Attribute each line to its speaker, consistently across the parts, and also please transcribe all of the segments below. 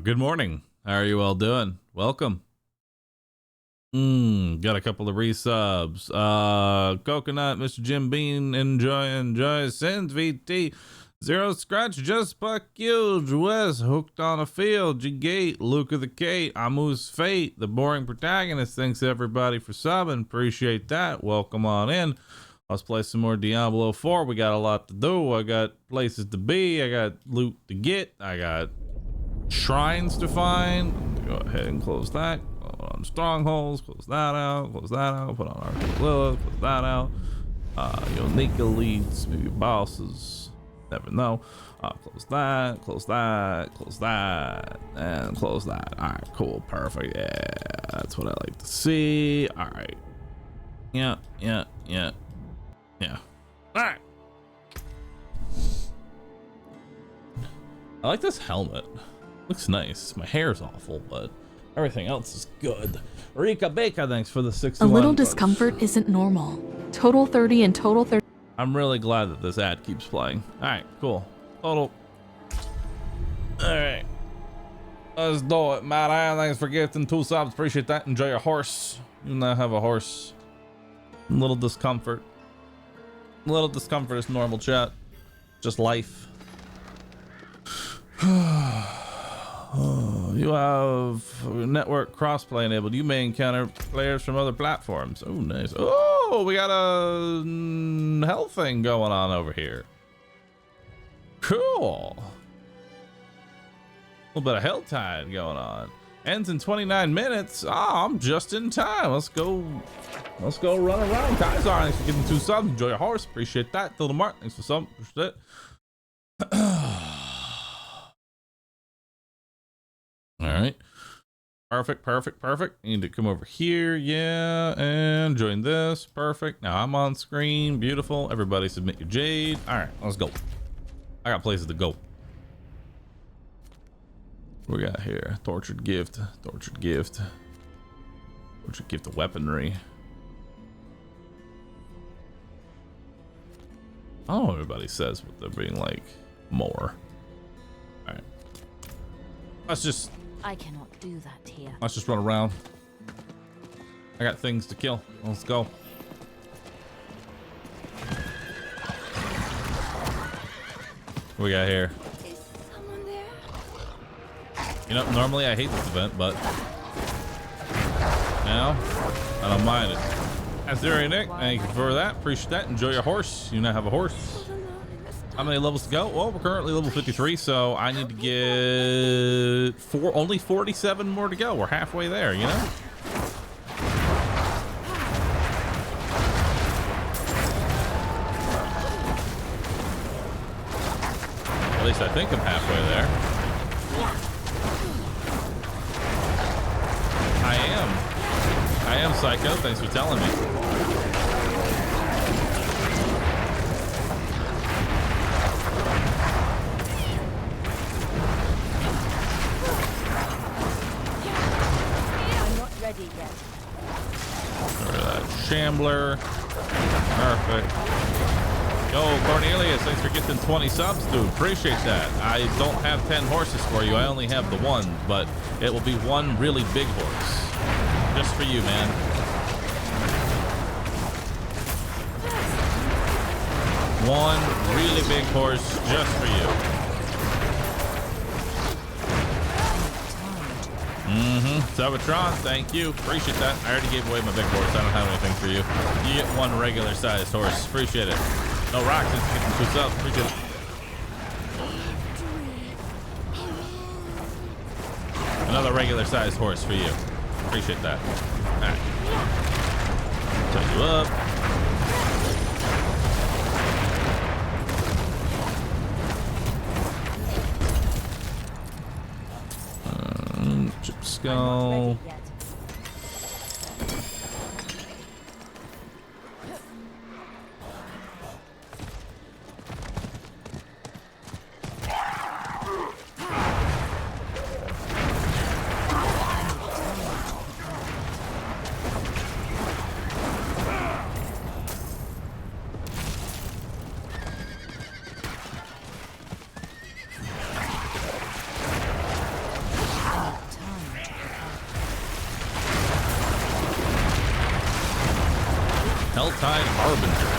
Speaker 1: Good morning. How are you all doing? Welcome. Got a couple of resubs. Coconut, Mr. Jim Bean, enjoy. Sins VT, Zero Scratch, Just Buck Huge, Wes, Hooked on a Field, G Gate, Luke of the Kate, Amu's Fate, the boring protagonist. Thanks everybody for subbing. Appreciate that. Welcome on in. Let's play some more Diablo 4. We got a lot to do. I got places to be. I got loot to get. I got shrines to find. Go ahead and close that. Go on strongholds. Close that out. Close that out. Put on our Lilith. Close that out. Yonika leads. Maybe bosses. Never know. Close that. Close that. Close that. And close that. All right. Cool. Perfect. Yeah. That's what I like to see. All right. Yeah. All right. I like this helmet. Looks nice. My hair's awful, but everything else is good. Rika Baker, thanks for the 61.
Speaker 2: A little discomfort isn't normal. Total 30 and total 30.
Speaker 1: I'm really glad that this ad keeps playing. All right, cool. Total. All right. Let's do it, Matt. Thanks for gifting 2 subs. Appreciate that. Enjoy your horse. You now have a horse. A little discomfort. A little discomfort is normal, chat. Just life. You have network crossplay enabled. You may encounter players from other platforms. Oh, nice. Oh, we got a hell thing going on over here. Cool. A little bit of hell tide going on. Ends in 29 minutes. I'm just in time. Let's go run around. Kaiser, thanks for giving 2 subs. Enjoy your horse. Appreciate that. Tilda Mark, thanks for some. Appreciate it. All right. Perfect. Need to come over here. Yeah. And join this. Perfect. Now I'm on screen. Beautiful. Everybody submit your jade. All right, let's go. I got places to go. What we got here? Tortured gift of weaponry. Oh, everybody says what they're being like more. All right.
Speaker 3: I cannot do that here.
Speaker 1: Let's just run around. I got things to kill. Let's go. What we got here?
Speaker 3: Is someone there?
Speaker 1: You know, normally I hate this event, but now I don't mind it. That's there, Nick. Thank you for that. Appreciate that. Enjoy your horse. You now have a horse. How many levels to go? Well, we're currently level 53, so I need to get only 47 more to go. We're halfway there, you know? At least I think I'm halfway there. I am Psycho. Thanks for telling me. Shambler. Perfect. Yo, Cornelius, thanks for gifting 20 subs, dude. Appreciate that. I don't have 10 horses for you. I only have the 1, but it will be 1 really big horse. Just for you, man. One really big horse just for you. Cybertron, thank you. Appreciate that. I already gave away my big horse. I don't have anything for you. You get 1 regular sized horse. Appreciate it. No rocks, just getting 2 subs. Appreciate it. Another regular sized horse for you. Appreciate that. Alright. Turn you up. Chip skull. Helltide Harbinger.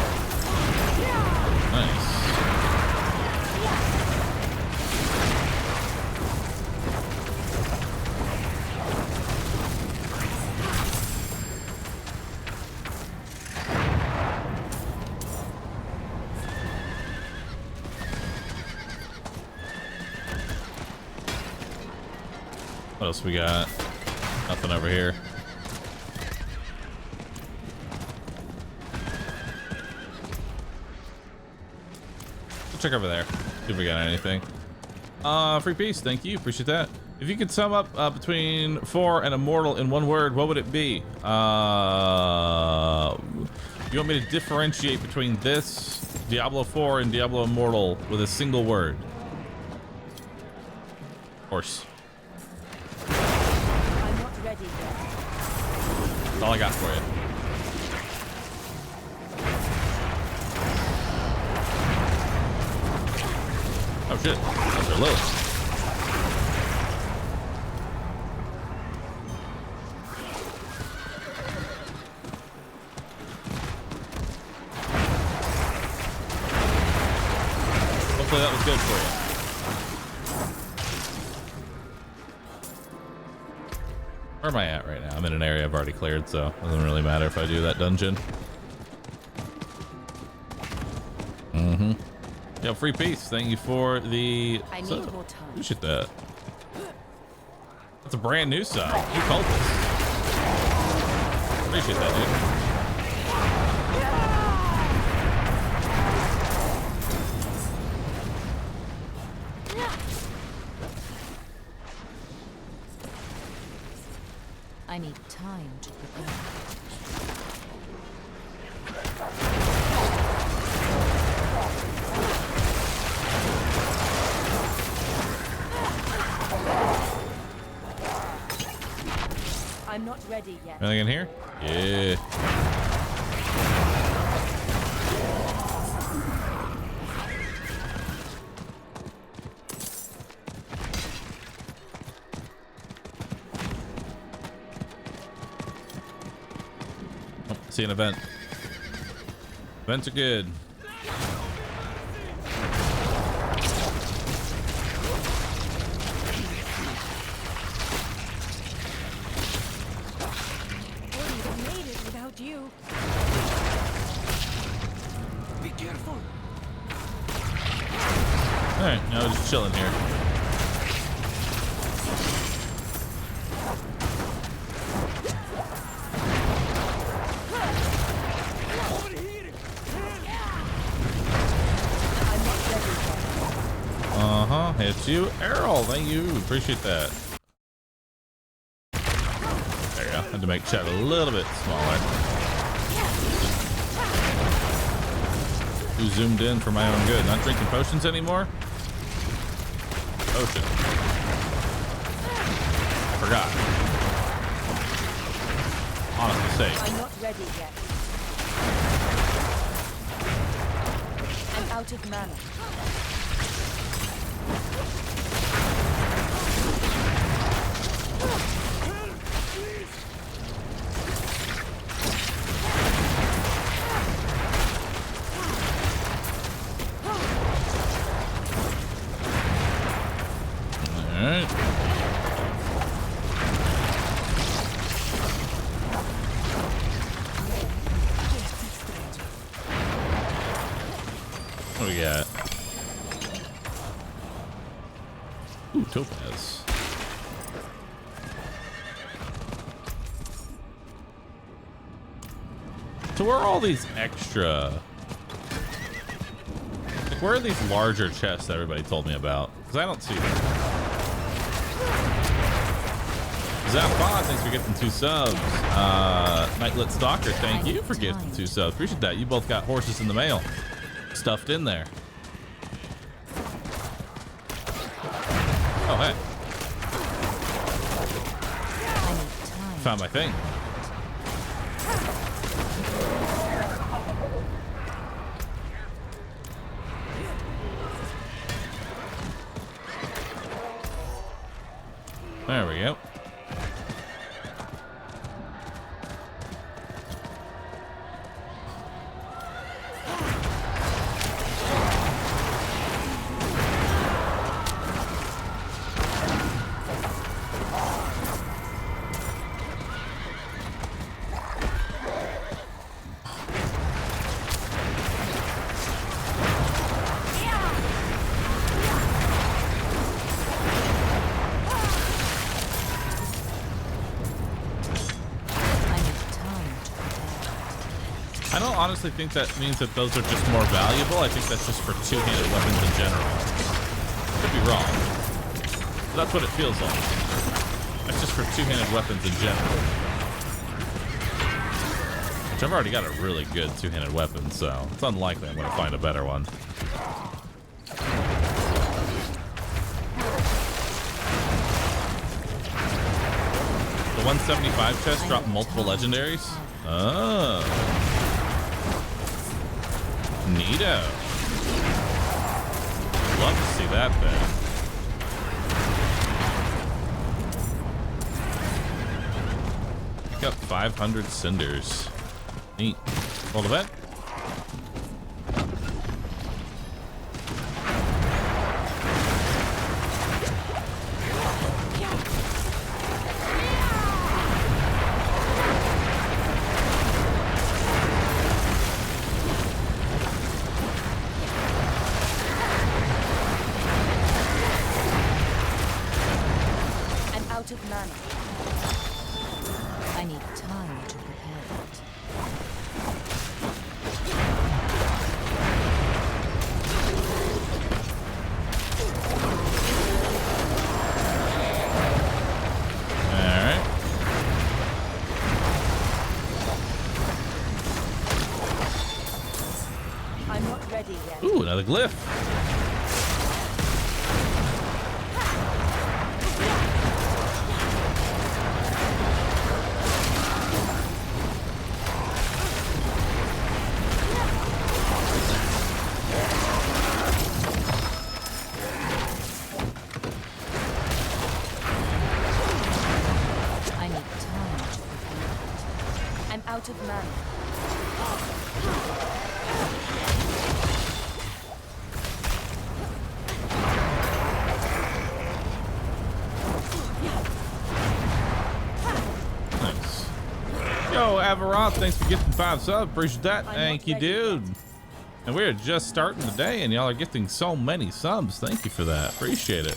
Speaker 1: Nice. What else we got? Nothing over here. Let's check over there. See if we got anything. Free piece. Thank you. Appreciate that. If you could sum up between 4 and Immortal in one word, what would it be? You want me to differentiate between this, Diablo 4, and Diablo Immortal with a single word? Horse.
Speaker 3: I'm not ready yet.
Speaker 1: That's all I got for you. Oh shit, that's their Lilith. Hopefully that was good for you. Where am I at right now? I'm in an area I've already cleared, so it doesn't really matter if I do that dungeon. Yo, free piece. Thank you for the.
Speaker 3: I need more time.
Speaker 1: Appreciate that. That's a brand new sub. New cultist. Appreciate that, dude.
Speaker 3: I need time to prepare. I'm not ready yet.
Speaker 1: Anything in here? Yeah. Oh, see an event. Events are good.
Speaker 3: You.
Speaker 4: Be careful.
Speaker 1: All right, now we're just chilling here. Hits you, Errol. Thank you. Appreciate that. There you go. Had to make chat a little bit smaller. Too zoomed in for my own good. Not drinking potions anymore. Potion. I forgot. Honest mistake.
Speaker 3: I'm not ready yet. I'm out of mana.
Speaker 1: Alright. What do we got? Ooh, topaz. So where are all these extra? Like, where are these larger chests that everybody told me about? Because I don't see them. Zapod, thanks for getting 2 subs. Nightlit Stalker, thank you for getting 2 subs. Appreciate that. You both got horses in the mail. Stuffed in there. Oh, hey. Found my thing. There we go. I don't honestly think that means that those are just more valuable. I think that's just for two-handed weapons in general. Could be wrong. But that's what it feels like. That's just for two-handed weapons in general. Which I've already got a really good two-handed weapon, so it's unlikely I'm going to find a better one. The 175 chest dropped multiple legendaries. Oh. Neato. Love to see that then. Pick up 500 cinders. Neat. Roll event. Ooh, another glyph.
Speaker 3: I need time to prepare it. I'm out of mana.
Speaker 1: Avarant, thanks for gifting 5 subs. Appreciate that. Thank you, dude. And we're just starting the day, and y'all are gifting so many subs. Thank you for that. Appreciate it.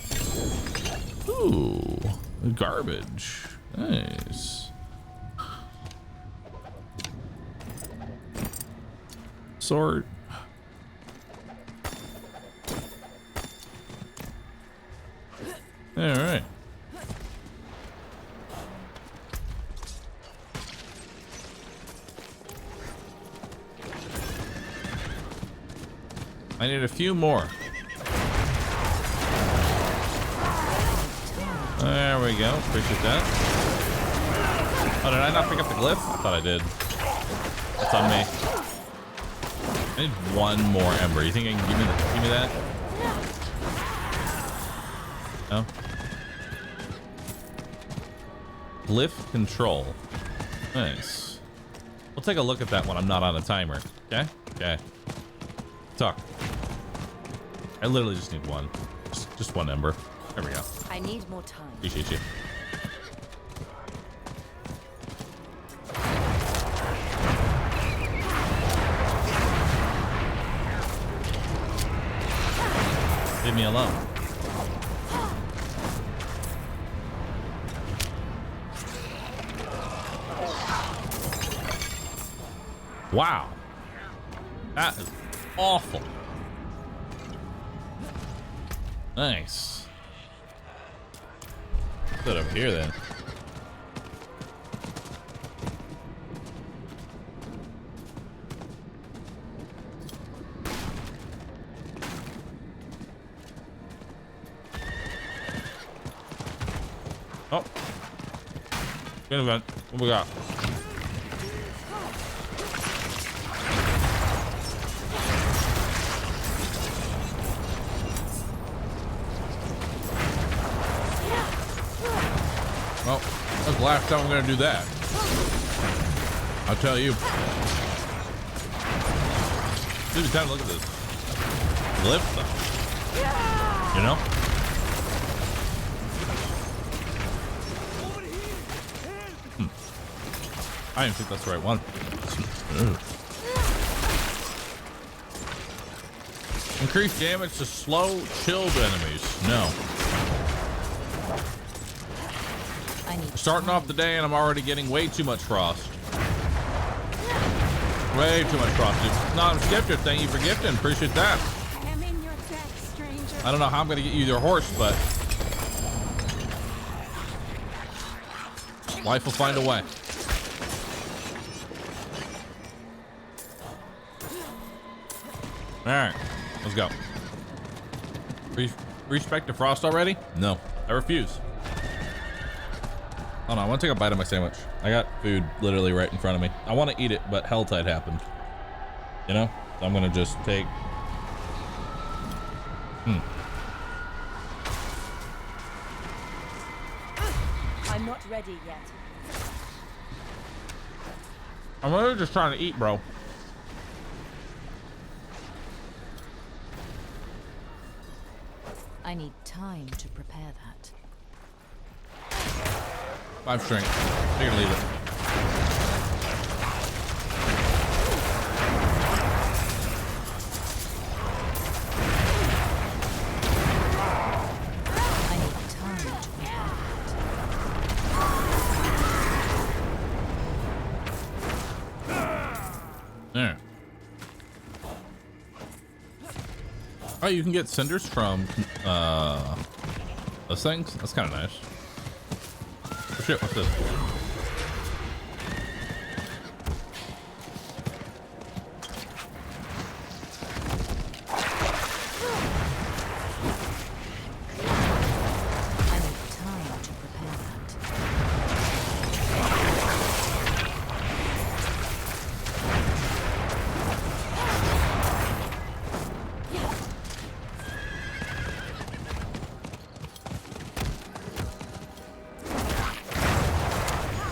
Speaker 1: Ooh, garbage. Nice. Sort. All right. I need a few more. There we go. Appreciate that. Oh, did I not pick up the glyph? I thought I did. That's on me. I need one more ember. You think I can give me that? No? Glyph control. Nice. We'll take a look at that when I'm not on a timer. Okay? Okay. Talk. I literally just need one. Just one ember. There we go.
Speaker 3: I need more time.
Speaker 1: Appreciate you. Leave me alone. Wow. That is awful. Nice. Put it over here then. Oh. Good event. What we got? Well, that's the last time I'm gonna do that. I'll tell you. Give me time to look at this. Glyph stuff. You know? I didn't think that's the right one. Increase damage to slow, chilled enemies. No. Starting off the day and I'm already getting way too much frost. Way too much frost, dude. No, I'm gifted. Thank you for gifting. Appreciate that.
Speaker 5: I'm in your debt, stranger.
Speaker 1: I don't know how I'm gonna get you your horse, but life will find a way. All right, let's go. Respect the frost already? No, I refuse. Oh no, I want to take a bite of my sandwich. I got food literally right in front of me. I want to eat it, but Helltide happened. You know? So I'm gonna just take.
Speaker 3: I'm not ready yet.
Speaker 1: I'm really just trying to eat, bro.
Speaker 3: I need time to prepare that.
Speaker 1: 5 strength. You're gonna leave it.
Speaker 3: I need time to prepare that.
Speaker 1: There. Oh, you can get cinders from those things. That's kind of nice. Oh shit! What's this?
Speaker 3: I need time to prepare that.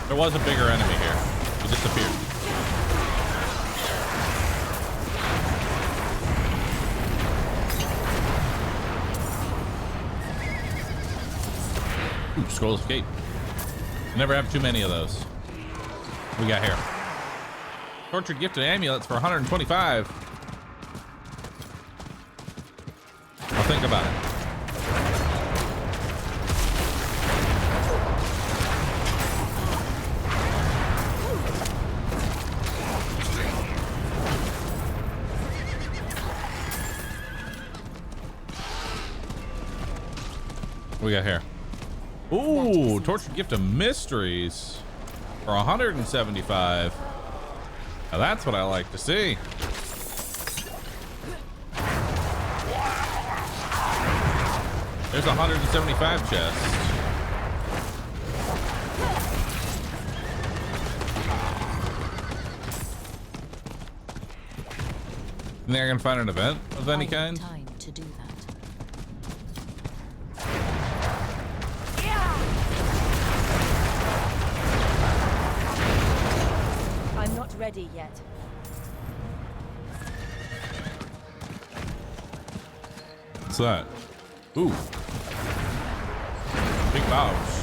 Speaker 1: There was a bigger enemy here. He disappeared. Ooh, Scroll Escape. Never have too many of those. What we got here? Tortured gifted amulets for 125. I'll think about it. What we got here? Ooh, Tortured Gift of Mysteries for 175. Now that's what I like to see. There's 175 chests. And they're gonna find an event of any kind?
Speaker 3: Time to do that. I'm not ready yet.
Speaker 1: What's that? Ooh. Big mouths.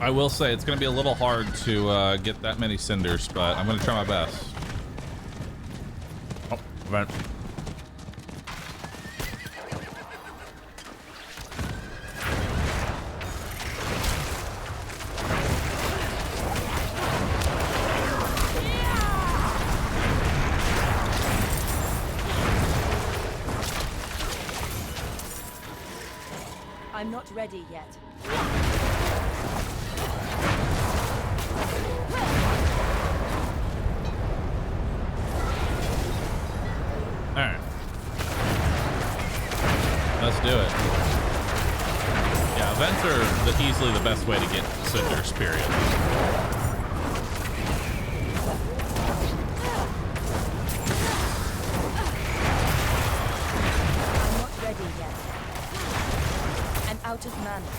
Speaker 1: I will say it's going to be a little hard to get that many cinders, but I'm going to try my best. Oh, event.
Speaker 3: I'm not ready yet.
Speaker 1: Alright. Let's do it. Yeah, events are easily the best way to get cinders, period.
Speaker 3: I'm not ready yet. I'm out of mana.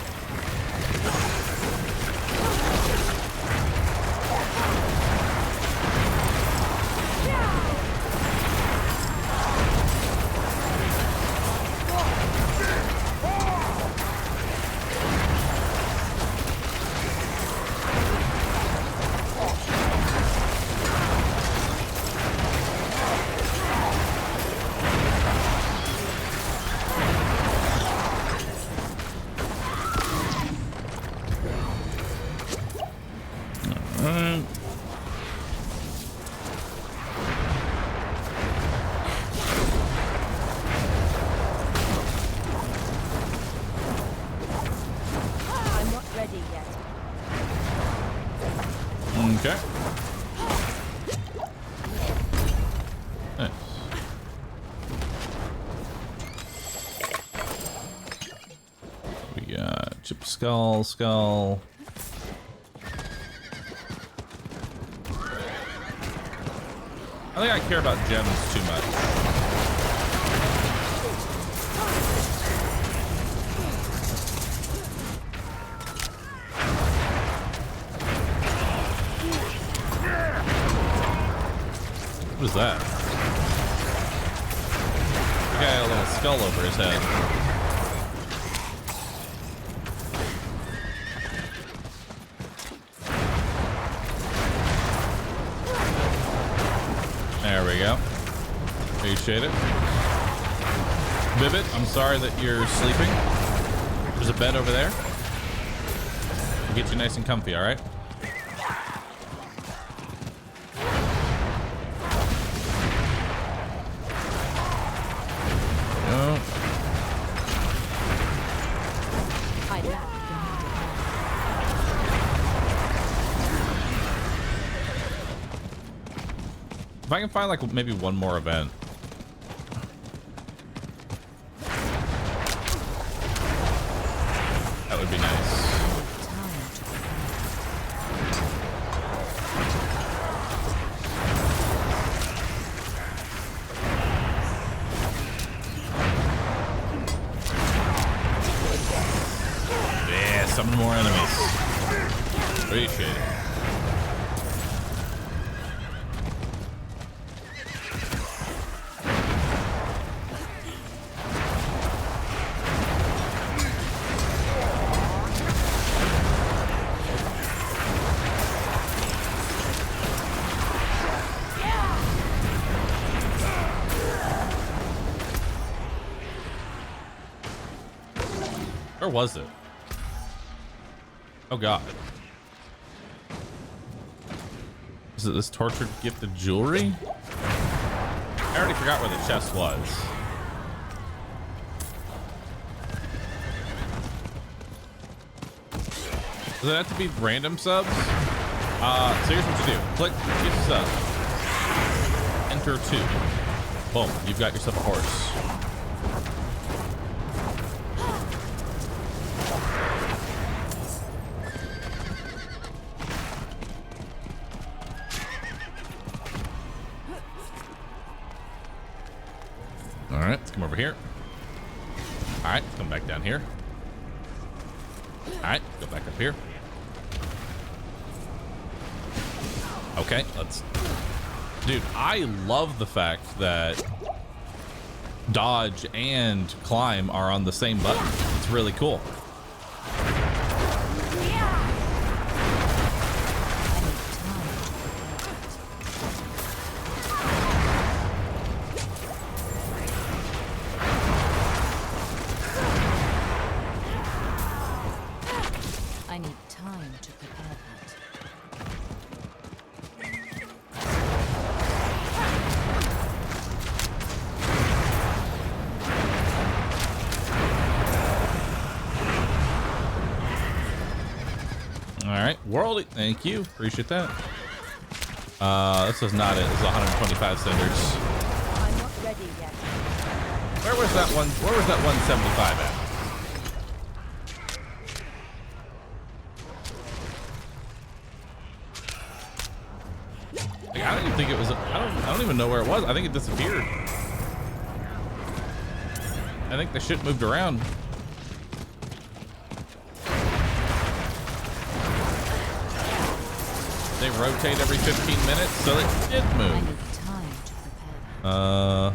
Speaker 1: Okay. Nice. We got chip skull. I think I care about gems too much. What is that? The guy had a little skull over his head. There we go. Appreciate it. Vivid, I'm sorry that you're sleeping. There's a bed over there. We'll get you nice and comfy, all right? Oh.
Speaker 3: I lack the needed.
Speaker 1: If I can find like maybe one more event. That would be nice.
Speaker 3: Time to prepare.
Speaker 1: Yeah, summon more enemies. Appreciate it. Where was it? Oh god. Is it this tortured gift of jewelry? I already forgot where the chest was. Does it have to be random subs? So here's what you do. Click gift sub. Enter 2. Boom, you've got yourself a horse. All right, let's come over here. All right, let's come back down here. All right, go back up here. Okay, let's... Dude, I love the fact that dodge and climb are on the same button. It's really cool.
Speaker 3: I need time to prepare that.
Speaker 1: All right, world. Thank you, appreciate that. This is not it. This is 125 cinders.
Speaker 3: I'm not ready yet.
Speaker 1: Where was that one? Where was that 175 at? Like, I don't even think it was. I don't even know where it was. I think it disappeared. I think the shit moved around. They rotate every 15 minutes, so it did
Speaker 3: I
Speaker 1: move.
Speaker 3: need time to prepare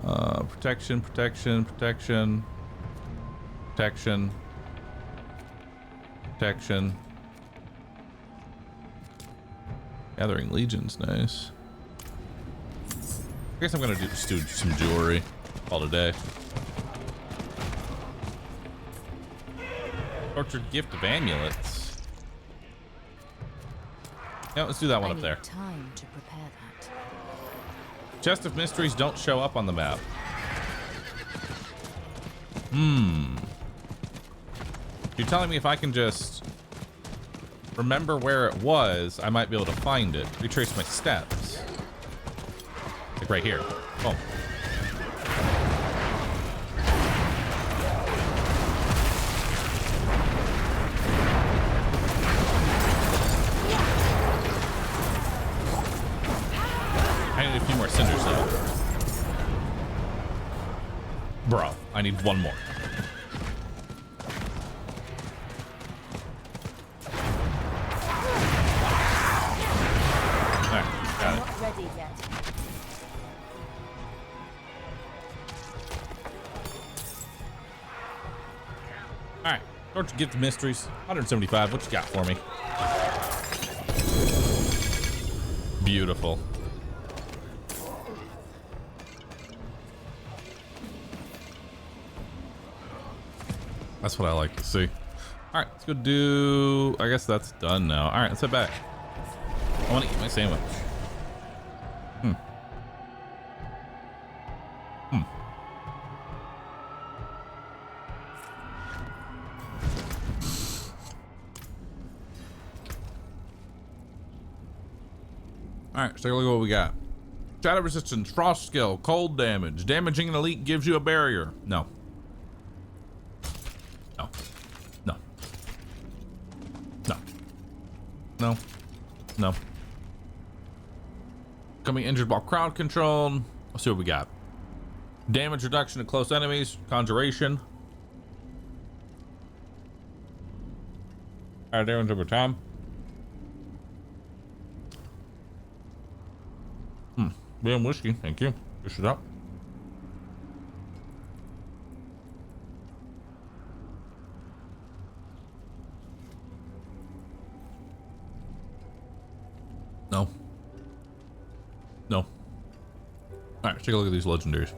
Speaker 3: that.
Speaker 1: Protection, protection, protection, protection, protection. Gathering legions, nice. I guess I'm gonna just do some jewelry all today. Tortured gift of amulets. Yeah, let's do that one
Speaker 3: I
Speaker 1: up
Speaker 3: need
Speaker 1: there.
Speaker 3: time to prepare that.
Speaker 1: Chest of mysteries don't show up on the map. You're telling me if I can just remember where it was, I might be able to find it. Retrace my steps. Like right here. Boom. I need a few more cinders though. Bro, I need one more.
Speaker 3: Ready yet.
Speaker 1: All right, don't you get the mysteries? 175. What you got for me? Beautiful. That's what I like to see. All right, let's go do. I guess that's done now. All right, let's head back. I want to eat my sandwich. All right, let's take a look at what we got. Shadow resistance, frost skill, cold damage. Damaging an elite gives you a barrier. No. No. No. No. No. No. Becoming injured while crowd controlled. Let's see what we got. Damage reduction to close enemies. Conjuration. Alright, damage over time. Beer and whiskey, thank you. Push it up. No. No. Alright, let's take a look at these legendaries.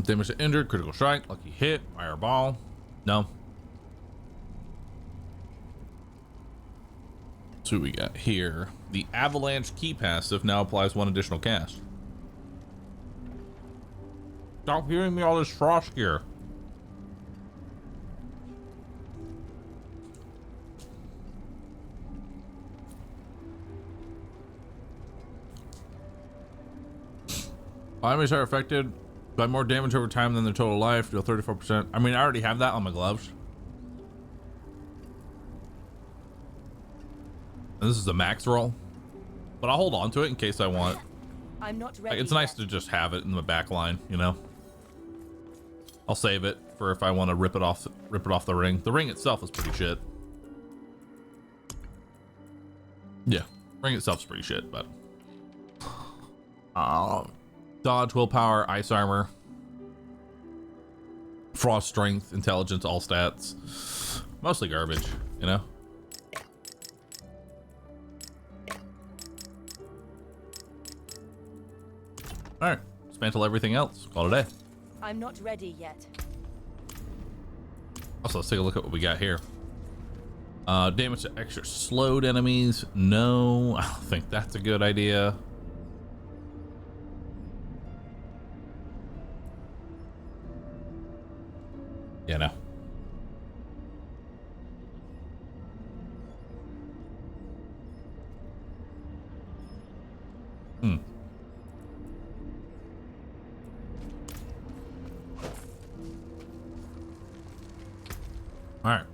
Speaker 1: Damage to injured, critical strike, lucky hit, fireball. No. So what we got here. The avalanche key passive now applies one additional cast. Stop giving me all this frost gear. Enemies are affected by more damage over time than their total life. Deal 34%. I mean, I already have that on my gloves. And this is the max roll, but I'll hold on to it in case I want.
Speaker 3: I'm not ready.
Speaker 1: Like, it's nice to just have it in the back line, you know. I'll save it for if I want to rip it off the ring. The ring itself is pretty shit. Yeah, ring itself's pretty shit, but dodge, willpower, ice armor, frost strength, intelligence, all stats. Mostly garbage, you know. All right, dismantle everything else. Call it a day.
Speaker 3: I'm not ready yet.
Speaker 1: Also, let's take a look at what we got here. Damage to extra slowed enemies. No, I don't think that's a good idea. Yeah, no. All right.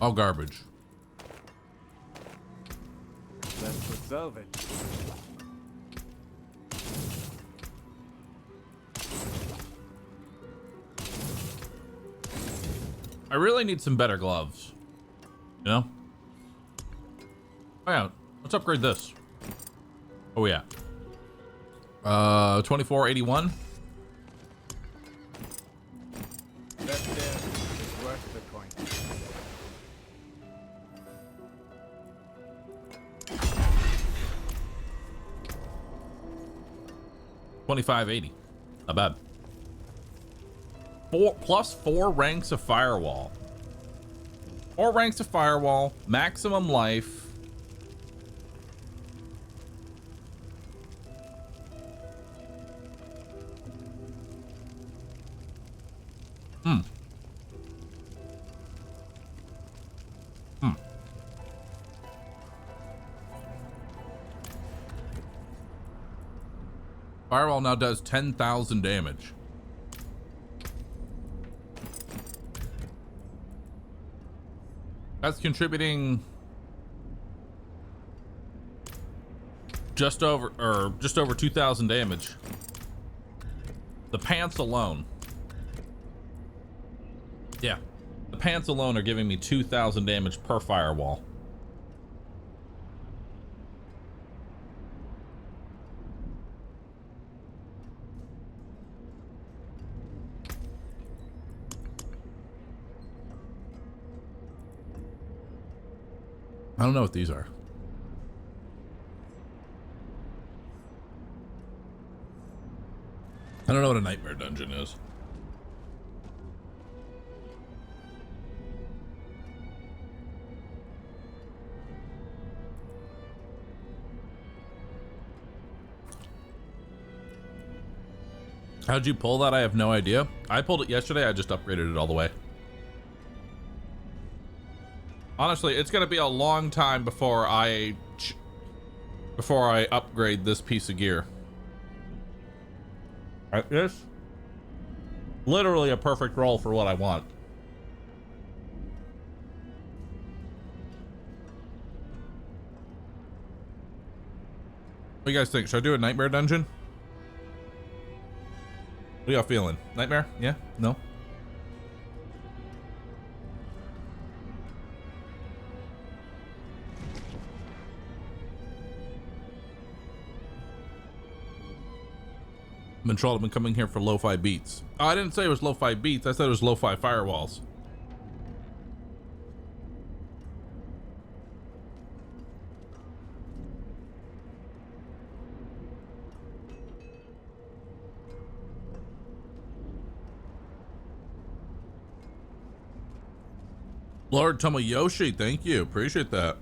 Speaker 1: All garbage.
Speaker 4: Let's resolve it.
Speaker 1: I really need some better gloves. You know? Oh yeah, let's upgrade this. Oh yeah. 2481.
Speaker 4: That there is worth the coin.
Speaker 1: $25.80. Not bad. 4 ranks of firewall. 4 ranks of firewall, maximum life. Hmm. Hmm. Firewall now does 10,000 damage. That's contributing just over 2,000 damage. The pants alone. Yeah. The pants alone are giving me 2,000 damage per firewall. I don't know what these are. I don't know what a nightmare dungeon is. How'd you pull that? I have no idea. I pulled it yesterday. I just upgraded it all the way. Honestly, it's gonna be a long time before I upgrade this piece of gear. This literally a perfect roll for what I want. What do you guys think? Should I do a nightmare dungeon? What are y'all feeling? Nightmare? Yeah? No? Troll have been coming here for lo-fi beats. Oh, I didn't say it was lo-fi beats. I said it was lo-fi firewalls. Lord Tomoyoshi, thank you. Appreciate that.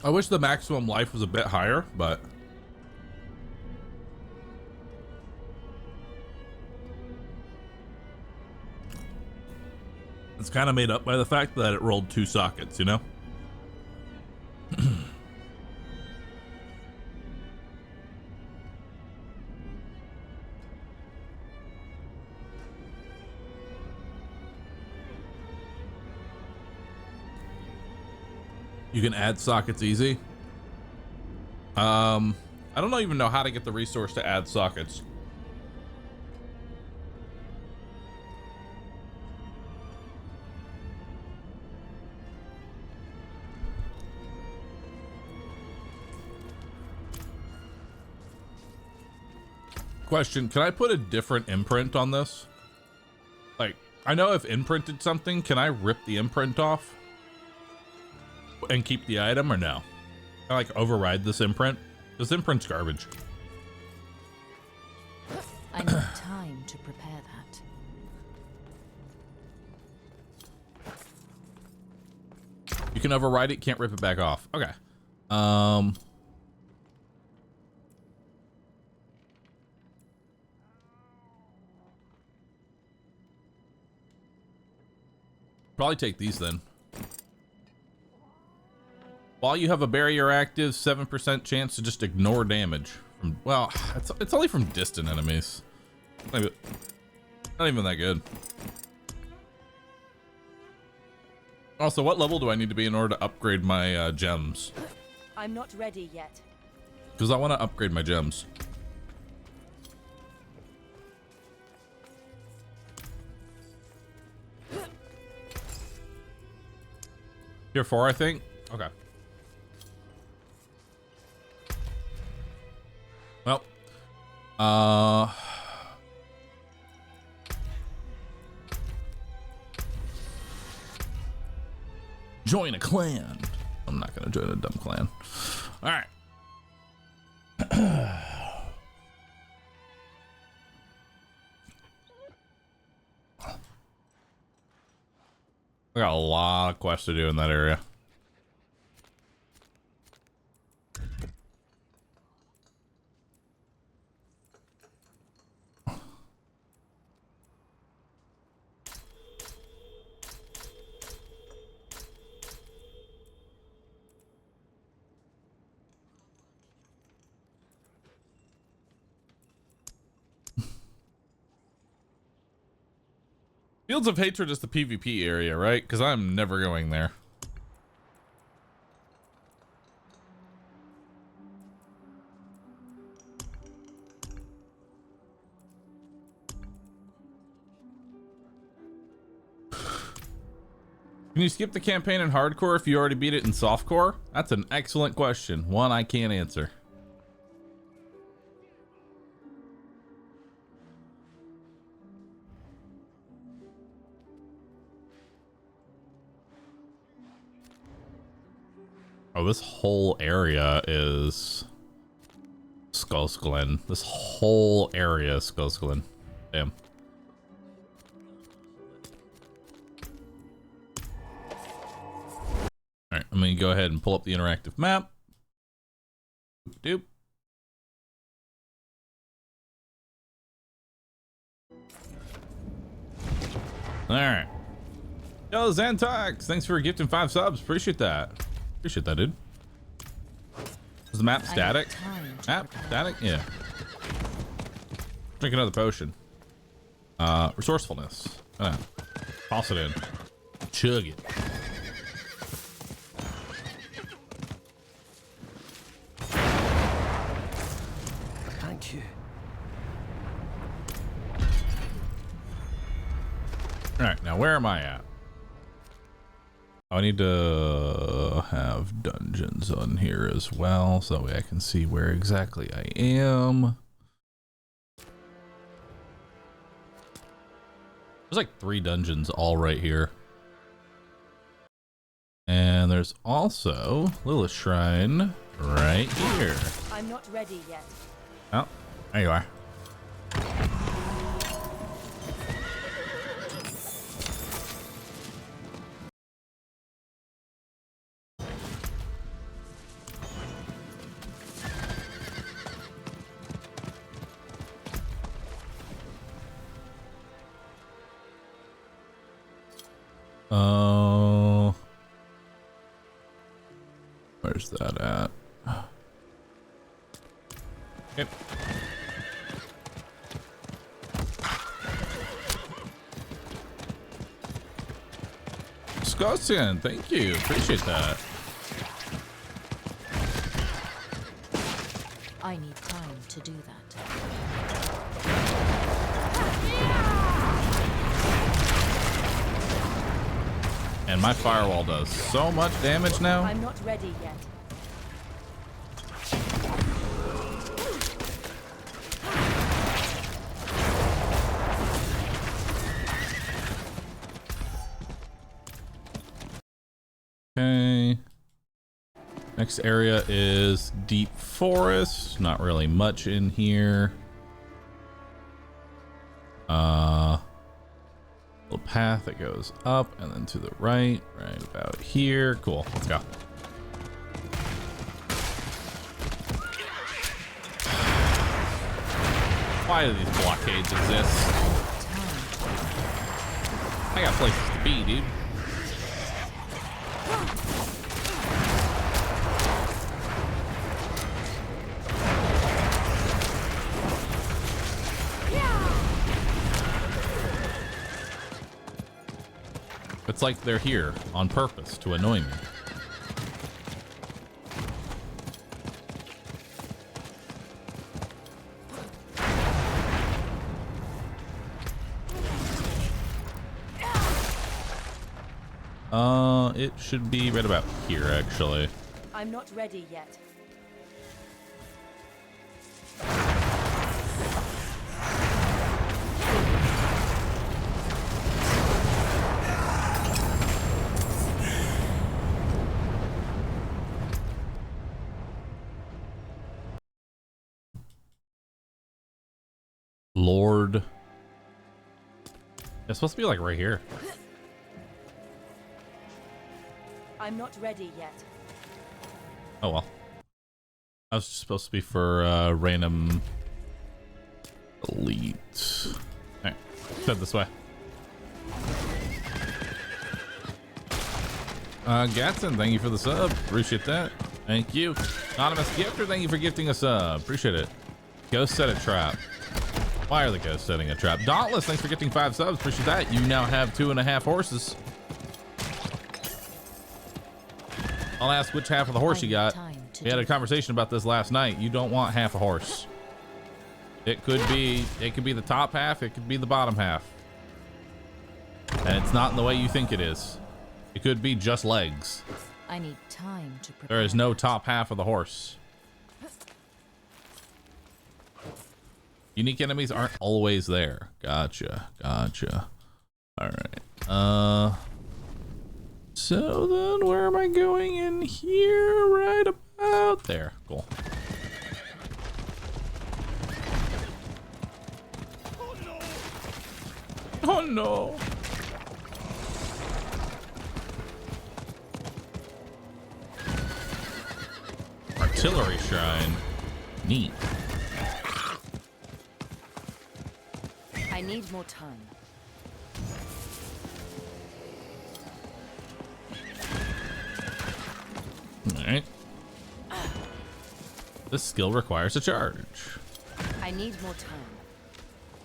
Speaker 1: I wish the maximum life was a bit higher, but it's kind of made up by the fact that it rolled 2 sockets, you know? You can add sockets easy. I don't even know how to get the resource to add sockets. Question, can I put a different imprint on this? Like, I know I've imprinted something. Can I rip the imprint off and keep the item, or no? Can I like override this imprint? This imprint's garbage.
Speaker 3: I need time to prepare that.
Speaker 1: You can override it, can't rip it back off. Okay. Probably take these then. While you have a barrier active, 7% chance to just ignore damage from, well, it's only from distant enemies. Not even that good. Also, what level do I need to be in order to upgrade my gems?
Speaker 3: I'm not ready yet.
Speaker 1: Because I want to upgrade my gems. Tier 4, I think. Okay. Well, join a clan. I'm not gonna join a dumb clan. All right. I got a lot of quests to do in that area. Fields of Hatred is the PvP area, right? Because I'm never going there. Can you skip the campaign in hardcore if you already beat it in softcore? That's an excellent question. One I can't answer. Oh, this whole area is Skull's Glen. This whole area is Skull's Glen. Damn. Alright, I'm gonna go ahead and pull up the interactive map. Doop. Alright. Yo, Xantox, thanks for gifting 5 subs. Appreciate that. Appreciate that, dude. Is the map static? Map static? Yeah. Drink another potion. Resourcefulness. Toss it in. Chug it.
Speaker 4: Thank you.
Speaker 1: Alright, now where am I at? I need to have dungeons on here as well, so that way I can see where exactly I am. There's like 3 dungeons all right here. And there's also Lilith Shrine right here.
Speaker 3: I'm not ready yet.
Speaker 1: Oh, there you are. Oh, where's that at? Yep. Scotian, thank you. Appreciate that.
Speaker 3: I need time to do that.
Speaker 1: And my firewall does so much damage now.
Speaker 3: I'm not ready yet.
Speaker 1: Okay. Next area is Deep Forest. Not really much in here. Little path that goes up and then to the right about here. Cool. Let's go. Why do these blockades exist? I got places to be, dude. It's like they're here on purpose to annoy me. It should be right about here, actually.
Speaker 3: I'm not ready yet.
Speaker 1: Lord. It's supposed to be like right here.
Speaker 3: I'm not ready yet.
Speaker 1: Oh well. I was supposed to be for random elite. Alright, head this way. Gatson, thank you for the sub. Appreciate that. Thank you. Anonymous Gifter, thank you for gifting a sub. Appreciate it. Ghost set a trap. Why are the ghosts setting a trap? Dauntless, thanks for gifting 5 subs. Appreciate that. You now have 2.5 horses. I'll ask which half of the horse you got. We had a conversation about this last night. You don't want half a horse. It could be the top half, it could be the bottom half. And it's not in the way you think it is. It could be just legs.
Speaker 3: I need time to prepare.
Speaker 1: There is no top half of the horse. Unique enemies aren't always there. Gotcha. Gotcha. All right. So then where am I going in here? Right about there. Cool. Oh no. Artillery shrine. Neat.
Speaker 3: I need more time.
Speaker 1: Alright. This skill requires a charge.
Speaker 3: I need more time.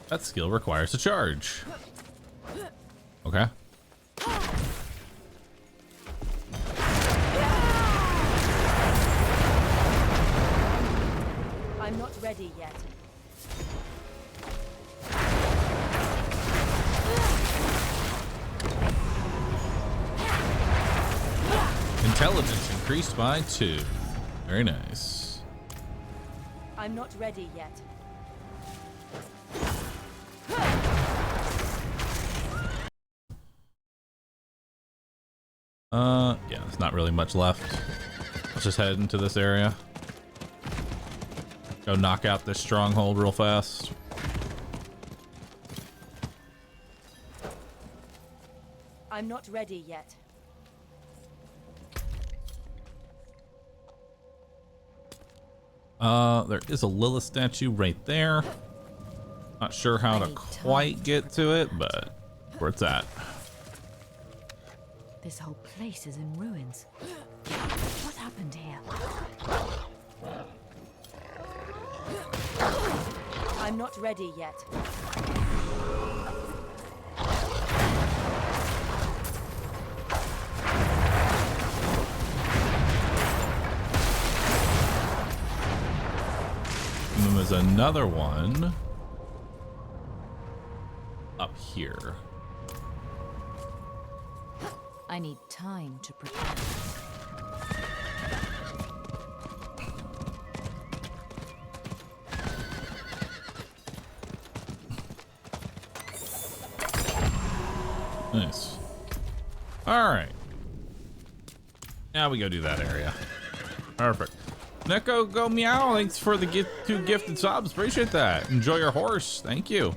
Speaker 1: That skill requires a charge. Okay.
Speaker 3: I'm not ready yet.
Speaker 1: Intelligence increased by 2. Very nice.
Speaker 3: I'm not ready yet.
Speaker 1: Yeah, there's not really much left. Let's just head into this area. Go knock out this stronghold real fast.
Speaker 3: I'm not ready yet.
Speaker 1: There is a Lilith statue right there. Not sure how to quite get to it, but where it's at.
Speaker 3: This whole place is in ruins. What happened here? I'm not ready yet.
Speaker 1: And then there's another one up here.
Speaker 3: I need time to prepare.
Speaker 1: Nice. All right. Now we go do that area. Perfect. Neko Go Meow, thanks for the 2 gifted subs. Appreciate that. Enjoy your horse. Thank you.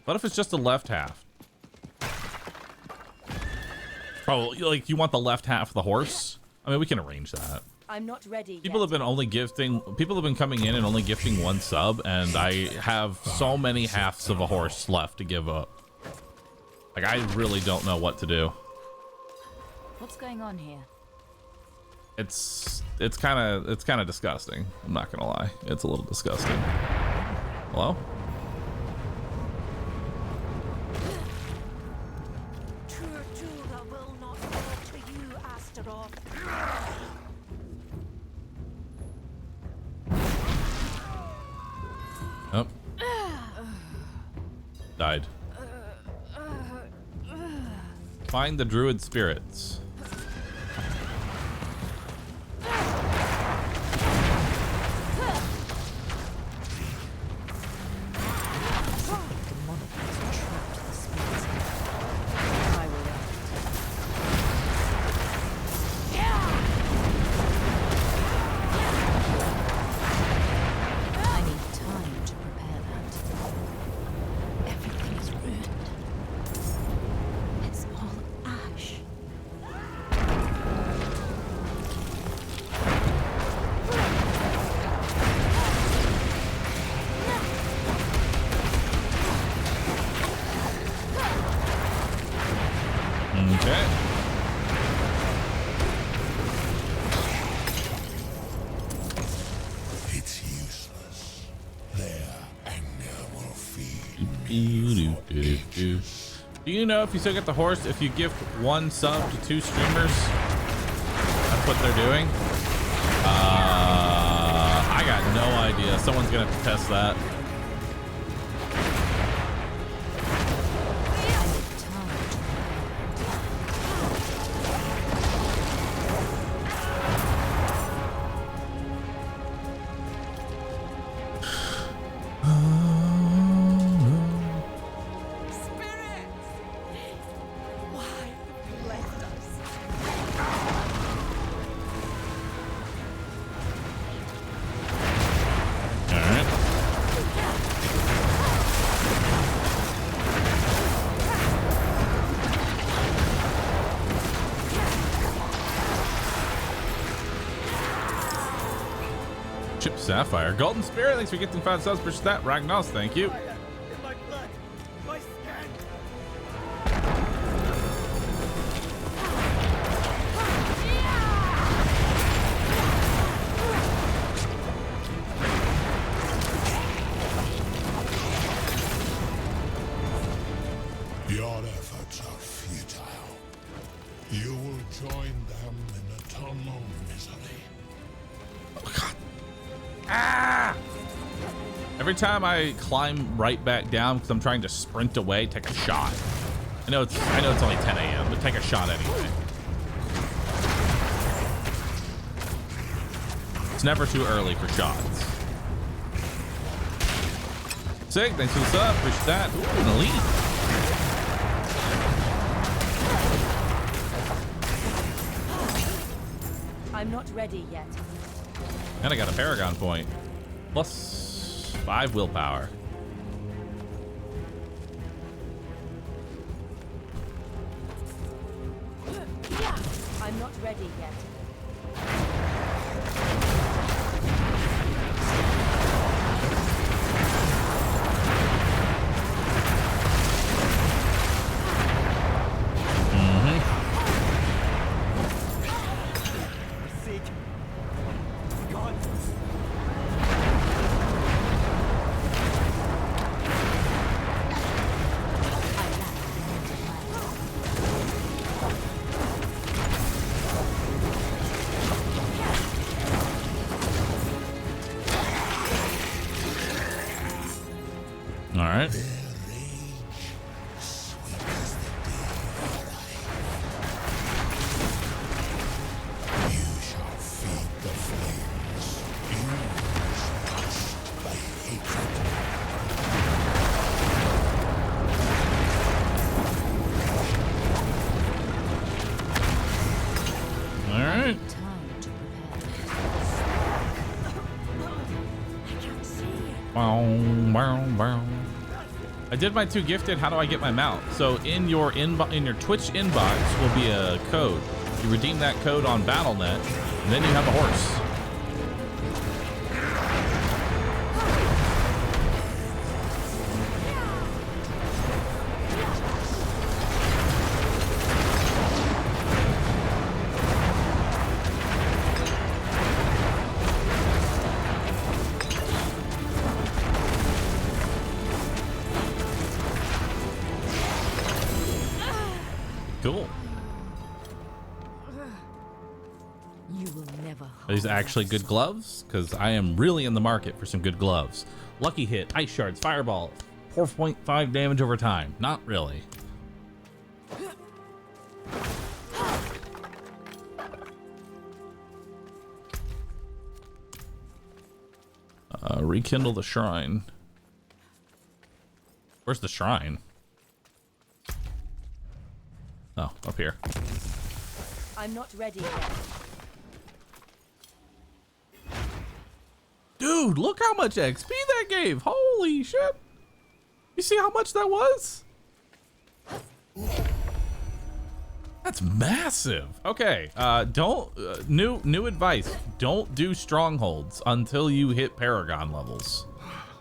Speaker 1: What if it's just the left half? Oh, like you want the left half of the horse? I mean, we can arrange that.
Speaker 3: I'm not ready
Speaker 1: People have been people have been coming in and only gifting 1 sub, and I have so many halves of a horse left to give up. Like, I really don't know what to do.
Speaker 3: What's going on here?
Speaker 1: It's kind of disgusting. I'm not gonna lie. It's a little disgusting. Hello?
Speaker 5: will not fall to you, Astaroth.
Speaker 1: Oh. Died. Find the druid spirits. Do you know if you still get the horse if you gift 1 sub to 2 streamers? That's what they're doing. I got no idea. Someone's gonna have to test that. Sapphire. Golden Spirit, thanks for getting 5 subs per stat. Ragnos, thank you.
Speaker 6: Your efforts are futile. You will join them in eternal misery.
Speaker 1: Oh, God. Ah! Every time I climb right back down because I'm trying to sprint away, take a shot. I know it's only 10 a.m., but take a shot anyway. It's never too early for shots. Sig, thanks for the sub. Appreciate that. Ooh, an elite.
Speaker 3: I'm not ready yet.
Speaker 1: And I got a Paragon point. Plus 5 willpower.
Speaker 3: I'm not ready yet.
Speaker 1: I did my 2 gifted. How do I get my mount? So in your Twitch inbox will be a code. You redeem that code on BattleNet, and then you have a horse. Cool.
Speaker 3: You will never.
Speaker 1: Are these actually good gloves? Because I am really in the market for some good gloves. Lucky hit, ice shards, fireball, 4.5 damage over time. Not really. Rekindle the shrine. Where's the shrine? Oh, up here.
Speaker 3: I'm not ready yet.
Speaker 1: Dude, look how much XP that gave. Holy shit. You see how much that was? That's massive. Okay, new advice. Don't do strongholds until you hit Paragon levels.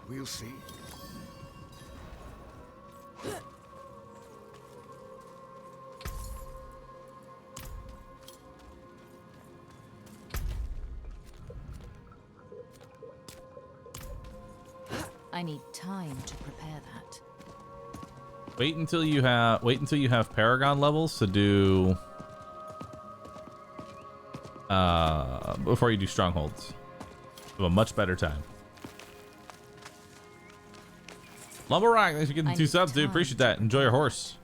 Speaker 6: We'll see.
Speaker 3: I need time to prepare that.
Speaker 1: Wait until you have Paragon levels to do before you do strongholds. Have a much better time. Lumber Rock, thanks for getting 2 subs, dude. Appreciate that. Enjoy your horse.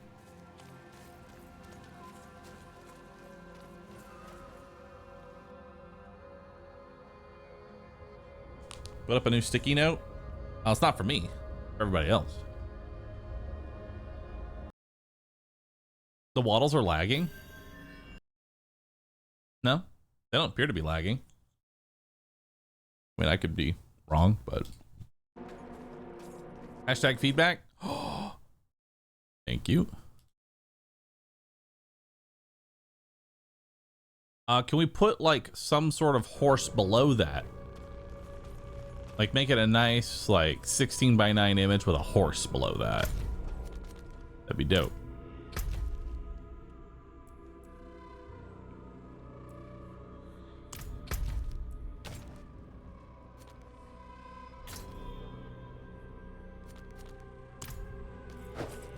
Speaker 1: Put up a new sticky note. Oh, it's not for me. For everybody else. The waddles are lagging? No, they don't appear to be lagging. I mean, I could be wrong, but... Hashtag feedback. Thank you. Can we put like some sort of horse below that? Like make it a nice like 16:9 image with a horse below that. That'd be dope.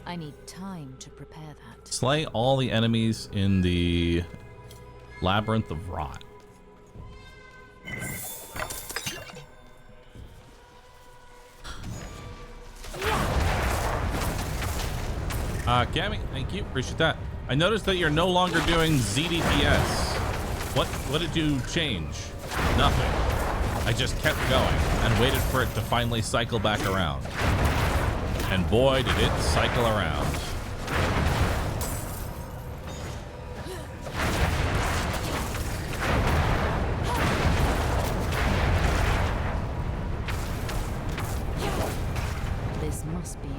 Speaker 3: I need time to prepare that.
Speaker 1: Slay all the enemies in the Labyrinth of Rot. Cammy, thank you. Appreciate that. I noticed that you're no longer doing ZDPS. What did you change? Nothing. I just kept going and waited for it to finally cycle back around. And boy, did it cycle around.
Speaker 3: This must be it.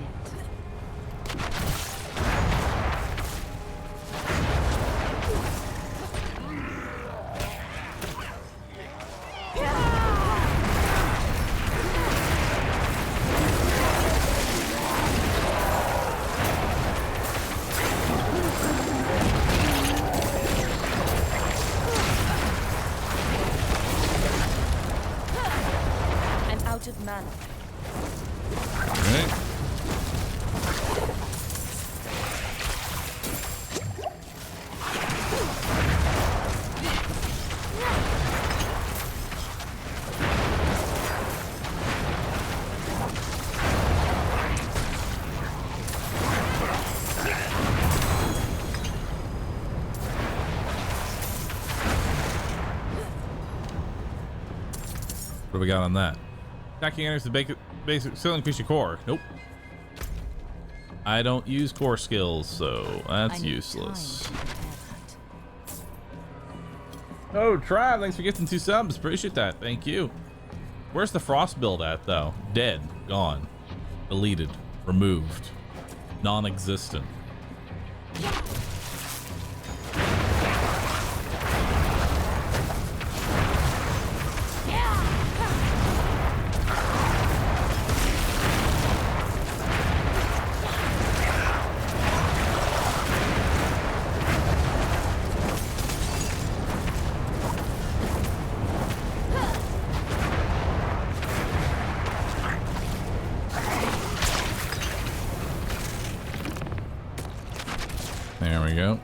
Speaker 1: What do we got on that? Attacking enters the basic skill increase your core. Nope. I don't use core skills, so that's useless. Oh, Tribe, thanks for getting 2 subs. Appreciate that. Thank you. Where's the frost build at, though? Dead. Gone. Deleted. Removed. Non-existent. There we go.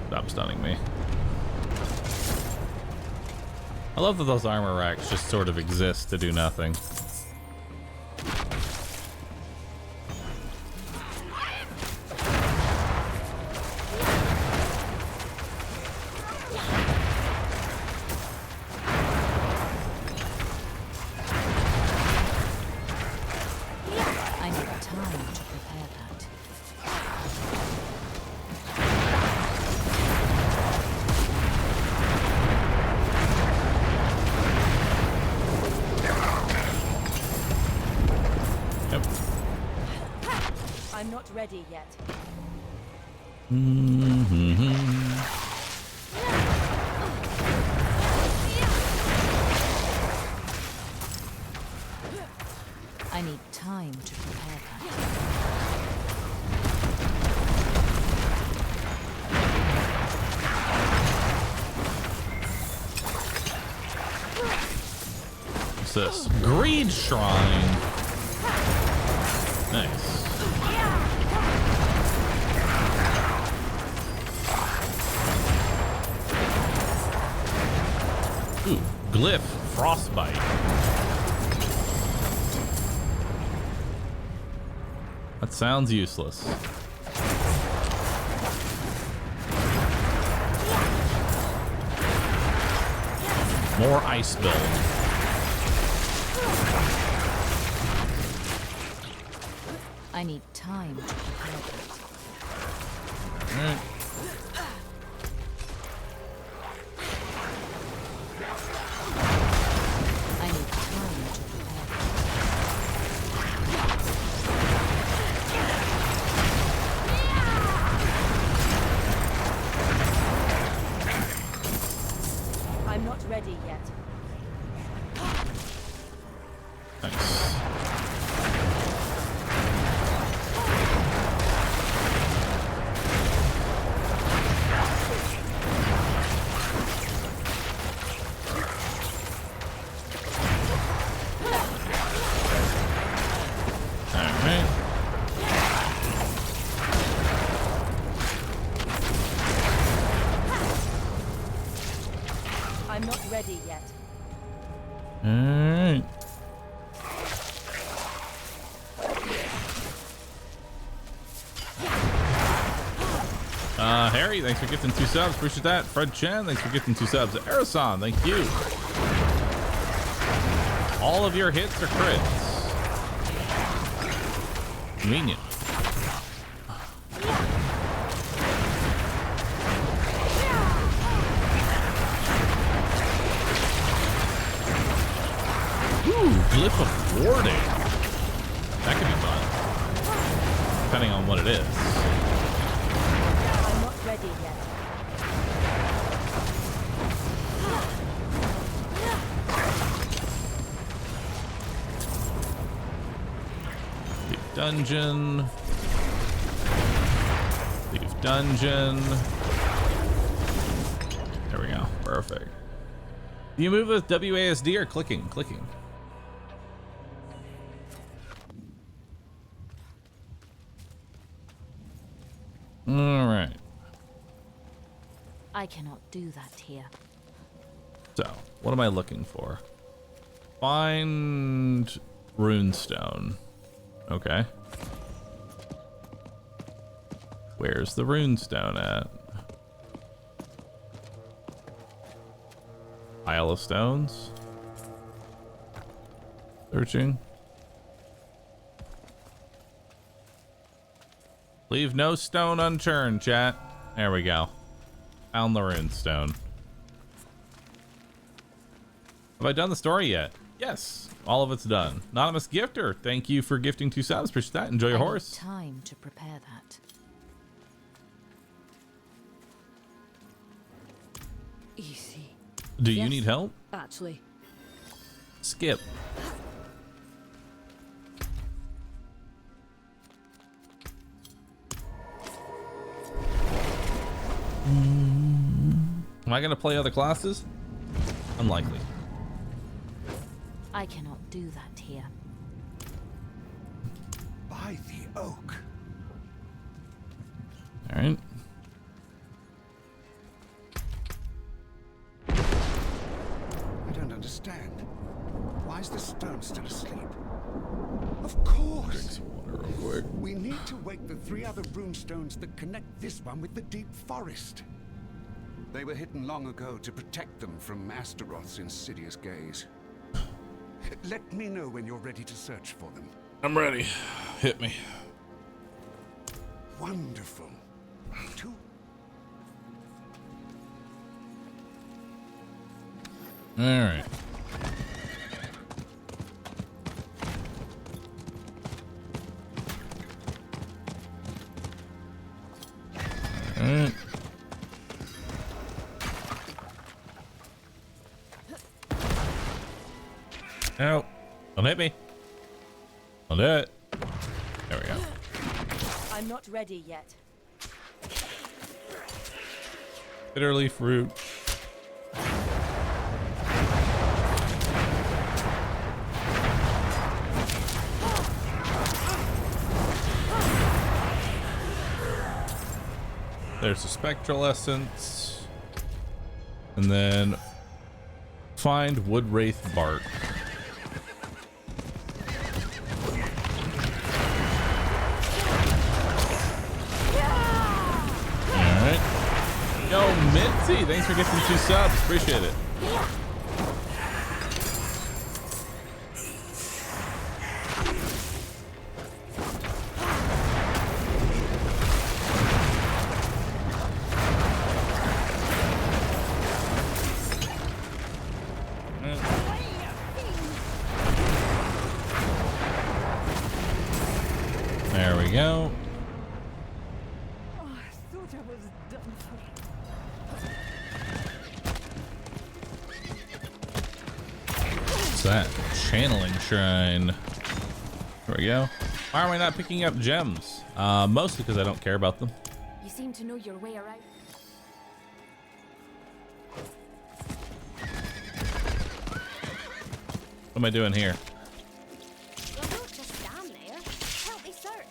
Speaker 1: Stop stunning me. I love that those armor racks just sort of exist to do nothing.
Speaker 3: I need time to prepare that.
Speaker 1: Yep.
Speaker 3: I'm not ready yet. I need time to prepare that.
Speaker 1: What's this? Greed Shrine. Nice. Ooh, Glyph Frostbite. That sounds useless. More ice build.
Speaker 3: I need time to prepare that.
Speaker 1: All right.
Speaker 3: I need time to prepare that. I'm not ready yet.
Speaker 1: Nice. Alright.
Speaker 3: I'm not ready yet.
Speaker 1: Alright. Harry, thanks for gifting 2 subs. Appreciate that. Fred Chen, thanks for gifting 2 subs. Arasan, thank you. All of your hits are crits. Convenient. Ooh, Glyph of Warding. That could be fun. Depending on what it is.
Speaker 3: I'm not ready yet.
Speaker 1: Leave dungeon. Leave dungeon. There we go. Perfect. Do you move with WASD or clicking? Clicking. All right.
Speaker 3: I cannot do that here.
Speaker 1: So, what am I looking for? Find runestone. Okay. Where's the runestone at? Pile of stones. Searching. Leave no stone unturned, chat. There we go. Found the runestone. Have I done the story yet? Yes, all of it's done. Anonymous gifter, thank you for gifting 2 subs. Appreciate that. Enjoy your
Speaker 3: I need
Speaker 1: horse.
Speaker 3: time to prepare that. Easy.
Speaker 1: Do you
Speaker 3: Yes.
Speaker 1: need help?
Speaker 3: Actually,
Speaker 1: Skip. Am I gonna play other classes? Unlikely.
Speaker 3: I cannot do that here.
Speaker 7: By the oak.
Speaker 1: All right.
Speaker 7: I don't understand. Why is the stone still asleep? Of course.
Speaker 1: Water real quick.
Speaker 7: We need to wake the 3 other runestones that connect this one with the deep forest. They were hidden long ago to protect them from Astaroth's insidious gaze. Let me know when you're ready to search for them.
Speaker 1: I'm ready. Hit me.
Speaker 7: Wonderful. Two.
Speaker 1: All right. Alright. Ow. Don't hit me. Don't do it. There we go.
Speaker 3: I'm not ready yet.
Speaker 1: Bitter leaf root. There's a spectral essence. And then find wood wraith bark. Alright. Yo, Mitzi, thanks for gifting 2 subs. Appreciate it. There we go.
Speaker 5: Oh, I thought I was done for.
Speaker 1: What's that? Channeling shrine. There we go. Why are we not picking up gems? Mostly because I don't care about them.
Speaker 3: You seem to know your way around.
Speaker 1: What am I doing here?
Speaker 3: Well, don't just stand there. Help me search.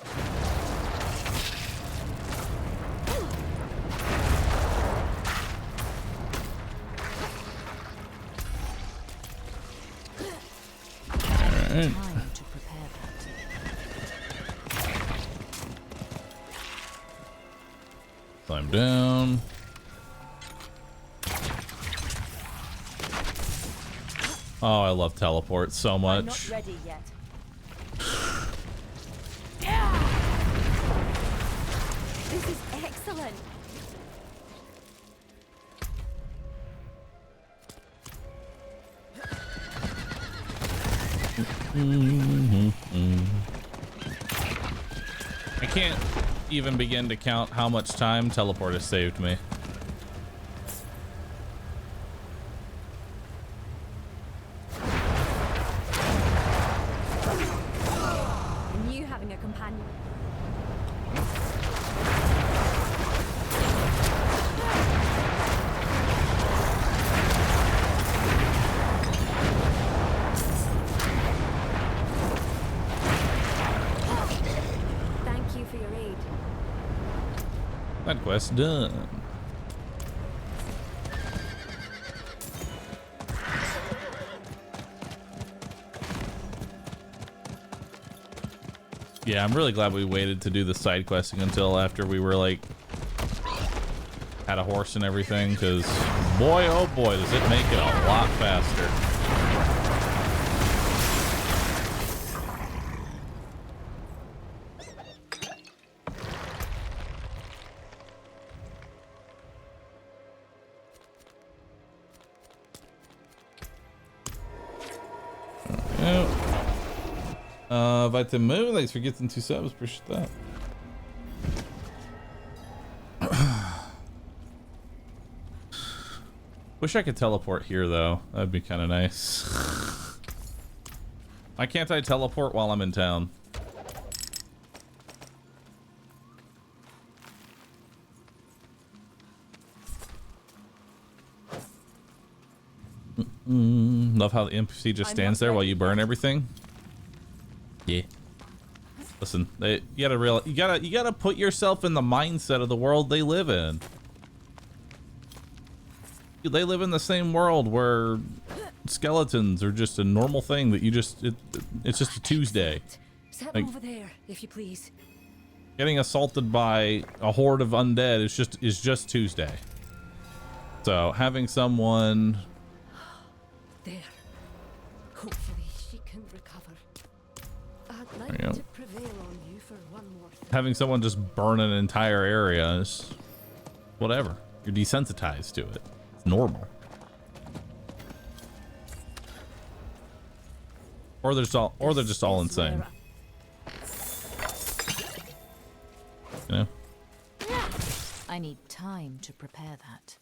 Speaker 1: Alright.
Speaker 3: Time to prepare that.
Speaker 1: Climb down. Oh, I love teleport so
Speaker 3: I'm not
Speaker 1: much.
Speaker 3: ready yet. This is excellent.
Speaker 1: I can't even begin to count how much time teleport has saved me.
Speaker 3: And you having a companion. Thank you for your aid.
Speaker 1: That quest done. Yeah, I'm really glad we waited to do the side questing until after we were like had a horse and everything, because boy oh boy does it make it a lot faster. Vitamin Moon, thanks for getting 2 subs. Appreciate that. Wish I could teleport here though. That'd be kind of nice. Why can't I teleport while I'm in town? Love how the NPC just stands there while you burn everything. Yeah. Listen, you gotta put yourself in the mindset of the world they live in. They live in the same world where skeletons are just a normal thing that you just it's just a Tuesday.
Speaker 3: Set
Speaker 1: Like-
Speaker 3: over there, if you please.
Speaker 1: Getting assaulted by a horde of undead is just Tuesday. So having someone
Speaker 3: There. Hopefully she can recover. I'd
Speaker 1: There
Speaker 3: like
Speaker 1: you go.
Speaker 3: to prevail on you for one more thing.
Speaker 1: having someone just burn an entire area is whatever. You're desensitized to it. It's normal. Or they're just all insane.
Speaker 3: I I need time to prepare that.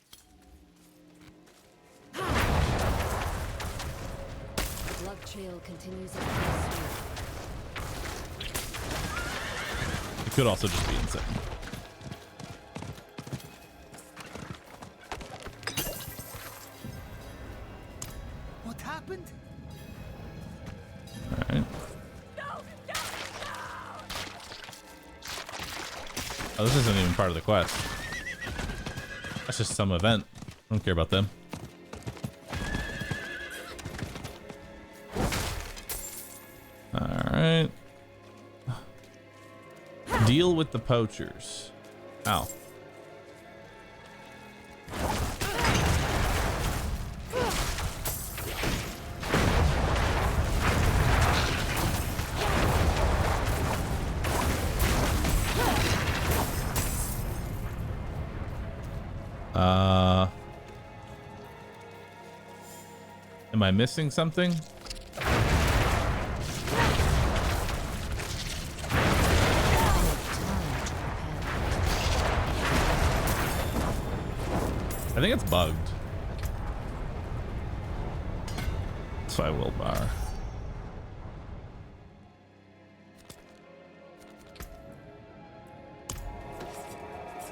Speaker 3: The blood trail continues up the street.
Speaker 1: It could also just be insane.
Speaker 8: What happened?
Speaker 1: All right. Oh, this isn't even part of the quest. That's just some event. I don't care about them. All right. Deal with the poachers. Ow. Am I missing something? I think it's bugged. FireWall.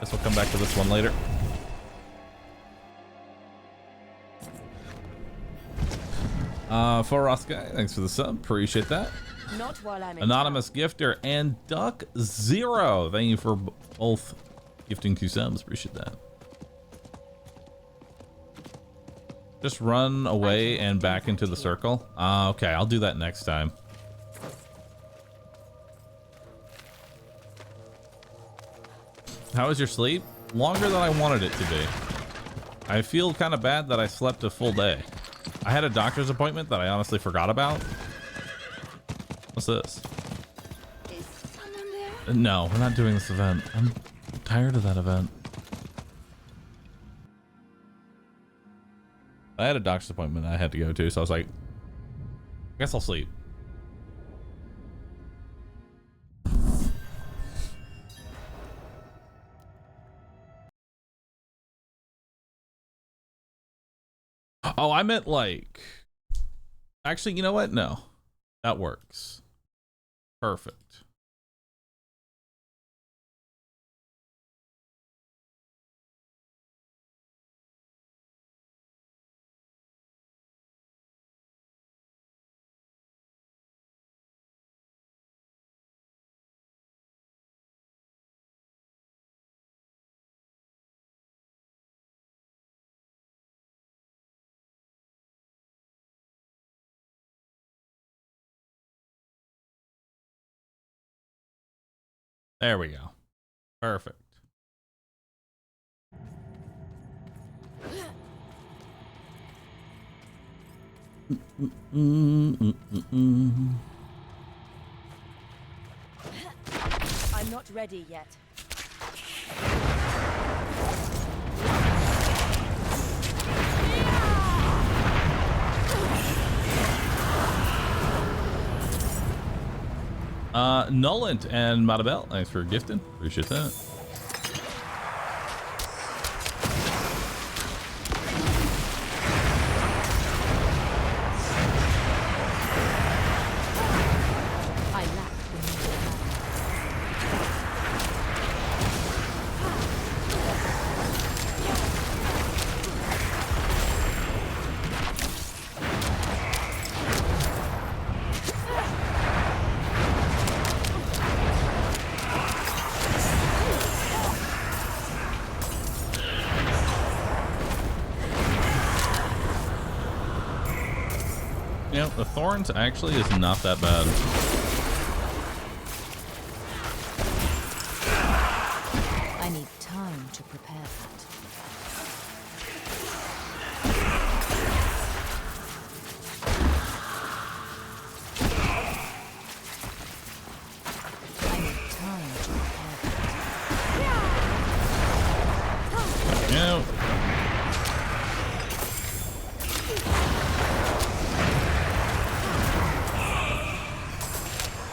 Speaker 1: Guess we'll come back to this one later. For Roskai, thanks for the sub. Appreciate that.
Speaker 3: Not while I'm in
Speaker 1: Anonymous gifter and Duck Zero. Thank you for both gifting 2 subs. Appreciate that. Just run away and back into the circle. Okay, I'll do that next time. How was your sleep? Longer than I wanted it to be. I feel kind of bad that I slept a full day. I had a doctor's appointment that I honestly forgot about. What's this?
Speaker 3: Is someone there?
Speaker 1: No, we're not doing this event. I'm tired of that event. I had a doctor's appointment I had to go to, so I was like, I guess I'll sleep. Oh, I meant like, actually, you know what? No, that works. Perfect. There we go. Perfect.
Speaker 3: I'm not ready yet.
Speaker 1: Nolent and Maribel, thanks for gifting. Appreciate that.
Speaker 3: I lack the needed
Speaker 1: You know, the thorns actually is not that bad.
Speaker 3: I need time to prepare that. I need time to prepare that.
Speaker 1: You know,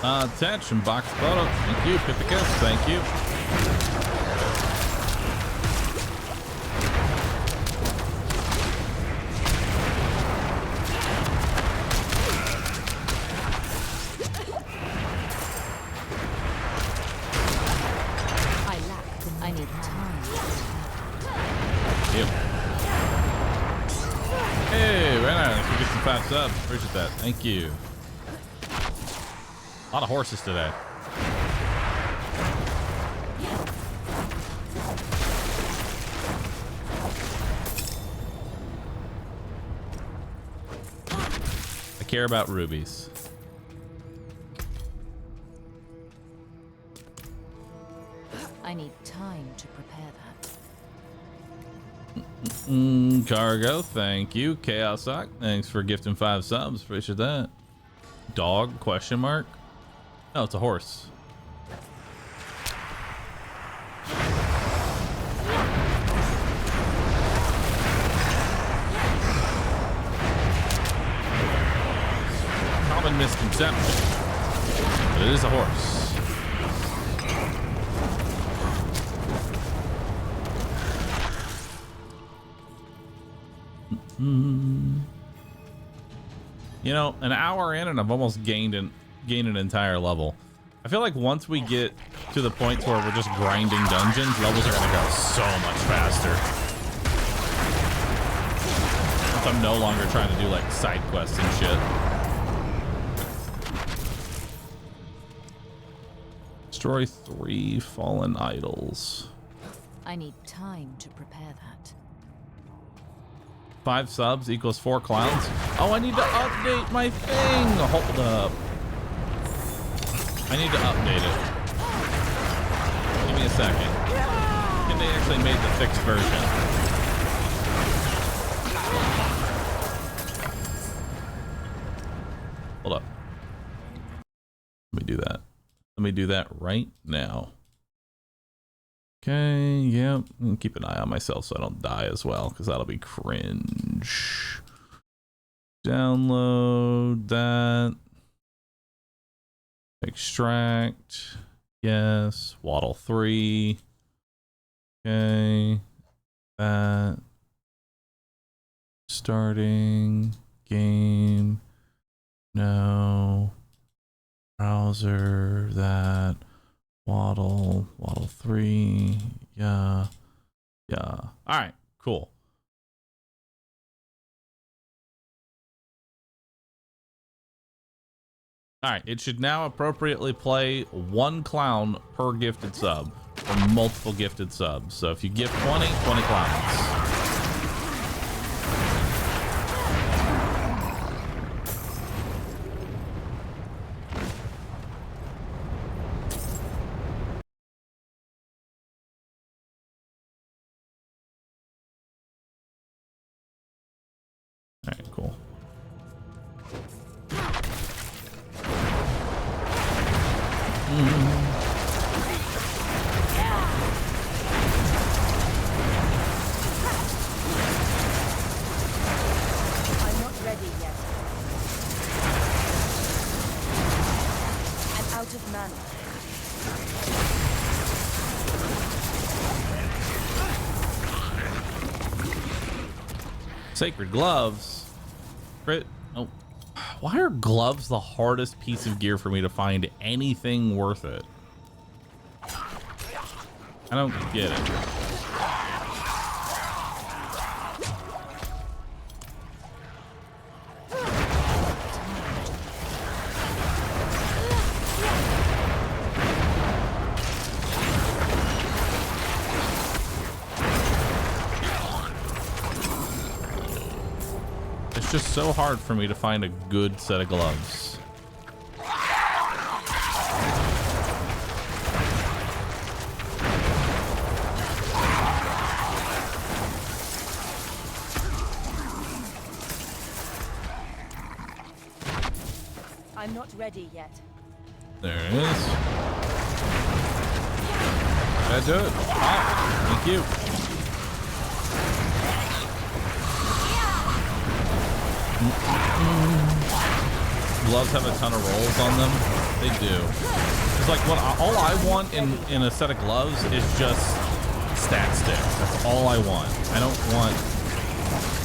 Speaker 1: attach and box photo. Thank you, Pipicus. Thank you.
Speaker 3: need time.
Speaker 1: Yep. Hey, very nice. We get some 5 subs. Appreciate that. Thank you. A lot of horses today. I care about rubies.
Speaker 3: I need time to prepare that.
Speaker 1: Cargo, thank you. Chaos Sock, thanks for gifting 5 subs. Appreciate that. Dog, question mark? No, it's a horse. Common misconception, but it is a horse. You know, an hour in and I've almost gained an entire level. I feel like once we get to the point where we're just grinding dungeons, levels are gonna go so much faster. Once I'm no longer trying to do like side quests and shit. Destroy 3 fallen idols.
Speaker 3: I need time to prepare that.
Speaker 1: 5 subs equals 4 clowns. Oh, I need to update my thing. Hold up. I need to update it. Give me a second. And they actually made the fixed version. Hold up. Let me do that. Let me do that right now. Okay, yep. Keep an eye on myself so I don't die as well, because that'll be cringe. Download that. Extract. Yes. Waddle 3. Okay. That. Starting. Game. No. Browser. That. Waddle 3. Yeah. All right, cool. All right, it should now appropriately play 1 clown per gifted sub or multiple gifted subs. So if you gift 20 clowns. All right, cool.
Speaker 3: I'm not ready yet. I'm out of mana.
Speaker 1: Sacred gloves. Crit. Oh, why are gloves the hardest piece of gear for me to find anything worth it? I don't get it. It's just so hard for me to find a good set of gloves.
Speaker 3: I'm not ready yet.
Speaker 1: There it is. That do it. Ah, thank you. Gloves have a ton of rolls on them. They do. It's like all I want in a set of gloves is just stat stick. That's all I want. I don't want,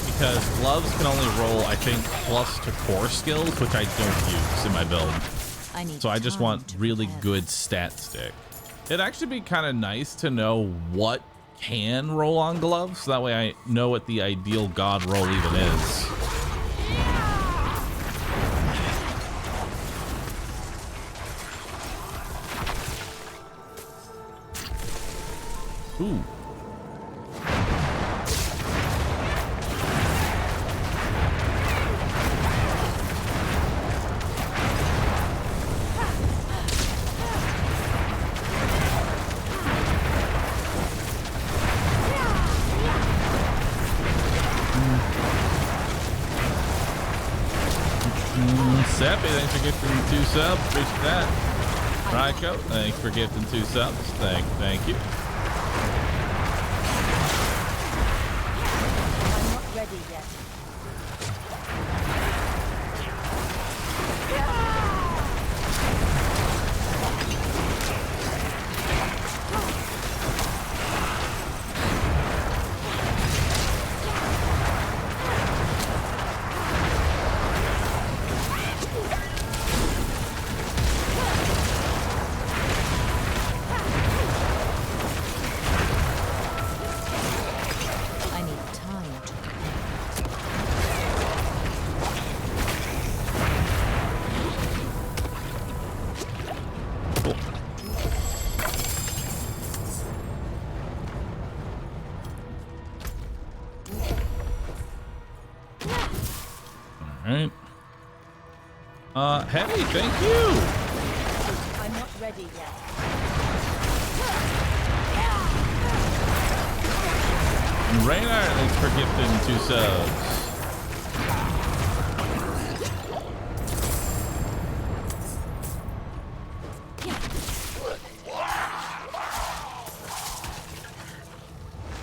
Speaker 1: because gloves can only roll, I think, plus to core skills, which I don't use in my build. So I just want really good stat stick. It'd actually be kind of nice to know what can roll on gloves, so that way I know what the ideal god roll even is. Ooh. Seppi, thanks for gifting 2 subs. Appreciate that. Ryko, thanks for gifting 2 subs. Thank you.
Speaker 3: I'm not ready yet. I need time to
Speaker 1: Cool. All right. Heavy, thank you.
Speaker 3: I'm not ready yet.
Speaker 1: And Raynard, thanks for gifting 2 subs.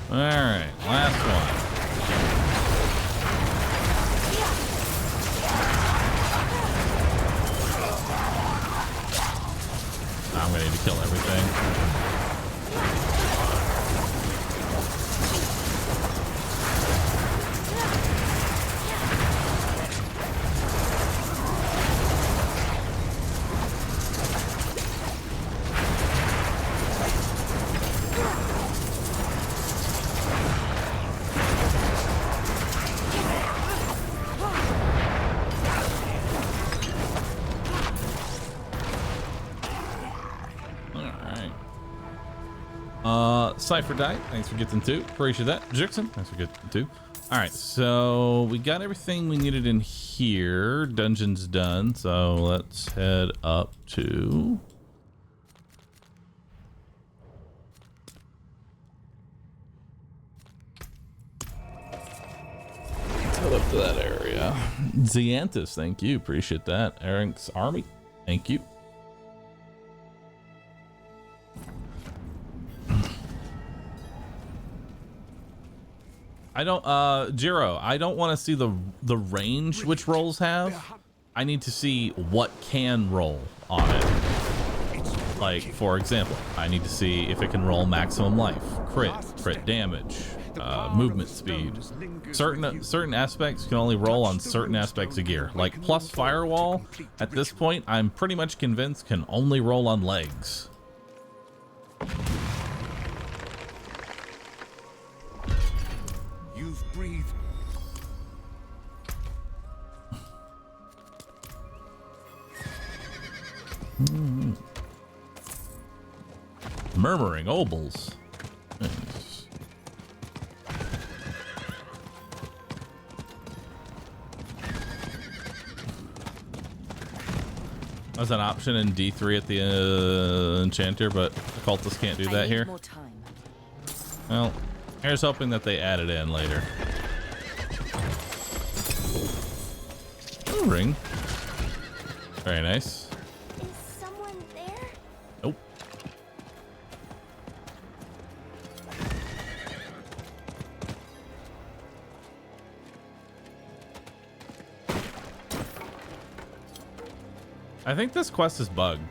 Speaker 1: All right, last one. I'm gonna need to kill everything. Cypher Diet, thanks for getting 2. Appreciate that. Jixon, thanks for getting 2. All right, so we got everything we needed in here. Dungeon's done, so let's head up to... Let's head up to that area. Xanthus, thank you. Appreciate that. Eric's Army, thank you. I don't, Jiro, I don't want to see the range which rolls have. I need to see what can roll on it. Like, for example, I need to see if it can roll maximum life, crit damage, movement speed. Certain aspects can only roll on certain aspects of gear. Like plus Firewall, at this point, I'm pretty much convinced can only roll on legs.
Speaker 7: You've breathed.
Speaker 1: Murmuring Obols. Nice. That's an option in D3 at the Enchanter, but the cultists can't do that here.
Speaker 3: More time.
Speaker 1: Well, here's hoping that they add it in later. Ooh, ring. Very nice.
Speaker 9: Is someone there?
Speaker 1: Nope. I think this quest is bugged.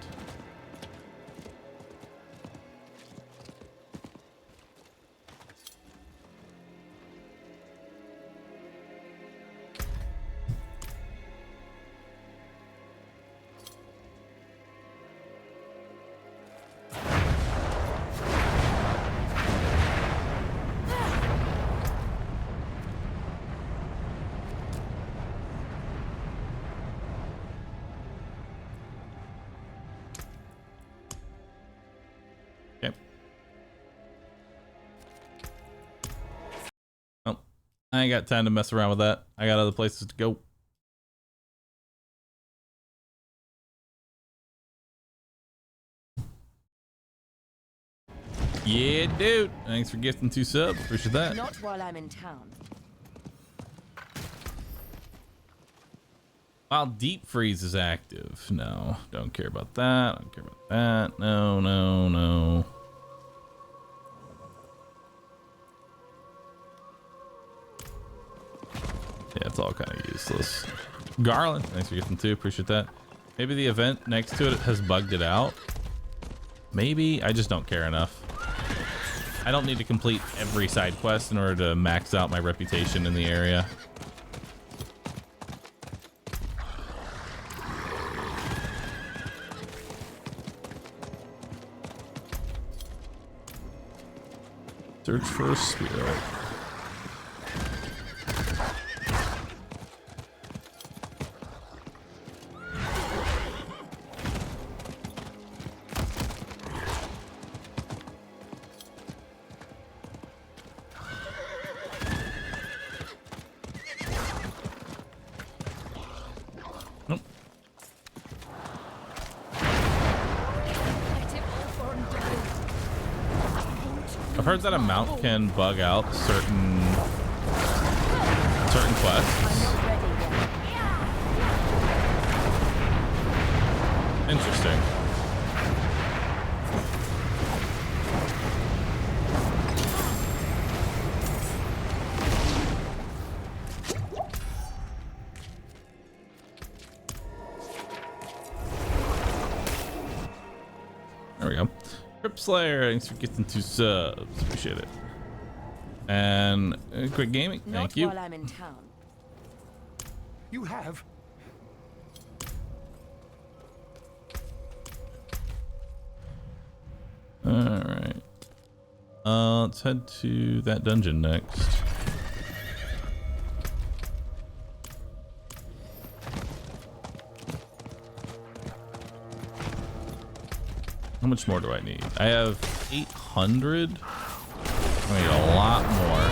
Speaker 1: I ain't got time to mess around with that. I got other places to go. Yeah, dude. Thanks for gifting 2 subs. Appreciate that.
Speaker 3: Not while I'm in town.
Speaker 1: While deep freeze is active. No, don't care about that. Don't care about that. No, no, no. Yeah, it's all kind of useless. Garland, thanks for gifting 2. Appreciate that. Maybe the event next to it has bugged it out. Maybe. I just don't care enough. I don't need to complete every side quest in order to max out my reputation in the area. Search for a spirit. Nope. I've heard that a mount can bug out certain quests. Interesting. There we go. Crypt Slayer, thanks for getting 2 subs. Appreciate it. And Quick Gaming, thank you.
Speaker 3: Not while I'm in town.
Speaker 7: You have?
Speaker 1: Alright. Let's head to that dungeon next. How much more do I need? I have 800. I need a lot more.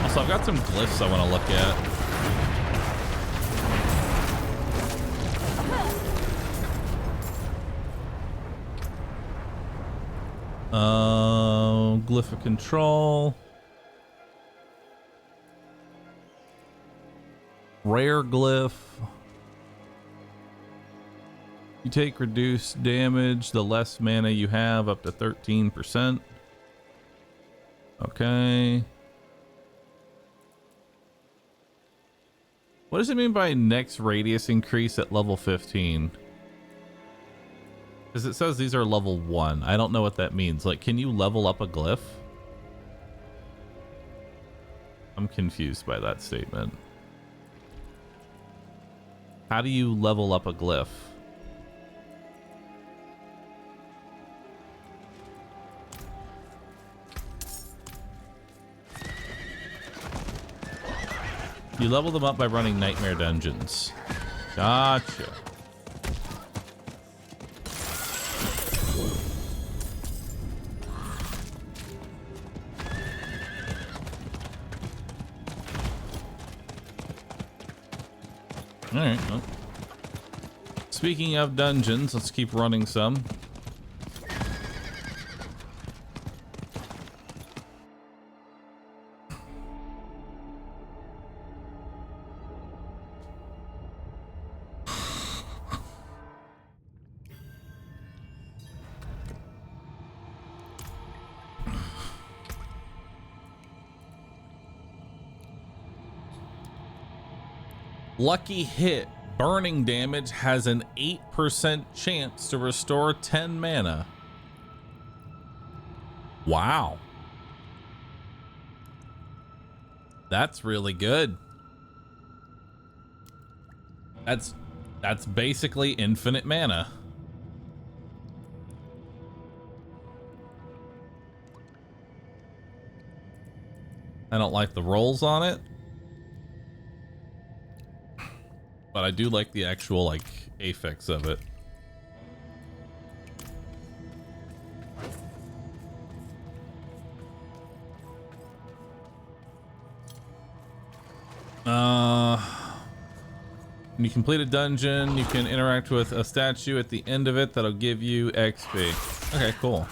Speaker 1: Also, I've got some glyphs I want to look at. Glyph of control. Rare glyph. You take reduced damage the less mana you have, up to 13%. Okay. What does it mean by next radius increase at level 15? Because it says these are level 1. I don't know what that means. Like, can you level up a glyph? I'm confused by that statement. How do you level up a glyph? You level them up by running nightmare dungeons. Gotcha. All right. Well, speaking of dungeons, let's keep running some. Lucky hit. Burning damage has an 8% chance to restore 10 mana. Wow. That's really good. That's basically infinite mana. I don't like the rolls on it, but I do like the actual, like, affix of it. When you complete a dungeon, you can interact with a statue at the end of it that'll give you XP. Okay, cool.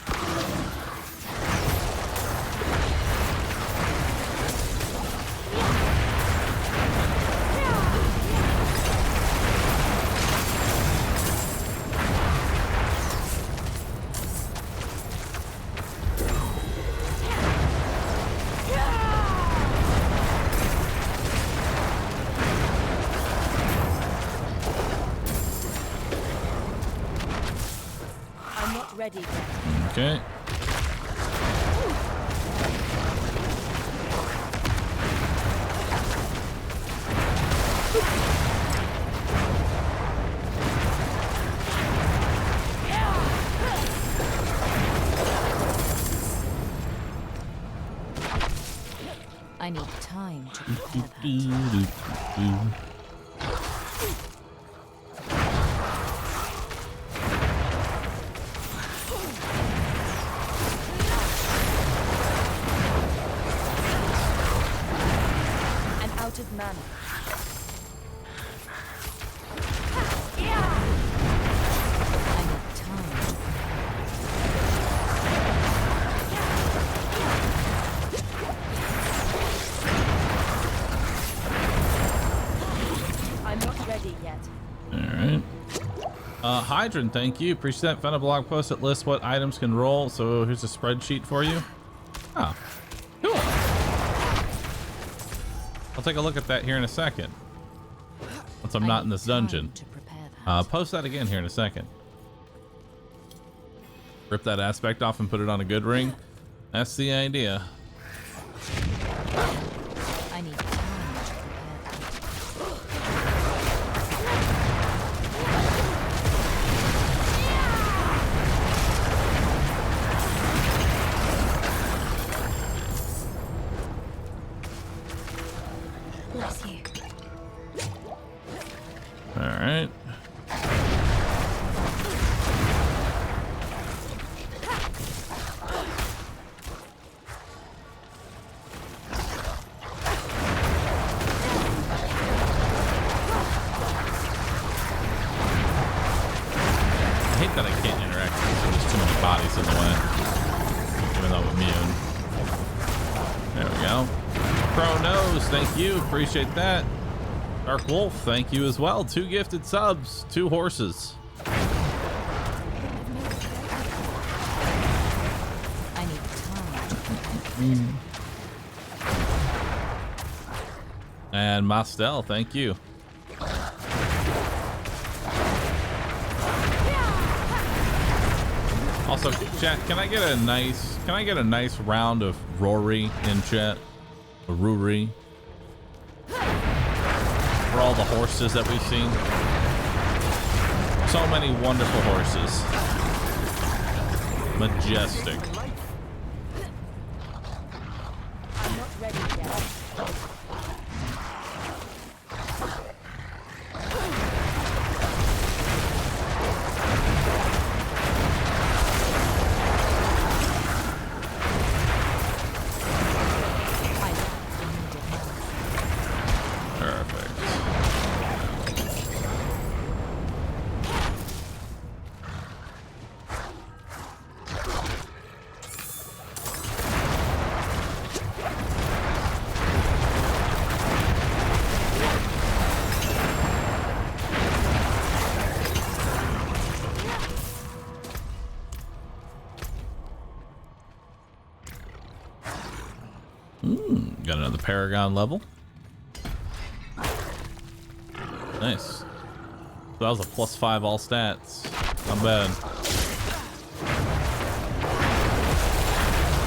Speaker 3: Ready.
Speaker 1: Okay.
Speaker 3: I need time to prepare that. Out of mana. I need time. I'm not ready yet.
Speaker 1: All right. Hydron, thank you. Appreciate that. Found a blog post that lists what items can roll. So here's a spreadsheet for you. Oh, cool. I'll take a look at that here in a second. Once I'm not in this dungeon. Post that again here in a second. Rip that aspect off and put it on a good ring. That's the idea.
Speaker 3: I need time to prepare
Speaker 9: Bless you.
Speaker 1: All right. I hate that I can't interact because there's too many bodies in the way. Even though I'm immune. There we go. Pro Nose, thank you. Appreciate that. Dark Wolf, thank you as well. 2 gifted subs, 2 horses.
Speaker 3: I need time.
Speaker 1: And Mastel, thank you. Also, chat, can I get a nice round of Rory in chat? A Rory. For all the horses that we've seen. So many wonderful horses. Majestic.
Speaker 3: I'm not ready yet.
Speaker 1: Got another Paragon level. Nice. So that was a +5 all stats. Not bad.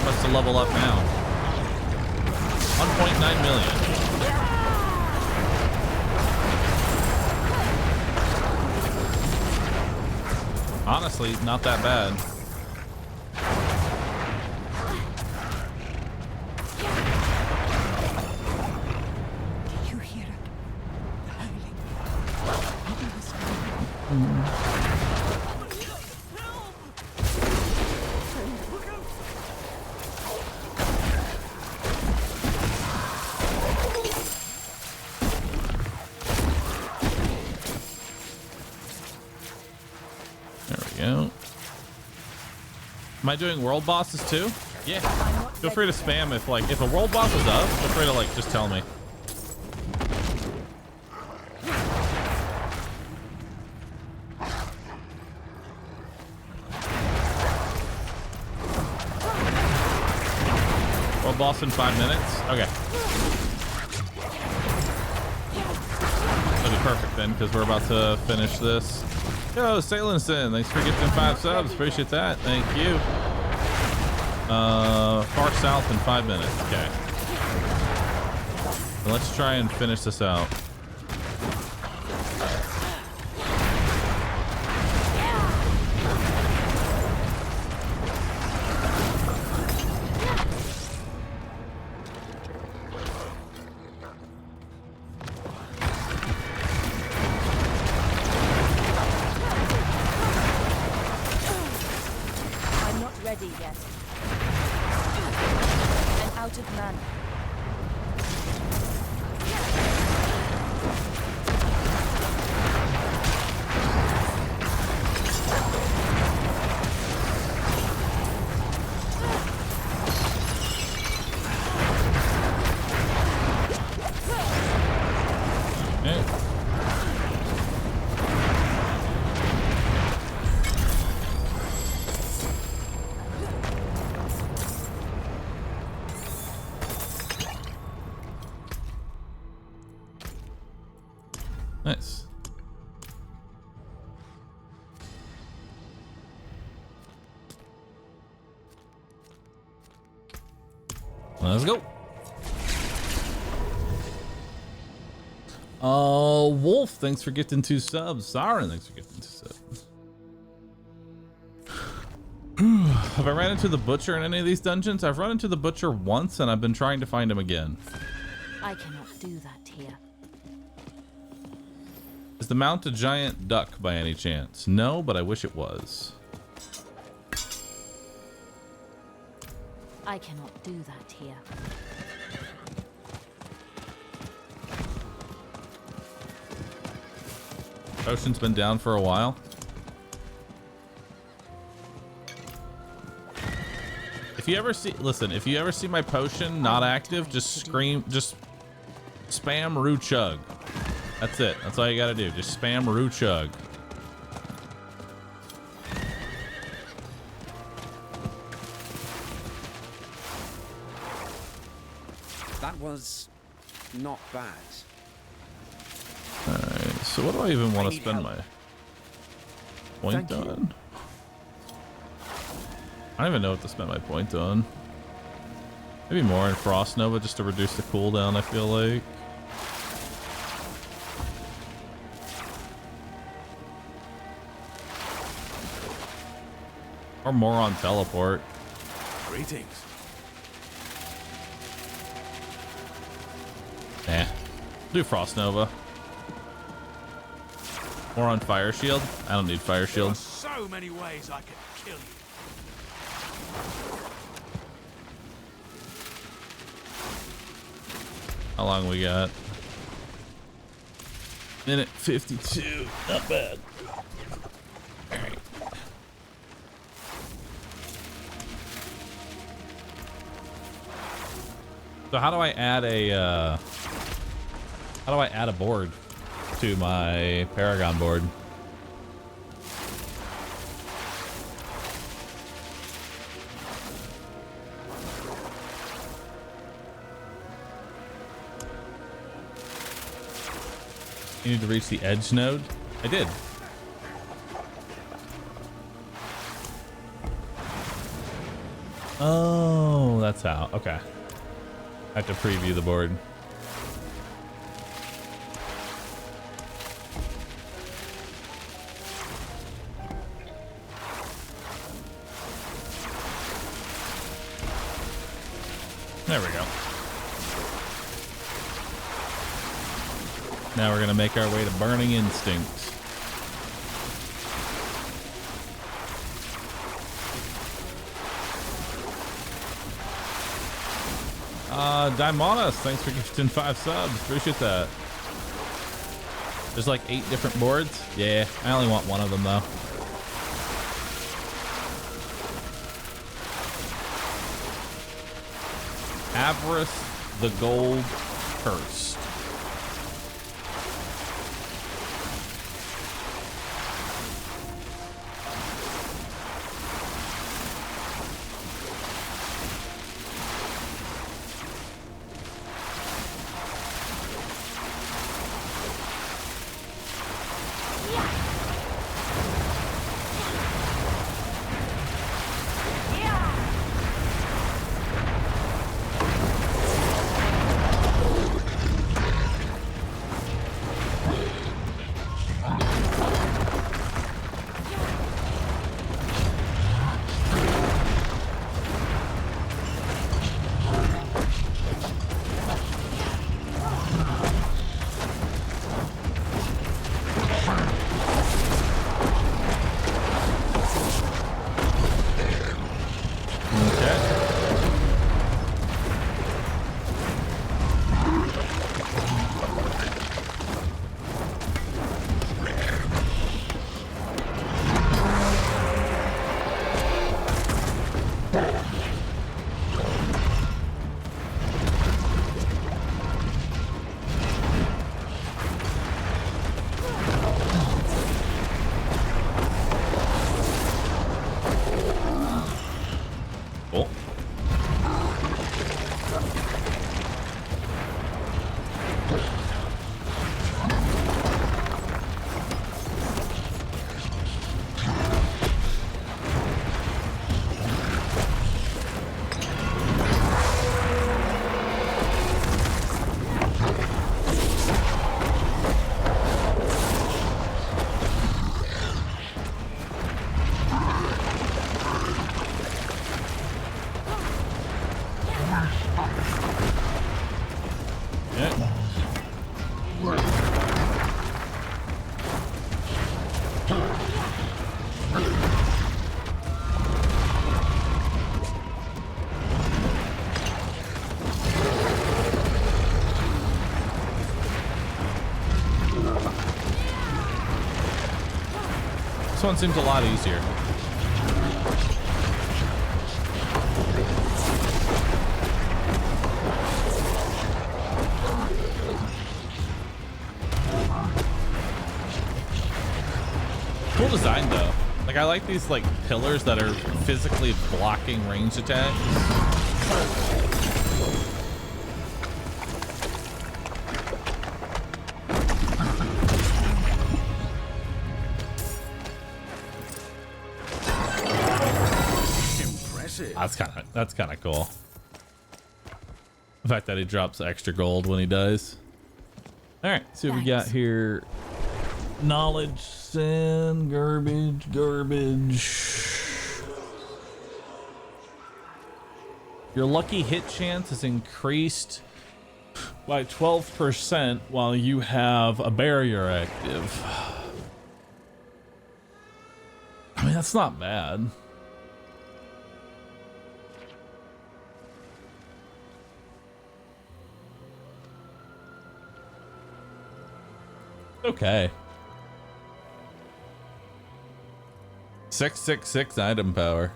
Speaker 1: What's the level up now? 1.9 million. Honestly, not that bad. Am I doing world bosses too? Yeah. Feel free to spam if a world boss is up, feel free to like just tell me. World boss in 5 minutes? Okay. That'll be perfect then, because we're about to finish this. Yo, Salinson, thanks for gifting 5 subs. Appreciate that. Thank you. Far south in 5 minutes. Okay. Well, let's try and finish this out.
Speaker 3: Ready yet. I'm out of mana.
Speaker 1: Nice. Let's go. Wolf, thanks for gifting 2 subs. Siren, thanks for gifting 2 subs. Have I ran into the butcher in any of these dungeons? I've run into the butcher once and I've been trying to find him again.
Speaker 3: I cannot do that here.
Speaker 1: Is the mount a giant duck by any chance? No, but I wish it was.
Speaker 3: I cannot do that here.
Speaker 1: Potion's been down for a while. If you ever see, listen, if you ever see my potion not active, just scream, just spam Roo Chug. That's it. That's all you gotta do. Just spam Roo Chug.
Speaker 10: That was not bad.
Speaker 1: Alright, so what do I even want to spend my point
Speaker 10: Thank you.
Speaker 1: on? I don't even know what to spend my point on. Maybe more in Frost Nova just to reduce the cooldown, I feel like. Or more on teleport.
Speaker 11: Greetings.
Speaker 1: Nah. Do Frost Nova. More on Fire Shield. I don't need Fire Shield.
Speaker 11: So many ways I could kill you.
Speaker 1: How long we got? Minute 52. Not bad. Alright. So how do I add a board to my Paragon board? You need to reach the edge node. I did. Oh, that's how. Okay. I have to preview the board. There we go. Now we're gonna make our way to Burning Instinct. Daimonos, thanks for gifting 5 subs. Appreciate that. There's like 8 different boards. Yeah, I only want one of them though. Avarice the Gold Cursed. This one seems a lot easier. Cool design though. Like I like these like pillars that are physically blocking ranged attacks. That's kind of cool. The fact that he drops extra gold when he dies. All right, see what we got here. Knowledge, sin, garbage. Your lucky hit chance is increased by 12% while you have a barrier active. I mean, that's not bad. Okay. 666 item power.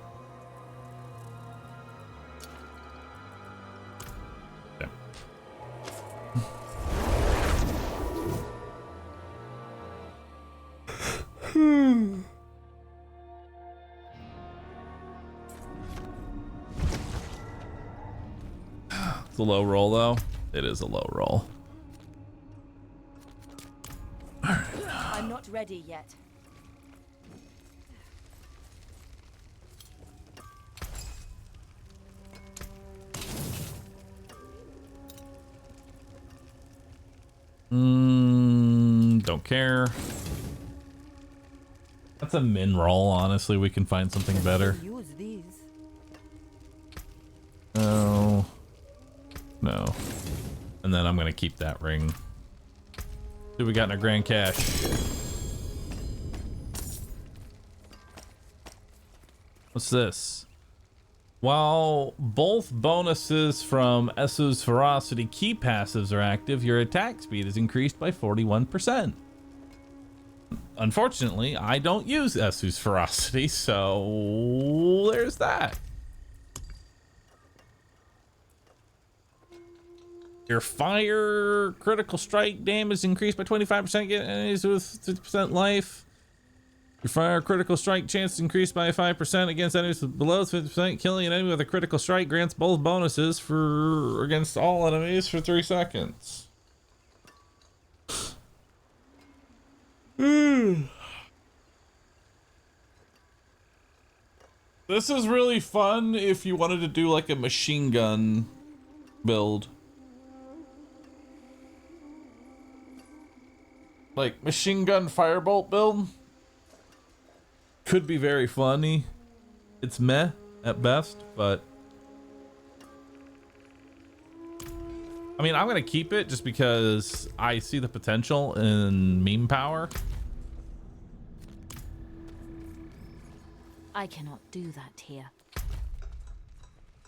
Speaker 1: Yeah. It's a low roll though. It is a low roll.
Speaker 3: I'm not ready yet.
Speaker 1: Don't care. That's a min roll, honestly. We can find something better.
Speaker 5: Use these.
Speaker 1: No. No. And then I'm gonna keep that ring. See what we got in our grand cache. What's this? While both bonuses from Essu's Ferocity key passives are active, your attack speed is increased by 41%. Unfortunately, I don't use Essu's Ferocity, so there's that. Your fire critical strike damage increased by 25%, get enemies with 50% life. Your fire critical strike chance increased by 5% against enemies with below 50%. Killing an enemy with a critical strike grants both bonuses for against all enemies for 3 seconds. This is really fun if you wanted to do like a machine gun build. Like machine gun firebolt build. Could be very funny. It's meh at best, but I mean, I'm gonna keep it just because I see the potential in meme power.
Speaker 3: I cannot do that here.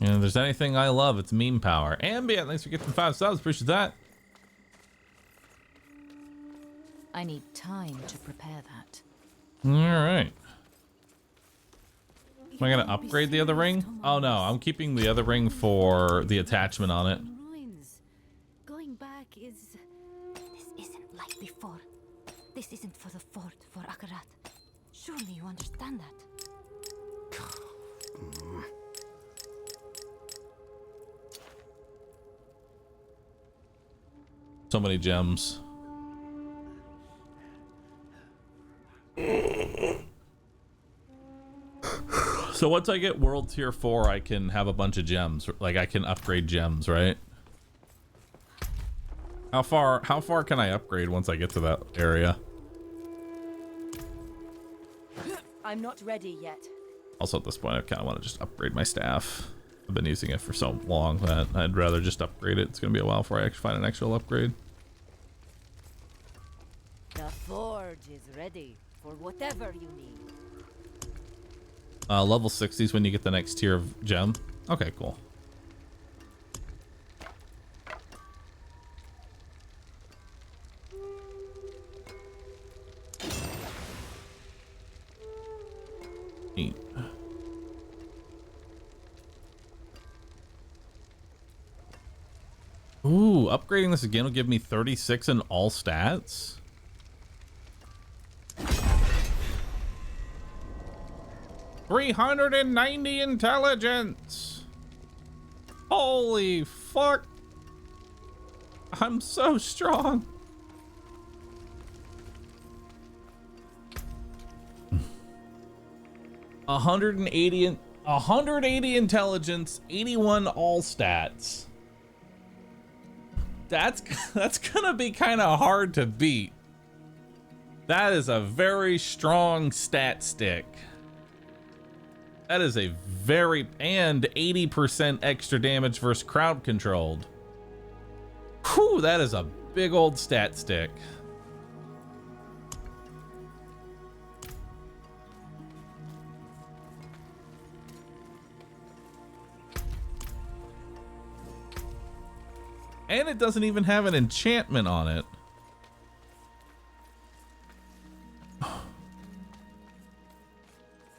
Speaker 1: And if there's anything I love, it's meme power. Ambient, thanks for getting 5 subs. Appreciate that.
Speaker 3: I need time to prepare that.
Speaker 1: All right. Am I gonna upgrade the other ring? Oh no, I'm keeping the other ring for the attachment on it.
Speaker 9: Ruins. Going back is... This isn't like before. This isn't for the fort, for Akarat. Surely you understand that.
Speaker 1: So many gems. So once I get world tier 4, I can have a bunch of gems. Like I can upgrade gems, right? How far can I upgrade once I get to that area?
Speaker 3: I'm not ready yet.
Speaker 1: Also at this point, I kind of want to just upgrade my staff. I've been using it for so long that I'd rather just upgrade it. It's going to be a while before I actually find an actual upgrade.
Speaker 3: The forge is ready for whatever you need.
Speaker 1: Level 60s when you get the next tier of gem. Okay, cool. Neat. Ooh, upgrading this again will give me 36 in all stats. $390 intelligence. Holy fuck. I'm so strong. $180 intelligence, 81 all stats. That's gonna be kind of hard to beat. That is a very strong stat stick. That is a very, and 80% extra damage versus crowd controlled. Whew, that is a big old stat stick. And it doesn't even have an enchantment on it.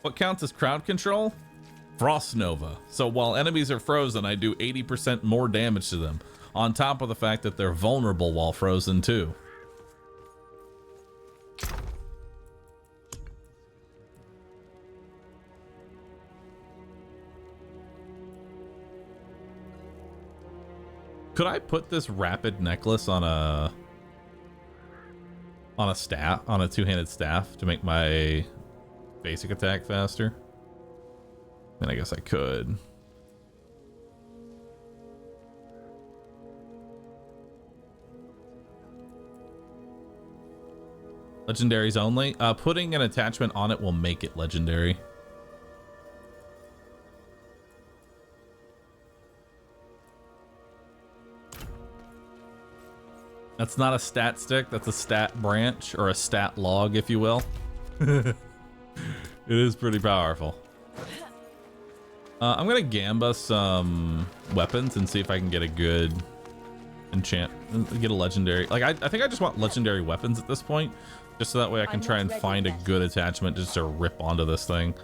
Speaker 1: What counts as crowd control? Frost Nova. So while enemies are frozen, I do 80% more damage to them, on top of the fact that they're vulnerable while frozen too. Could I put this rapid necklace on a staff, on a two-handed staff, to make my basic attack faster? And I guess I could. Legendaries only. Putting an attachment on it will make it legendary. That's not a stat stick, that's a stat branch, or a stat log, if you will. It is pretty powerful. I'm gonna gamba some weapons and see if I can get a good enchant, get a legendary. Like, I think I just want legendary weapons at this point, just so that way I can try and find a good attachment just to rip onto this thing.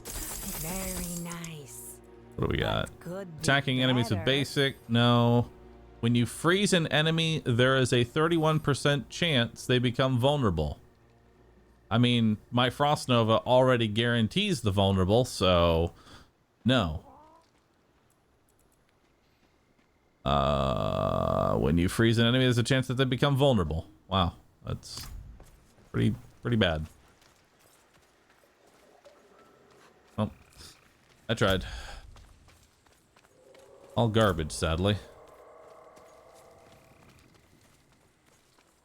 Speaker 9: Very nice.
Speaker 1: What do we got?
Speaker 5: Could be
Speaker 1: Attacking enemies with
Speaker 5: better.
Speaker 1: basic. No. When you freeze an enemy, there is a 31% chance they become vulnerable. I mean, my Frost Nova already guarantees the vulnerable, so no. When you freeze an enemy, there's a chance that they become vulnerable. Wow, that's pretty bad. Oh, I tried. All garbage, sadly.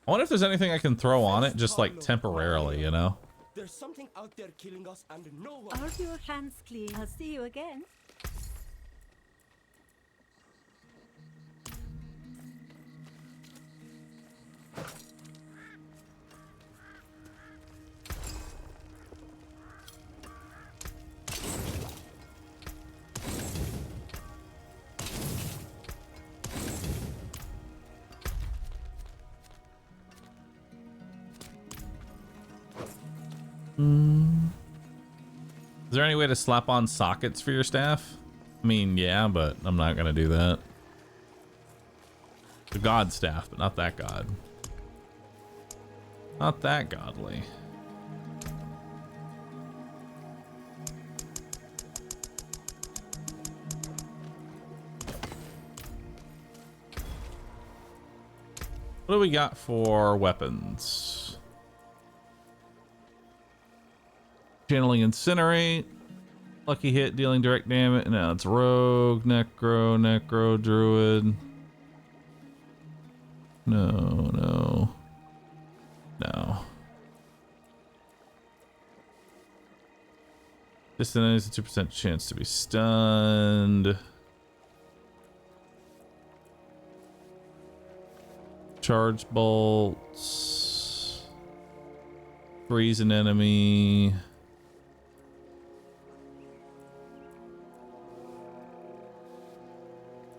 Speaker 1: I wonder if there's anything I can throw on it, just like temporarily, you know?
Speaker 12: There's something out there killing us and no one...
Speaker 5: Are your hands clean? I'll see you again.
Speaker 1: Is there any way to slap on sockets for your staff? I mean, yeah, but I'm not gonna do that. The god staff, but not that god. Not that godly. What do we got for weapons? Channeling Incinerate. Lucky hit, dealing direct damage. No, it's Rogue, Necro, Druid. No. This then is a 2% chance to be stunned. Charge bolts. Freeze an enemy.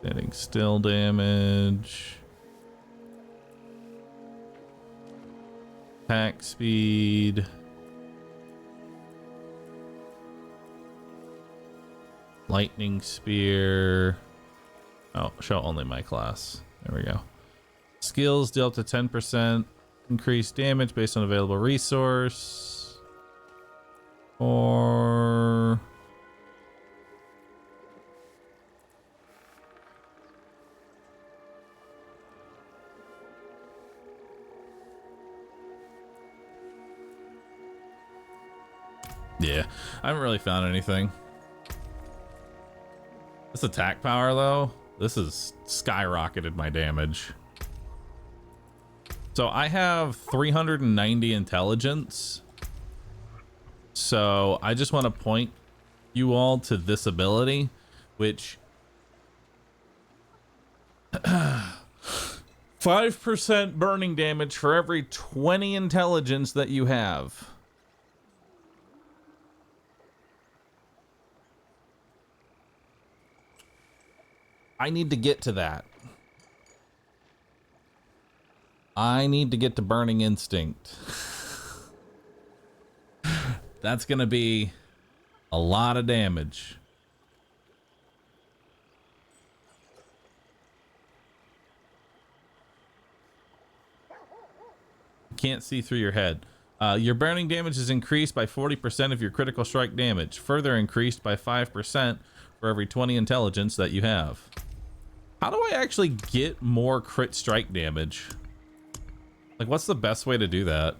Speaker 1: Standing still damage. Attack speed. Lightning spear. Oh, show only my class. There we go. Skills deal up to 10% increased damage based on available resource. Or yeah, I haven't really found anything. This attack power though, this has skyrocketed my damage. So I have 390 intelligence. So I just want to point you all to this ability, which 5% burning damage for every 20 intelligence that you have. I need to get to that. I need to get to Burning Instinct. That's gonna be a lot of damage. Can't see through your head. Your burning damage is increased by 40% of your critical strike damage, further increased by 5% for every 20 intelligence that you have. How do I actually get more crit strike damage? Like, what's the best way to do that?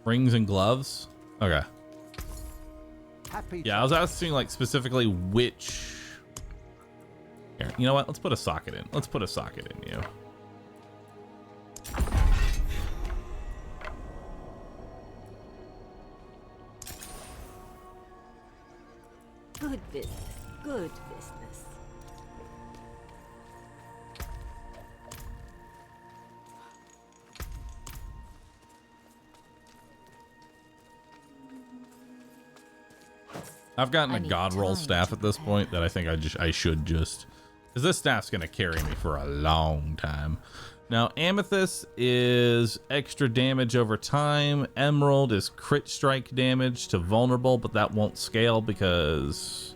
Speaker 1: Rings and gloves? Okay. Yeah, I was asking like specifically which... Here, you know what? Let's put a socket in. Let's put a socket in you.
Speaker 5: Good business. Good business.
Speaker 1: I've gotten
Speaker 3: I
Speaker 1: a
Speaker 3: need
Speaker 1: god roll
Speaker 3: time
Speaker 1: staff
Speaker 3: to
Speaker 1: at this point that I think I should just, because this staff's gonna carry me for a long time. Now amethyst is extra damage over time. Emerald is crit strike damage to vulnerable, but that won't scale because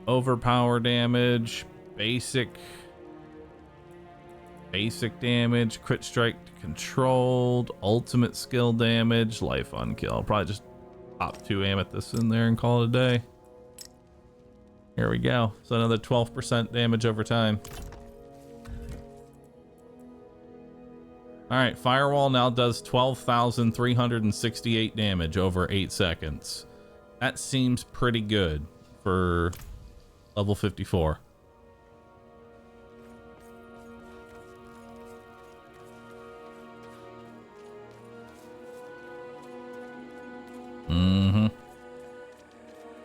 Speaker 1: overpower damage, basic damage, crit strike to controlled, ultimate skill damage, life on kill. I'll probably just pop 2 amethysts in there and call it a day. Here we go. So another 12% damage over time. All right, Firewall now does 12,368 damage over 8 seconds. That seems pretty good for level 54.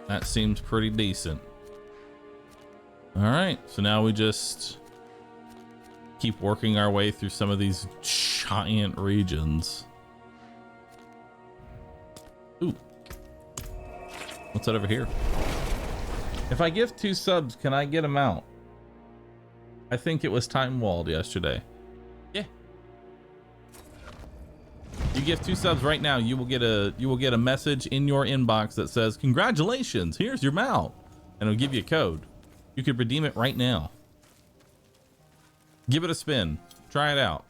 Speaker 1: That seems pretty decent. All right, so now we just keep working our way through some of these giant regions. Ooh, what's that over here? If I give 2 subs, can I get them out? I think it was time walled yesterday. Yeah. You give 2 subs right now, you will get a message in your inbox that says, "Congratulations, here's your mount," and it'll give you a code. You could redeem it right now. Give it a spin. Try it out.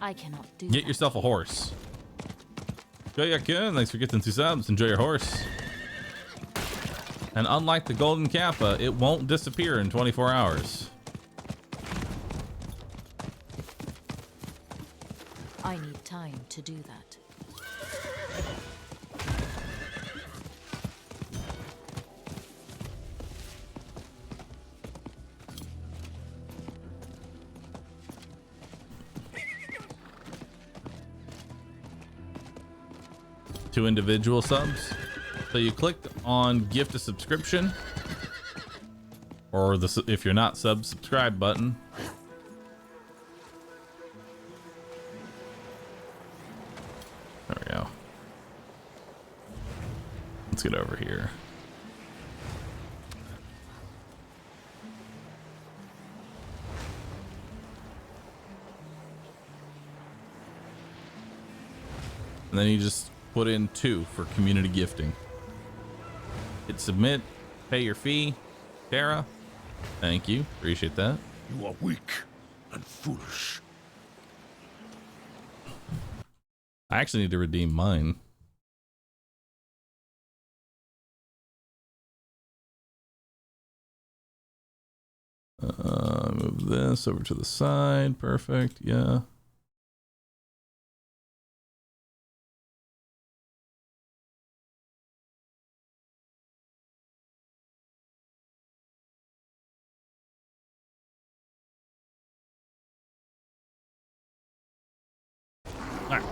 Speaker 3: I cannot do
Speaker 1: Get
Speaker 3: that.
Speaker 1: yourself a horse. Enjoy your thanks for getting 2 subs. Enjoy your horse. And unlike the golden kappa, it won't disappear in 24 hours.
Speaker 3: I need time to do that.
Speaker 1: Two individual subs. So you clicked on gift a subscription, or the if you're not subscribe button. There we go. Let's get over here. And then you just put in 2 for community gifting. Hit submit, pay your fee. Tara, thank you, appreciate that.
Speaker 6: You are weak and foolish.
Speaker 1: I actually need to redeem mine. Move this over to the side. Perfect. Yeah. All right.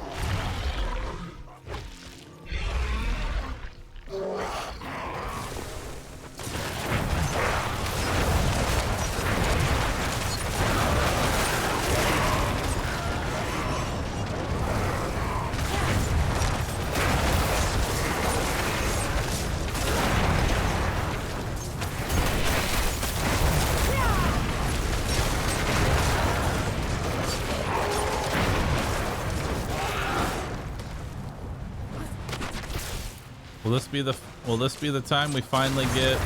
Speaker 1: Will this be the time we finally get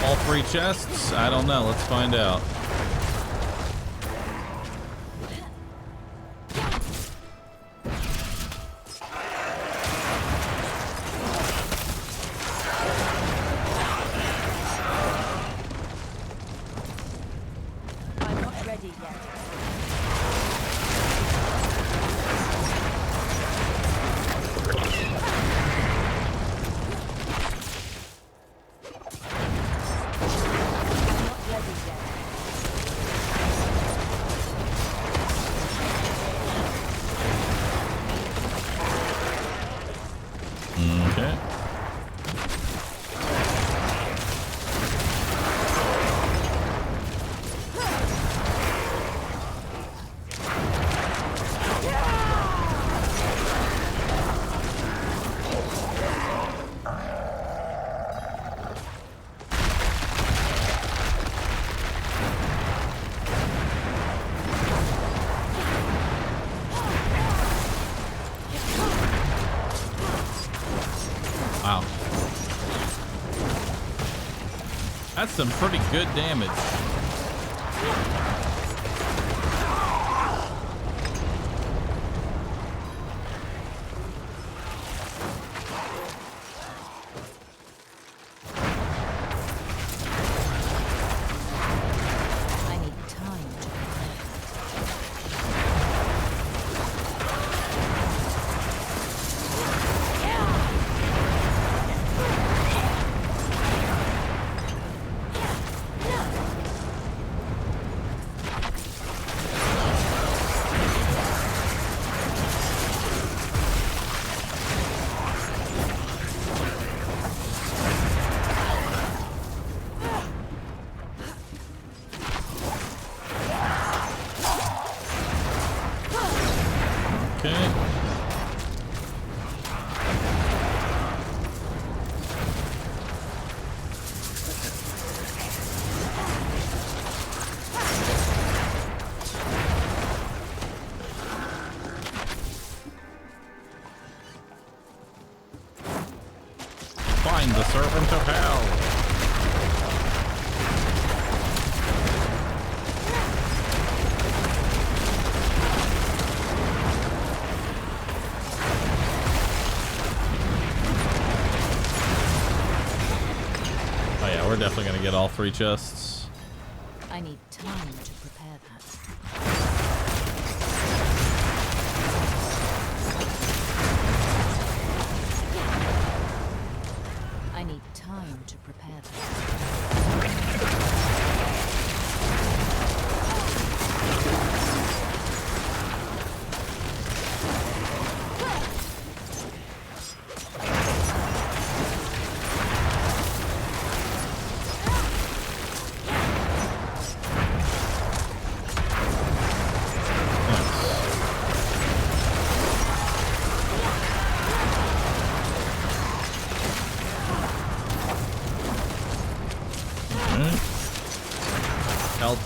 Speaker 1: all 3 chests? I don't know. Let's find out.
Speaker 3: I'm not ready yet.
Speaker 1: That's some pretty good damage. Find the servant of hell. Oh yeah, we're definitely gonna get all 3 chests.
Speaker 3: I need time to prepare that. I need time to prepare that.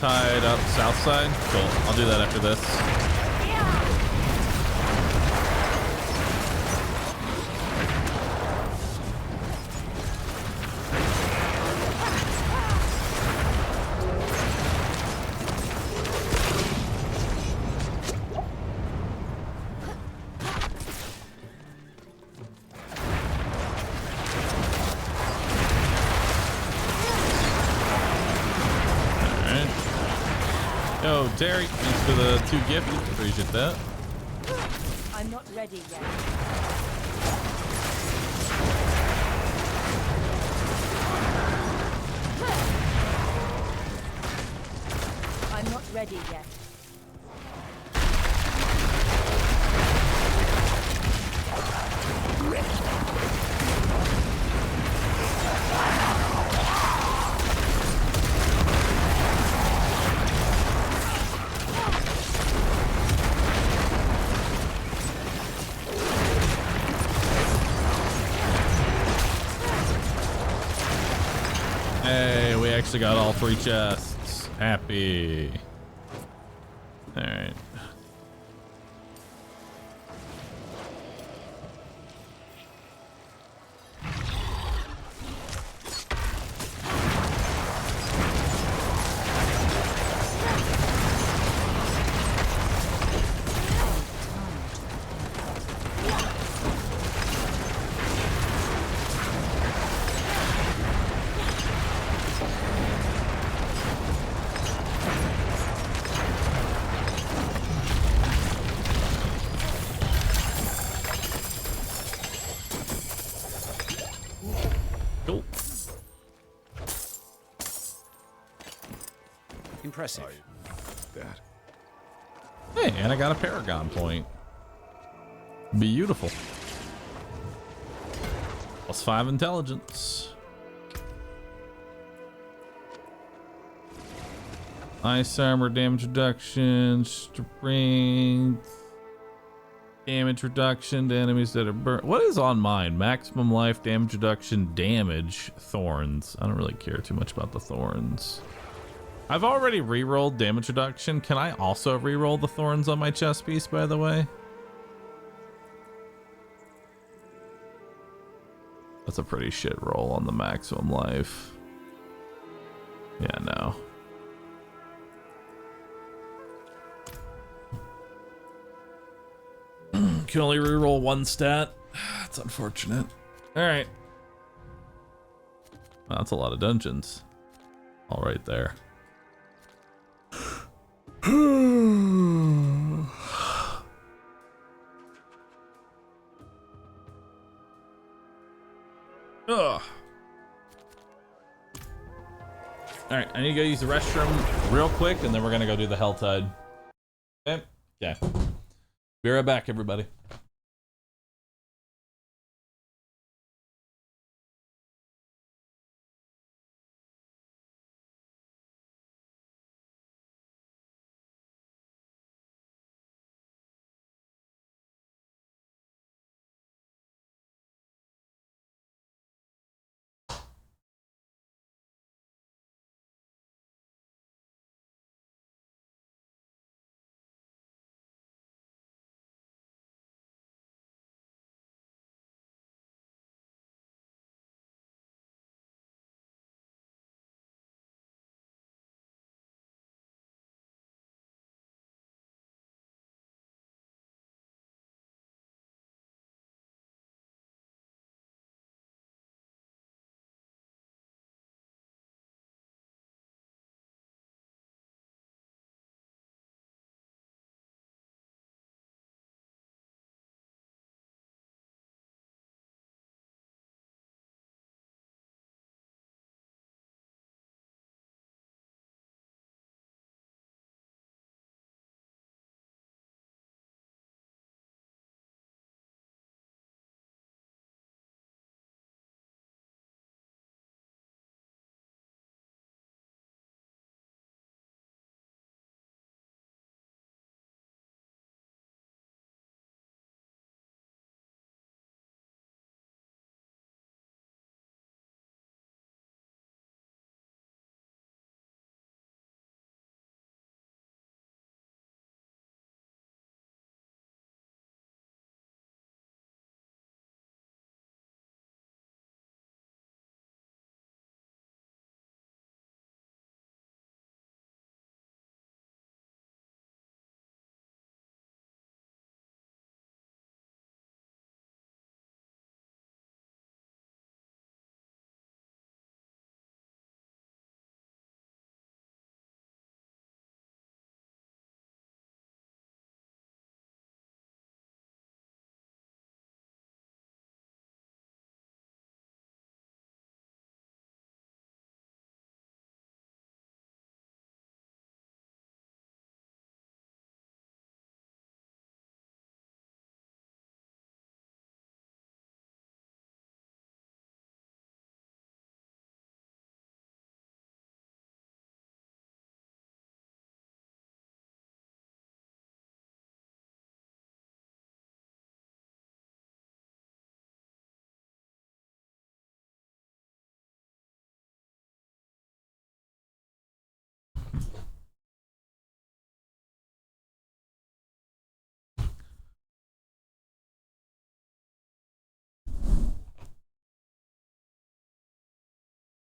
Speaker 1: Tied up south side. Cool. I'll do that after this. Yo, Terry, thanks for the 2 gifts. Appreciate that.
Speaker 5: I'm not ready yet. I'm not ready yet.
Speaker 1: Hey, we actually got all 3 chests. Happy. All right.
Speaker 10: Impressive.
Speaker 6: That.
Speaker 1: Hey, and I got a Paragon point. Beautiful. +5 intelligence. Ice armor, damage reduction, strength, damage reduction to enemies that are burnt. What is on mine? Maximum life, damage reduction, damage, thorns. I don't really care too much about the thorns. I've already re-rolled damage reduction. Can I also re-roll the thorns on my chest piece, by the way? That's a pretty shit roll on the maximum life. Yeah, no. Can only reroll one stat. That's unfortunate. All right. Well, that's a lot of dungeons. All right there. Ugh. All right, I need to go use the restroom real quick, and then we're gonna go do the Helltide. Okay. Yeah. Be right back, everybody.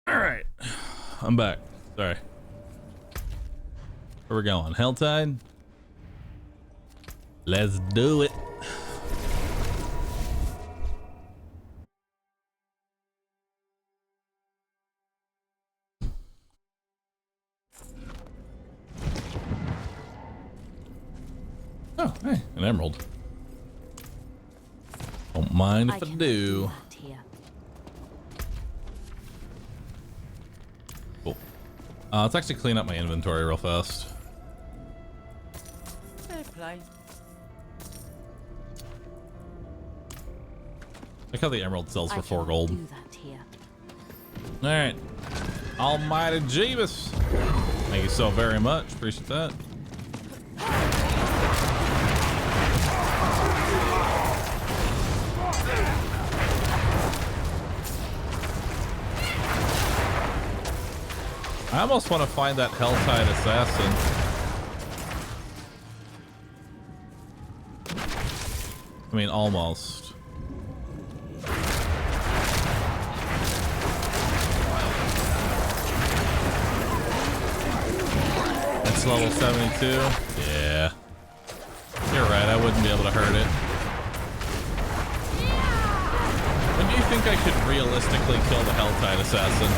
Speaker 1: All right, I'm back. Sorry. Where we going? Helltide? Let's do it. Oh, hey, an emerald. Don't mind if I do. Cool. Let's actually clean up my inventory real fast.
Speaker 5: Fair play.
Speaker 1: Look how the emerald sells for 4 gold. All right, Almighty Jeebus. Thank you so very much. Appreciate that. I almost want to find that Helltide assassin. I mean, almost. level 72. Yeah. You're right, I wouldn't be able to hurt it. When do you think I could realistically kill the Helltide Assassin?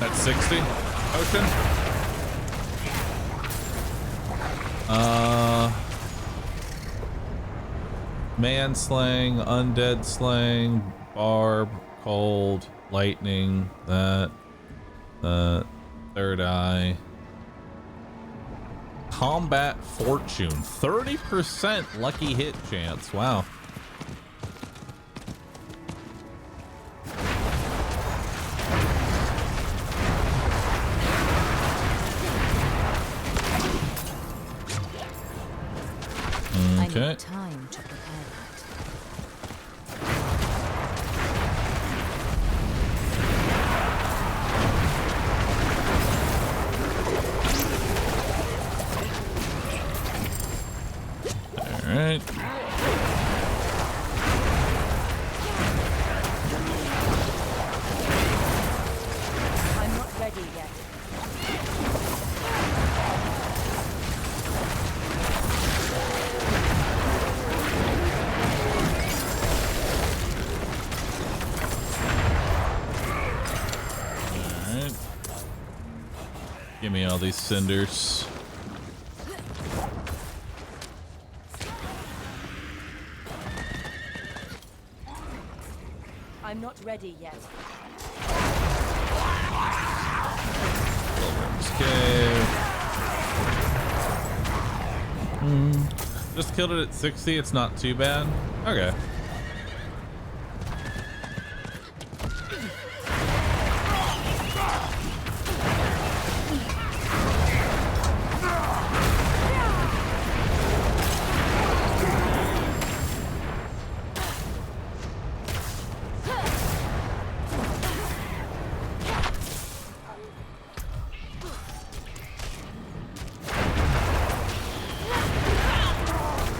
Speaker 1: That's 60? Ocean? Man-slaying, undead slaying, barb, cold, lightning, that, third eye. Combat fortune, 30% lucky hit chance. Wow. Okay.
Speaker 3: I need time to prepare that.
Speaker 1: All right.
Speaker 3: I'm not ready yet.
Speaker 1: Give me all these cinders.
Speaker 3: I'm not ready yet.
Speaker 1: Cave. Just killed it at 60. It's not too bad. Okay.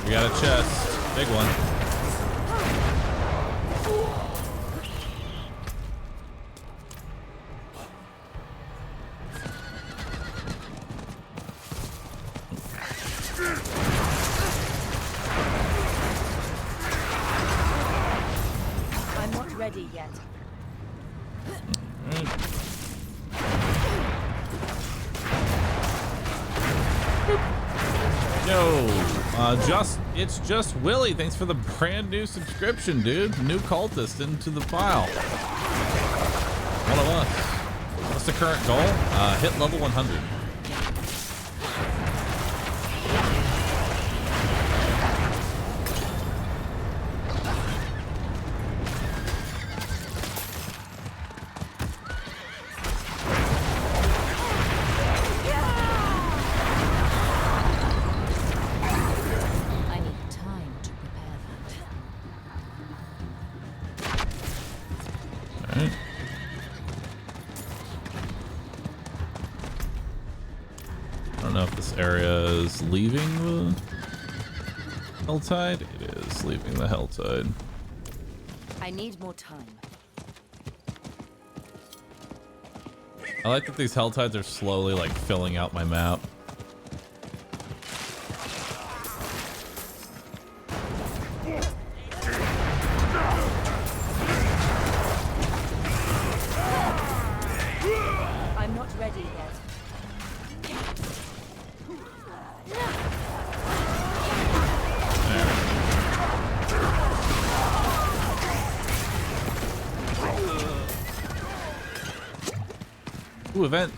Speaker 1: We got a chest. Big one.
Speaker 3: I'm not ready yet.
Speaker 1: Yo, it's just Willie. Thanks for the brand new subscription, dude. New cultist into the file. One of us. What's the current goal? Hit level 100. Leaving the Helltide? It is leaving the Helltide.
Speaker 3: I need more time.
Speaker 1: I like that these Helltides are slowly like filling out my map.
Speaker 3: I'm not ready yet.
Speaker 1: Ooh, event.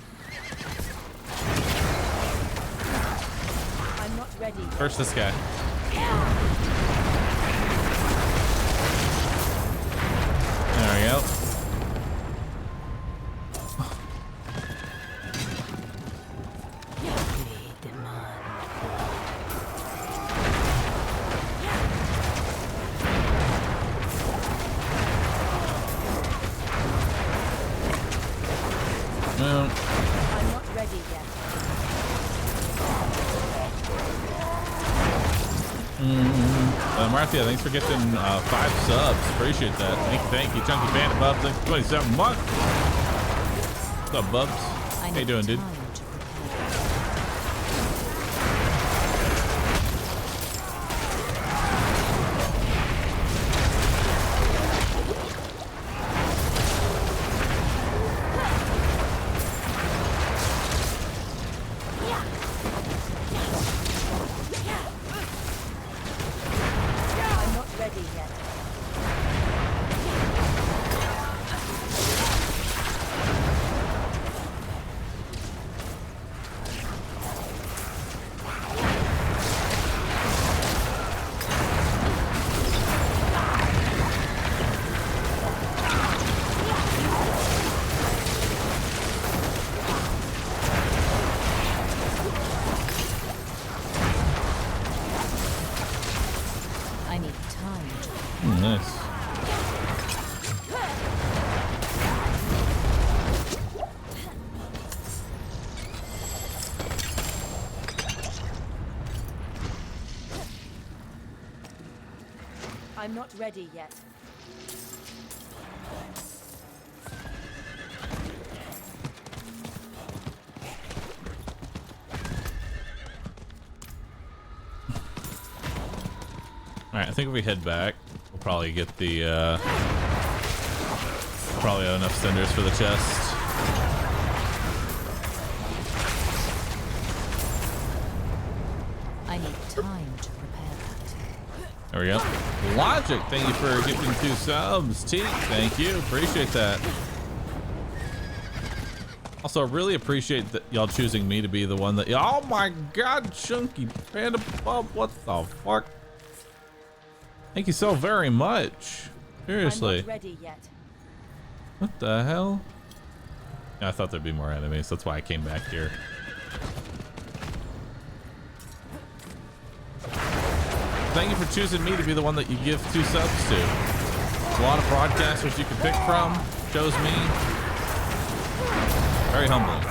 Speaker 3: I'm not ready.
Speaker 1: First this guy. There we go.
Speaker 3: I'm not ready yet.
Speaker 1: Marthia, thanks for getting 5 subs. Appreciate that. Thank you. Chunky Bandit Bubs, thanks for 27 months. What's up, Bubs? How you doing, dude?
Speaker 3: I'm not ready yet.
Speaker 1: Alright, I think if we head back, we'll probably get the, probably have enough cinders for the chest.
Speaker 3: I need time to prepare that.
Speaker 1: There we go. Logic, thank you for gifting 2 subs. Teak, thank you. Appreciate that. Also, I really appreciate that y'all choosing me to be the one that. Oh my god, Chunky Panda Bub, what the fuck? Thank you so very much. Seriously.
Speaker 3: I'm not ready yet.
Speaker 1: What the hell? Yeah, I thought there'd be more enemies. That's why I came back here. Thank you for choosing me to be the one that you give 2 subs to. A lot of broadcasters you can pick from. Chose me. Very humbling.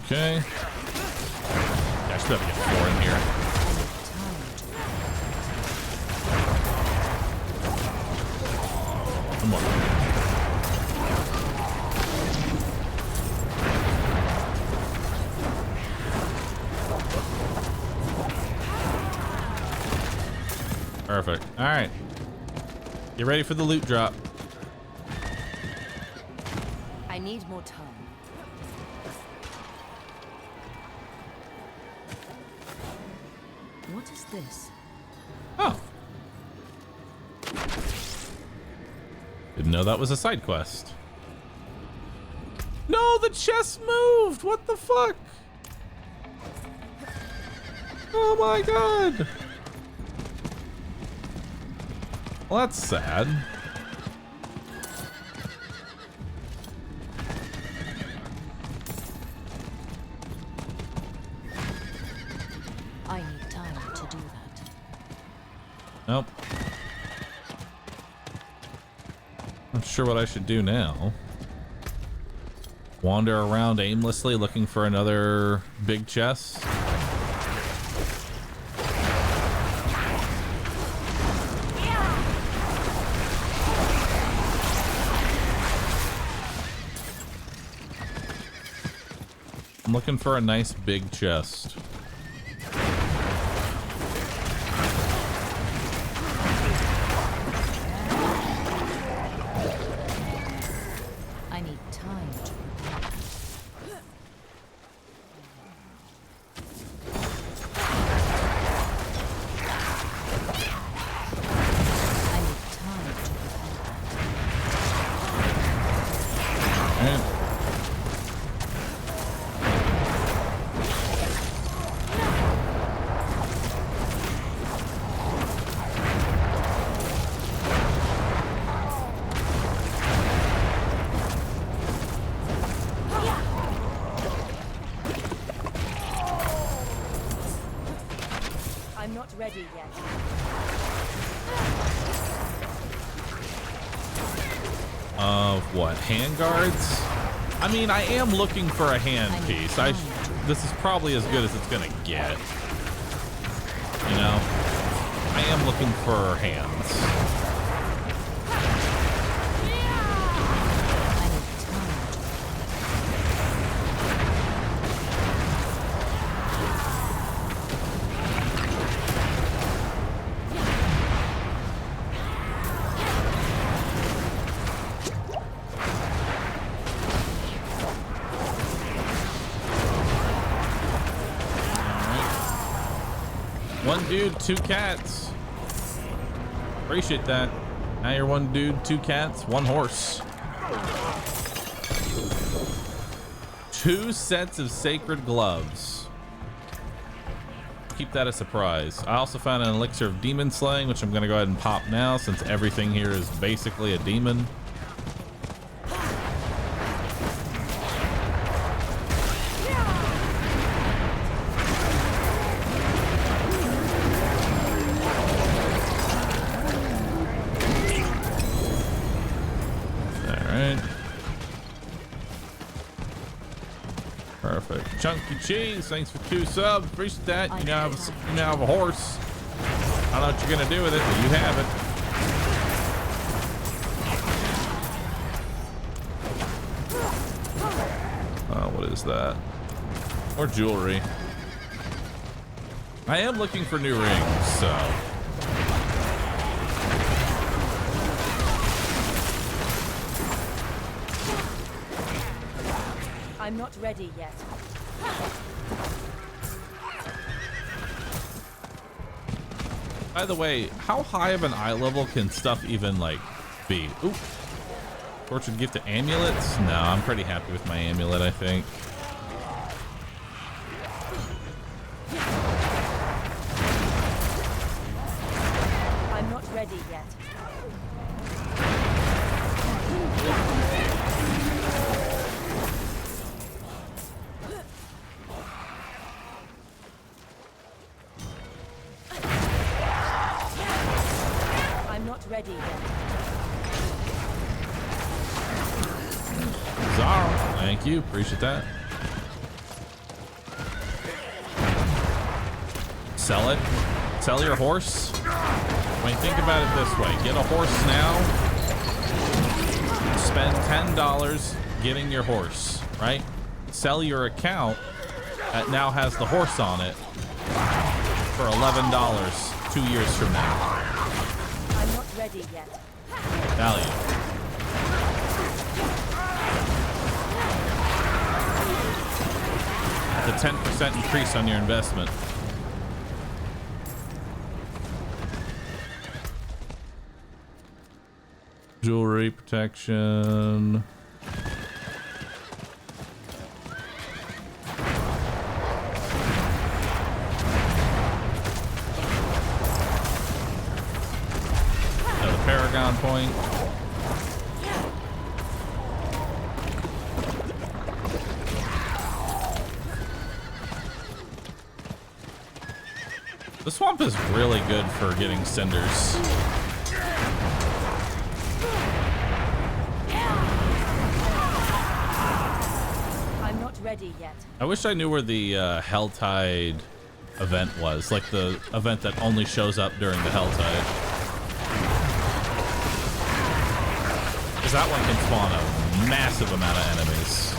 Speaker 1: Okay. Yeah, I should have to get 4 in here. Come on. Perfect. All right. Get ready for the loot drop.
Speaker 3: I need more time. What is this?
Speaker 1: Oh. Didn't know that was a side quest. No, the chest moved. What the fuck? Oh my god. Well, that's sad.
Speaker 3: I need time to do that.
Speaker 1: Nope. Not sure what I should do now. Wander around aimlessly looking for another big chest. I'm looking for a nice big chest.
Speaker 3: I need time to prepare. I need time to prepare.
Speaker 5: ready yet.
Speaker 1: Of what? Handguards? I mean, I am looking for a hand piece. This is probably as good as it's gonna get. You know? I am looking for hands. One dude, two cats. Appreciate that. Now you're one dude, two cats, one horse. 2 sets of sacred gloves. Keep that a surprise. I also found an elixir of demon slaying, which I'm gonna go ahead and pop now since everything here is basically a demon. Perfect. Chunky Cheese, thanks for 2 subs. Appreciate that. You now have a horse. I don't know what you're gonna do with it, but you have it. What is that? More jewelry. I am looking for new rings, so.
Speaker 5: I'm not ready yet.
Speaker 1: By the way, how high of an eye level can stuff even like be? Oop. Fortune gift to amulets? No, I'm pretty happy with my amulet, I think.
Speaker 5: I'm not ready yet. Ready yet.
Speaker 1: Zara, thank you. Appreciate that. Sell it. Sell your horse. I mean, think about it this way. Get a horse now. Spend $10 getting your horse, right? Sell your account that now has the horse on it for $11 2 years from now.
Speaker 5: Ready yet.
Speaker 1: Value. The 10% increase on your investment. Jewelry protection. Paragon point. The swamp is really good for getting cinders.
Speaker 5: I'm not ready yet.
Speaker 1: I wish I knew where the Helltide event was, like the event that only shows up during the Helltide. Because that one can spawn a massive amount of enemies.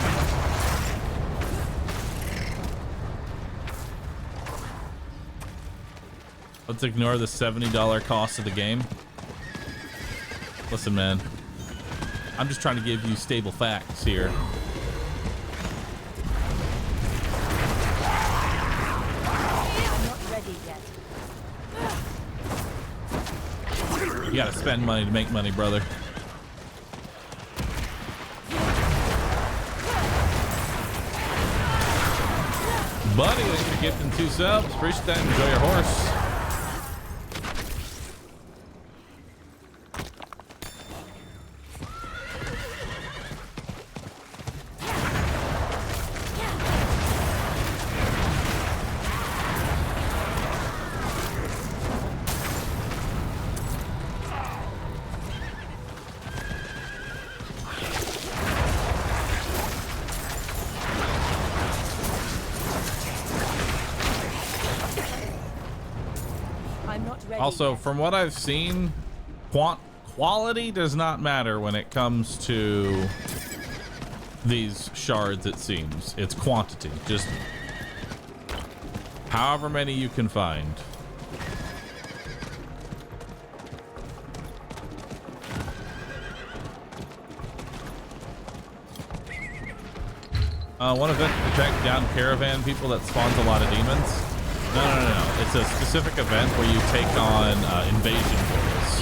Speaker 1: Let's ignore the $70 cost of the game. Listen, man. I'm just trying to give you stable facts here.
Speaker 5: I'm not ready yet.
Speaker 1: You gotta spend money to make money, brother. Buddy, thanks for gifting 2 subs. Appreciate that. Enjoy your horse. Also, from what I've seen, quality does not matter when it comes to these shards, it seems. It's quantity. Just however many you can find. One event to protect down caravan people that spawns a lot of demons. No. It's a specific event where you take on invasion force.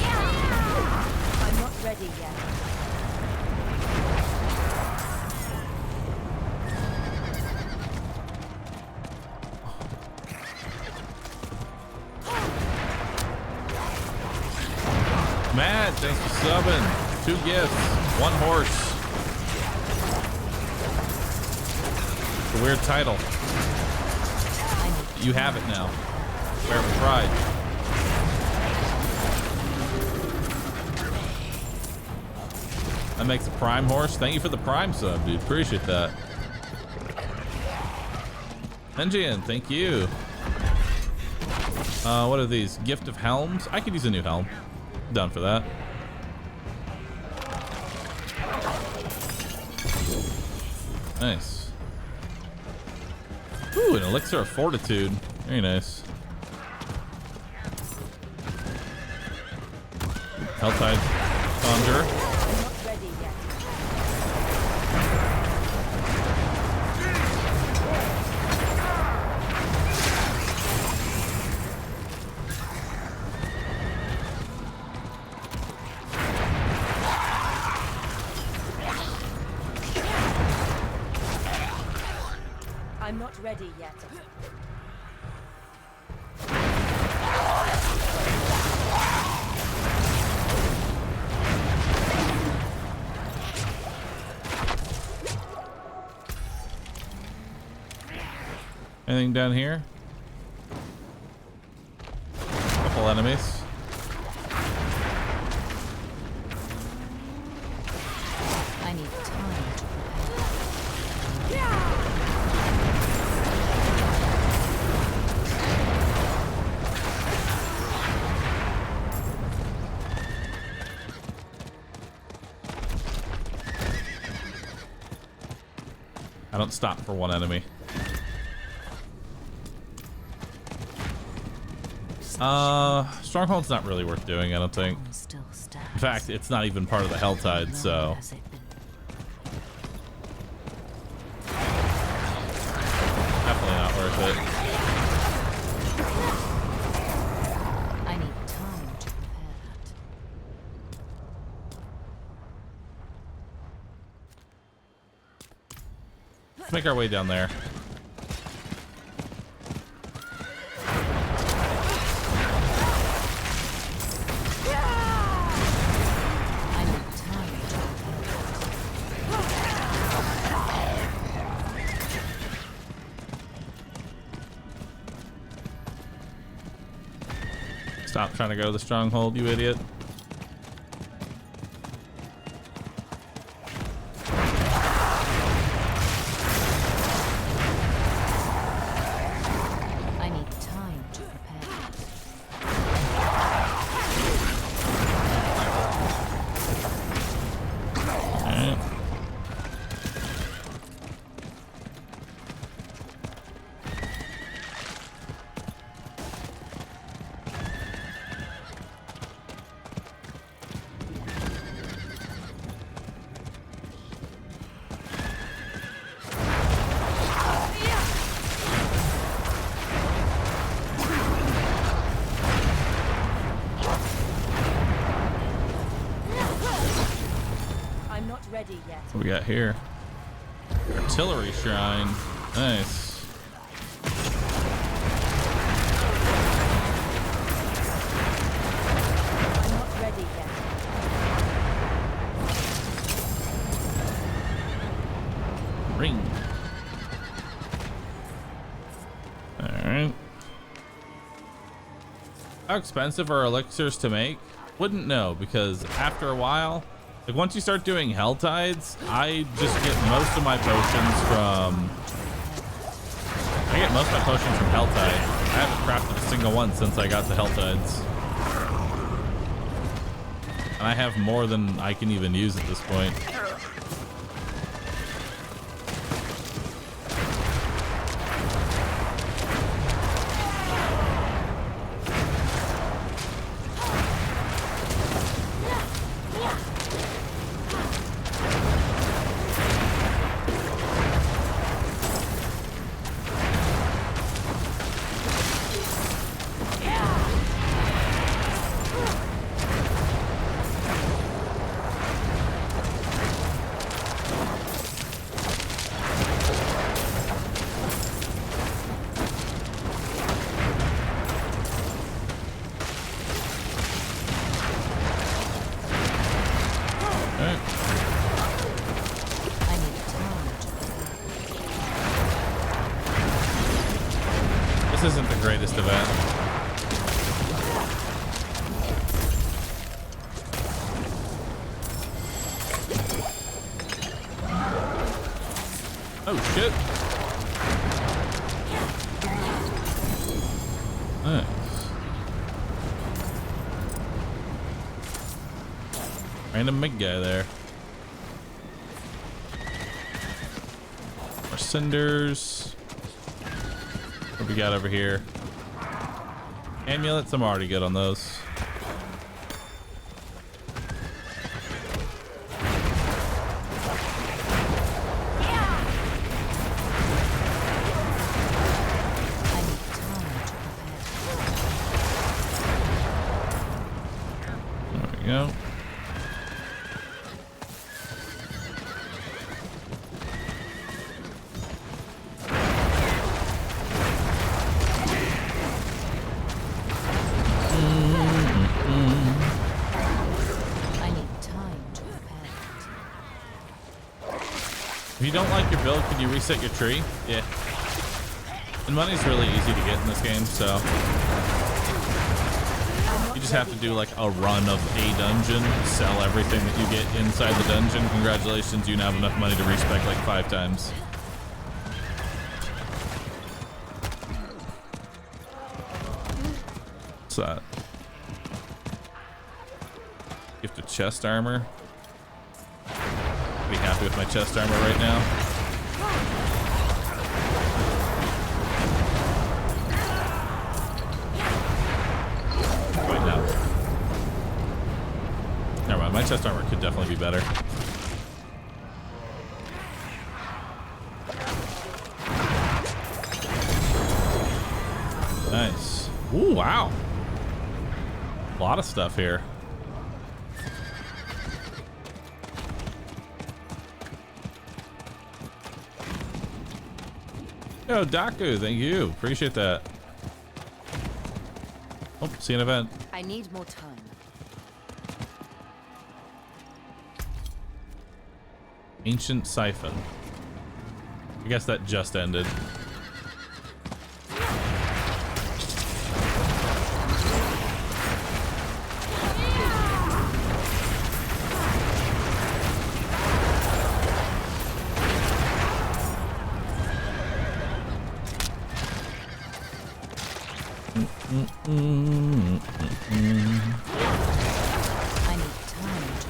Speaker 3: I'm not ready yet.
Speaker 1: Matt, thanks for subbing. 2 gifts, 1 horse. It's a weird title. You have it now. Bear with pride. That makes a prime horse. Thank you for the prime sub, dude. Appreciate that. Engian, thank you. What are these? Gift of helms? I could use a new helm. Done for that. Nice. Ooh, an elixir of fortitude. Very nice. Helltide Conjure.
Speaker 3: I'm not ready yet.
Speaker 1: Anything down here? Couple enemies.
Speaker 3: I need time to
Speaker 1: I don't stop for one enemy. Stronghold's not really worth doing, I don't think. In fact, it's not even part of the Helltide, so. Definitely not worth it.
Speaker 3: I need time to prepare
Speaker 1: Let's make our way down there. Stop trying to go to the stronghold, you idiot.
Speaker 3: I need time to prepare.
Speaker 1: Alright.
Speaker 3: I'm not ready yet.
Speaker 1: What we got here? Artillery shrine. Nice.
Speaker 3: I'm not ready yet.
Speaker 1: Ring. Alright. How expensive are elixirs to make? Wouldn't know, because after a while, like once you start doing Helltides, I just get most of my potions from... I get most of my potions from Helltide. I haven't crafted a single one since I got the Helltides. I have more than I can even use at this point. Isn't the greatest event. Oh shit. Nice. Random big guy there. More cinders. What we got over here? Amulets, I'm already good on those. There we go. If you don't like your build, can you reset your tree? Yeah. And money's really easy to get in this game, so you just have to do like a run of a dungeon, sell everything that you get inside the dungeon. Congratulations, you now have enough money to respec like 5 times. What's that? Gift of chest armor. Be happy with my chest armor right now. Wait, no. Never mind, my chest armor could definitely be better. Nice. Ooh, wow. A lot of stuff here. Yo, Daku, thank you. Appreciate that. Oh, see an event.
Speaker 3: I need more time.
Speaker 1: Ancient Siphon. I guess that just ended.
Speaker 3: I need time to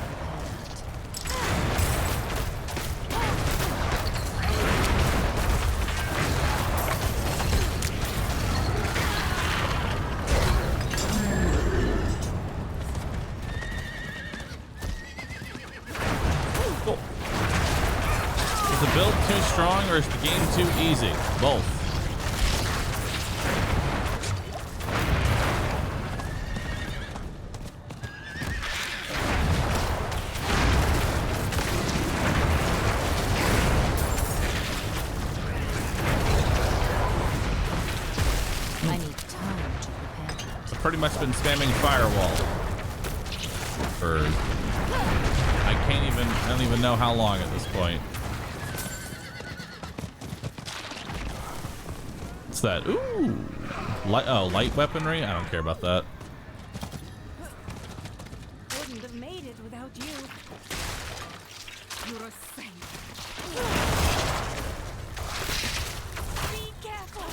Speaker 1: Cool. Is the build too strong or is the game too easy? Both. Pretty much been spamming Firewall for I don't even know how long at this point. What's that? Ooh, light weaponry. I don't care about that.
Speaker 5: Wouldn't have made it without you. You're a saint. Be careful.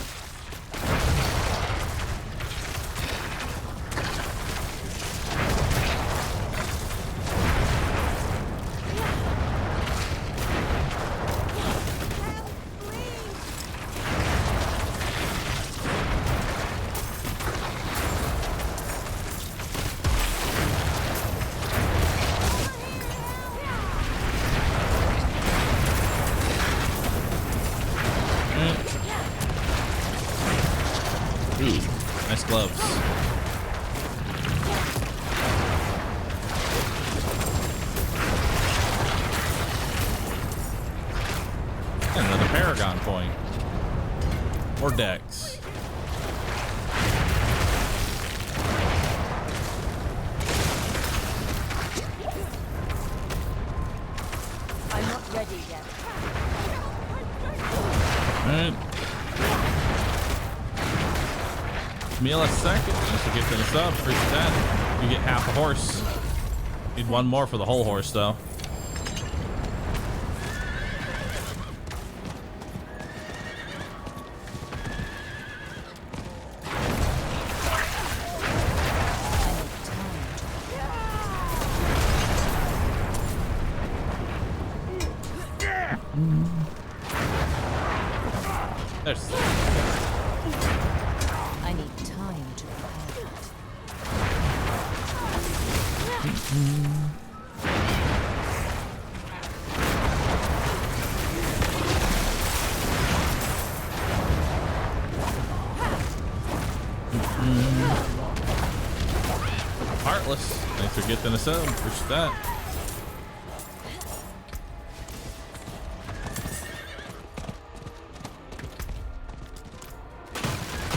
Speaker 1: gloves. And another Paragon point. Or Dex.
Speaker 3: I'm not ready yet.
Speaker 1: Alright. Meal a second. Just to get to the sub. Appreciate that. You get half a horse. Need one more for the whole horse, though. There's.
Speaker 3: I need time to prepare
Speaker 1: Heartless. Thanks for getting us up. Appreciate that.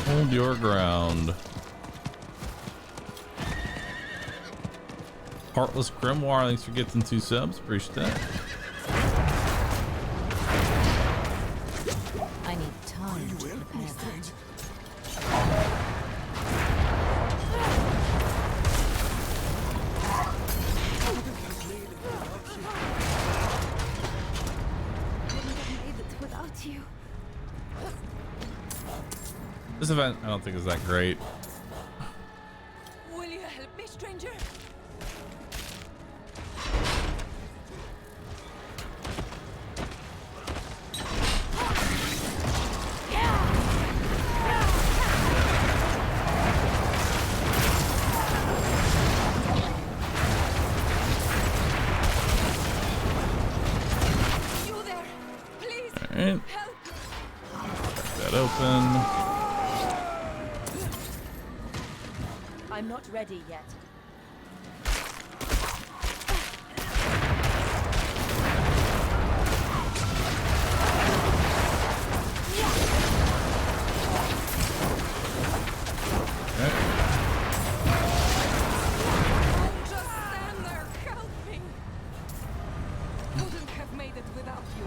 Speaker 1: Hold your ground. Heartless Grimoire, thanks for getting 2 subs. Appreciate that.
Speaker 3: I need time to prepare that.
Speaker 9: Without you.
Speaker 1: This event, I don't think is that great.
Speaker 5: Will you help me, stranger? You there? Please.
Speaker 1: All right. Crack that open.
Speaker 3: I'm not ready yet.
Speaker 5: Just stand there, help me. Couldn't have made it without you.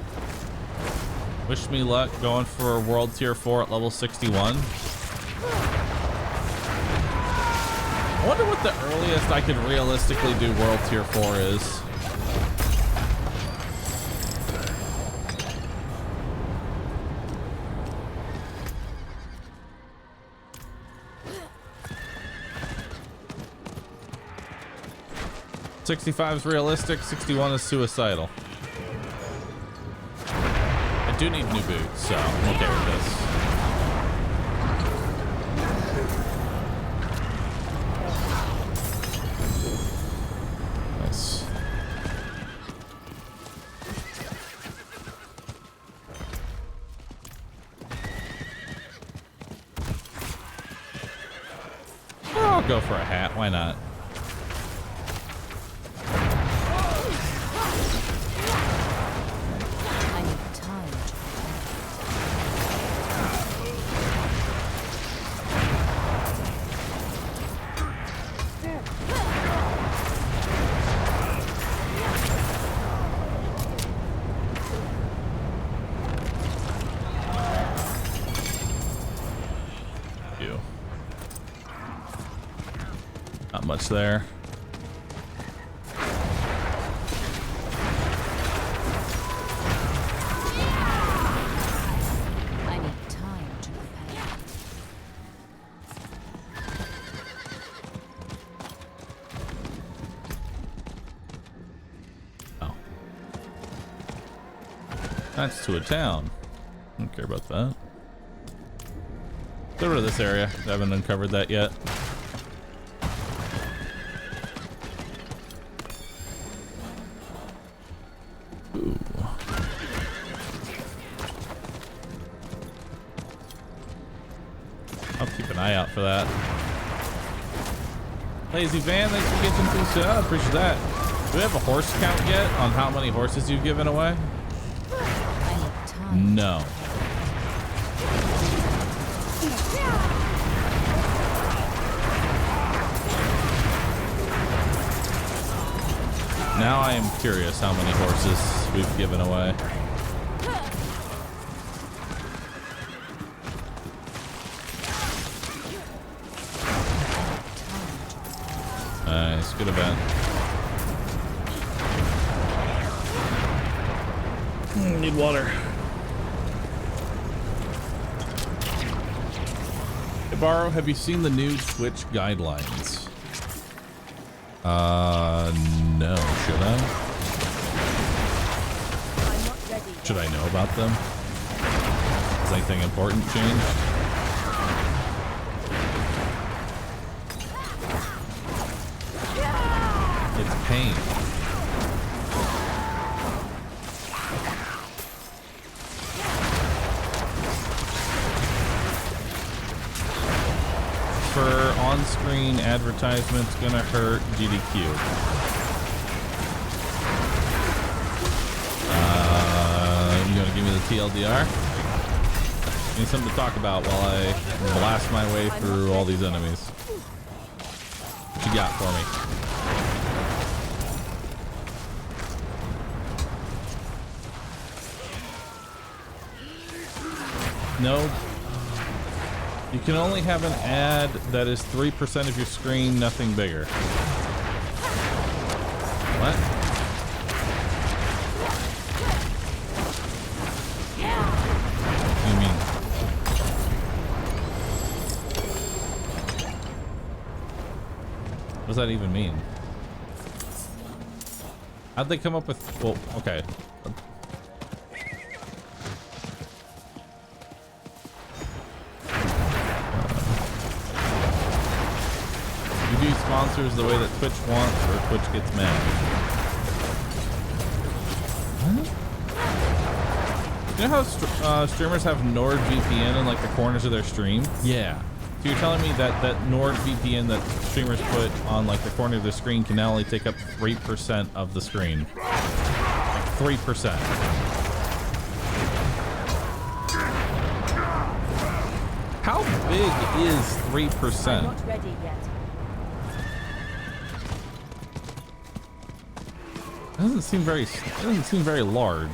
Speaker 1: Wish me luck going for World Tier 4 at level 61. I wonder what the earliest I could realistically do World Tier 4 is. $65 is realistic, 61 is suicidal. I do need new boots, so I'm okay with this. Nice. I'll go for a hat, why not?
Speaker 3: I need time to
Speaker 1: You. Not much there.
Speaker 3: I need time to prepare.
Speaker 1: Oh. That's to a town. I don't care about that. Get rid of this area. I haven't uncovered that yet. Ooh. I'll keep an eye out for that. Lazy Van, thanks for getting through sub. Appreciate that. Do we have a horse count yet on how many horses you've given away? No. Now I am curious how many horses we've given away. Nice, good event. Need water. Hey, Bahroo, have you seen the new Twitch guidelines? No. Should I? Should I know about them? Has anything important changed? It's pain. For on-screen advertisements gonna hurt GDQ. You gonna give me the TLDR? Need something to talk about while I blast my way through all these enemies. What you got for me? No. You can only have an ad that is 3% of your screen, nothing bigger. What? What do you mean? What does that even mean? How'd they come up with... Well, okay. Sponsors the way that Twitch wants, or Twitch gets mad. What? You know how streamers have NordVPN in like the corners of their stream? Yeah. So you're telling me that that NordVPN that streamers put on like the corner of their screen can now only take up 3% of the screen? Like 3%. How big is 3%?
Speaker 3: I'm not ready yet.
Speaker 1: It doesn't seem very large. I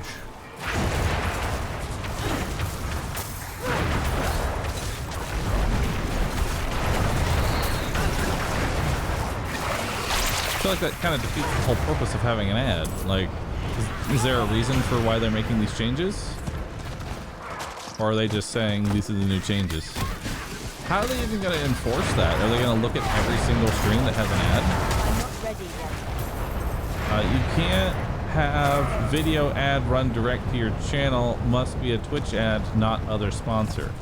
Speaker 1: feel like that kind of defeats the whole purpose of having an ad. Like, is there a reason for why they're making these changes? Or are they just saying these are the new changes? How are they even going to enforce that? Are they going to look at every single stream that has an ad?
Speaker 3: I'm not ready yet.
Speaker 1: You can't have video ad run direct to your channel. Must be a Twitch ad, not other sponsor.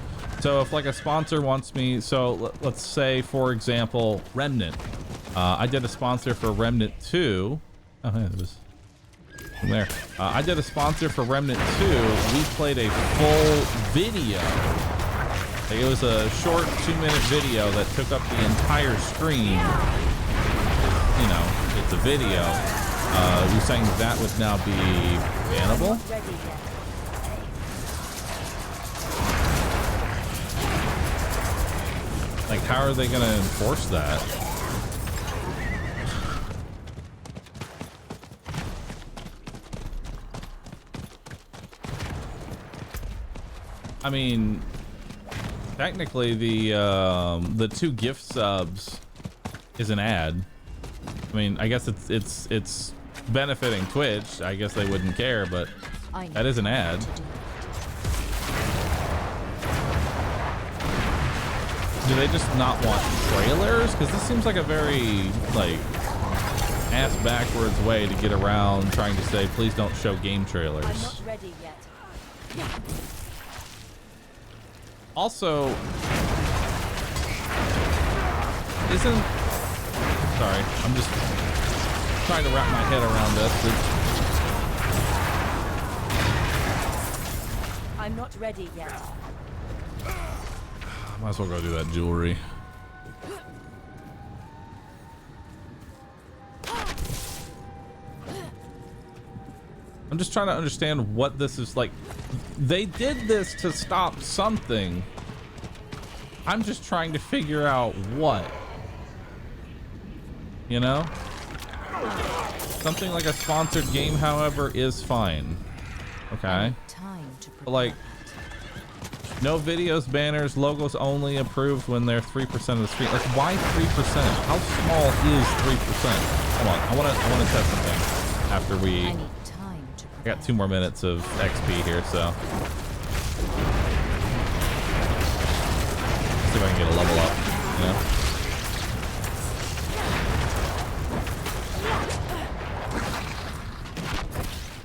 Speaker 1: So if like a sponsor wants me, so let's say for example Remnant, I did a sponsor for Remnant 2. Oh yeah, it was there. I did a sponsor for Remnant 2. We played a full video. It was a short 2-minute video that took up the entire screen. You know, it's a video. You're saying that would now be bannable? Like, how are they going to enforce that? I mean, technically the 2 gift subs is an ad. I mean, I guess it's benefiting Twitch. I guess they wouldn't care, but that is an ad. Do they just not want trailers? Because this seems like a very like ass backwards way to get around trying to say please don't show game trailers.
Speaker 3: I'm not ready yet.
Speaker 1: Also, isn't... Sorry, I'm just trying to wrap my head around this.
Speaker 3: I'm not ready yet.
Speaker 1: Might as well go do that jewelry. I'm just trying to understand what this is like. They did this to stop something. I'm just trying to figure out what. You know? Something like a sponsored game, however, is fine. Okay. But like, no videos, banners, logos only approved when they're 3% of the screen. Like, why 3%? How small is 3%? Hold on, I wanna test something after we. I got 2 more minutes of XP here, so. See if I can get a level up, you know?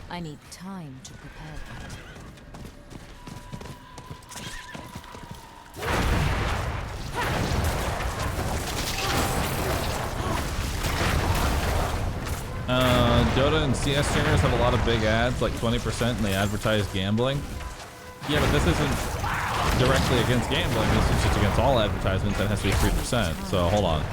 Speaker 3: I need time to prepare that.
Speaker 1: Dota and CS streamers have a lot of big ads, like 20%, and they advertise gambling. Yeah, but this isn't directly against gambling. This is just against all advertisements. That has to be 3%. So hold on.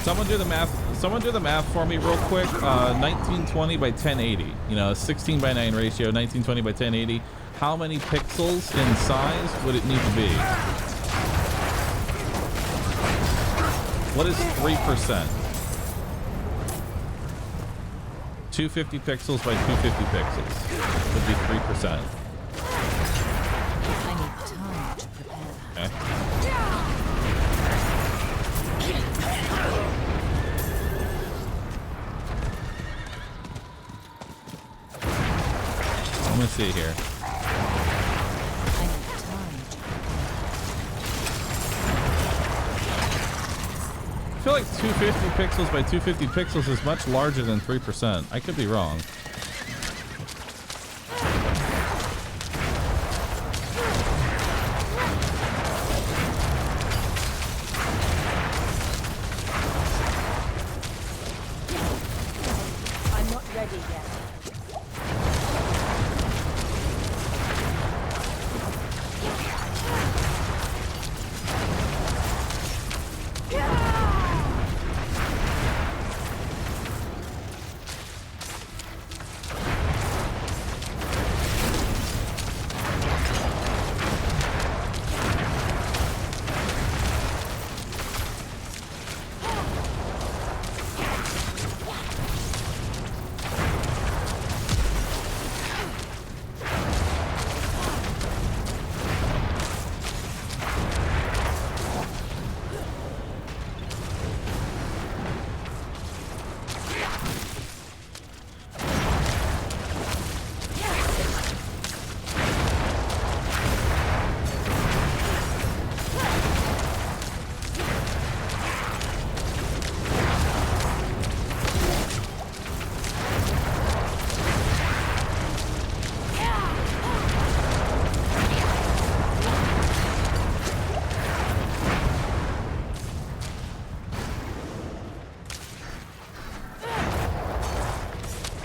Speaker 1: Someone do the math. Someone do the math for me real quick. 1920 by 1080. You know, 16 by 9 ratio. 1920 by 1080. How many pixels in size would it need to be? What is 3%? 250 pixels by 250 pixels would be 3%.
Speaker 3: I need time to prepare that.
Speaker 1: Okay. Let me see here. I feel like 250 pixels by 250 pixels is much larger than 3%. I could be wrong.
Speaker 5: I'm not ready yet.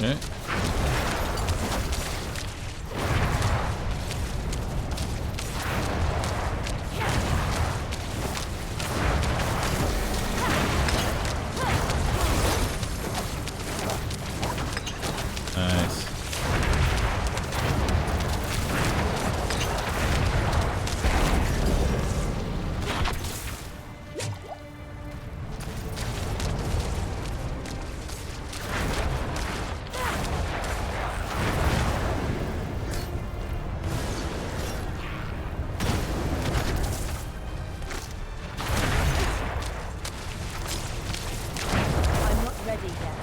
Speaker 1: Okay. Nice.
Speaker 5: I'm not ready yet.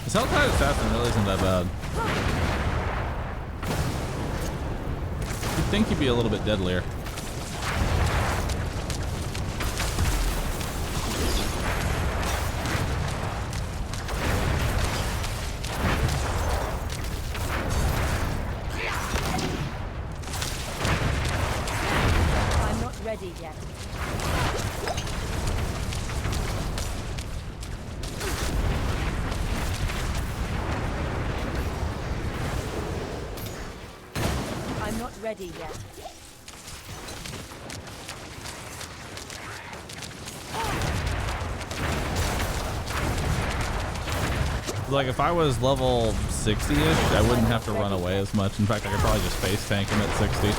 Speaker 1: This Helltide Assassin really isn't that bad. You'd think he'd be a little bit deadlier.
Speaker 5: I'm not ready yet.
Speaker 3: ready yet.
Speaker 1: Like if I was level 60-ish, I wouldn't have to run away as much. In fact, I could probably just face tank him at 60.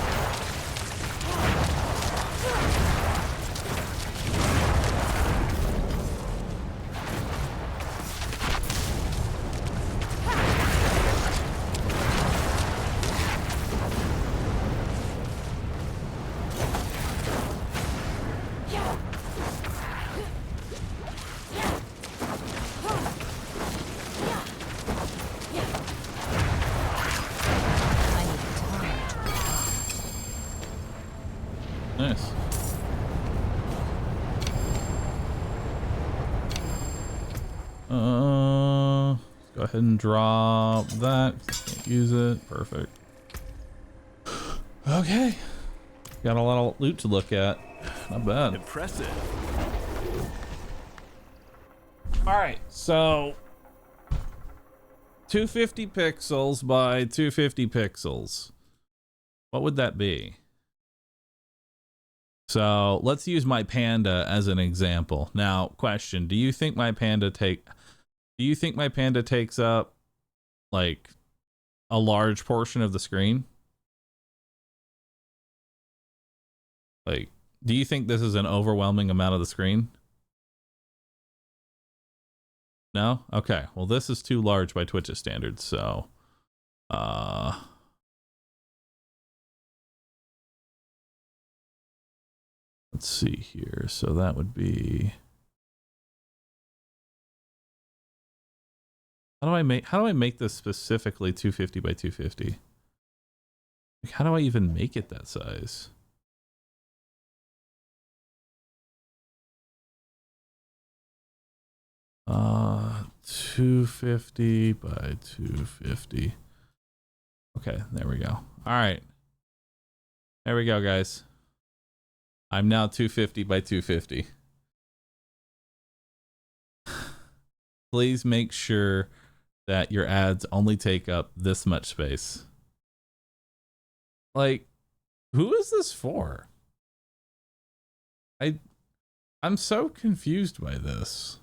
Speaker 1: Nice. Go ahead and drop that. Can't use it. Perfect. Okay. Got a lot of loot to look at. Not bad.
Speaker 11: Impressive.
Speaker 1: All right, so 250 pixels by 250 pixels. What would that be? So let's use my panda as an example. Now, question: do you think my panda takes up like a large portion of the screen? Like, do you think this is an overwhelming amount of the screen? No? Okay. Well, this is too large by Twitch's standards, so let's see here. So that would be, how do I make this specifically 250 by 250? Like, how do I even make it that size? Uh, 250 by 250. Okay, there we go. All right. There we go, guys. I'm now 250 by 250. Please make sure that your ads only take up this much space. Like, who is this for? I'm so confused by this.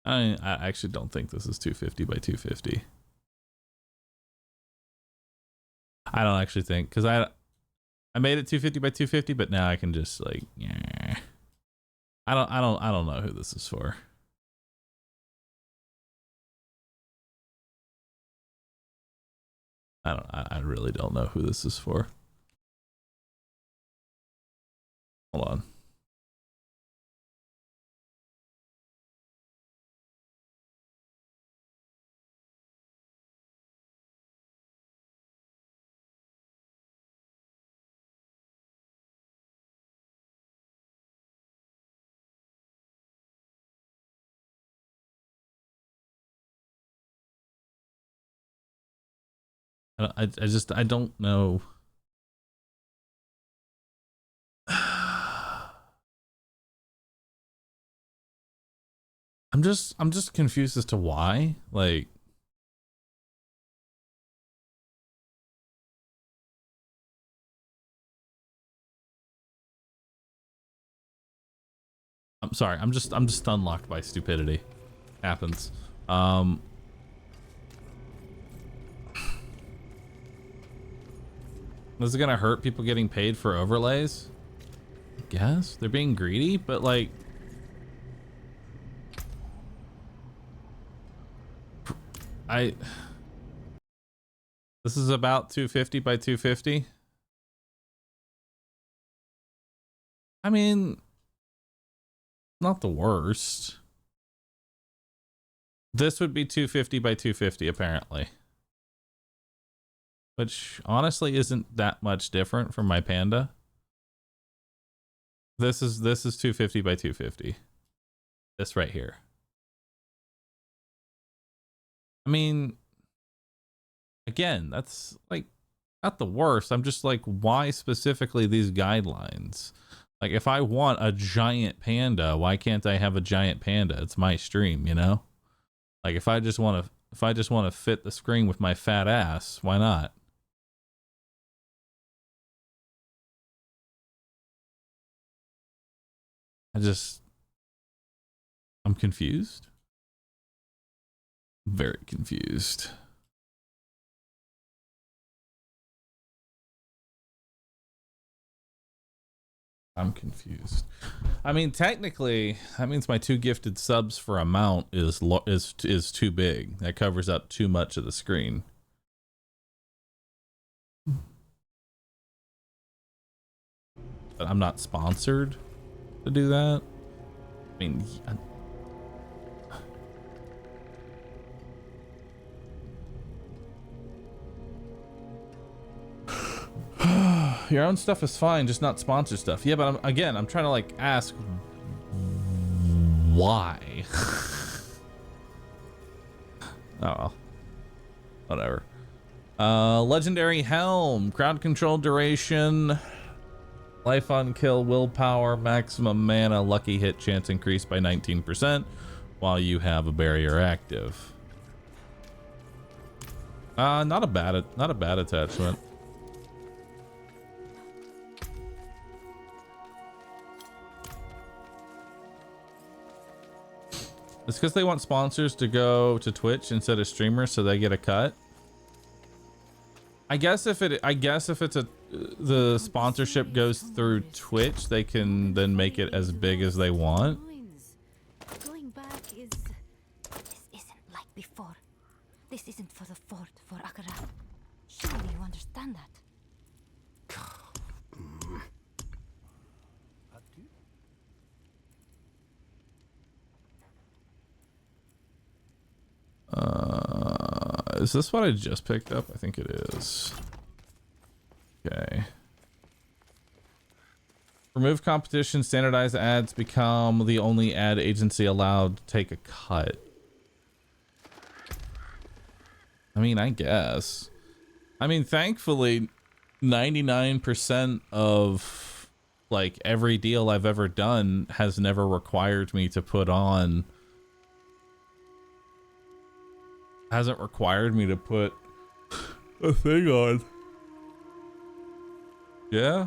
Speaker 1: I actually don't think this is 250 by 250. I don't actually think, because I made it 250 by 250, but now I can just like, yeah. I don't know who this is for. I really don't know who this is for. Hold on. I don't know. I'm just confused as to why. Like, I'm sorry. I'm just unlocked by stupidity. Happens. Is it gonna hurt people getting paid for overlays? I guess they're being greedy, but like, this is about 250 by 250. I mean, not the worst. This would be 250 by 250 apparently, which honestly isn't that much different from my panda. This is 250 by 250. This right here. I mean, again, that's like not the worst. I'm just like, why specifically these guidelines? Like, if I want a giant panda, why can't I have a giant panda? It's my stream, you know? Like, if I just want to fit the screen with my fat ass, why not? I'm confused. Very confused. I'm confused. I mean, technically, that means my 2 gifted subs for a mount is too big. That covers up too much of the screen. But I'm not sponsored to do that. I mean, your own stuff is fine, just not sponsored stuff. Yeah, but I'm trying to like ask why. Oh well. Whatever. Legendary Helm, crowd control duration, life on kill, willpower, maximum mana, lucky hit chance increased by 19% while you have a barrier active. Not a bad attachment. It's because they want sponsors to go to Twitch instead of streamers, so they get a cut. I guess if the sponsorship goes through Twitch, they can then make it as big as they want.
Speaker 9: Going back is... This isn't like before. This isn't for the fort, for Akarat. Surely you understand that.
Speaker 1: Is this what I just picked up? I think it is. Okay. Remove competition, standardized ads become the only ad agency allowed to take a cut. I mean, I guess. I mean, thankfully, 99% of like every deal I've ever done has never required me to put on hasn't required me to put a thing on. Yeah.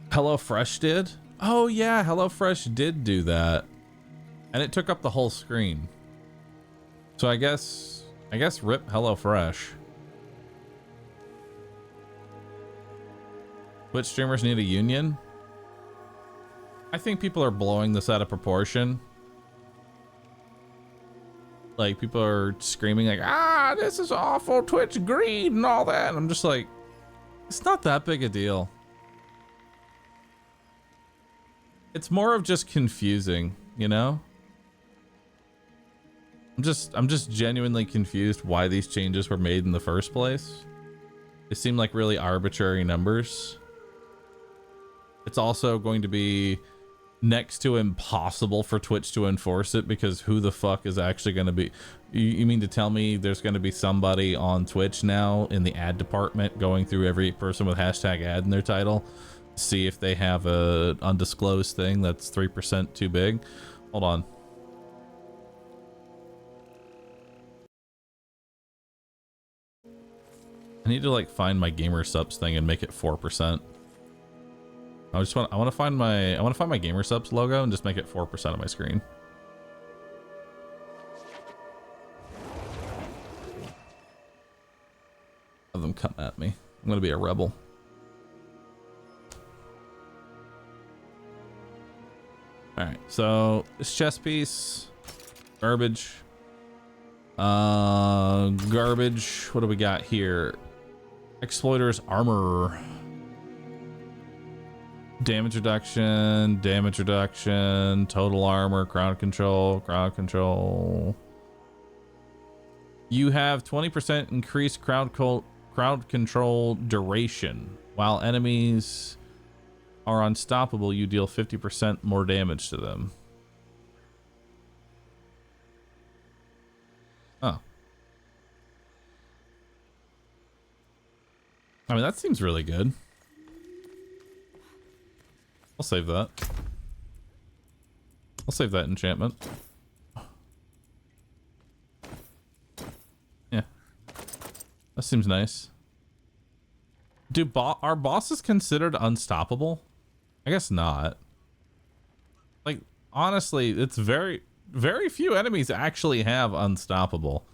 Speaker 1: HelloFresh did? Oh yeah, HelloFresh did do that. And it took up the whole screen. So I guess rip HelloFresh. Twitch streamers need a union? I think people are blowing this out of proportion. Like, people are screaming like, ah, this is awful, Twitch greed and all that. And I'm just like, it's not that big a deal. It's more of just confusing, you know? I'm just genuinely confused why these changes were made in the first place. They seem like really arbitrary numbers. It's also going to be next to impossible for Twitch to enforce it, because who the fuck is actually going to be... You mean to tell me there's going to be somebody on Twitch now in the ad department going through every person with hashtag ad in their title, see if they have a undisclosed thing that's 3% too big? Hold on. I need to like find my gamer subs thing and make it 4%. I want to find my gamer subs logo and just make it 4% of my screen. Have them come at me. I'm gonna be a rebel. All right, so this chess piece, garbage. Garbage. What do we got here? Exploiter's armor. Damage reduction, total armor, crowd control. You have 20% increased crowd crowd control duration. While enemies are unstoppable, you deal 50% more damage to them. Oh. I mean, that seems really good. I'll save that. I'll save that enchantment. Yeah. That seems nice. Are bosses considered unstoppable? I guess not. Like, honestly, it's very few enemies actually have unstoppable.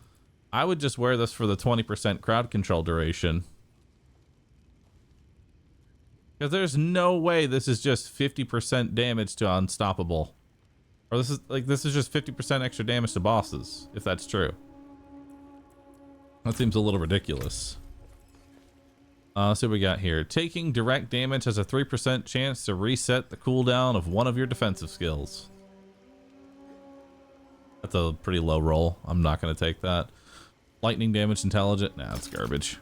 Speaker 1: I would just wear this for the 20% crowd control duration. Because there's no way this is just 50% damage to unstoppable. Or this is just 50% extra damage to bosses, if that's true. That seems a little ridiculous. So what we got here. Taking direct damage has a 3% chance to reset the cooldown of one of your defensive skills. That's a pretty low roll. I'm not going to take that. Lightning damage intelligent. Nah, that's garbage.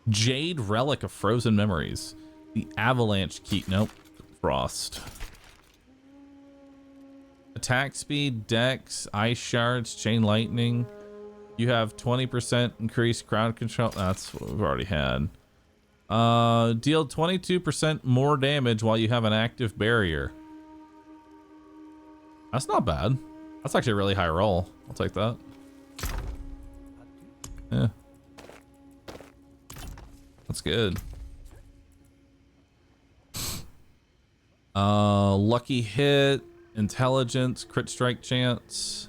Speaker 1: Jade Relic of Frozen Memories. The Avalanche Key. Nope. Frost. Attack speed, dex, ice shards, chain lightning. You have 20% increased crowd control. That's what we've already had. Deal 22% more damage while you have an active barrier. That's not bad. That's actually a really high roll. I'll take that. Yeah. That's good. Lucky hit, intelligence, crit strike chance.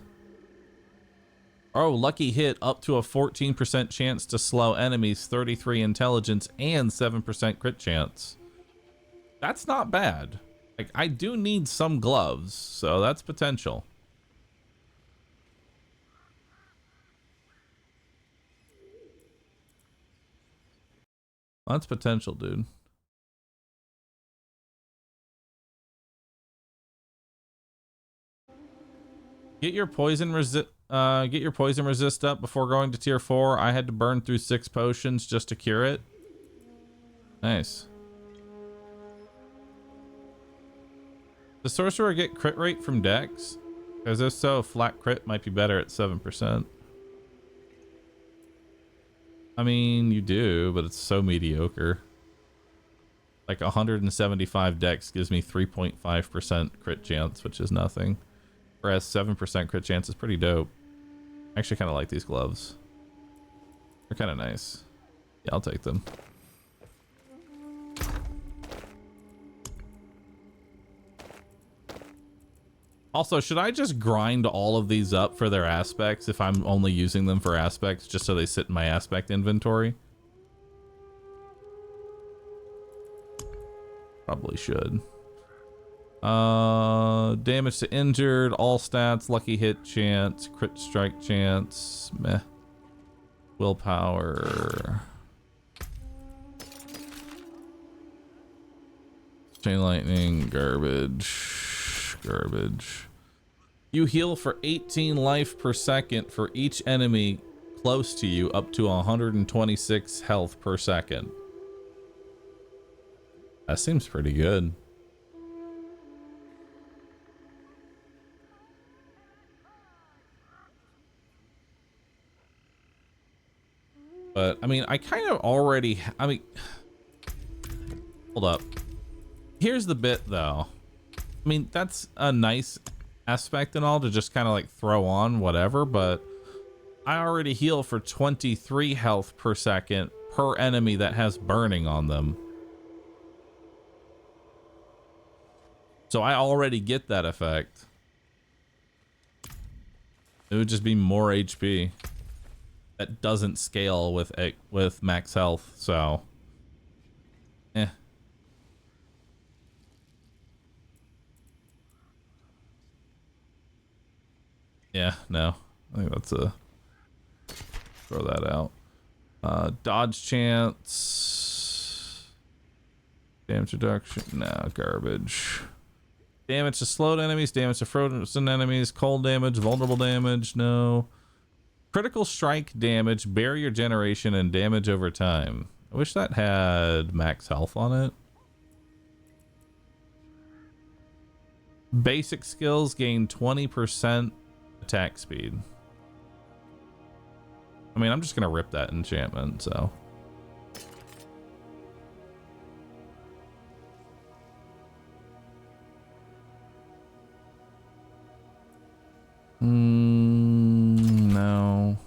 Speaker 1: Oh, lucky hit up to a 14% chance to slow enemies, 33 intelligence, and 7% crit chance. That's not bad. Like, I do need some gloves, so that's potential. That's potential, dude. Get your poison resist up before going to tier 4. I had to burn through 6 potions just to cure it. Nice. Does sorcerer get crit rate from dex? Because if so, flat crit might be better at 7%. I mean, you do, but it's so mediocre. Like 175 dex gives me 3.5% crit chance, which is nothing. Whereas 7% crit chance is pretty dope. I actually kind of like these gloves. They're kind of nice. Yeah, I'll take them. Also, should I just grind all of these up for their aspects if I'm only using them for aspects just so they sit in my aspect inventory? Probably should. Damage to injured, all stats, lucky hit chance, crit strike chance, meh. Willpower. Chain lightning, garbage. Garbage. You heal for 18 life per second for each enemy close to you up to 126 health per second. That seems pretty good. But, I mean, I kind of already... I mean... Hold up. Here's the bit, though. I mean, that's a nice aspect and all to just kind of, like, throw on whatever, but... I already heal for 23 health per second per enemy that has burning on them. So I already get that effect. It would just be more HP. That doesn't scale with max health, so yeah, no. I think that's a throw that out. Dodge chance, damage reduction, no, garbage. Damage to slowed enemies, damage to frozen enemies, cold damage, vulnerable damage, no. Critical strike damage, barrier generation, and damage over time. I wish that had max health on it. Basic skills gain 20% attack speed. I mean, I'm just gonna rip that enchantment, so. No.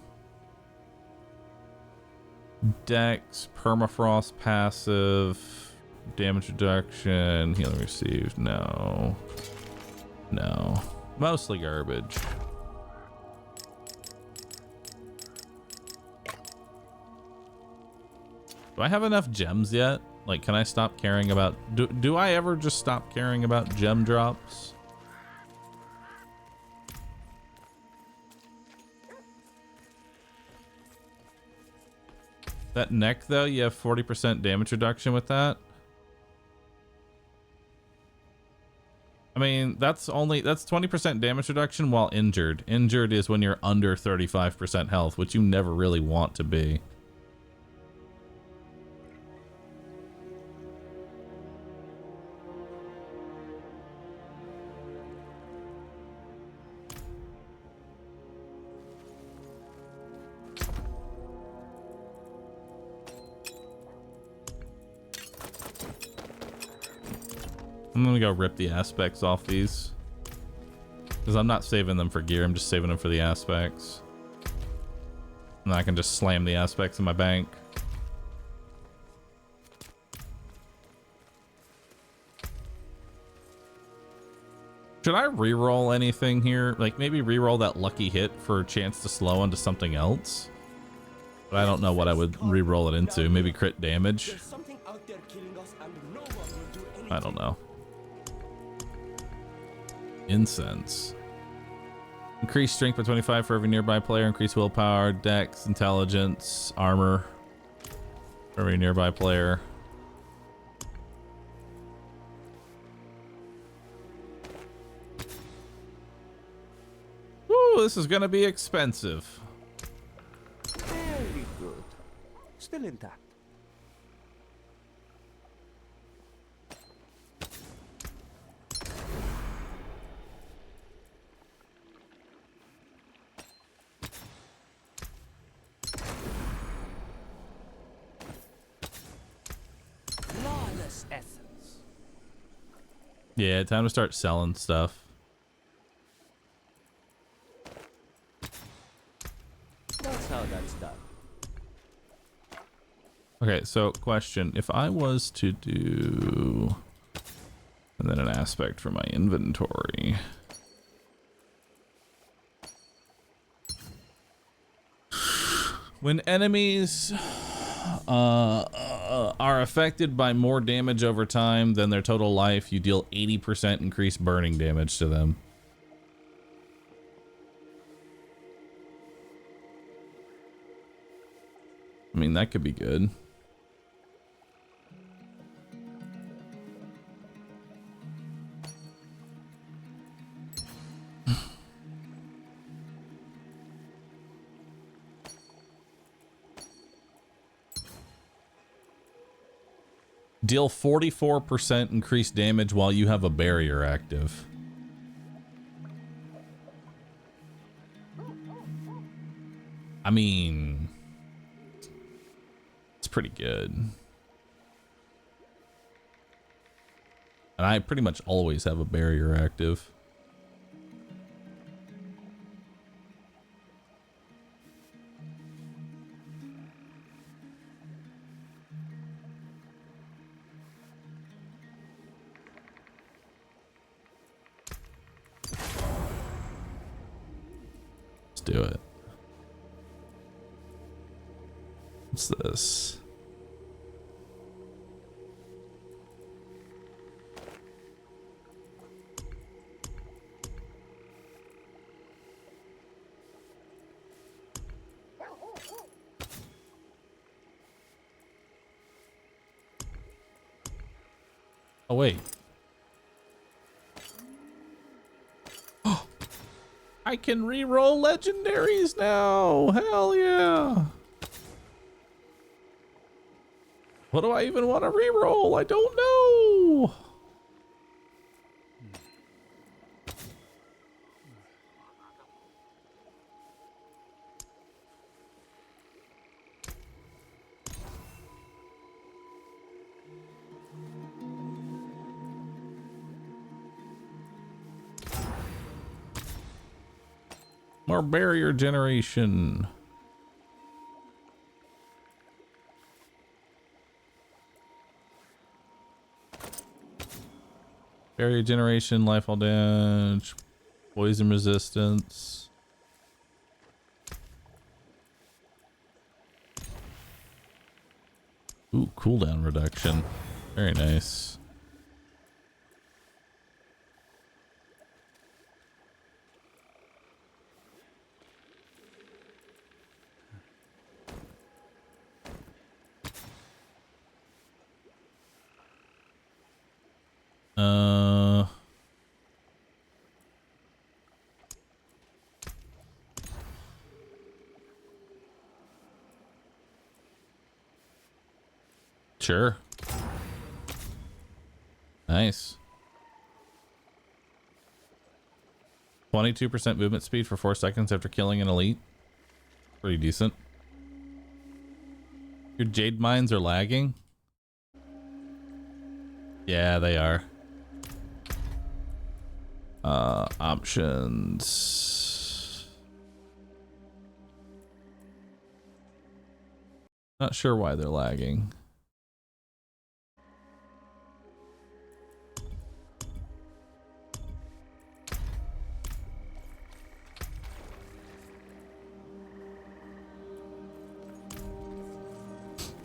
Speaker 1: Dex, permafrost passive, damage reduction, healing received. No. No. Mostly garbage. Do I have enough gems yet? Like, can I stop caring about... Do I ever just stop caring about gem drops? That neck, though, you have 40% damage reduction with that. I mean, that's 20% damage reduction while injured. Injured is when you're under 35% health, which you never really want to be. I'm gonna go rip the aspects off these, because I'm not saving them for gear, I'm just saving them for the aspects. And I can just slam the aspects in my bank. Should I reroll anything here? Like maybe reroll that lucky hit for a chance to slow into something else? But I don't know what I would reroll it into. Maybe crit damage? I don't know. Incense. Increase strength by 25 for every nearby player. Increase willpower, dex, intelligence, armor for every nearby player. Woo, this is gonna be expensive.
Speaker 12: Very good. Still intact. Essence.
Speaker 1: Yeah, time to start selling stuff.
Speaker 12: That's how that's done.
Speaker 1: Okay, so question. If I was to do... And then an aspect for my inventory. When enemies... are affected by more damage over time than their total life, you deal 80% increased burning damage to them. I mean, that could be good. Deal 44% increased damage while you have a barrier active. I mean, it's pretty good. And I pretty much always have a barrier active. Do it. What's this? Oh wait. I can re-roll legendaries now. Hell yeah. What do I even want to re-roll? I don't know. More barrier generation. Barrier generation, life all damage, poison resistance. Ooh, cooldown reduction. Very nice. Sure. Nice. 22% movement speed for 4 seconds after killing an elite. Pretty decent. Your jade mines are lagging? Yeah, they are. Options. Not sure why they're lagging.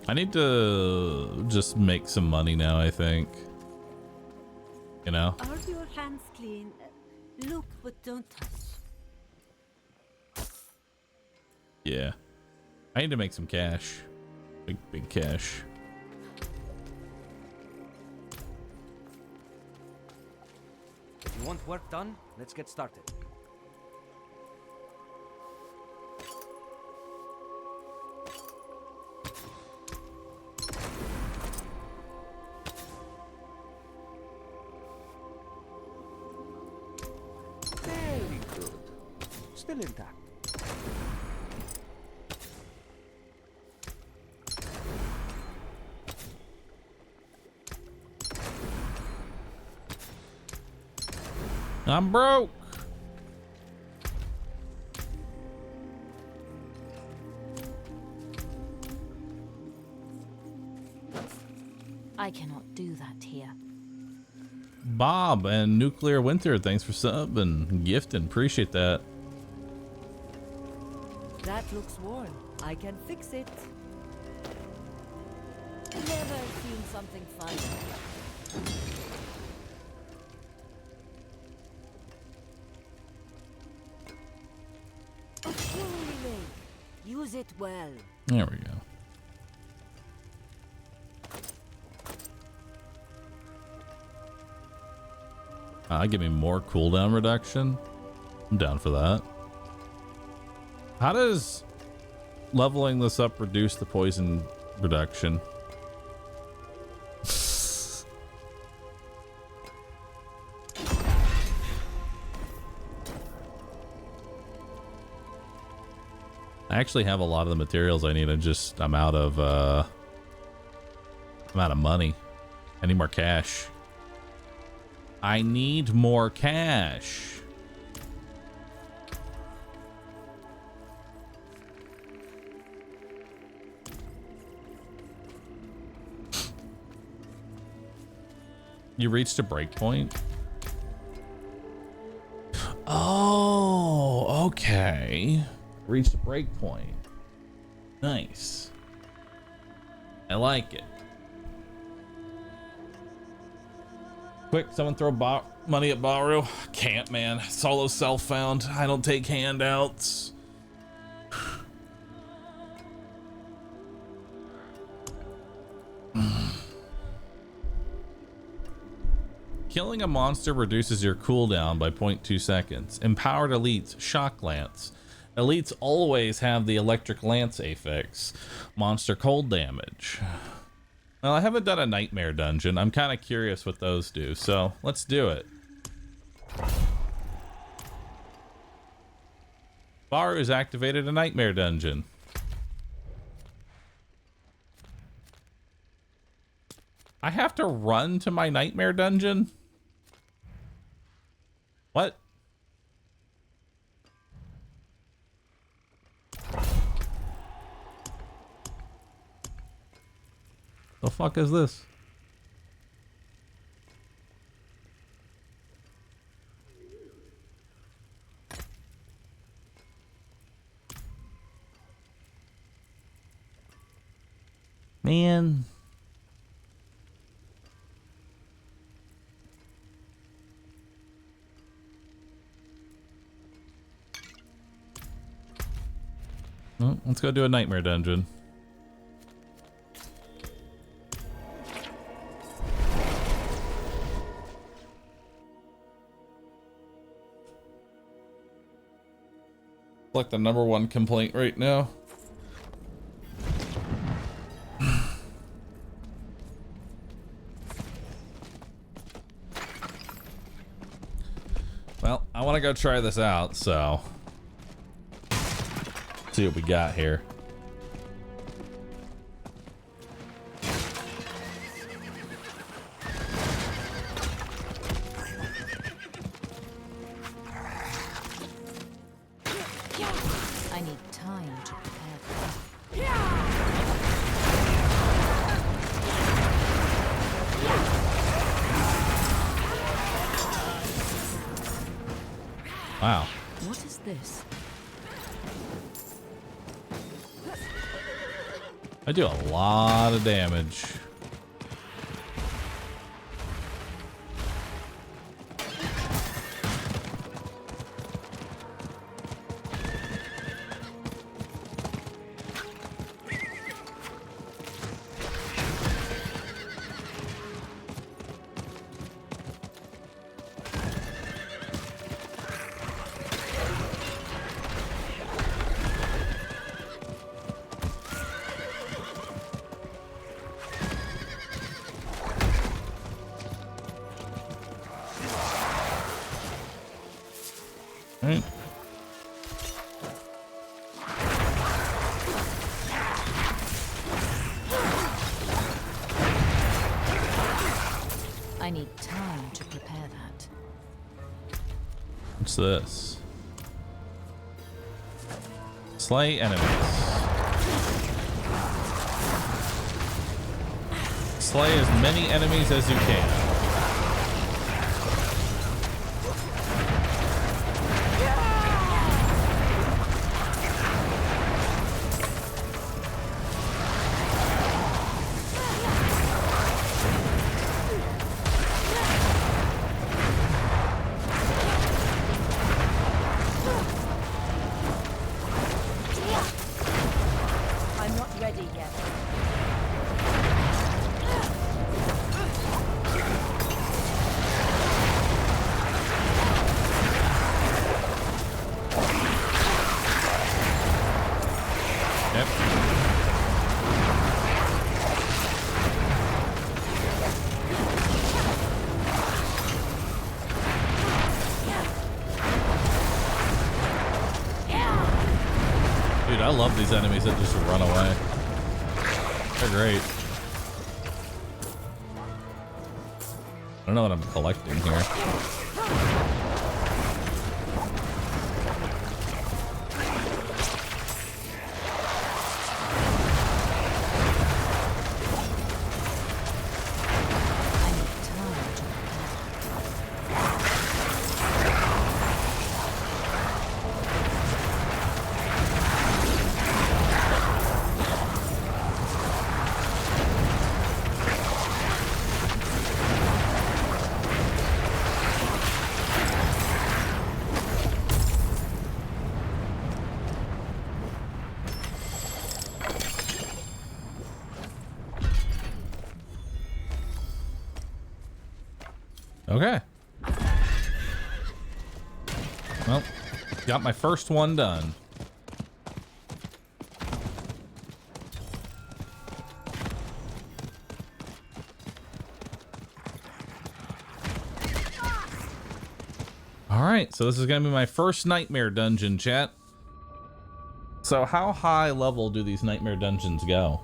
Speaker 1: I need to just make some money now, I think. You know?
Speaker 5: Are your hands clean? Look, but don't touch.
Speaker 1: Yeah. I need to make some cash. Big cash.
Speaker 12: If you want work done, let's get started. Very good. Still intact.
Speaker 1: I'm broke.
Speaker 3: I cannot do that here.
Speaker 1: Bob and Nuclear Winter, thanks for sub and gifting. Appreciate that.
Speaker 5: That looks worn. I can fix it. Never seen something fun. A jewelry ring. Use it well.
Speaker 1: There we go. Give me more cooldown reduction. I'm down for that. How does leveling this up reduce the poison reduction? I actually have a lot of the materials I need. I'm out of money. I need more cash. I need more cash. You reached a breakpoint? Oh, okay. Reached a breakpoint. Nice. I like it. Quick, someone throw money at Bahroo. Can't, man. Solo self-found. I don't take handouts. Killing a monster reduces your cooldown by 0.2 seconds. Empowered elites, shock lance. Elites always have the electric lance affix. Monster cold damage. Well, I haven't done a nightmare dungeon. I'm kind of curious what those do, so let's do it. Bahroo's activated a nightmare dungeon. I have to run to my nightmare dungeon? What? The fuck is this? Man. Well, let's go do a nightmare dungeon. Like the #1 complaint right now. Well, I want to go try this out, so see what we got here.
Speaker 3: I need time to prepare.
Speaker 1: Wow.
Speaker 3: What is this?
Speaker 1: I do a lot of damage. Right.
Speaker 3: I need time to prepare that.
Speaker 1: What's this? Slay enemies. Slay as many enemies as you can.
Speaker 5: I'm not ready yet.
Speaker 1: Yep. Dude, I love these enemies that just run away. They're great. I don't know what I'm collecting here. Okay. Well, got my first one done. All right, so this is gonna be my first nightmare dungeon, chat. So how high level do these nightmare dungeons go?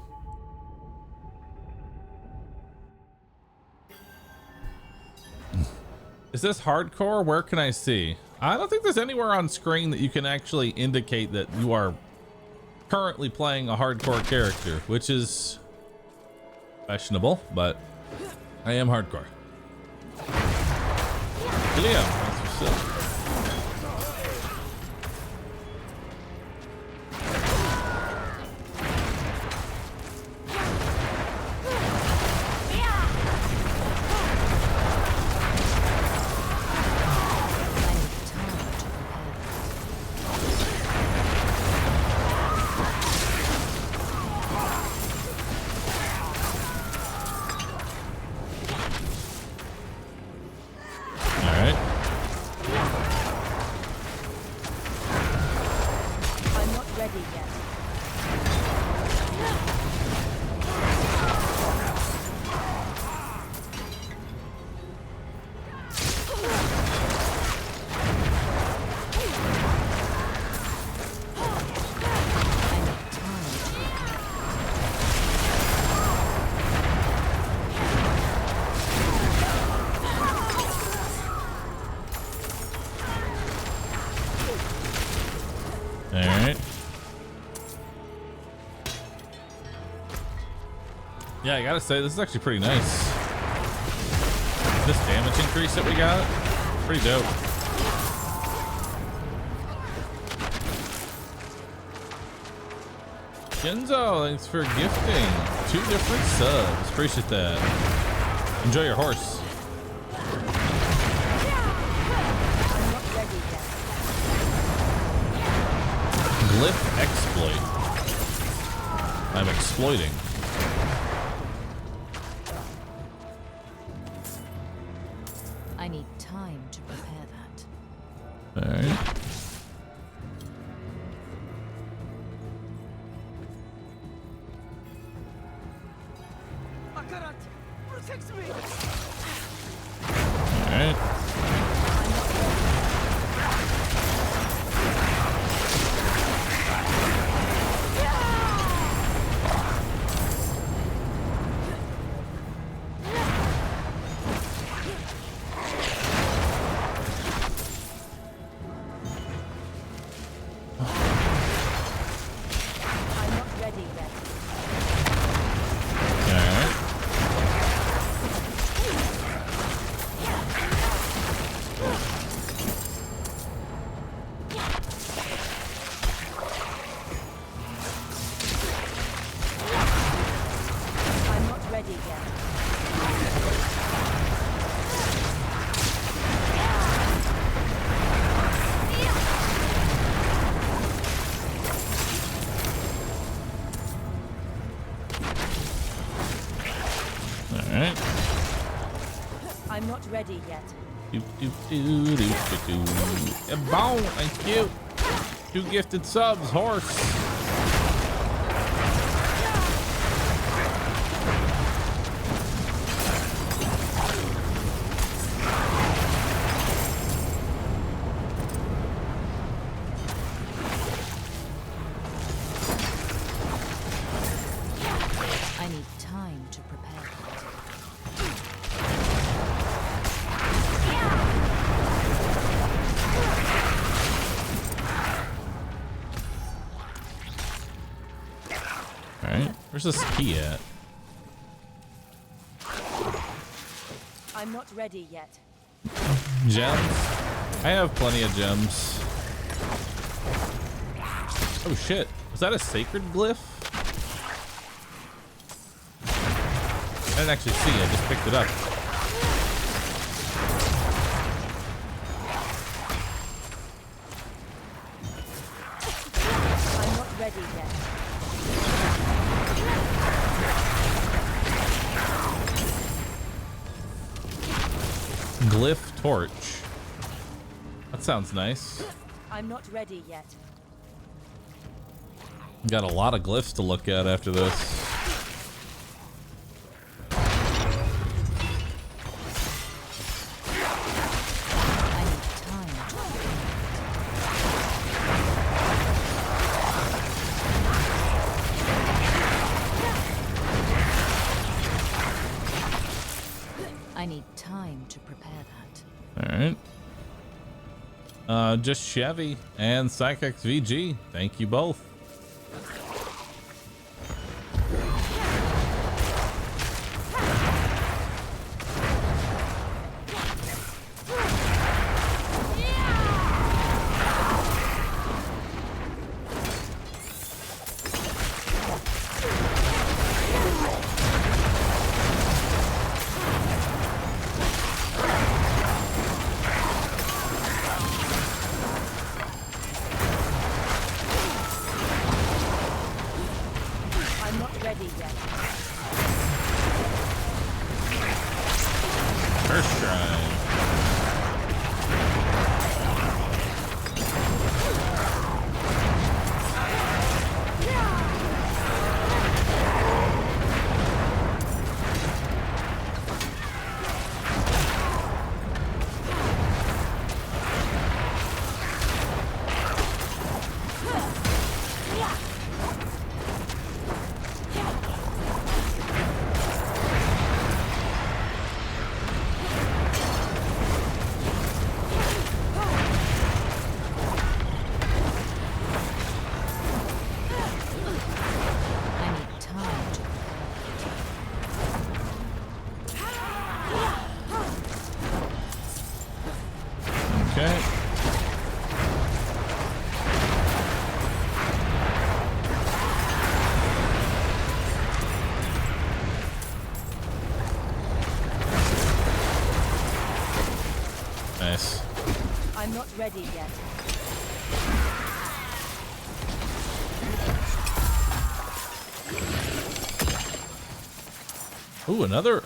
Speaker 1: Is this hardcore? Where can I see? I don't think there's anywhere on screen that you can actually indicate that you are currently playing a hardcore character, which is questionable, but I am hardcore. Liam, thanks for sub. Yeah, I gotta say, this is actually pretty nice. This damage increase that we got, pretty dope. Genzo, thanks for gifting 2 different subs. Appreciate that. Enjoy your horse. Glyph exploit. I'm exploiting.
Speaker 3: I need time to prepare that.
Speaker 1: All right.
Speaker 8: Akarat, protect me.
Speaker 1: All right.
Speaker 3: I'm not ready yet.
Speaker 1: Boom, thank you. 2 gifted subs, horse.
Speaker 3: I need time to prepare that.
Speaker 1: Where's this key at?
Speaker 3: I'm not ready yet.
Speaker 1: Gems? I have plenty of gems. Oh shit. Was that a sacred glyph? I didn't actually see it, I just picked it up.
Speaker 3: I'm not ready yet.
Speaker 1: glyph torch. That sounds nice.
Speaker 3: I'm not ready yet.
Speaker 1: Got a lot of glyphs to look at after this.
Speaker 3: I need time to prepare that.
Speaker 1: All right. Just Chevy and Psychic VG. Thank you both.
Speaker 3: I'm not ready yet.
Speaker 1: Ooh, another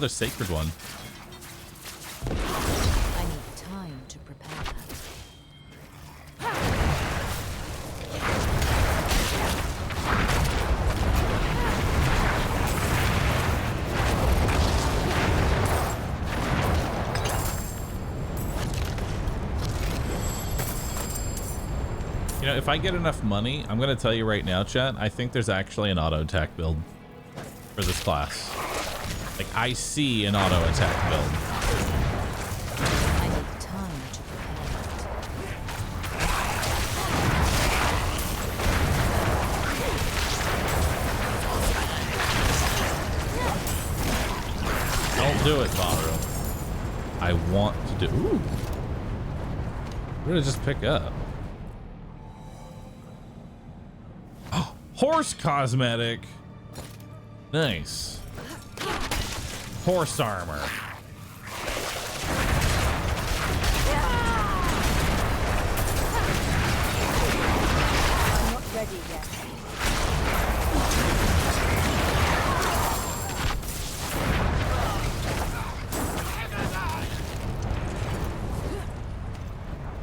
Speaker 1: sacred one.
Speaker 3: I need time to prepare that.
Speaker 1: You know, if I get enough money, I'm going to tell you right now, chat, I think there's actually an auto attack build for this class. Like, I see an auto attack build.
Speaker 3: I need time to
Speaker 1: prepare. Don't do it, Bahroo. I want to do. Ooh. What did I just pick up? Horse cosmetic. Nice. Horse armor.
Speaker 3: I'm not ready yet.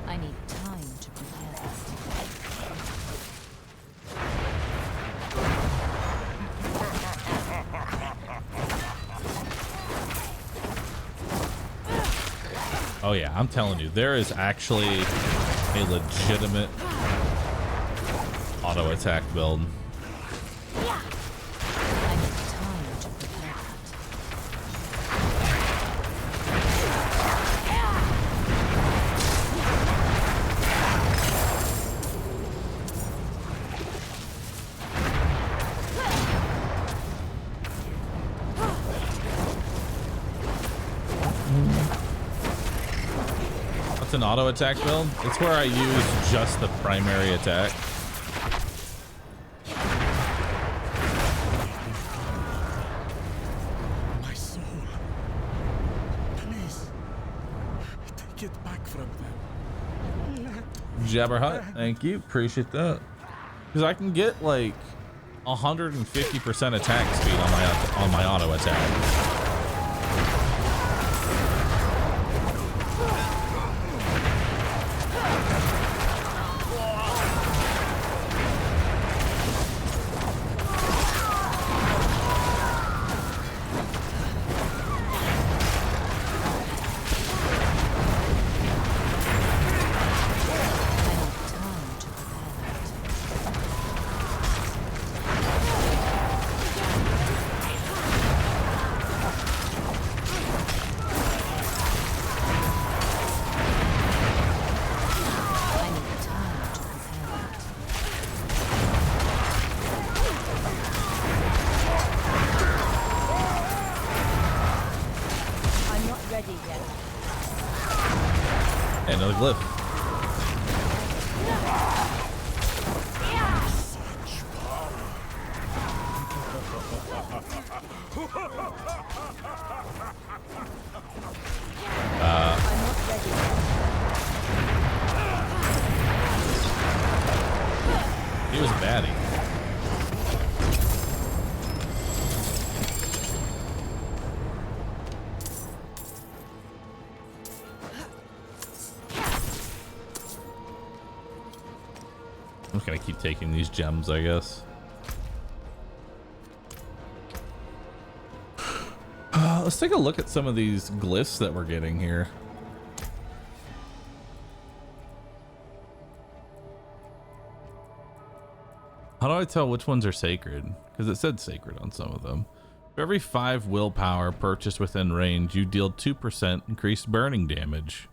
Speaker 3: I need time to prepare that.
Speaker 1: Oh yeah, I'm telling you, there is actually a legitimate auto attack build. What's an auto attack build? It's where I use just the primary attack.
Speaker 6: My soul. Please. Take it back from them.
Speaker 1: Jabberhut, thank you. Appreciate that. Because I can get like 150% attack speed on my auto attack. Another glyph. He was a baddie. I'm just gonna keep taking these gems, I guess. Let's take a look at some of these glyphs that we're getting here. How do I tell which ones are sacred? Because it said sacred on some of them. For every 5 willpower purchased within range, you deal 2% increased burning damage.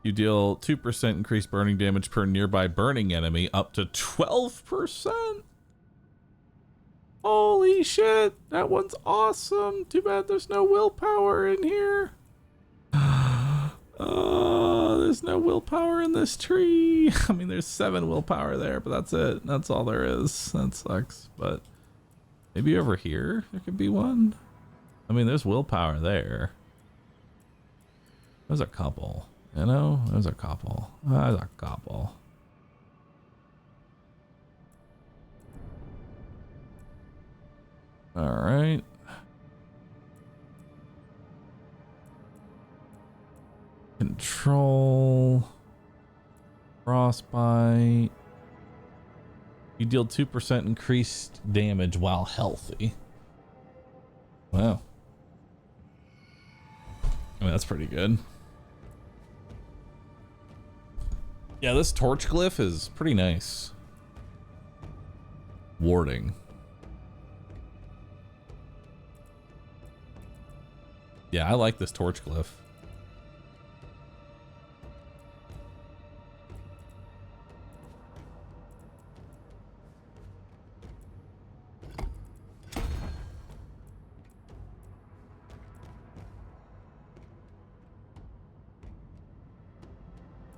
Speaker 1: You deal 2% increased burning damage per nearby burning enemy, up to 12%. Holy shit, that one's awesome. Too bad there's no willpower in here. There's no willpower in this tree. I mean, there's 7 willpower there, but that's it. That's all there is. That sucks, but maybe over here there could be one. I mean, there's willpower there. There's a couple, you know? There's a couple. There's a couple. All right. Control. Frostbite. You deal 2% increased damage while healthy. Wow. I mean, that's pretty good. Yeah, this torch glyph is pretty nice. Warding. Yeah, I like this torch glyph.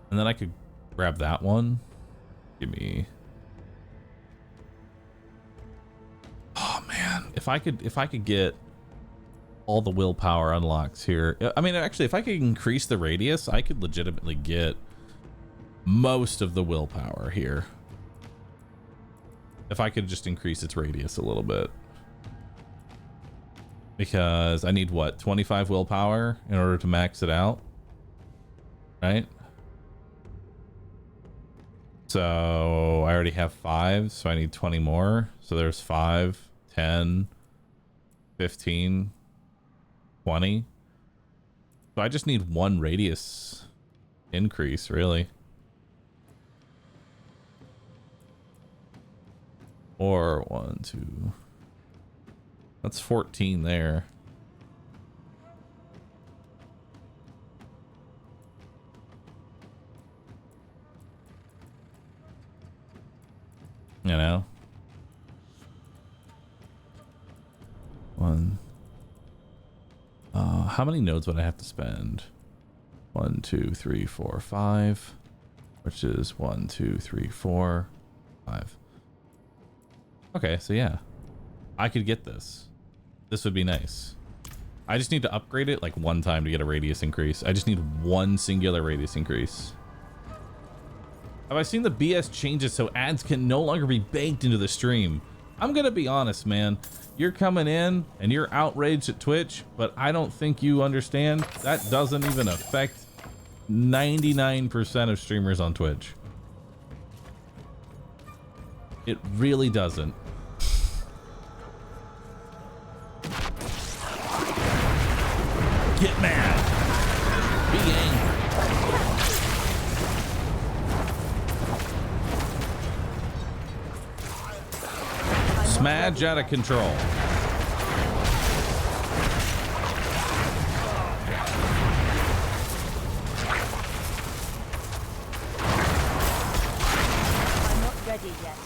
Speaker 1: And then I could grab that one. Give me. Oh man, if I could get all the willpower unlocks here. I mean, actually, if I could increase the radius, I could legitimately get most of the willpower here. If I could just increase its radius a little bit. Because I need what, 25 willpower in order to max it out, right? So I already have 5, so I need 20 more. So there's 5, 10, 15, 20. So I just need 1 radius increase, really. Or 1, 2. That's 14 there. You know? 1. How many nodes would I have to spend? 1, 2, 3, 4, 5. Which is 1, 2, 3, 4, 5. Okay, so yeah. I could get this. This would be nice. I just need to upgrade it like 1 time to get a radius increase. I just need 1 singular radius increase. Have I seen the BS changes so ads can no longer be baked into the stream? I'm gonna be honest, man. You're coming in and you're outraged at Twitch, but I don't think you understand that doesn't even affect 99% of streamers on Twitch. It really doesn't. Get mad. Be angry. Smadge out of control.
Speaker 3: I'm not ready yet.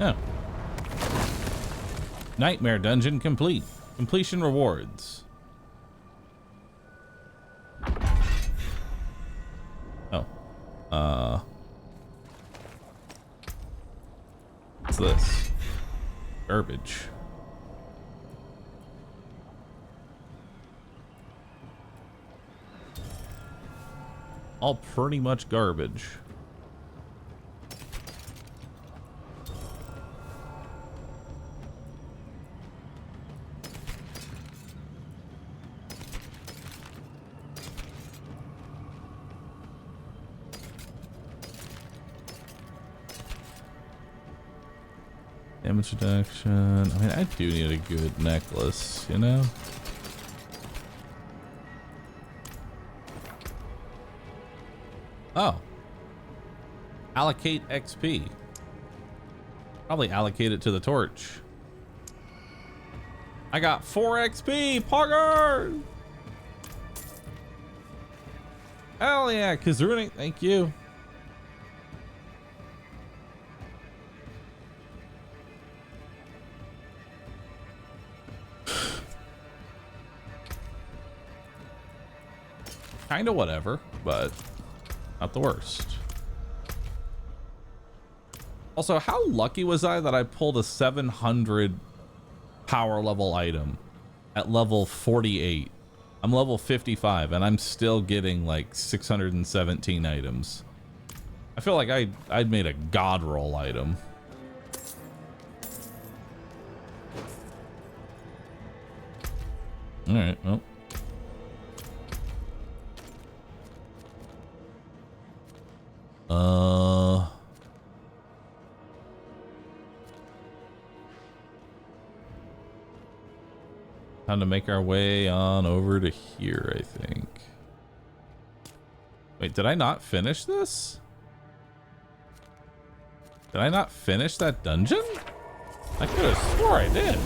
Speaker 1: Oh. Nightmare dungeon complete. Completion rewards. Oh. What's this? Garbage. All pretty much garbage. Damage reduction. I mean, I do need a good necklace, you know? Oh. Allocate XP. Probably allocate it to the torch. I got 4 XP, Pogger! Hell yeah, Kazuruni, thank you. Kinda whatever, but not the worst. Also, how lucky was I that I pulled a 700 power level item at level 48? I'm level 55 and I'm still getting like 617 items. I feel like I'd made a god roll item. All right, well. Time to make our way on over to here, I think. Wait, did I not finish this? Did I not finish that dungeon? I could have swore I did.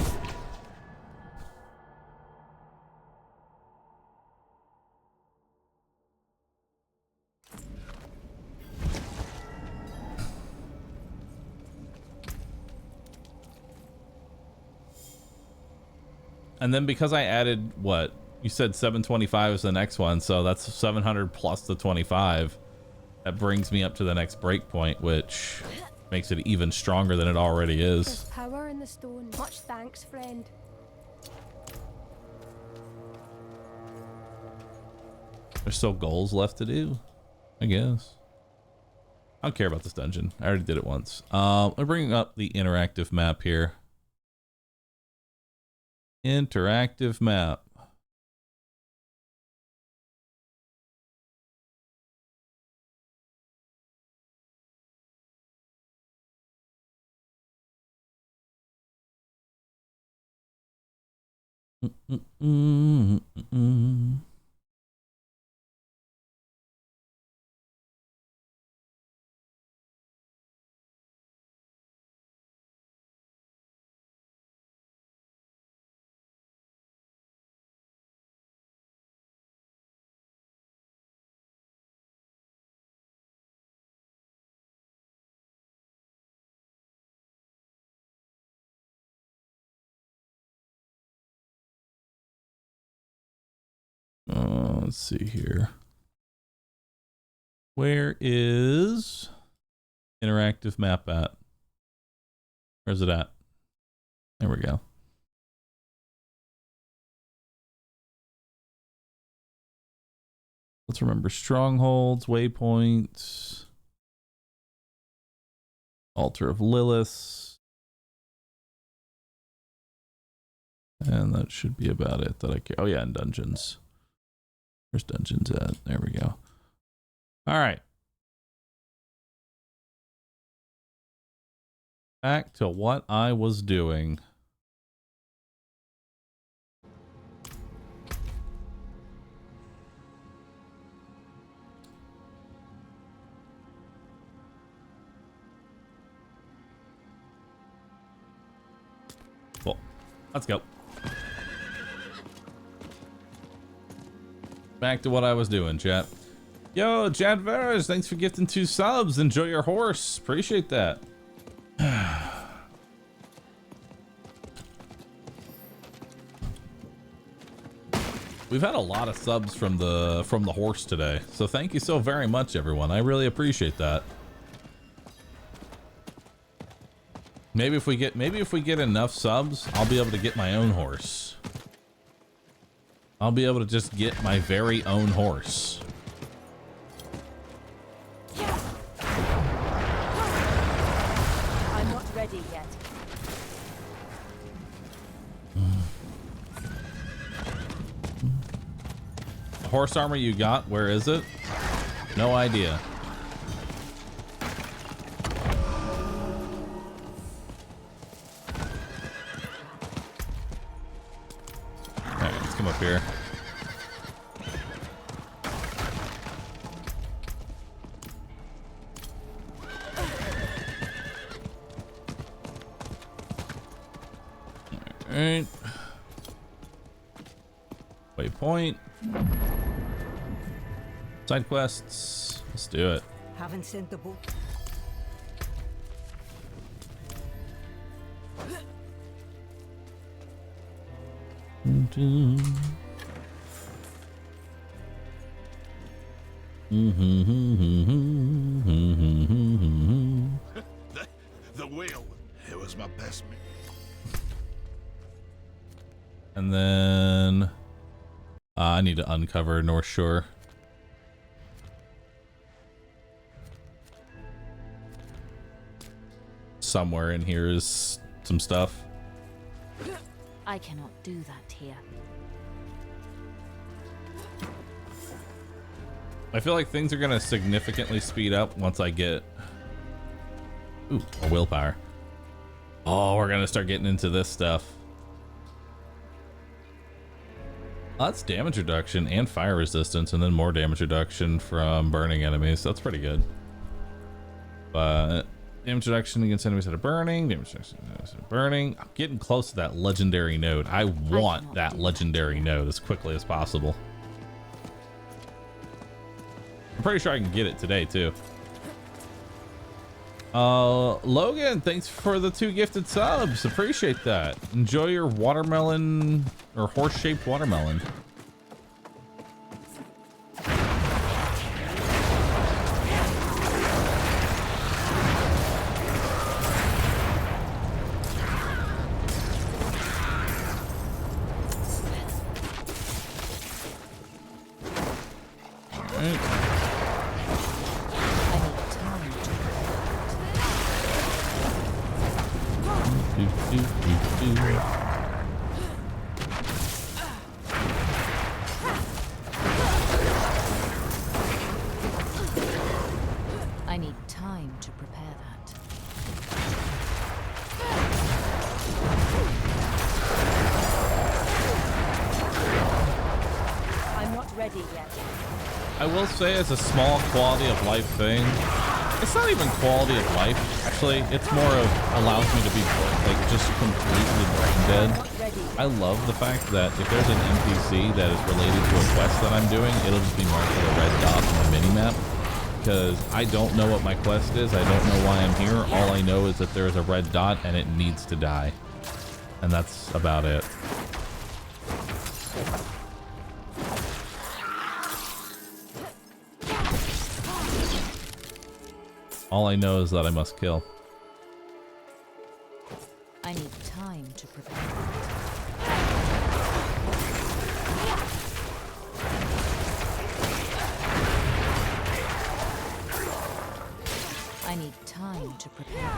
Speaker 1: And then because I added, what? You said 725 is the next one, so that's 700 plus the 25. That brings me up to the next breakpoint, which makes it even stronger than it already is.
Speaker 5: There's power in the stone. Much thanks, friend.
Speaker 1: There's still goals left to do, I guess. I don't care about this dungeon. I already did it once. I'm bringing up the interactive map here. Interactive map. Let's see here. Where is interactive map at? Where's it at? There we go. Let's remember strongholds, waypoints, altar of Lilith. And that should be about it that I care. Oh yeah, and dungeons. Where's dungeons at? There we go. All right. Back to what I was doing. Cool. Let's go. Back to what I was doing, chat. Yo, Chad Veras, thanks for gifting 2 subs. Enjoy your horse. Appreciate that. We've had a lot of subs from the horse today, so thank you so very much, everyone. I really appreciate that. Maybe if we get enough subs, I'll be able to get my own horse. I'll be able to just get my very own horse.
Speaker 3: I'm not ready yet.
Speaker 1: The horse armor you got, where is it? No idea. Alright, let's come up here. Alright. Waypoint. Side quests. Let's do it.
Speaker 5: Haven't sent the book.
Speaker 6: The whale. It was my best man.
Speaker 1: And then I need to uncover North Shore. Somewhere in here is some stuff.
Speaker 3: I cannot do that here.
Speaker 1: I feel like things are gonna significantly speed up once I get more willpower. Oh, we're gonna start getting into this stuff. Oh, that's damage reduction and fire resistance, and then more damage reduction from burning enemies. That's pretty good. But damage reduction against enemies that are burning, damage reduction against enemies that are burning. I'm getting close to that legendary node. I want that legendary node as quickly as possible. I'm pretty sure I can get it today too. Logan, thanks for the 2 gifted subs. Appreciate that. Enjoy your watermelon or horse-shaped watermelon.
Speaker 3: I need time to prepare that. I'm not ready yet.
Speaker 1: I will say, as a small quality of life thing, it's not even quality of life. Actually, it's more of allows me to be like just completely brain dead. I love the fact that if there's an NPC that is related to a quest that I'm doing, it'll just be marked with a red dot on the minimap. Because I don't know what my quest is. I don't know why I'm here. All I know is that there's a red dot and it needs to die. And that's about it. All I know is that I must kill.
Speaker 3: I need time to prepare. I need time to prepare.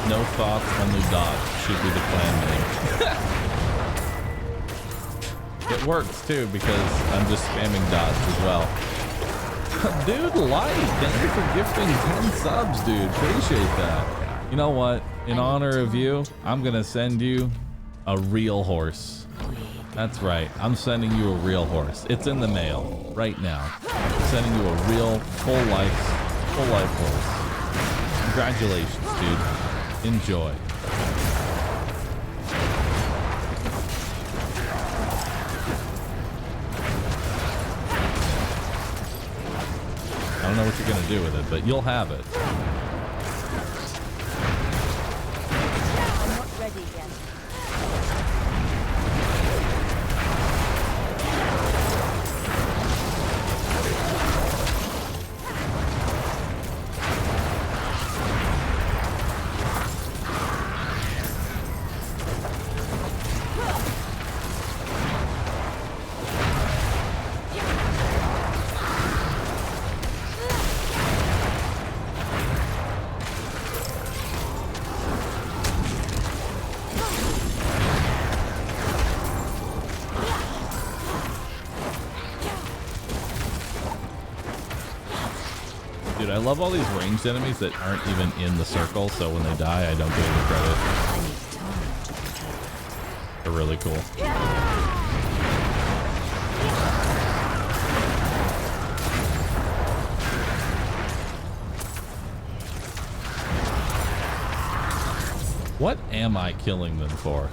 Speaker 1: No thoughts, only dot should be the clan name. It works too because I'm just spamming dots as well. Dude, Light, thank you for gifting 10 subs, dude. Appreciate that. You know what? In honor of you, I'm gonna send you a real horse. That's right. I'm sending you a real horse. It's in the mail right now. I'm sending you a real full life horse. Congratulations, dude. Enjoy. I don't know what you're gonna do with it, but you'll have it.
Speaker 3: I'm not ready yet.
Speaker 1: Dude, I love all these ranged enemies that aren't even in the circle, so when they die, I don't get any credit. They're really cool. What am I killing them for?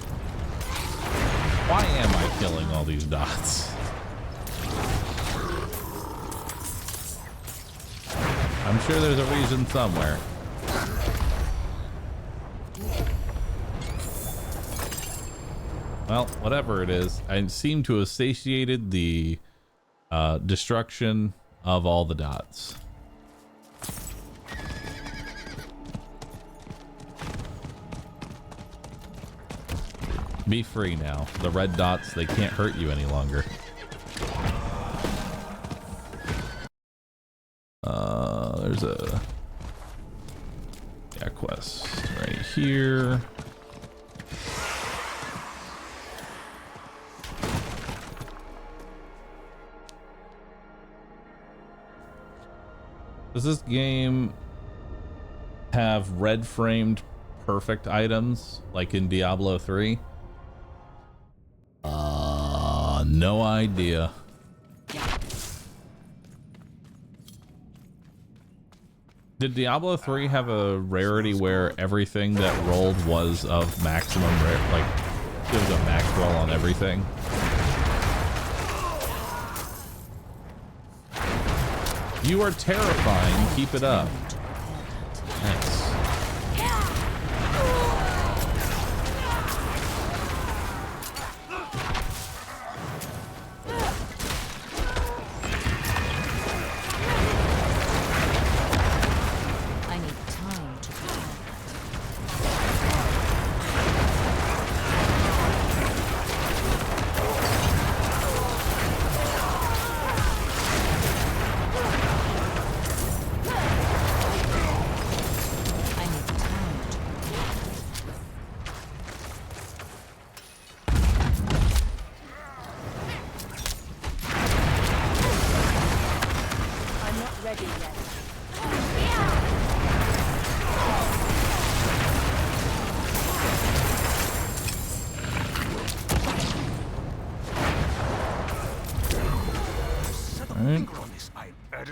Speaker 1: Why am I killing all these dots? I'm sure there's a reason somewhere. Well, whatever it is, I seem to have satiated the destruction of all the dots. Be free now. The red dots, they can't hurt you any longer. There's a quest right here. Does this game have red framed perfect items like in Diablo 3? No idea. Did Diablo 3 have a rarity where everything that rolled was of maximum rare, like it was a max roll on everything? You are terrifying. Keep it up. Thanks.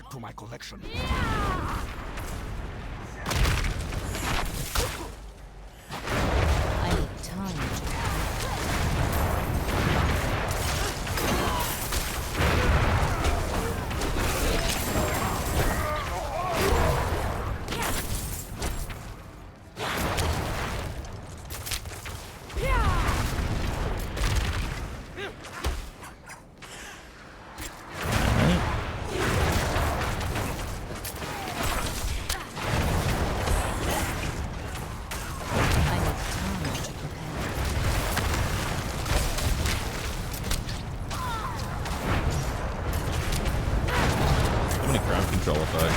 Speaker 7: To my collection.
Speaker 3: I need time.
Speaker 1: control effect.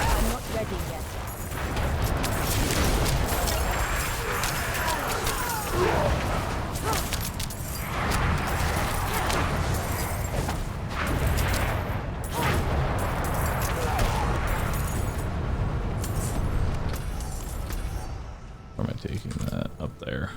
Speaker 3: I'm not ready yet.
Speaker 1: Where am I taking that? Up there.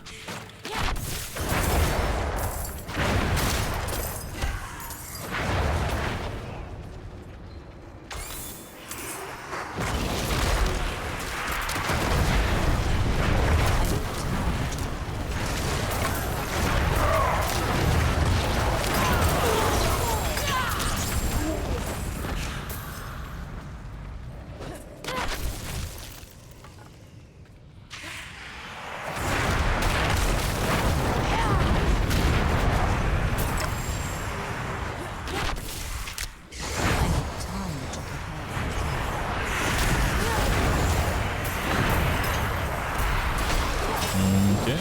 Speaker 1: Okay.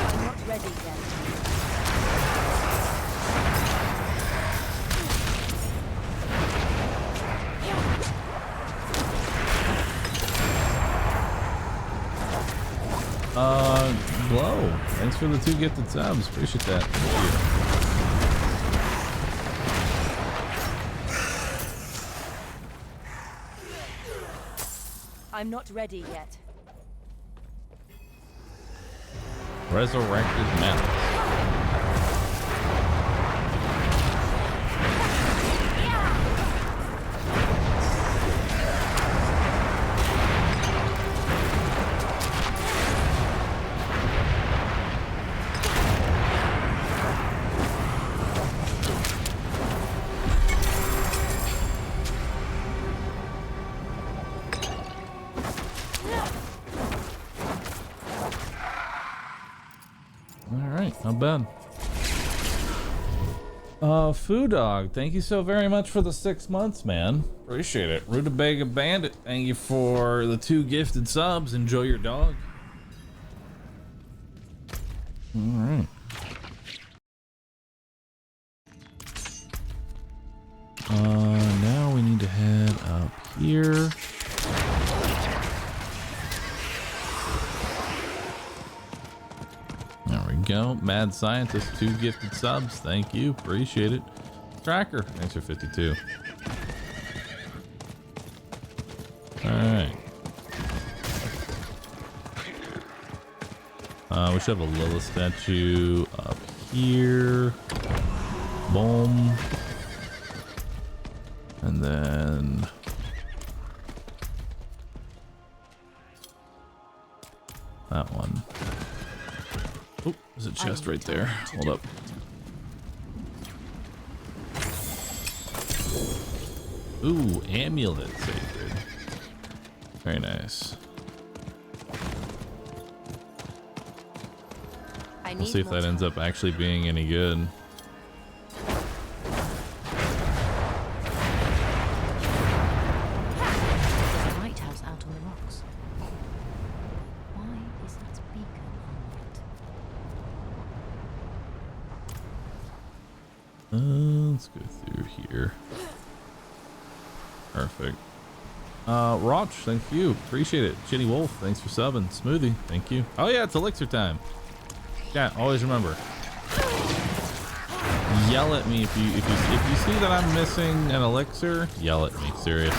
Speaker 3: I'm not ready yet.
Speaker 1: Glow. Thanks for the 2 gifted subs. Appreciate that. Thank you.
Speaker 3: I'm not ready yet.
Speaker 1: Resurrected Malice. Alright, not bad. Foo Dog, thank you so very much for the 6 months, man. Appreciate it. Rutabaga Bandit, thank you for the 2 gifted subs. Enjoy your dog. Alright. Now we need to head up here. There we go. Mad Scientist, 2 gifted subs. Thank you. Appreciate it. Tracker, thanks for 52. Alright. We should have a Lilith statue up here. Boom. And then... that one. Oh, there's a chest right there. Hold up. Ooh, amulet sacred. Very nice. We'll see if that ends up actually being any good.
Speaker 3: There's a lighthouse out on the rocks. Why is that beacon on it?
Speaker 1: Let's go through here. Perfect. Roch, thank you. Appreciate it. Chitty Wolf, thanks for subbing. Smoothie, thank you. Oh yeah, it's elixir time. Yeah, always remember. Yell at me if you see that I'm missing an elixir. Yell at me, seriously.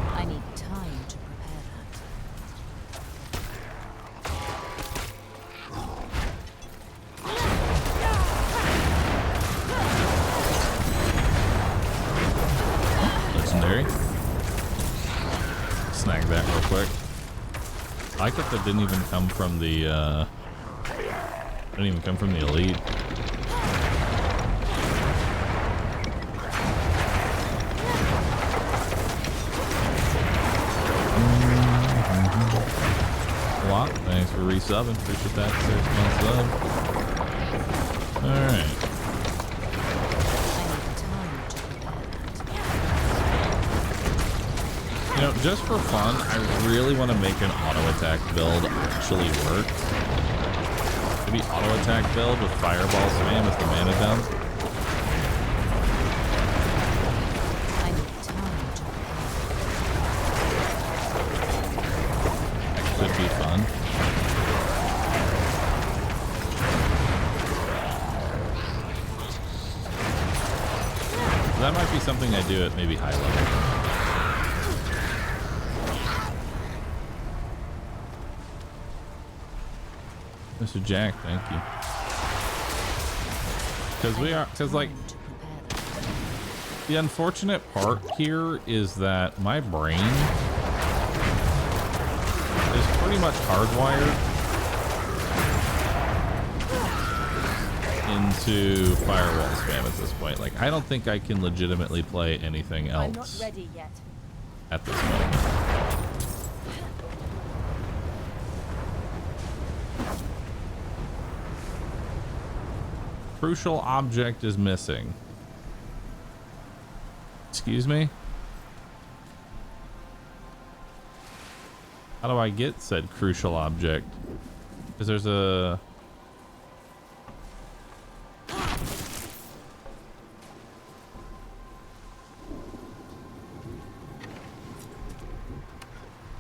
Speaker 3: I need time to prepare that.
Speaker 1: like that that didn't even come from the elite. A lot. Thanks for resubbing. Appreciate that. 6 months sub. Alright. You know, just for fun, I really want to make an auto attack build actually work. Maybe auto attack build with Fireball spam as the mana dump. That could be fun. That might be something I do at maybe high level. Mr. Jack, thank you. Because like, the unfortunate part here is that my brain is pretty much hardwired into Firewall spam at this point. Like, I don't think I can legitimately play anything else
Speaker 3: I'm not ready yet.
Speaker 1: at this moment. Crucial object is missing. Excuse me? How do I get said crucial object? Because there's a...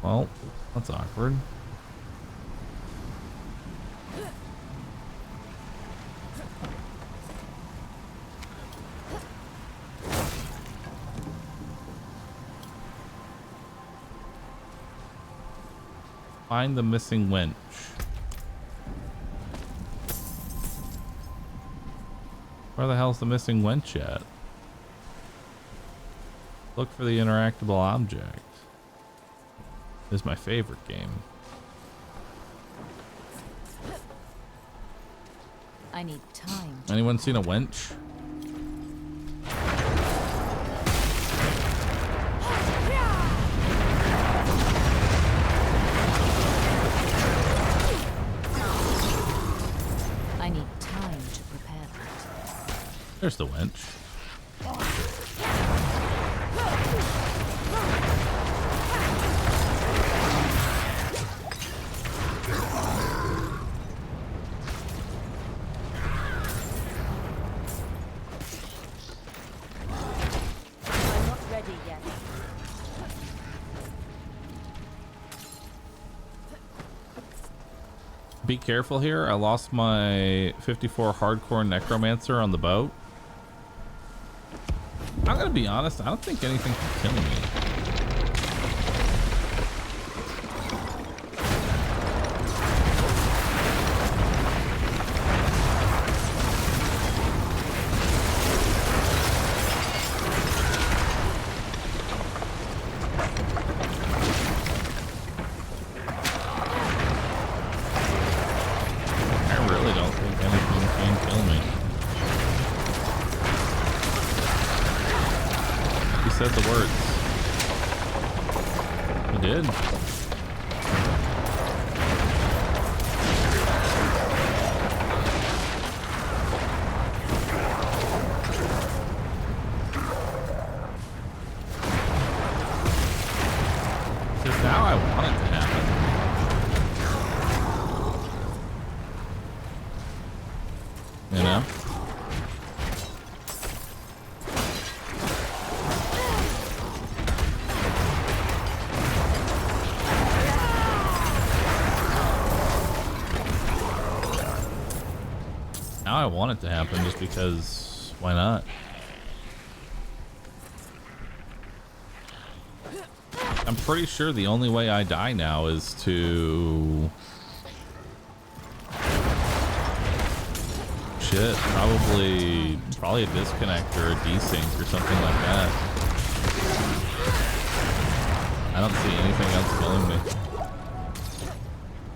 Speaker 1: Well, that's awkward. Find the missing wench. Where the hell's the missing wench at? Look for the interactable object. This is my favorite game.
Speaker 3: I need time.
Speaker 1: Anyone seen a wench?
Speaker 3: I need time to prepare that.
Speaker 1: There's the wench.
Speaker 3: I'm not ready yet.
Speaker 1: Be careful here. I lost my 54 hardcore necromancer on the boat. I'm gonna be honest, I don't think anything can kill me. I really don't think anything can kill me. He said the words. He did. Because now I want it to happen. You know? Now I want it to happen just because why not? I'm pretty sure the only way I die now is to... Shit, probably a disconnect or a desync or something like that. I don't see anything else killing me.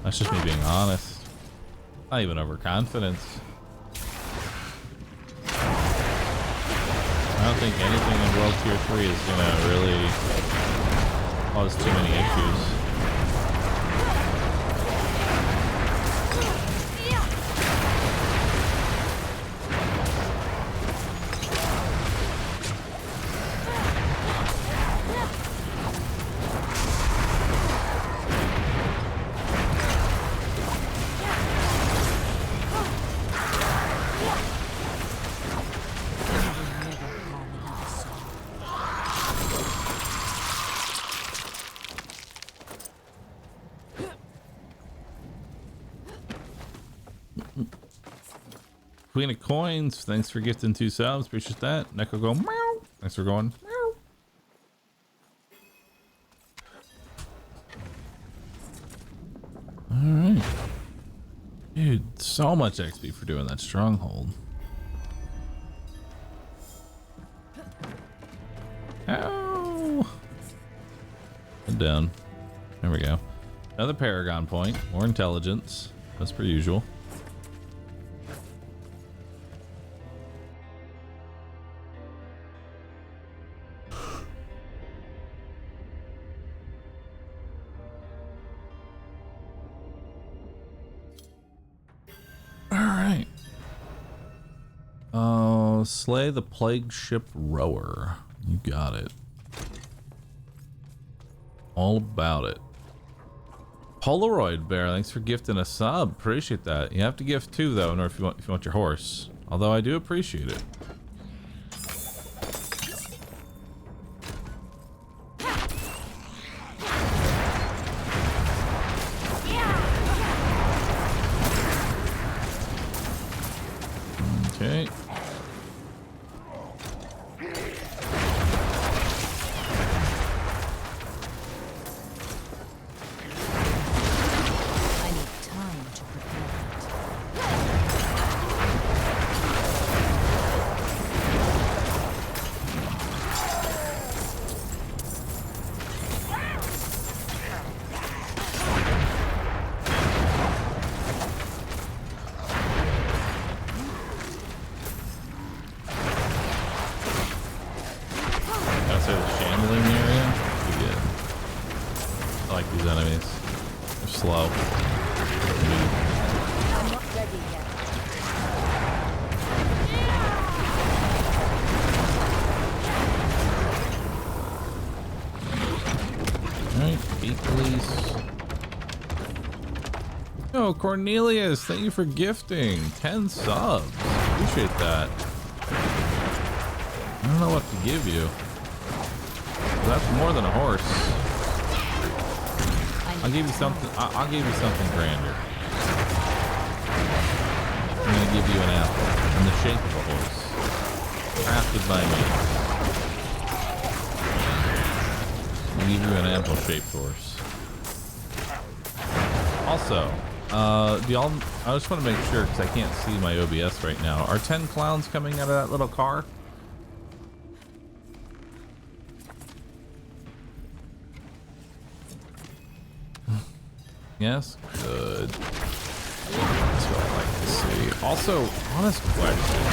Speaker 1: That's just me being honest. Not even overconfidence. I don't think anything in World Tier 3 is gonna really cause too many issues. Queen of Coins, thanks for gifting 2 subs. Appreciate that. Neko go meow. Thanks for going meow. Alright. Dude, so much XP for doing that stronghold. Ow. Head down. There we go. Another Paragon point. More intelligence. That's per usual. Alright. Slay the plague ship rower. You got it. All about it. Polaroid Bear, thanks for gifting a sub. Appreciate that. You have to gift 2 though, in order if you want your horse. Although I do appreciate it. Okay. Cornelius, thank you for gifting 10 subs. Appreciate that. I don't know what to give you. That's more than a horse. I'll give you something. I'll give you something grander. I'm gonna give you an apple in the shape of a horse, crafted by me. I'll give you an apple-shaped horse. Also. Do y'all? I just want to make sure because I can't see my OBS right now. Are 10 clowns coming out of that little car? Yes. Good. That's what I like to see. Also, honest question,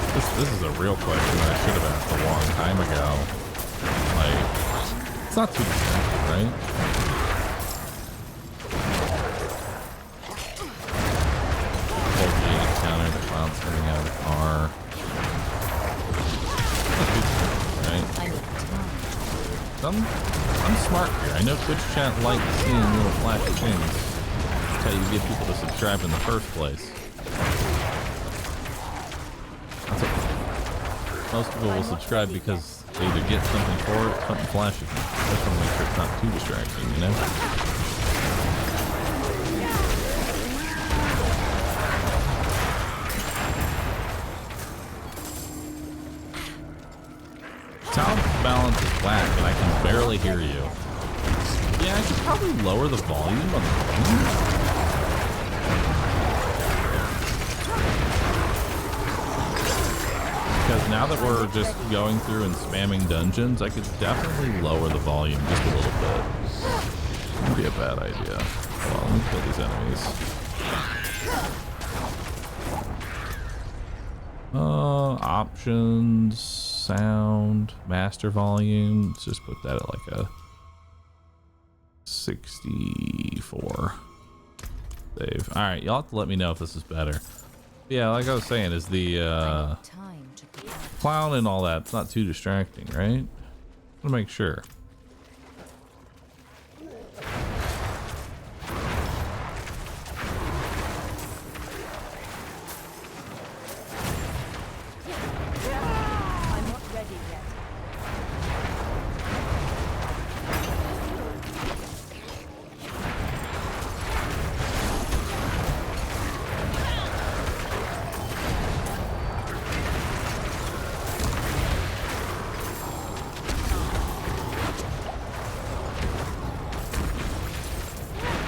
Speaker 1: because this is a real question that I should have asked a long time ago. Like, it's not too expensive, right? Coming out of the car. Right? I'm smart here. I know Twitch chat likes seeing little flashy things. That's how you get people to subscribe in the first place. Most people will subscribe because they either get something for it, something flashy. I just want to make sure it's not too distracting, you know? Sound balance is whack and I can barely hear you. Yeah, I should probably lower the volume on the phone. Because now that we're just going through and spamming dungeons, I could definitely lower the volume just a little bit. Wouldn't be a bad idea. Well, let me kill these enemies. Options, sound, master volume. Let's just put that at like a 64. Save. All right, y'all have to let me know if this is better. Yeah, like I was saying, is the clown and all that, it's not too distracting, right? I'm gonna make sure.
Speaker 3: I'm not ready yet.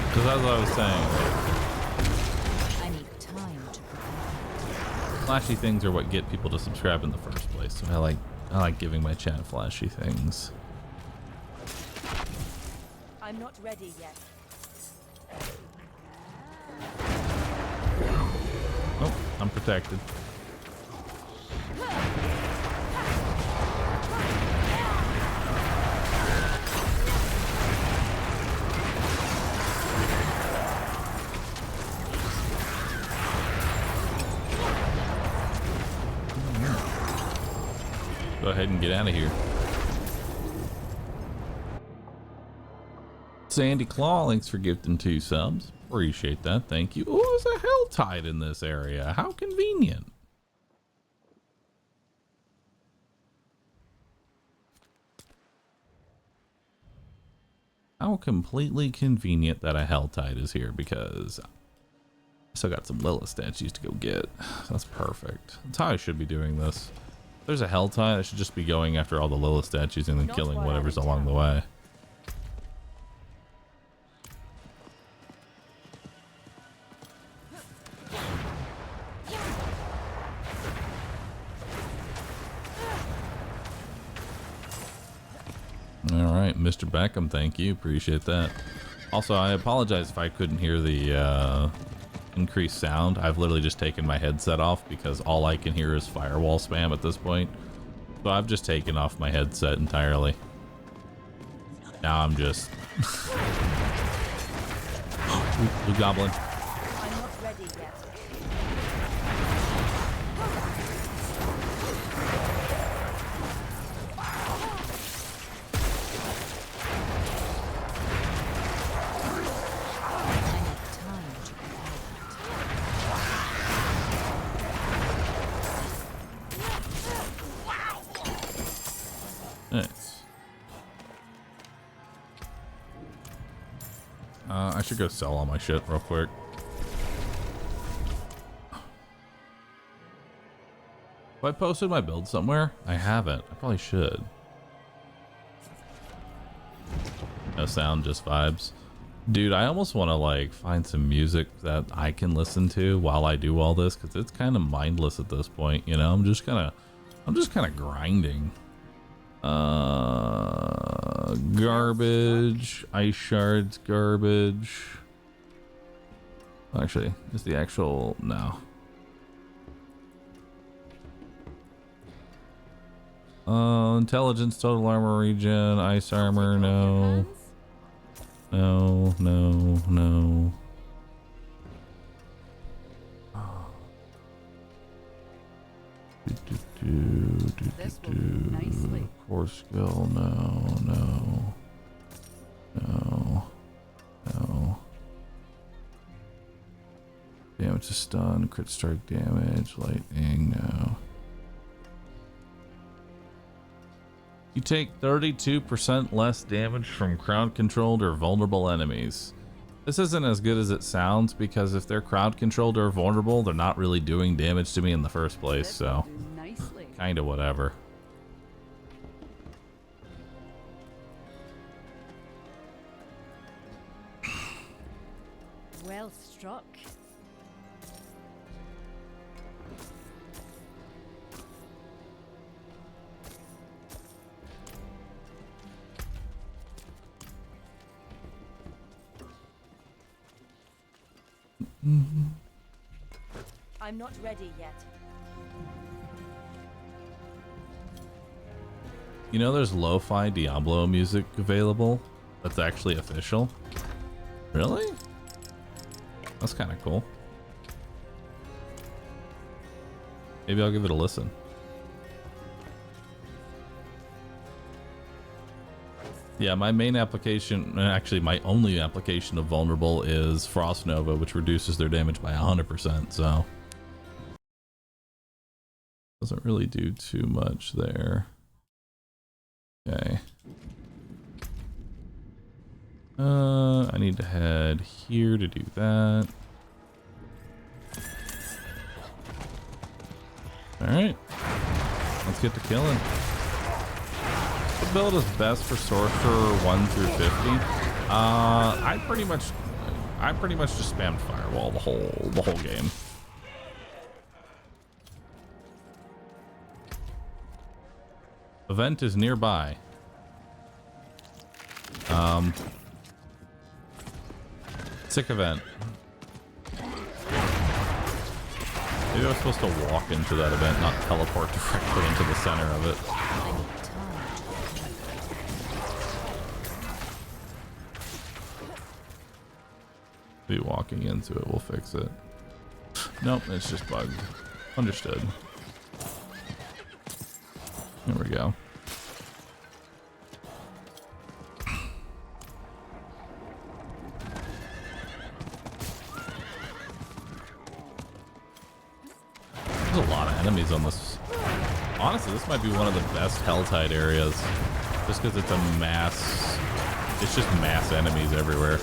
Speaker 1: Because as I was saying,
Speaker 3: I need time to prepare.
Speaker 1: flashy things are what get people to subscribe in the first place. So I like giving my chat flashy things.
Speaker 3: I'm not ready yet.
Speaker 1: Oh, I'm protected. Go ahead and get out of here. Sandy Claw, thanks for gifting 2 subs. Appreciate that. Thank you. Oh, there's a hell tide in this area. How convenient. How completely convenient that a hell tide is here, because I still got some Lilith statues to go get. That's perfect. That's how I should be doing this. If there's a hell tide, I should just be going after all the Lilith statues and then killing whatever's along the way. All right, Mr. Beckham, thank you. Appreciate that. Also, I apologize if I couldn't hear the increased sound. I've literally just taken my headset off because all I can hear is Firewall spam at this point. So I've just taken off my headset entirely. Now I'm just... Blue Goblin.
Speaker 3: I'm not ready yet.
Speaker 1: Nice. I should go sell all my shit real quick. Have I posted my build somewhere? I haven't. I probably should. No sound, just vibes. Dude, I almost want to like find some music that I can listen to while I do all this, because it's kind of mindless at this point, you know? I'm just kind of grinding. Garbage, ice shards, garbage. Actually, is the actual, no. Intelligence, total armor regen, ice armor, no. No, no, no.
Speaker 5: This will do nicely.
Speaker 1: Core skill, no, no. No. No. Damage to stun, crit strike damage, lightning, no. You take 32% less damage from crowd controlled or vulnerable enemies. This isn't as good as it sounds, because if they're crowd controlled or vulnerable, they're not really doing damage to me in the first place, so kinda whatever.
Speaker 5: Well struck.
Speaker 3: I'm not ready yet.
Speaker 1: You know, there's lo-fi Diablo music available that's actually official. Really? That's kind of cool. Maybe I'll give it a listen. Yeah, my main application, actually my only application of vulnerable is Frost Nova, which reduces their damage by 100%, so doesn't really do too much there. Okay. I need to head here to do that. Alright. Let's get to killing. The build is best for Sorcerer 1 through 50. I pretty much just spammed Firewall the whole game. Event is nearby. Sick event. Maybe I was supposed to walk into that event, not teleport directly into the center of it. Be walking into it, we'll fix it. Nope, it's just bugged. Understood. There we go. There's a lot of enemies on this. Honestly, this might be one of the best Helltide areas. Just because it's a mass... It's just mass enemies everywhere.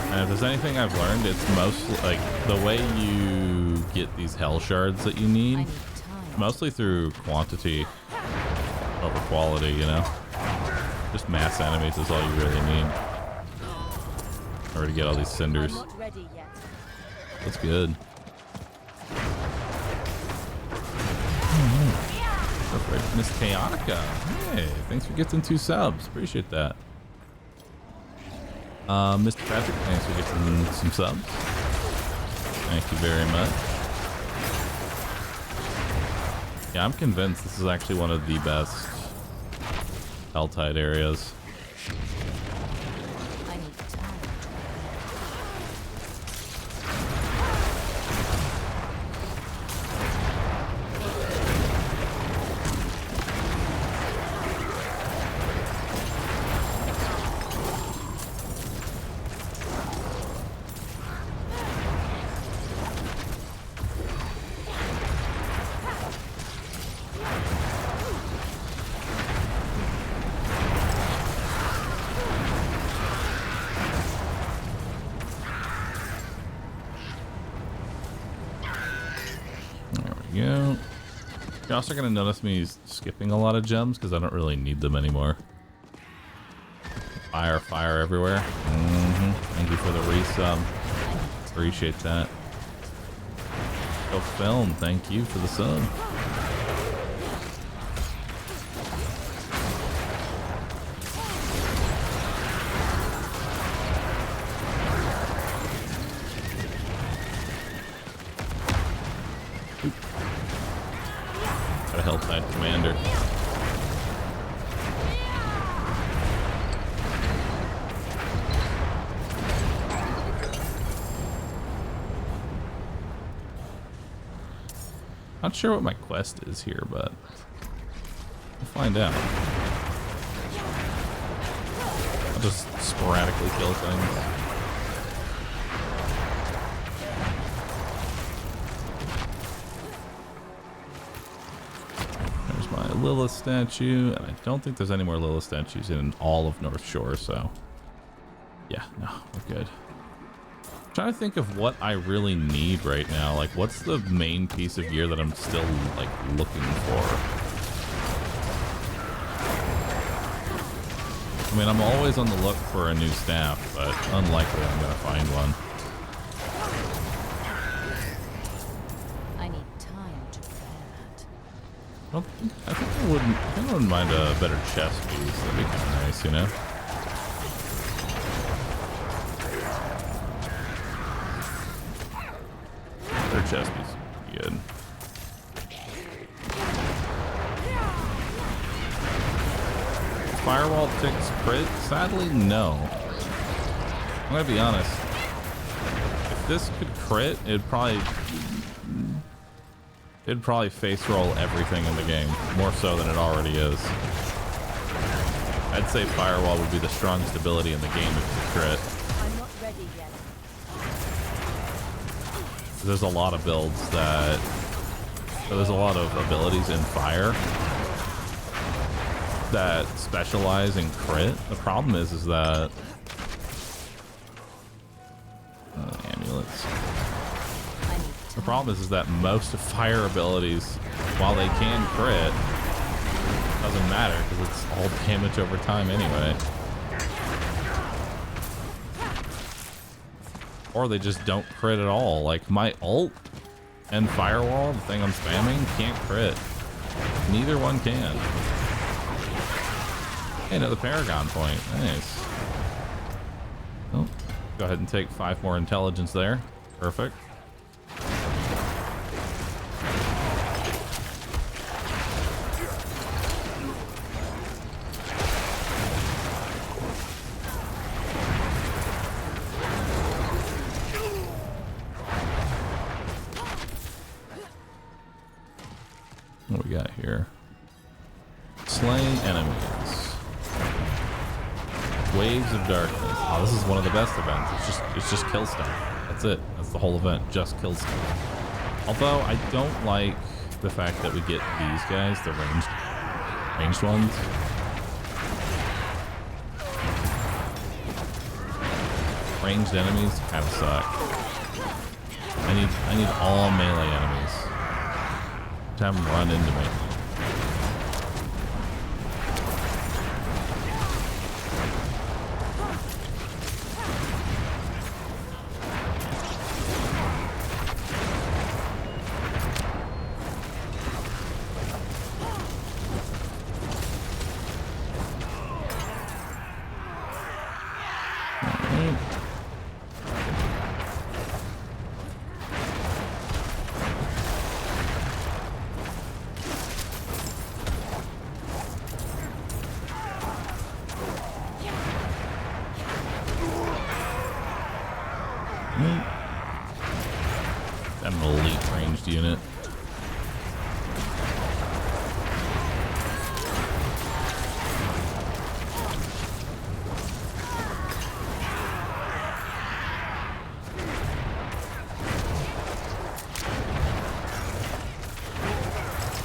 Speaker 1: And if there's anything I've learned, it's mostly like the way you get these hell shards that you need, mostly through quantity over quality, you know? Just mass enemies is all you really need. Or to get all these cinders. That's good. Perfect. Miss Chaotica. Hey, thanks for getting 2 subs. Appreciate that. Mr. Patrick, thanks for getting some subs. Thank you very much. Yeah, I'm convinced this is actually one of the best Helltide areas. You're also going to notice me skipping a lot of gems because I don't really need them anymore. Fire everywhere. Thank you for the resub. Appreciate that. Go Film, thank you for the sub. Helltide commander. Not sure what my quest is here, but we'll find out. I'll just sporadically kill things. Lilith statue, and I don't think there's any more Lilith statues in all of North Shore, so yeah, no, we're good. I'm trying to think of what I really need right now. Like, what's the main piece of gear that I'm still like looking for? I mean, I'm always on the look for a new staff, but unlikely I'm gonna find one. I think I wouldn't mind a better chest piece. That'd be kind of nice, you know? chest piece would be good. Firewall ticks crit? Sadly, no. I'm gonna be honest. If this could crit, it'd probably face roll everything in the game, more so than it already is. I'd say Firewall would be the strongest ability in the game if it could crit.
Speaker 3: I'm not ready yet.
Speaker 1: There's a lot of builds that... There's a lot of abilities in Fire that specialize in crit. The problem is that... amulets. The problem is that most of Fire abilities, while they can crit, doesn't matter because it's all damage over time anyway. Or they just don't crit at all. Like my ult and Firewall, the thing I'm spamming, can't crit. Neither one can. Hey, another Paragon point. Nice. Oh, go ahead and take 5 more intelligence there. Perfect. What we got here? Slaying enemies. Waves of darkness. Oh, this is one of the best events. It's just kill stuff. That's it. That's the whole event. Just kill stuff. Although I don't like the fact that we get these guys, the ranged ones. Ranged enemies kind of suck. I need all melee enemies. Have them run into me. An elite ranged unit.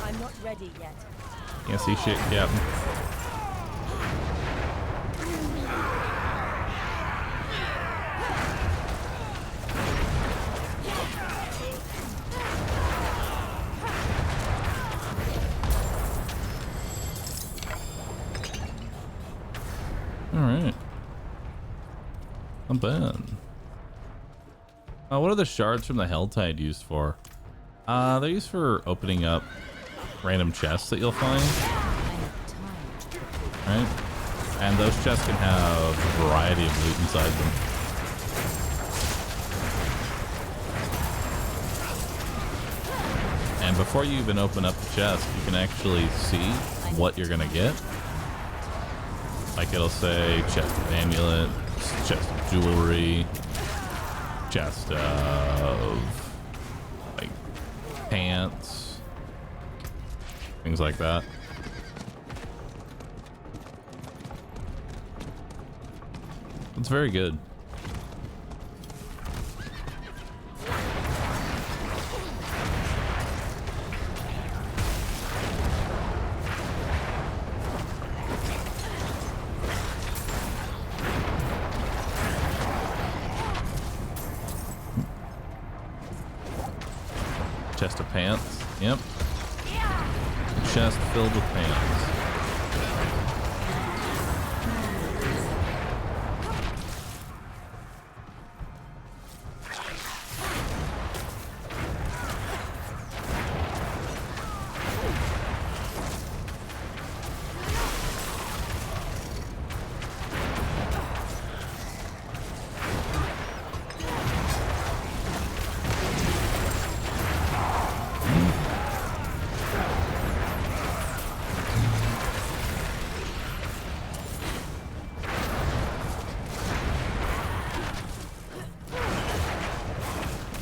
Speaker 3: I'm not ready yet.
Speaker 1: Can't see shit, Captain. Alright. Not bad. What are the shards from the Helltide used for? They're used for opening up random chests that you'll find. Right? And those chests can have a variety of loot inside them. And before you even open up the chest, you can actually see what you're gonna get. Like it'll say chest of amulet, chest of jewelry, chest of like pants, things like that. It's very good. Chest of pants. Yep. Chest filled with pants.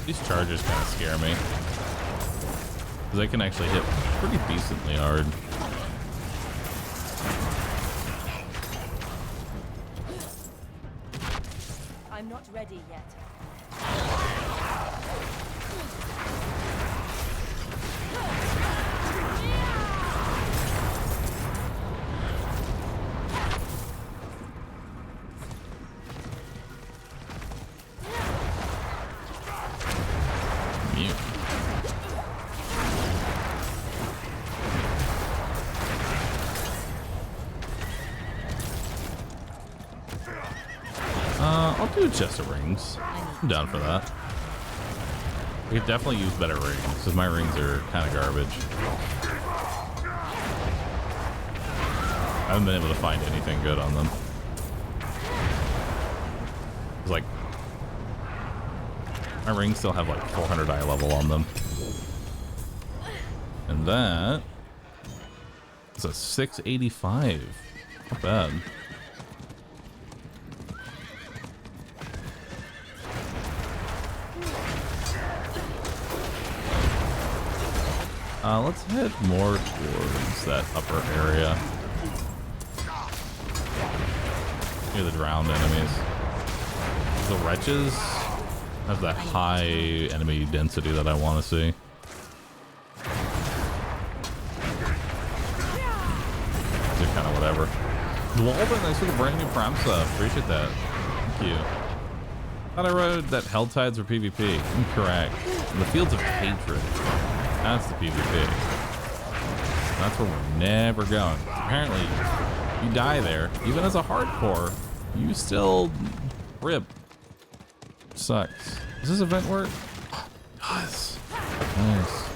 Speaker 1: These charges kind of scare me. Because they can actually hit pretty decently hard.
Speaker 3: I'm not ready yet.
Speaker 1: I'll do a chest of rings. I'm down for that. I could definitely use better rings because my rings are kind of garbage. I haven't been able to find anything good on them. It's like my rings still have like 400 eye level on them, and that is a 685. Not bad. Let's head more towards that upper area. Near the drowned enemies. The wretches have that high enemy density that I want to see. They're kind of whatever. Walden, thanks for the brand new Prime sub. Appreciate that. Thank you. Thought I wrote that Helltides were PvP. Incorrect. In the Fields of Hatred. That's the PvP. That's where we're never going. Apparently, you die there, even as a hardcore, you still rip. Sucks. Does this event work? Yes. Nice.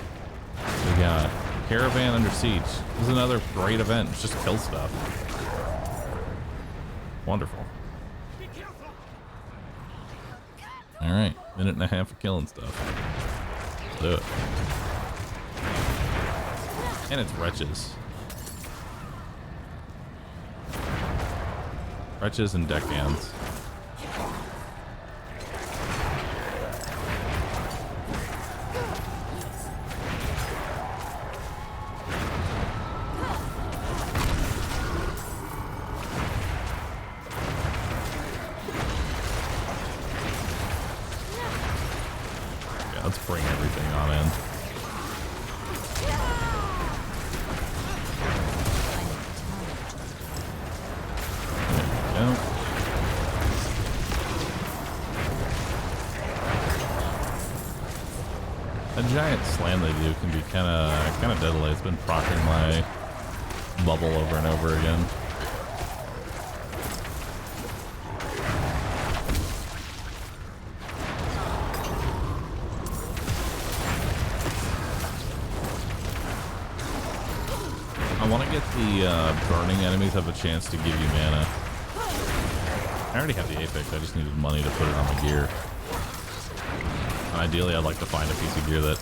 Speaker 1: We got Caravan Under Siege. This is another great event. It's just kill stuff. Wonderful. Alright, minute and a half of killing stuff. Let's do it. And it's wretches. Wretches and deckhands. Yeah, let's bring everything on in. A giant slam they do can be kind of deadly. It's been proccing my bubble over and over again. I want to get the burning enemies have a chance to give you mana. I already have the Apex. I just needed money to put it on the gear. Ideally, I'd like to find a piece of gear that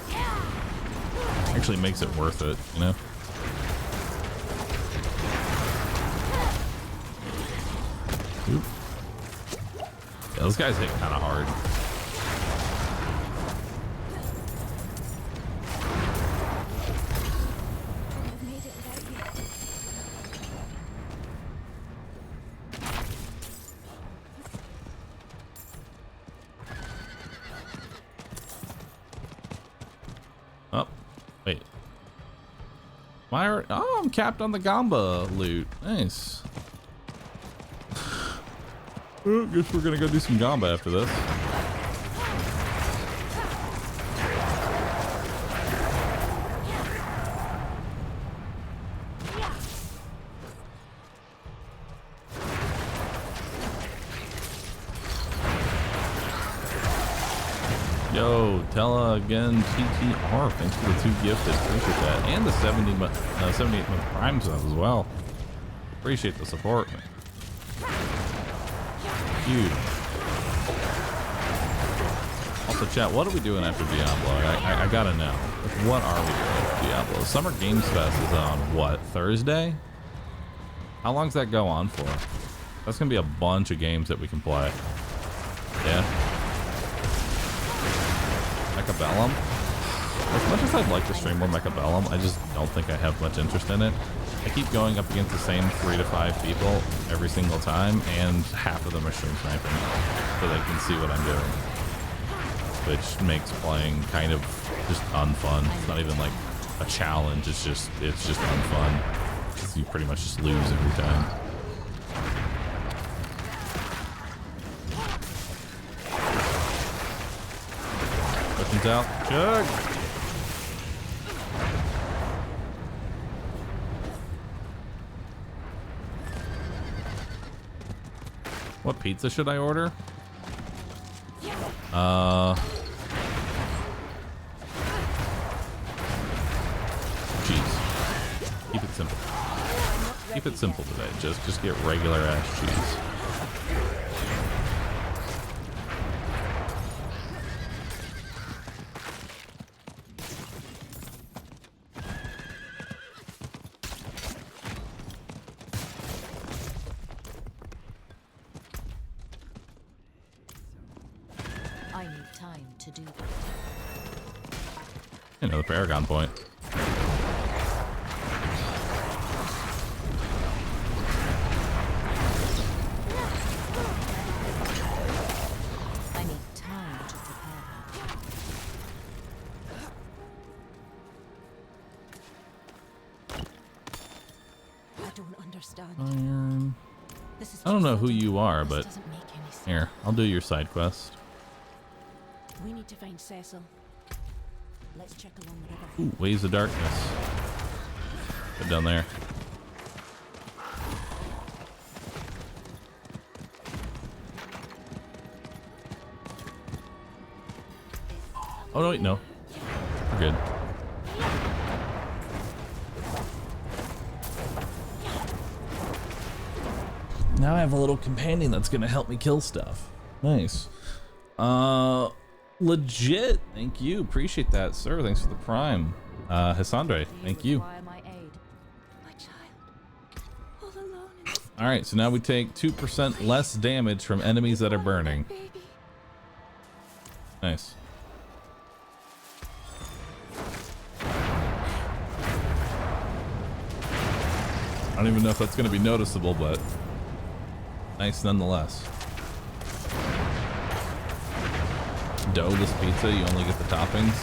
Speaker 1: actually makes it worth it, you know? Oop. Yeah, those guys hit kind of hard. Oh, I'm capped on the Gamba loot. Nice. Oh, guess we're gonna go do some Gamba after this. Yo, Tella again, TTR. Thanks for the 2 gifted. Appreciate that. And the 78 month Prime sub as well. Appreciate the support. Huge. Also, chat, what are we doing after Diablo? I gotta know. What are we doing after Diablo? Summer Games Fest is on what, Thursday? How long's that go on for? That's gonna be a bunch of games that we can play. Yeah. Mechabellum. As much as I'd like to stream more Mechabellum, I just don't think I have much interest in it. I keep going up against the same 3 to 5 people every single time, and half of them are stream sniping, so they can see what I'm doing. Which makes playing kind of just unfun. It's not even like a challenge, it's just unfun. Because you pretty much just lose every time. Questions out. Chug! What pizza should I order? Cheese. Keep it simple. Keep it simple today. Just get regular ass cheese.
Speaker 3: I need time to do that.
Speaker 1: You know, the Paragon point.
Speaker 3: I need time to prepare.
Speaker 9: I don't understand.
Speaker 1: Iron.
Speaker 9: This is
Speaker 1: I don't know
Speaker 9: too
Speaker 1: who
Speaker 9: sudden.
Speaker 1: you are,
Speaker 9: This
Speaker 1: but
Speaker 9: doesn't make any sense.
Speaker 1: here, I'll do your side quest.
Speaker 9: We need to find Cecil. Let's check along the river.
Speaker 1: Ooh, Waves of Darkness. Put down there. Oh no, wait, no. We're good. Now I have a little companion that's gonna help me kill stuff. Nice. Legit. Thank you. Appreciate that, sir. Thanks for the prime. Hassandre, thank you.
Speaker 3: My aid.
Speaker 9: My child. All alone in this
Speaker 1: All right, so now we take 2% less damage from enemies that are burning.
Speaker 9: baby.
Speaker 1: Nice. I don't even know if that's going to be noticeable, but nice nonetheless. Doughless pizza, you only get the toppings.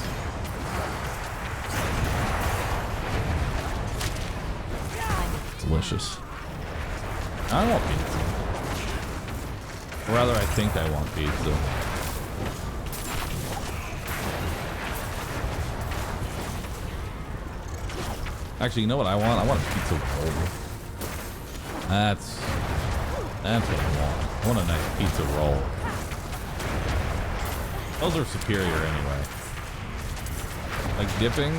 Speaker 1: Delicious. I want pizza. Or rather, I think I want pizza. Actually, you know what I want? I want a pizza roll. That's what I want. I want a nice pizza roll. Those are superior anyway. Like dipping,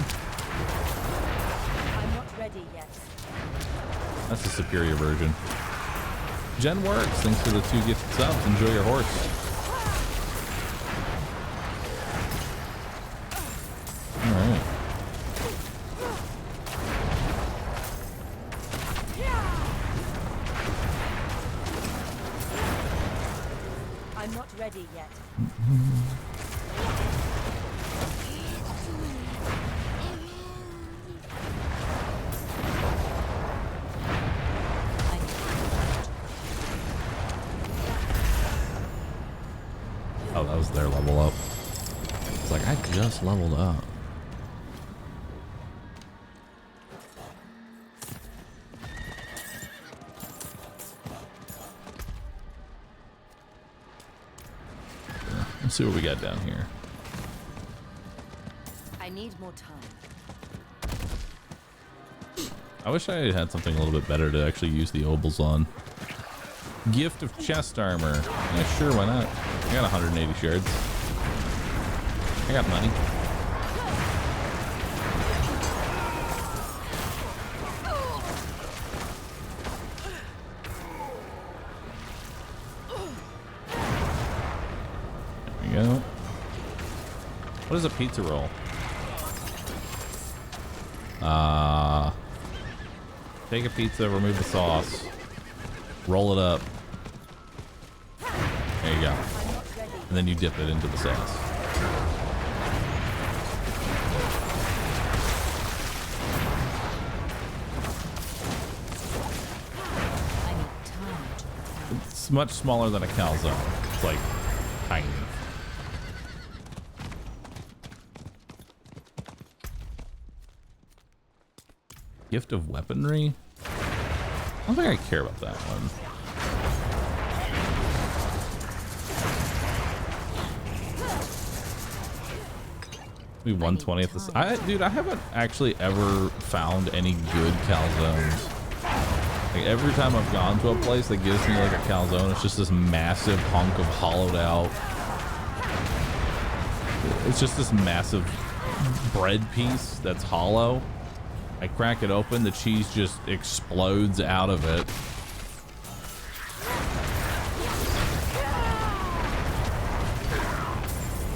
Speaker 3: I'm not ready yet.
Speaker 1: that's the superior version. Jen Works, thanks for the 2 gifted subs. Enjoy your horse. Alright.
Speaker 3: I'm not ready yet.
Speaker 1: Oh, that was their level up. It's like, I just leveled up. Let's see what we got down here.
Speaker 3: I need more time.
Speaker 1: I wish I had something a little bit better to actually use the obols on. Gift of chest armor. Yeah, sure, why not? I got 180 shards. I got money. There we go. What is a pizza roll? Take a pizza, remove the sauce, roll it up. There you go. And then you dip it into the sauce. It's much smaller than a calzone. It's like tiny. Gift of weaponry? I don't think I care about that one. Maybe 120th. Dude, I haven't actually ever found any good calzones. Like every time I've gone to a place that gives me like a calzone, it's just this massive hunk of hollowed out. It's just this massive bread piece that's hollow. I crack it open, the cheese just explodes out of it.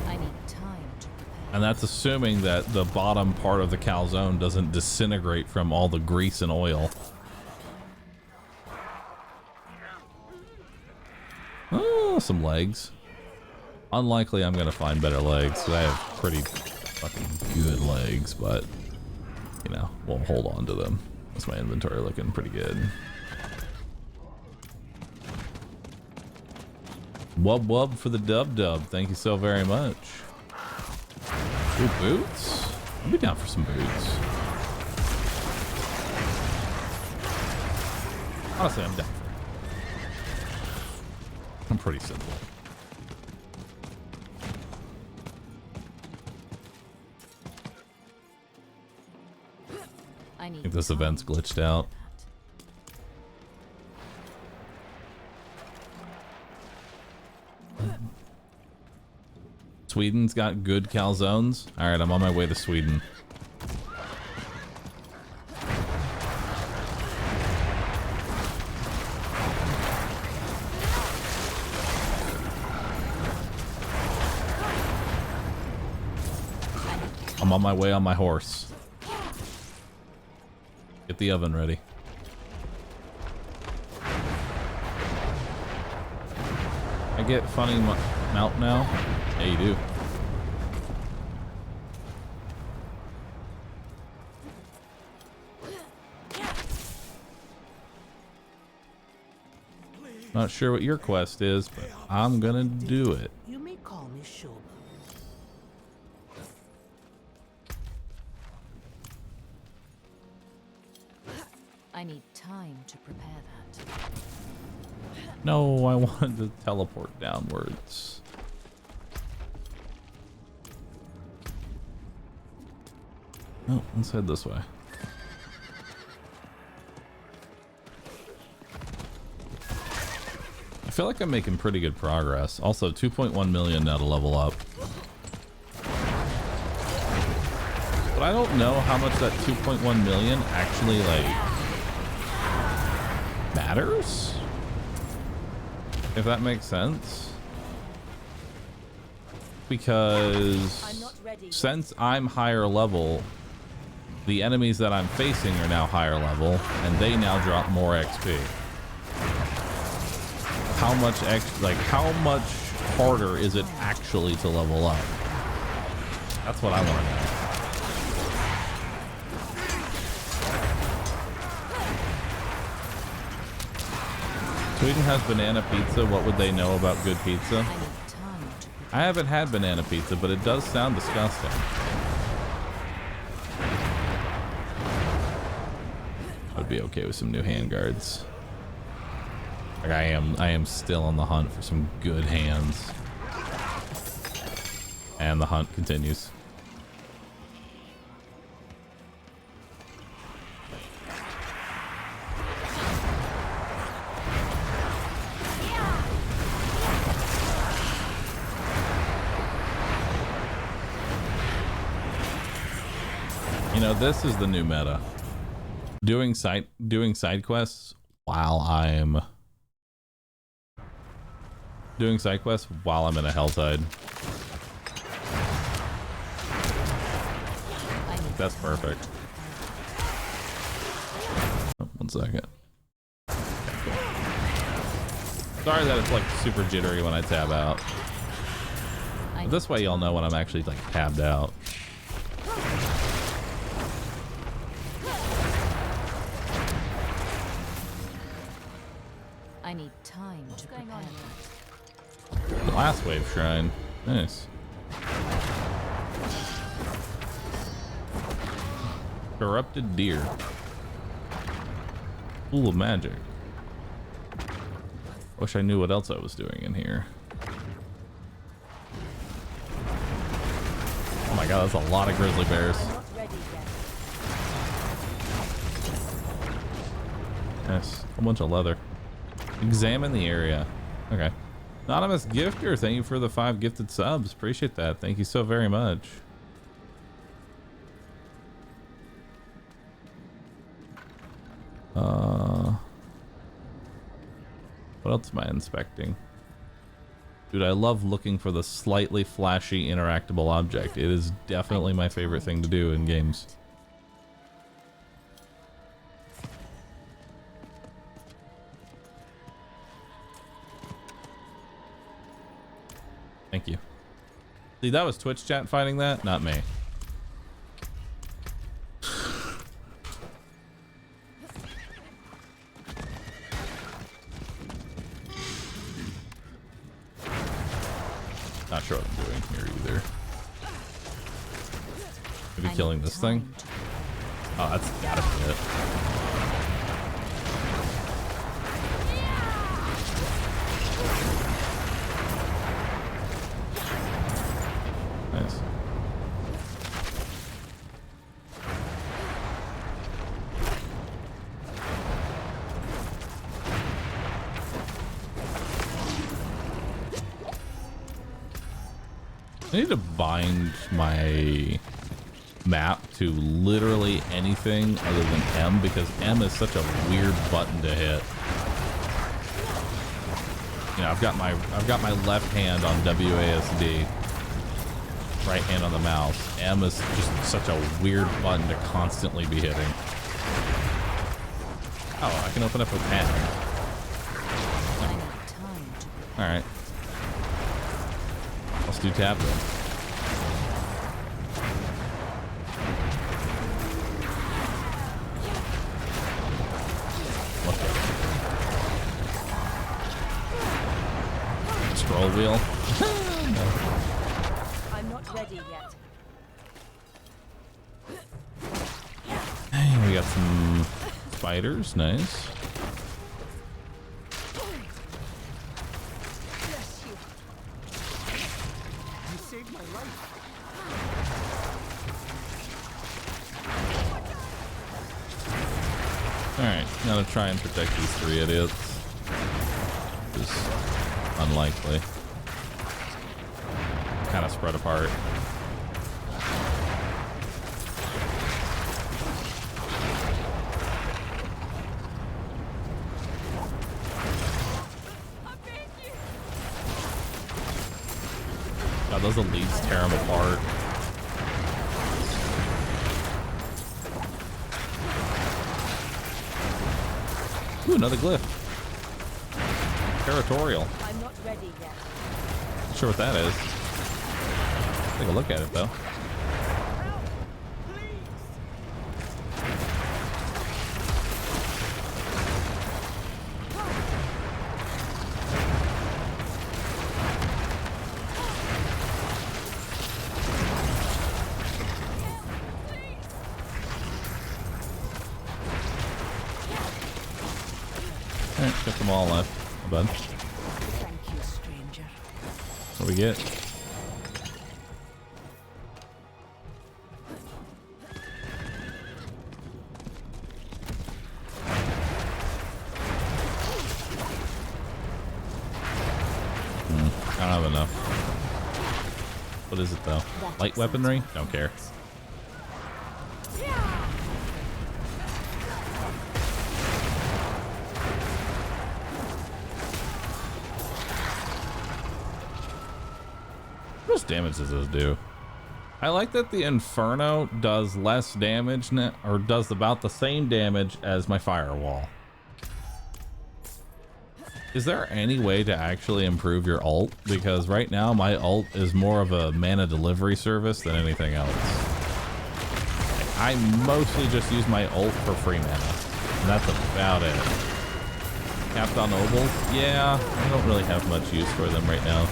Speaker 3: I need time to prepare.
Speaker 1: And that's assuming that the bottom part of the calzone doesn't disintegrate from all the grease and oil. Oh, some legs. Unlikely I'm gonna find better legs, because I have pretty fucking good legs, but you know, we'll hold on to them. That's my inventory looking pretty good. Wub wub for the dub dub. Thank you so very much. Ooh, boots? I'll be down for some boots. Honestly, I'm down for it. I'm pretty simple.
Speaker 3: I
Speaker 1: think this event's glitched out. Sweden's got good calzones. Alright, I'm on my way to Sweden. I'm on my way on my horse. Get the oven ready. I get funny mount now? Yeah, you do. Not sure what your quest is, but I'm gonna do it.
Speaker 13: You may call me Shoba.
Speaker 3: I need time to prepare that.
Speaker 1: No, I want to teleport downwards. Oh, let's head this way. I feel like I'm making pretty good progress. Also, 2.1 million now to level up. But I don't know how much that 2.1 million actually, like, matters? If that makes sense. Because since I'm higher level, the enemies that I'm facing are now higher level, and they now drop more XP. How much how much harder is it actually to level up? That's what I want to know. Sweden has banana pizza. What would they know about good pizza? I haven't had banana pizza, but it does sound disgusting. I'd be okay with some new handguards. Like I am still on the hunt for some good hands. And the hunt continues. You know, this is the new meta. Doing side quests while I'm in a Helltide. That's perfect. Oh, 1 second. Okay, cool. Sorry that it's like super jittery when I tab out. But this way you'll know when I'm actually like tabbed out.
Speaker 3: I need time to prepare.
Speaker 1: Last wave shrine. Nice. Corrupted deer. Pool of magic. Wish I knew what else I was doing in here. Oh my god, that's a lot of grizzly bears. Yes, a bunch of leather. Examine the area. Okay. Anonymous gifter, thank you for the 5 gifted subs. Appreciate that. Thank you so very much. What else am I inspecting? Dude, I love looking for the slightly flashy interactable object. It is definitely my favorite thing to do in games. Thank you. See, that was Twitch chat fighting that, not me. Not sure what I'm doing here either. Maybe killing this thing? Oh, that's gotta be it. Nice. I need to bind my map to literally anything other than M, because M is such a weird button to hit. You know, I've got my left hand on WASD, right hand on the mouse. M is just such a weird button to constantly be hitting. Oh, I can open up a pen. All right. Let's do tab then. Scroll wheel. No.
Speaker 3: I'm not ready yet.
Speaker 1: Hey, we got some spiders. Nice. Alright, gotta try and protect these 3 idiots. Which is unlikely. Kind of spread apart. God, those elites tear them apart. Ooh, another glyph. Territorial.
Speaker 3: I'm not ready yet.
Speaker 1: Not sure what that is. Take a look at it though. Got them all left. A bunch.
Speaker 3: Thank you, stranger.
Speaker 1: What do we get? I don't have enough. What is it though? Light weaponry? Don't care. How much damage does this do? I like that the Inferno does less damage or does about the same damage as my Firewall. Is there any way to actually improve your ult? Because right now my ult is more of a mana delivery service than anything else. I mostly just use my ult for free mana, and that's about it. Capped on Obels? Yeah, I don't really have much use for them right now.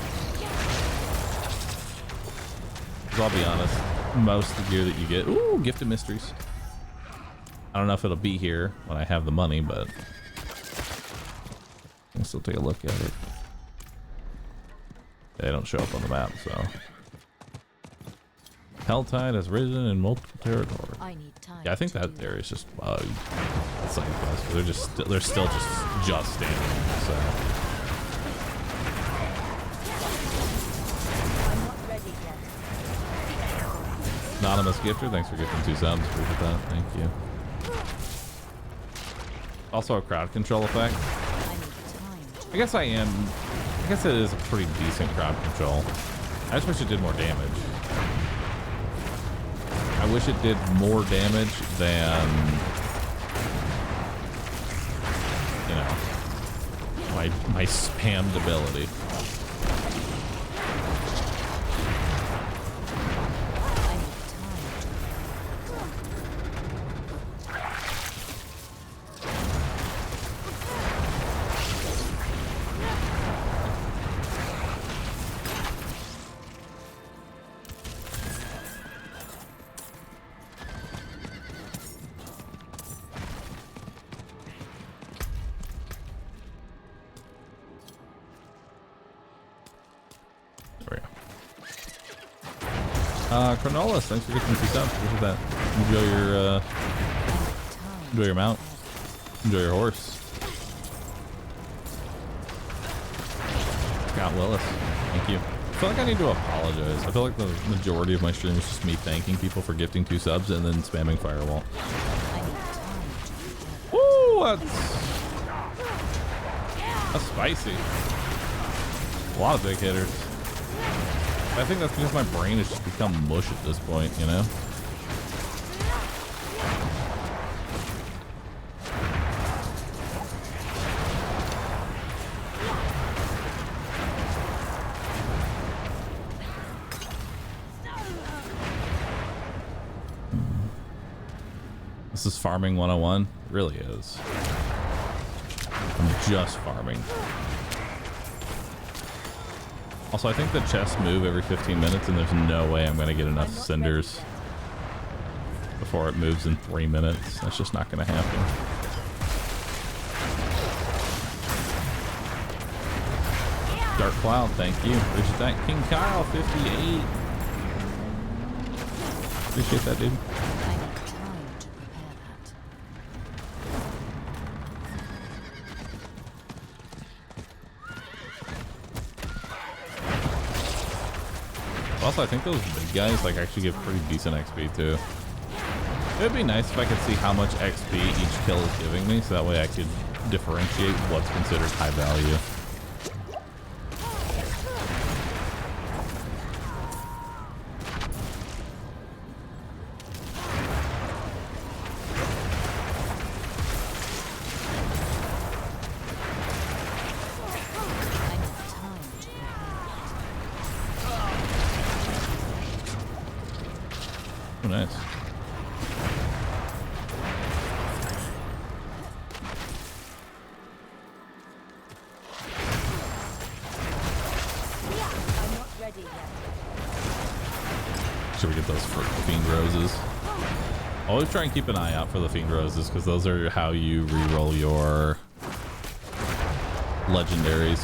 Speaker 1: 'Cause I'll be honest, most of the gear that you get, ooh, gifted mysteries. I don't know if it'll be here when I have the money, but I'll still take a look at it. They don't show up on the map, so. Helltide has risen in multiple territories.
Speaker 3: I need time.
Speaker 1: Yeah, I think that area is just bugged. It's like they're still just standing there, so.
Speaker 3: I'm not ready yet.
Speaker 1: Anonymous gifter, thanks for gifting 2 subs. Appreciate that. Thank you. Also a crowd control effect. I guess I guess it is a pretty decent crowd control. I just wish it did more damage. I wish it did more damage than, you know, my spammed ability. Chronolis, thanks for getting 2 subs. Look at that. Enjoy your mount. Enjoy your horse. Scott Willis, thank you. I feel like I need to apologize. I feel like the majority of my stream is just me thanking people for gifting 2 subs and then spamming Firewall. Woo, that's spicy. A lot of big hitters. I think that's because my brain has just become mush at this point, you know? This is farming 101. It really is. I'm just farming. Also, I think the chests move every 15 minutes, and there's no way I'm going to get enough cinders before it moves in 3 minutes. That's just not going to happen. Dark Cloud, thank you. Appreciate that. King Kyle, 58. Appreciate that, dude. Also, I think those big guys like actually give pretty decent XP too. It would be nice if I could see how much XP each kill is giving me, so that way I could differentiate what's considered high value. Oh, nice. Should we get those for Fiend Roses? Always try and keep an eye out for the Fiend Roses, because those are how you reroll your legendaries.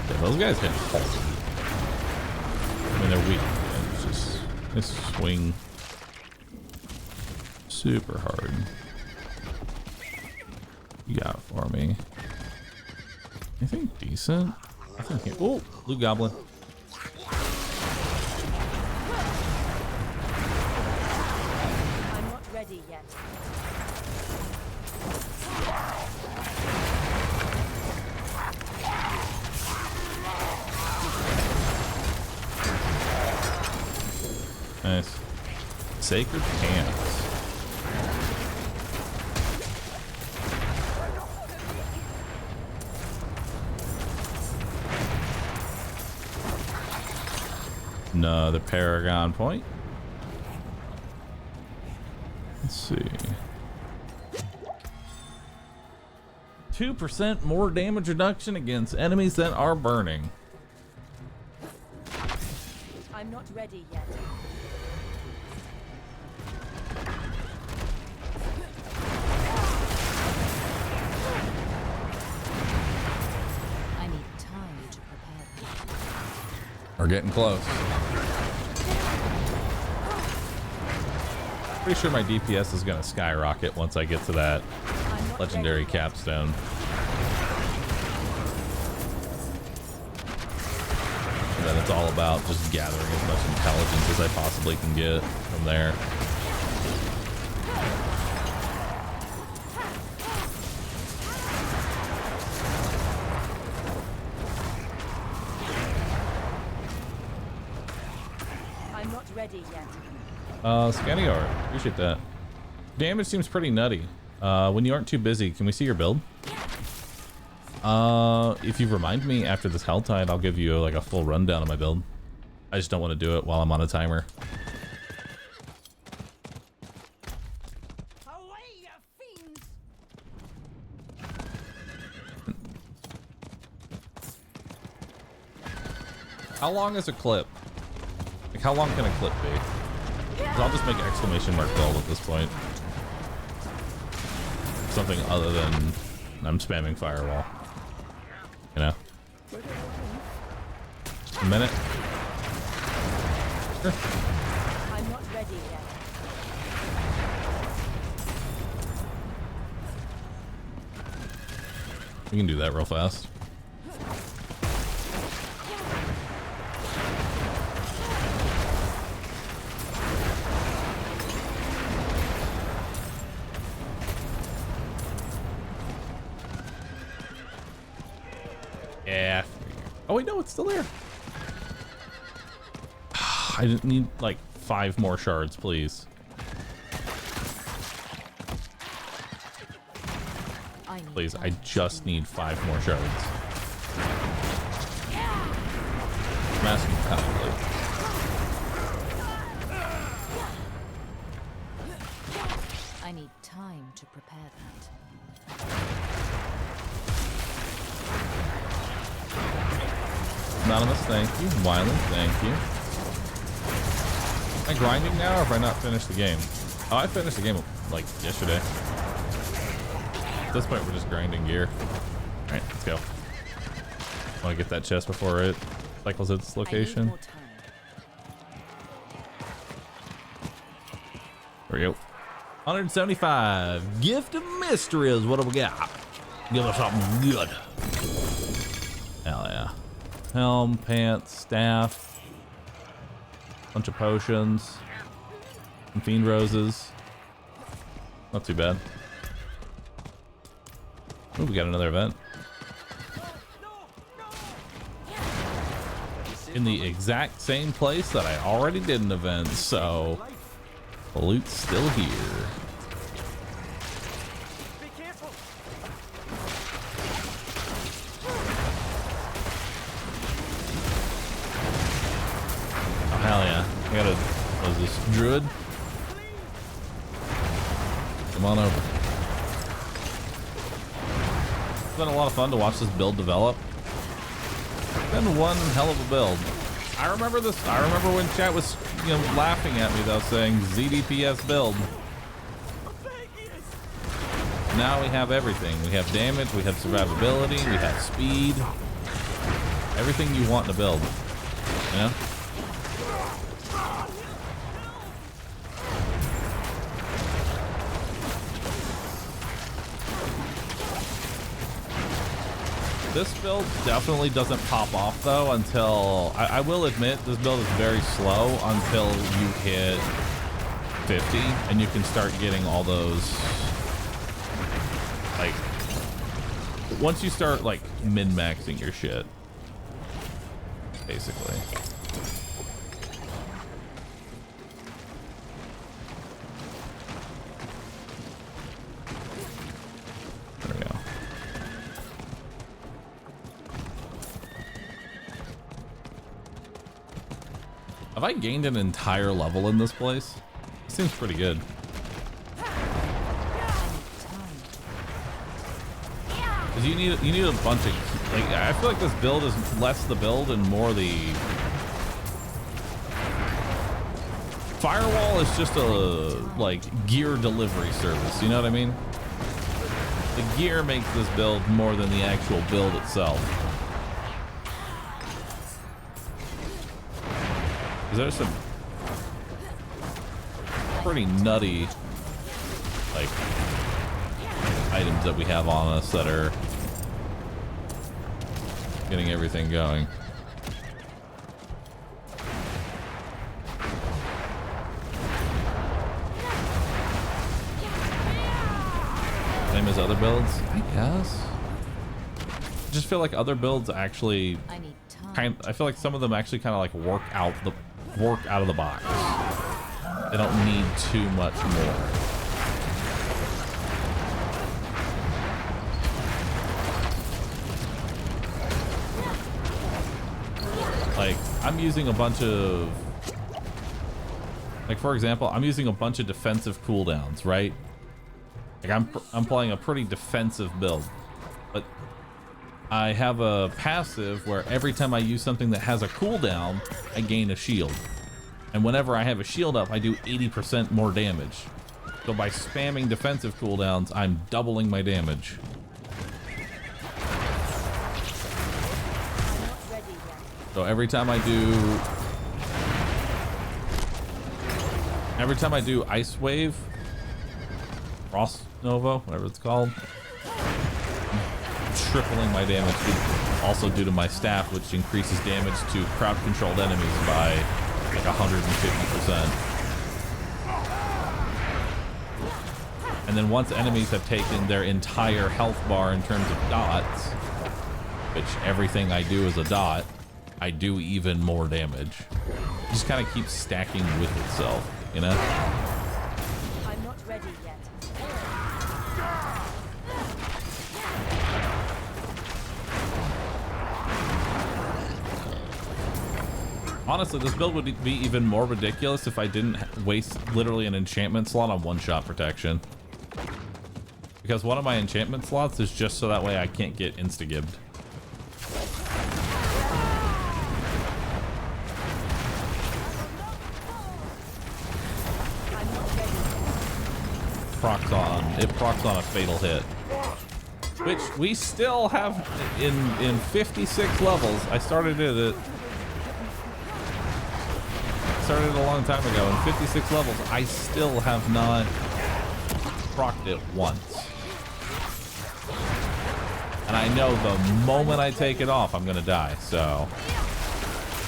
Speaker 1: Yeah, those guys hit hard. I mean, they're weak. It's just, they swing super hard. You got it for me. Anything decent? I think. Oh, Blue Goblin.
Speaker 3: I'm not ready yet.
Speaker 1: Nice. Sacred Pants. Another Paragon point. Let's see. 2% more damage reduction against enemies that are burning.
Speaker 3: I'm not ready yet. I need time to prepare.
Speaker 1: We're getting close. Pretty sure my DPS is gonna skyrocket once I get to that legendary capstone. And then it's all about just gathering as much intelligence as I possibly can get from there.
Speaker 3: I'm not ready yet.
Speaker 1: Scanning art. Appreciate that. Damage seems pretty nutty. When you aren't too busy, can we see your build? If you remind me after this Helltide, I'll give you like a full rundown of my build. I just don't want to do it while I'm on a timer.
Speaker 5: Away, you fiends!
Speaker 1: How long is a clip? Like, how long can a clip be? 'Cause I'll just make exclamation mark build at this point. Something other than I'm spamming Firewall. You know? A minute? Sure.
Speaker 3: I'm not ready yet.
Speaker 1: We can do that real fast. Yeah. Oh wait, no, it's still there. I didn't need like 5 more shards, please. Please, I just need 5 more shards. I'm asking kindly.
Speaker 3: I need time to prepare that.
Speaker 1: Anonymous, thank you. Wyland, thank you. Am I grinding now, or have I not finished the game? Oh, I finished the game like yesterday. At this point, we're just grinding gear. All right, let's go. I want to get that chest before it cycles its location. There we go. 175. Gift of Mysteries. What do we got? Give us something good. Hell yeah. Helm, pants, staff. Bunch of potions. Some fiend roses. Not too bad. Ooh, we got another event. In the exact same place that I already did an event, so the loot's still here.
Speaker 12: Be careful.
Speaker 1: Oh hell yeah. I got a, what is this, druid? Come on over. It's been a lot of fun to watch this build develop. It's been one hell of a build. I remember this. I remember when chat was, you know, laughing at me though, saying ZDPS build. Now we have everything. We have damage, we have survivability, we have speed. Everything you want in a build. You know? This build definitely doesn't pop off though until, I will admit, this build is very slow until you hit 50 and you can start getting all those, like, once you start like min-maxing your shit, basically. There we go. Have I gained an entire level in this place? Seems pretty good. Cause you need a bunch of, like, I feel like this build is less the build and more the Firewall is just a like gear delivery service, you know what I mean? The gear makes this build more than the actual build itself. There's some pretty nutty like items that we have on us that are getting everything going. Same as other builds, I guess. I just feel like other builds actually I feel like some of them actually kind of like work out of the box. They don't need too much more. Like I'm using a bunch of, like for example, I'm using a bunch of defensive cooldowns, right? Like I'm playing a pretty defensive build, but I have a passive where every time I use something that has a cooldown, I gain a shield. And whenever I have a shield up, I do 80% more damage. So by spamming defensive cooldowns, I'm doubling my damage. So every time I do Ice Wave, Frost Nova, whatever it's called, I'm tripling my damage, also due to my staff, which increases damage to crowd controlled enemies by like 150%. And then once enemies have taken their entire health bar in terms of dots, which everything I do is a dot, I do even more damage. It just kind of keeps stacking with itself, you know?
Speaker 3: I'm not ready yet.
Speaker 1: Honestly, this build would be even more ridiculous if I didn't waste literally an enchantment slot on one-shot protection. Because one of my enchantment slots is just so that way I can't get insta-gibbed. It procs on a fatal hit, which we still have in 56 levels. I started it a long time ago. In 56 levels, I still have not procced it once, and I know the moment I take it off, I'm gonna die. So I'm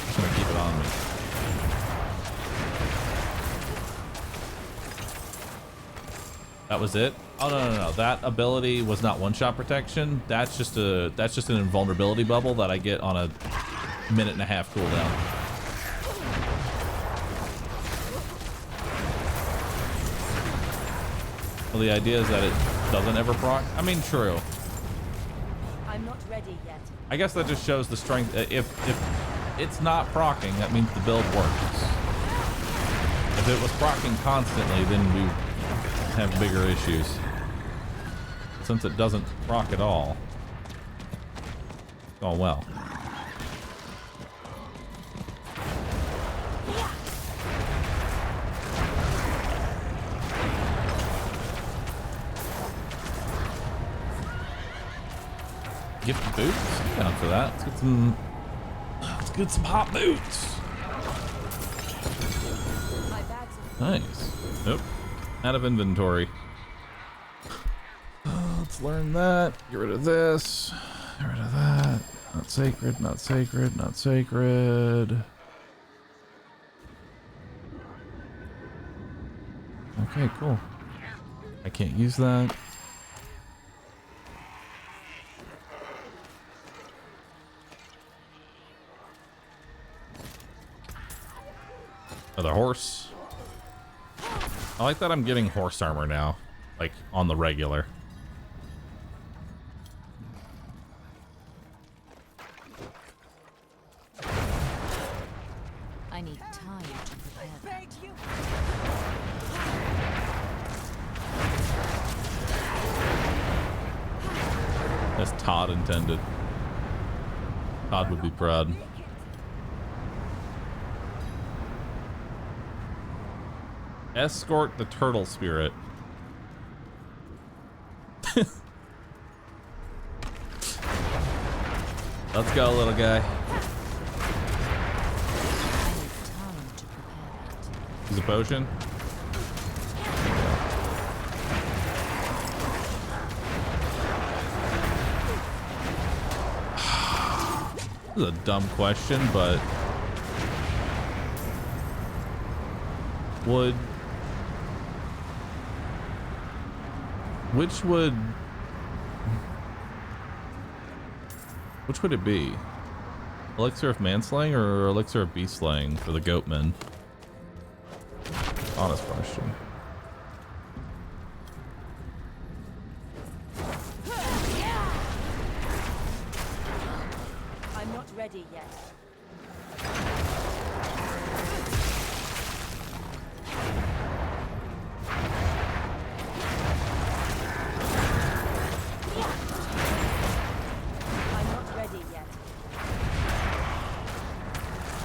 Speaker 1: just gonna keep it on me. That was it? Oh no. That ability was not one-shot protection. That's just an invulnerability bubble that I get on a 1.5 minute cooldown. Well, the idea is that it doesn't ever proc. I mean, true.
Speaker 3: I'm not ready yet.
Speaker 1: I guess that just shows the strength. If it's not proccing, that means the build works. If it was proccing constantly, then we have bigger issues. Since it doesn't proc at all, it's going well. Gift boots? I'm down for that. Let's get some hot boots. Nice. Nope. Out of inventory. Let's learn that. Get rid of this. Get rid of that. Not sacred, not sacred, not sacred. Okay, cool. I can't use that. Another horse. I like that I'm getting horse armor now, like on the regular.
Speaker 3: I need time to prepare.
Speaker 1: As Todd intended. Todd would be proud. Escort the turtle spirit. Let's go, little guy. Use a potion. This is a dumb question, but which would it be? Elixir of manslaying or elixir of beast slaying for the goatmen? Honest question.
Speaker 3: I'm not ready yet. I'm not ready yet.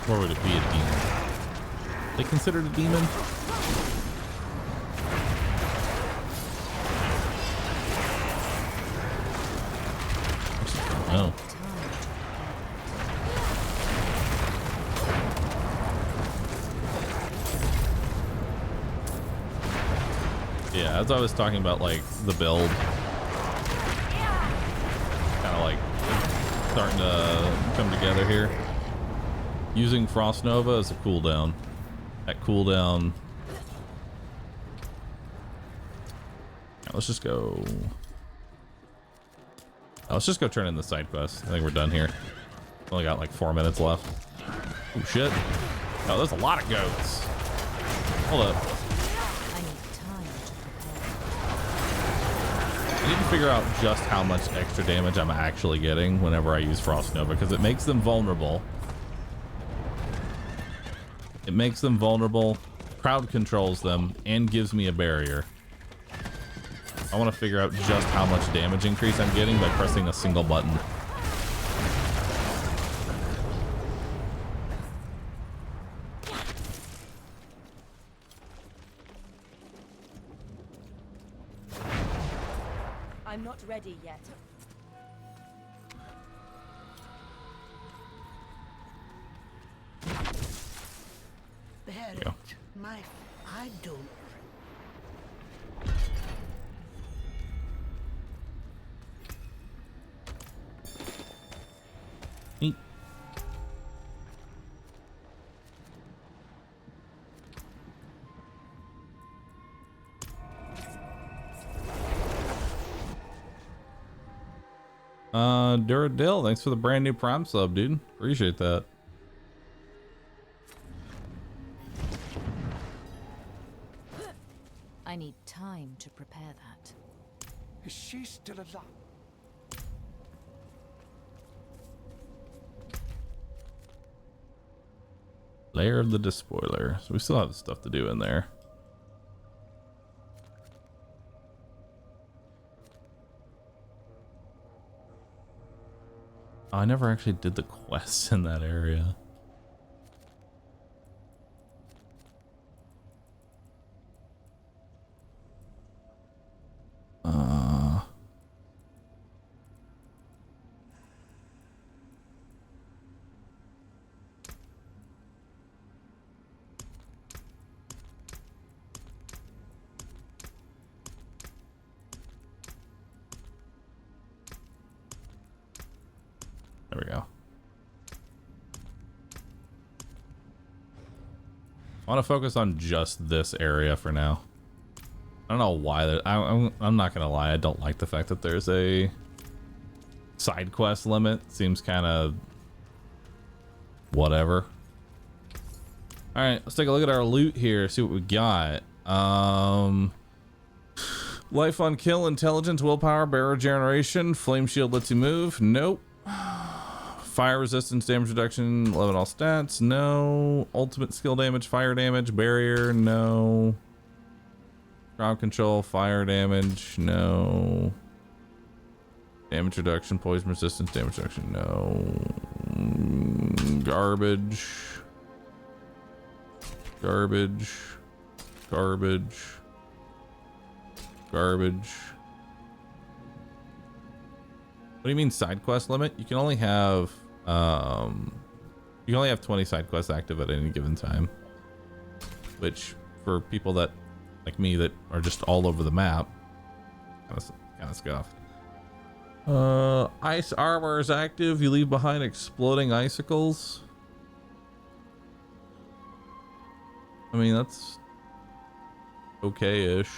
Speaker 1: Or would it be a demon? They considered a demon? Oh. Yeah, as I was talking about, like, the build, kind of like starting to come together here. Using Frost Nova as a cooldown. At cooldown. Now, let's just go. Let's just go turn in the side quest. I think we're done here. Only got like 4 minutes left. Oh shit. Oh, there's a lot of goats. Hold up. I need to figure out just how much extra damage I'm actually getting whenever I use Frost Nova, because it makes them vulnerable. It makes them vulnerable, crowd controls them, and gives me a barrier. I want to figure out just how much damage increase I'm getting by pressing a single button.
Speaker 3: I'm not ready yet.
Speaker 13: Barrett, I don't.
Speaker 1: Neat. Duradil, thanks for the brand new Prime sub, dude. Appreciate that.
Speaker 3: I need time to prepare that.
Speaker 7: Is she still alive?
Speaker 1: Layer of the Despoiler. So we still have stuff to do in there. Oh, I never actually did the quests in that area. There we go. I want to focus on just this area for now. I don't know why that. I'm not gonna lie. I don't like the fact that there's a side quest limit. Seems kind of whatever. All right, let's take a look at our loot here. See what we got. Life on kill, intelligence, willpower, barrel generation, flame shield lets you move. Nope. Fire resistance, damage reduction, 11 all stats. No. Ultimate skill damage, fire damage, barrier. No. Crowd control, fire damage. No. Damage reduction, poison resistance, damage reduction. No. Garbage. Garbage. Garbage. Garbage. What do you mean side quest limit? You can only have 20 side quests active at any given time. Which for people that like me that are just all over the map, kind of scuffed. Ice armor is active. You leave behind exploding icicles. I mean, that's okay-ish.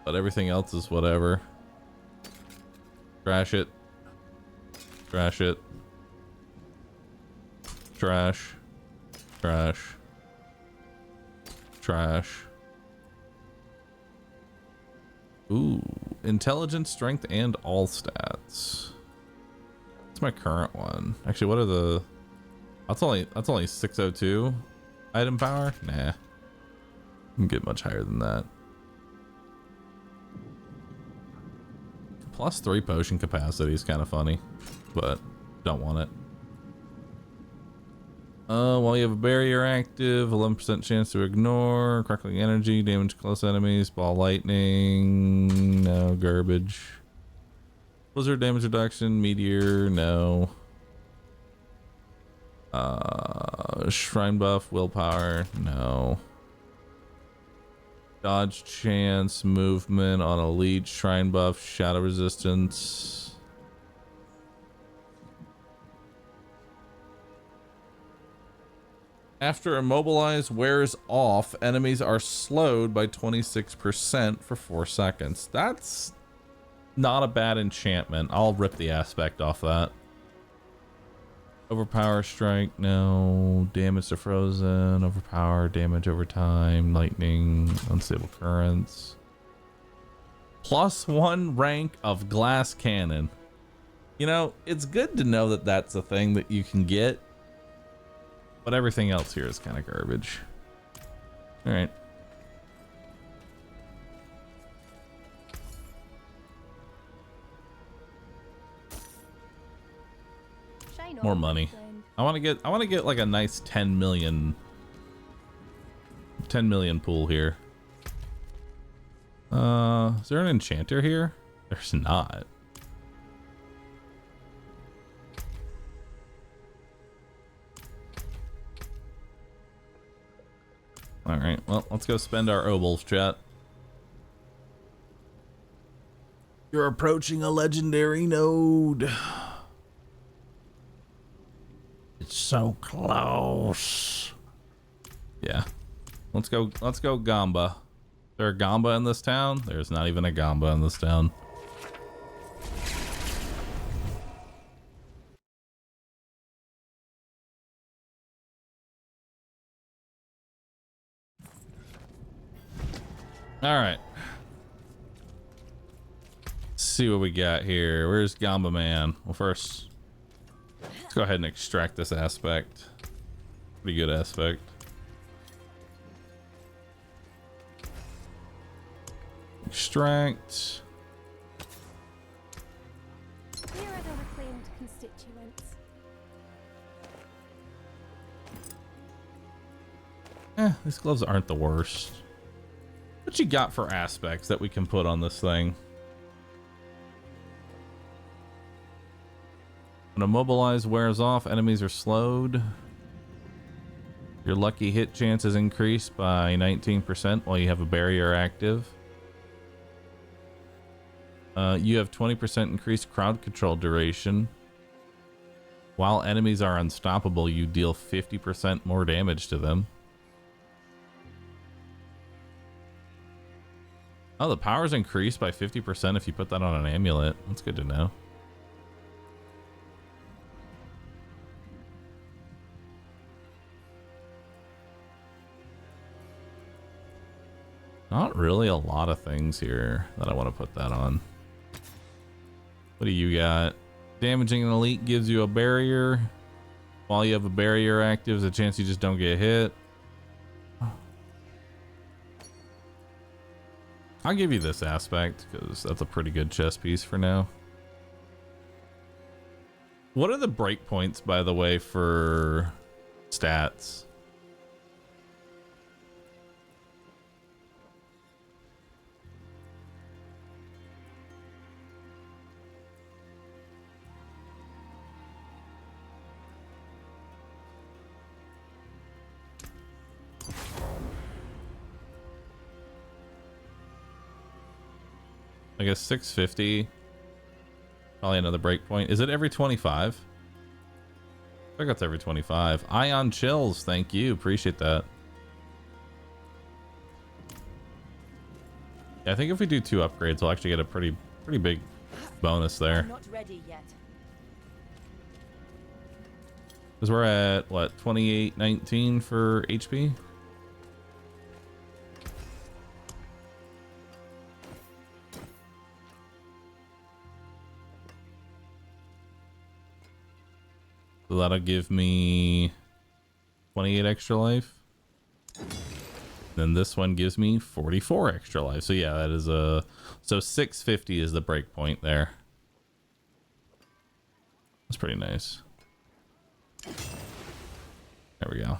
Speaker 1: But everything else is whatever. Trash it. Trash it. Trash. Trash. Trash. Ooh. Intelligence, strength, and all stats. What's my current one? Actually, what are the... That's only 602 item power? Nah. You can get much higher than that. +3 potion capacity is kind of funny, but don't want it. While you have a barrier active, 11% chance to ignore, crackling energy, damage close enemies, ball lightning, no garbage. Blizzard damage reduction, meteor, no. Shrine buff, willpower, no. Dodge chance, movement on elite, shrine buff, shadow resistance. After immobilize wears off, enemies are slowed by 26% for 4 seconds. That's not a bad enchantment. I'll rip the aspect off that. Overpower strike, no. Damage to frozen, overpower, damage over time, lightning, unstable currents. +1 rank of glass cannon. You know, it's good to know that that's a thing that you can get. But everything else here is kind of garbage. All right. More money. I want to get like a nice 10 million pool here. Is there an enchanter here? There's not. All right, well, let's go spend our obols, chat. You're approaching a legendary node. It's so close. Yeah. Let's go Gamba. Is there a Gamba in this town? There's not even a Gamba in this town. All right. Let's see what we got here. Where's Gamba Man? Well, first, let's go ahead and extract this aspect. Pretty good aspect. Extract.
Speaker 14: Here are the reclaimed constituents.
Speaker 1: These gloves aren't the worst. What you got for aspects that we can put on this thing? When immobilize wears off, enemies are slowed. Your lucky hit chance is increased by 19% while you have a barrier active. You have 20% increased crowd control duration. While enemies are unstoppable, you deal 50% more damage to them. Oh, the power's increased by 50% if you put that on an amulet. That's good to know. Not really a lot of things here that I want to put that on. What do you got? Damaging an elite gives you a barrier. While you have a barrier active, there's a chance you just don't get hit. I'll give you this aspect because that's a pretty good chess piece for now. What are the breakpoints, by the way, for stats? I guess 650. Probably another breakpoint. Is it every 25? I think it's every 25. Ion chills, thank you. Appreciate that. Yeah, I think if we do 2 upgrades, we'll actually get a pretty big bonus there.
Speaker 3: I'm not ready yet.
Speaker 1: Because we're at, what, 2819 for HP? So that'll give me 28 extra life. Then this one gives me 44 extra life. So yeah, that is a... So 650 is the break point there. That's pretty nice. There we go.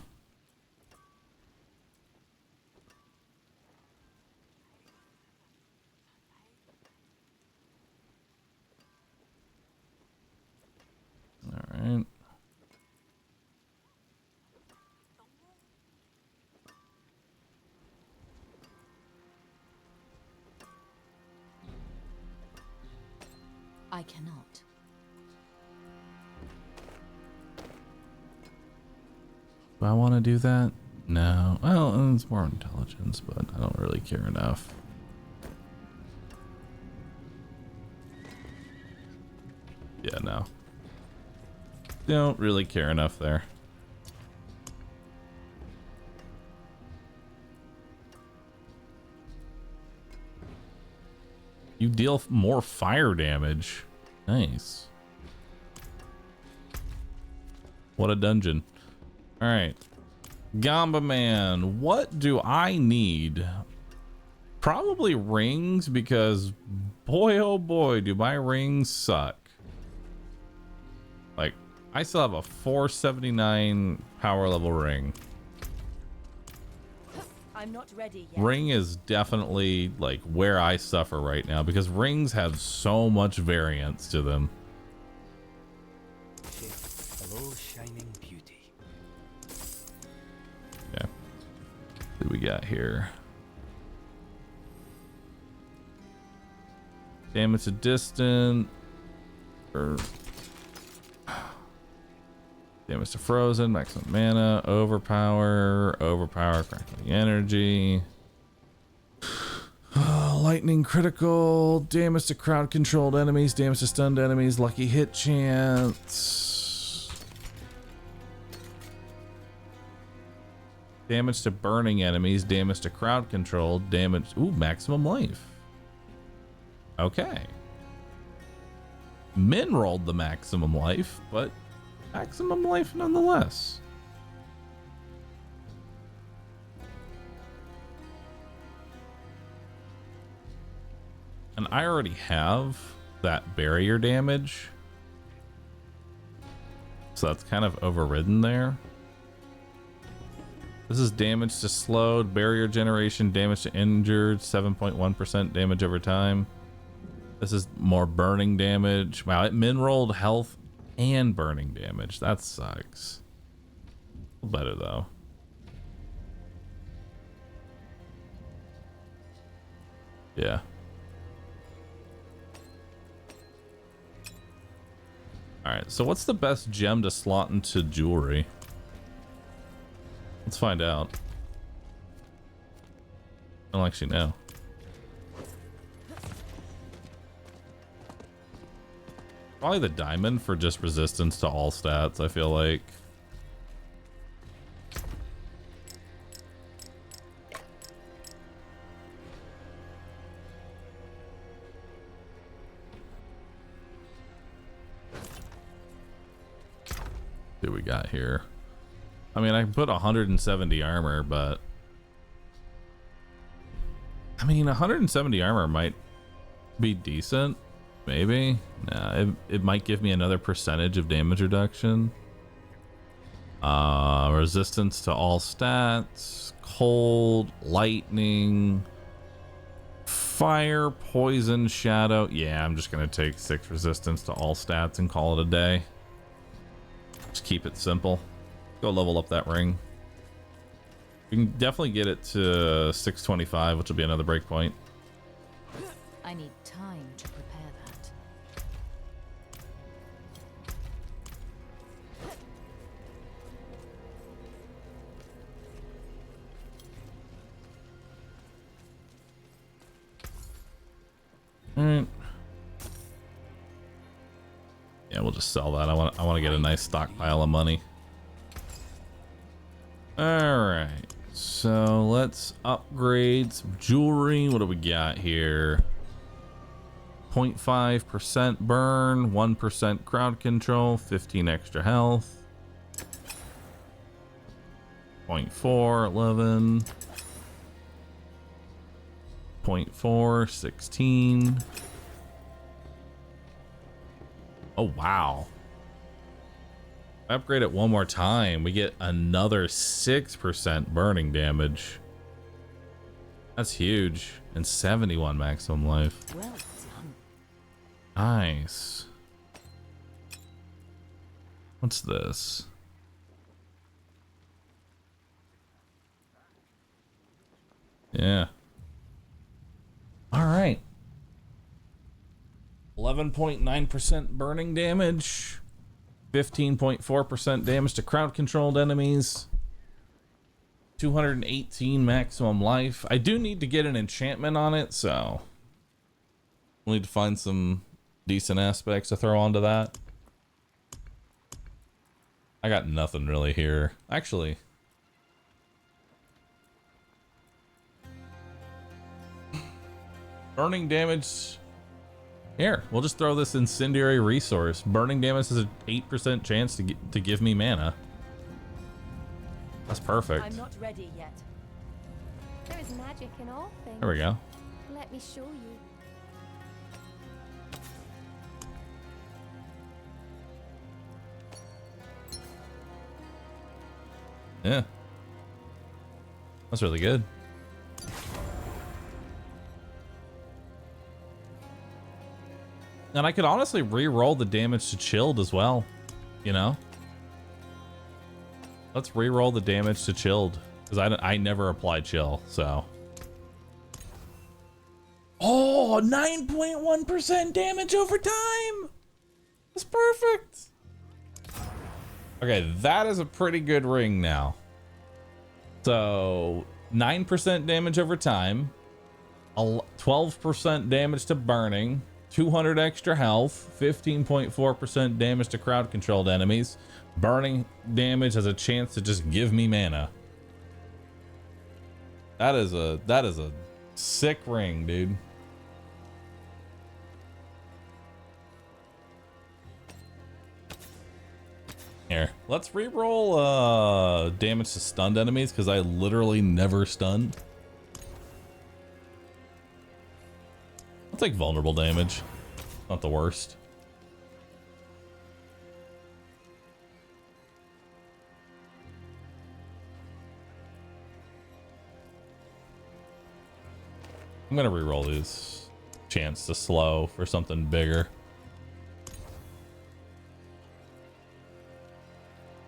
Speaker 1: All right.
Speaker 3: I cannot.
Speaker 1: Do I want to do that? No. Well, it's more intelligence, but I don't really care enough. Yeah, no. Don't really care enough there. You deal more fire damage. Nice. What a dungeon. All right. Gamba Man, what do I need? Probably rings, because boy, oh boy, do my rings suck. Like, I still have a 479 power level ring.
Speaker 3: I'm not ready yet.
Speaker 1: Ring is definitely like where I suffer right now, because rings have so much variance to them.
Speaker 12: Hello, shining beauty.
Speaker 1: Yeah. What do we got here? Damage to distant. Or damage to frozen, maximum mana, overpower, crackling energy. Lightning critical, damage to crowd controlled enemies, damage to stunned enemies, lucky hit chance. Damage to burning enemies, damage to crowd controlled, damage, ooh, maximum life. Okay. Min rolled the maximum life, but maximum life nonetheless. And I already have that barrier damage, so that's kind of overridden there. This is damage to slowed, barrier generation, damage to injured, 7.1% damage over time. This is more burning damage. Wow, it min rolled health and burning damage. That sucks. Better though. Yeah. Alright, so what's the best gem to slot into jewelry? Let's find out. I don't actually know. Probably the diamond for just resistance to all stats, I feel like. What do we got here? I mean, I can put 170 armor, but I mean, 170 armor might be decent. Maybe. Nah, it might give me another percentage of damage reduction. Resistance to all stats, cold, lightning, fire, poison, shadow. Yeah, I'm just gonna take 6 resistance to all stats and call it a day. Just keep it simple. Go level up that ring. You can definitely get it to 625, which will be another breakpoint.
Speaker 3: I need time to prepare that.
Speaker 1: All right. Yeah, we'll just sell that. I want to get a nice stockpile of money. All right. So let's upgrade some jewelry. What do we got here? 0.5% burn, 1% crowd control, 15 extra health. 0.4, 11. 0.4, 16. Oh, wow. Upgrade it one more time. We get another 6% burning damage. That's huge. And 71 maximum life.
Speaker 3: Well done.
Speaker 1: Nice. What's this? Yeah. All right. 11.9% burning damage. 15.4% damage to crowd controlled enemies. 218 maximum life. I do need to get an enchantment on it, so we'll need to find some decent aspects to throw onto that. I got nothing really here. Actually, burning damage. Here, we'll just throw this incendiary resource. Burning damage has an 8% chance to give me mana. That's perfect.
Speaker 14: I'm not ready yet. There is magic in all things.
Speaker 1: There we go.
Speaker 14: Let me show you.
Speaker 1: Yeah. That's really good. And I could honestly re-roll the damage to chilled as well, you know? Let's re-roll the damage to chilled, because I never applied chill, so. Oh, 9.1% damage over time! That's perfect! Okay, that is a pretty good ring now. So, 9% damage over time, 12% damage to burning, 200 extra health, 15.4% damage to crowd controlled enemies. Burning damage has a chance to just give me mana. That is a sick ring, dude. Here, let's re-roll damage to stunned enemies, because I literally never stun. I'll take vulnerable damage. Not the worst. I'm gonna re-roll these. Chance to slow for something bigger.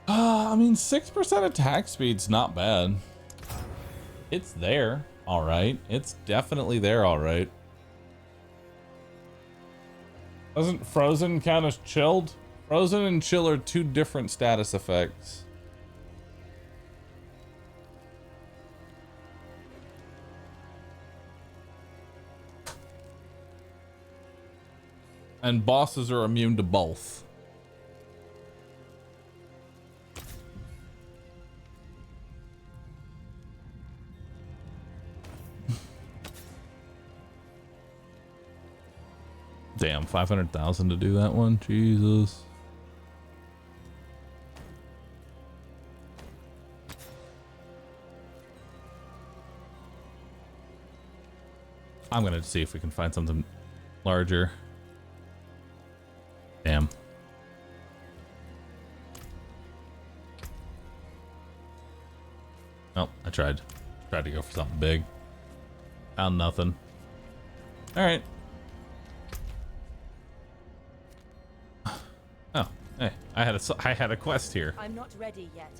Speaker 1: I mean, 6% attack speed's not bad. It's there, all right. It's definitely there, all right. Doesn't frozen count as chilled? Frozen and chill are two different status effects. And bosses are immune to both. Damn, 500,000 to do that one. Jesus. I'm gonna see if we can find something larger. Damn. Oh, I tried to go for something big. Found nothing. All right. Oh, hey, I had a quest here.
Speaker 3: I'm not ready yet.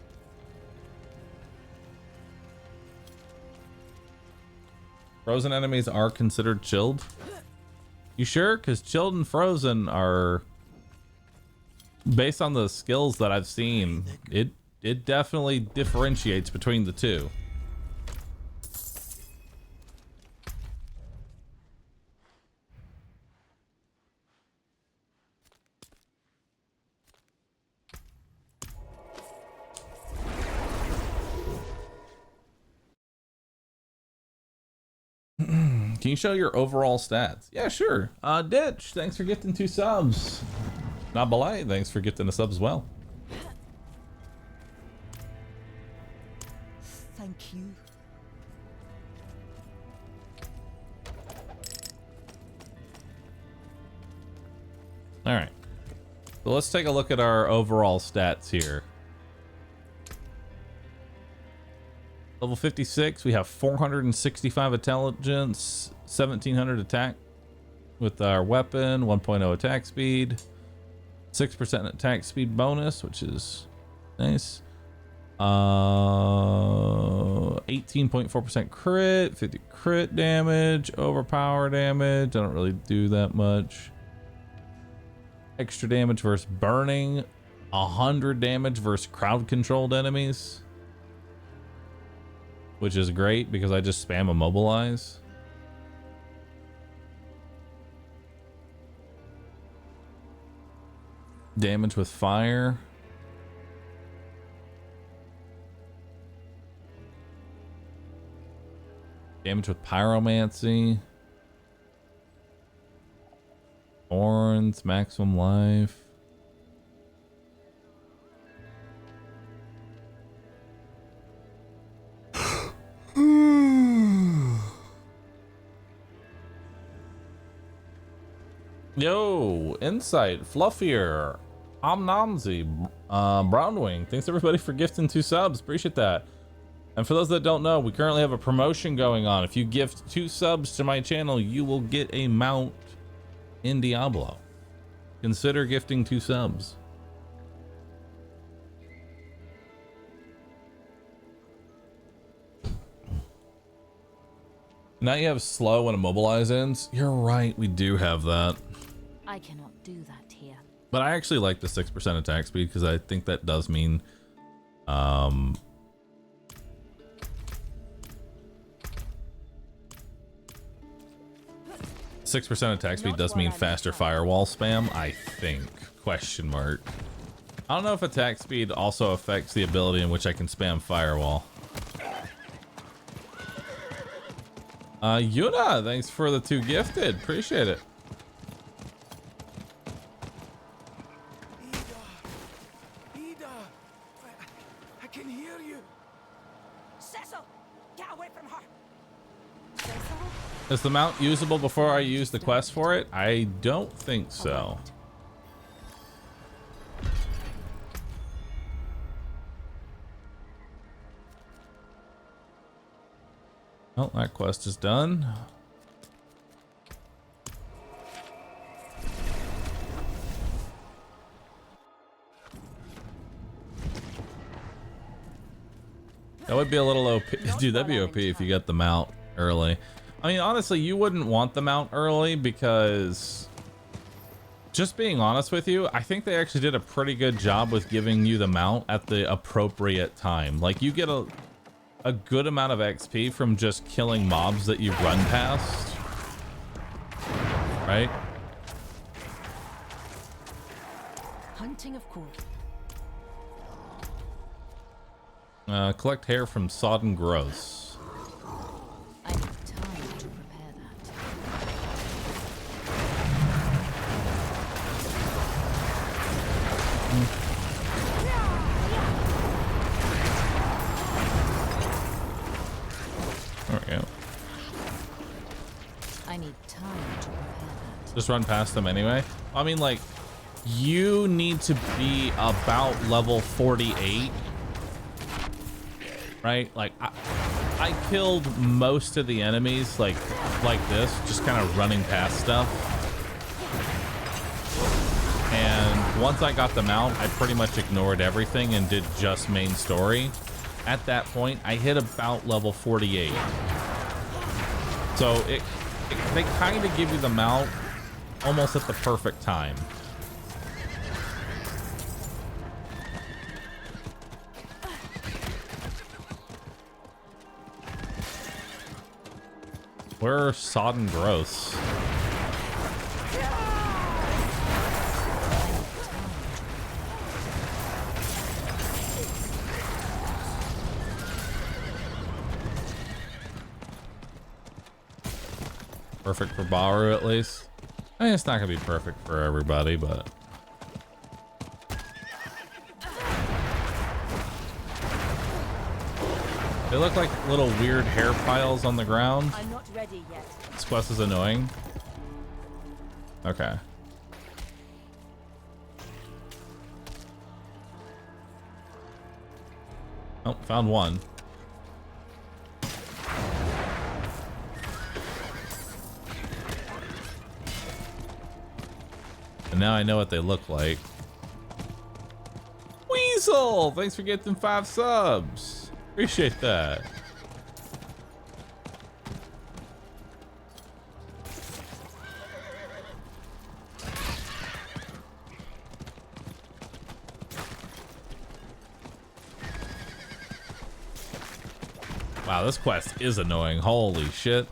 Speaker 1: Frozen enemies are considered chilled. You sure? Because chilled and frozen are, based on the skills that I've seen, it definitely differentiates between the two. Can you show your overall stats? Yeah, sure. Ditch, thanks for gifting 2 subs. Nabalai, thanks for gifting a sub as well.
Speaker 13: Thank you.
Speaker 1: All right. So let's take a look at our overall stats here. Level 56, we have 465 intelligence, 1700 attack with our weapon, 1.0 attack speed, 6% attack speed bonus, which is nice. 18.4% crit, 50 crit damage, overpower damage. I don't really do that much. Extra damage versus burning, 100 damage versus crowd controlled enemies, which is great because I just spam immobilize. Damage with fire. Damage with pyromancy. Horns, maximum life. Yo, Insight, Fluffier, Omnomzy, Brownwing. Thanks everybody for gifting 2 subs. Appreciate that. And for those that don't know, we currently have a promotion going on. If you gift 2 subs to my channel, you will get a mount in Diablo. Consider gifting 2 subs. Now you have slow and immobilize ends. You're right, we do have that.
Speaker 3: I cannot do that here.
Speaker 1: But I actually like the 6% attack speed because I think that does mean 6% attack speed does mean faster firewall spam, I think. Question mark. I don't know if attack speed also affects the ability in which I can spam firewall. Yuna, thanks for the 2 gifted. Appreciate it.
Speaker 8: Ida, I can hear you.
Speaker 5: Cecil, get away from her.
Speaker 1: Is the mount usable before I use the quest for it? I don't think so. Oh, that quest is done. That would be a little OP. Dude, that'd be OP if you get the mount early. I mean, honestly, you wouldn't want the mount early because, just being honest with you, I think they actually did a pretty good job with giving you the mount at the appropriate time. Like, you get a good amount of XP from just killing mobs that you run past, right?
Speaker 3: Hunting of course.
Speaker 1: Collect hair from sodden gross.
Speaker 3: I need time to prepare that.
Speaker 1: There we go.
Speaker 3: I need time to prepare that.
Speaker 1: Just run past them anyway. I mean, like, you need to be about level 48, right? Like, I killed most of the enemies like this, just kind of running past stuff. And once I got them out, I pretty much ignored everything and did just main story. At that point, I hit about level 48. So they kind of give you the mount almost at the perfect time. Where are sodden growths? Perfect for Bahroo, at least. I mean, it's not gonna be perfect for everybody, but they look like little weird hair piles on the ground.
Speaker 3: I'm not ready yet.
Speaker 1: This quest is annoying. Okay. Oh, found one. And now I know what they look like. Weasel! Thanks for getting 5 subs. Appreciate that. Wow, this quest is annoying. Holy shit.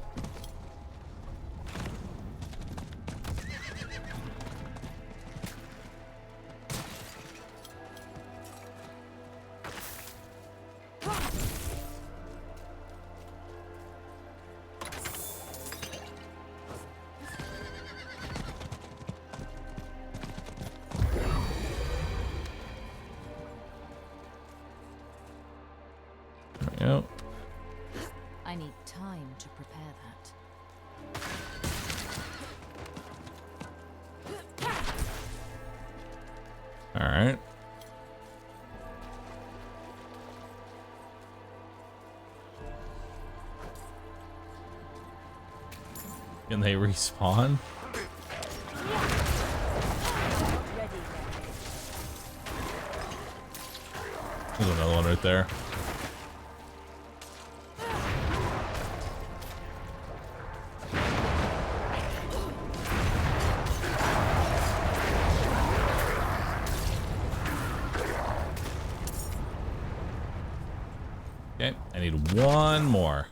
Speaker 1: Yep.
Speaker 3: I need time to prepare that.
Speaker 1: All right. Can they respawn? There's another one right there. Okay, I need one more.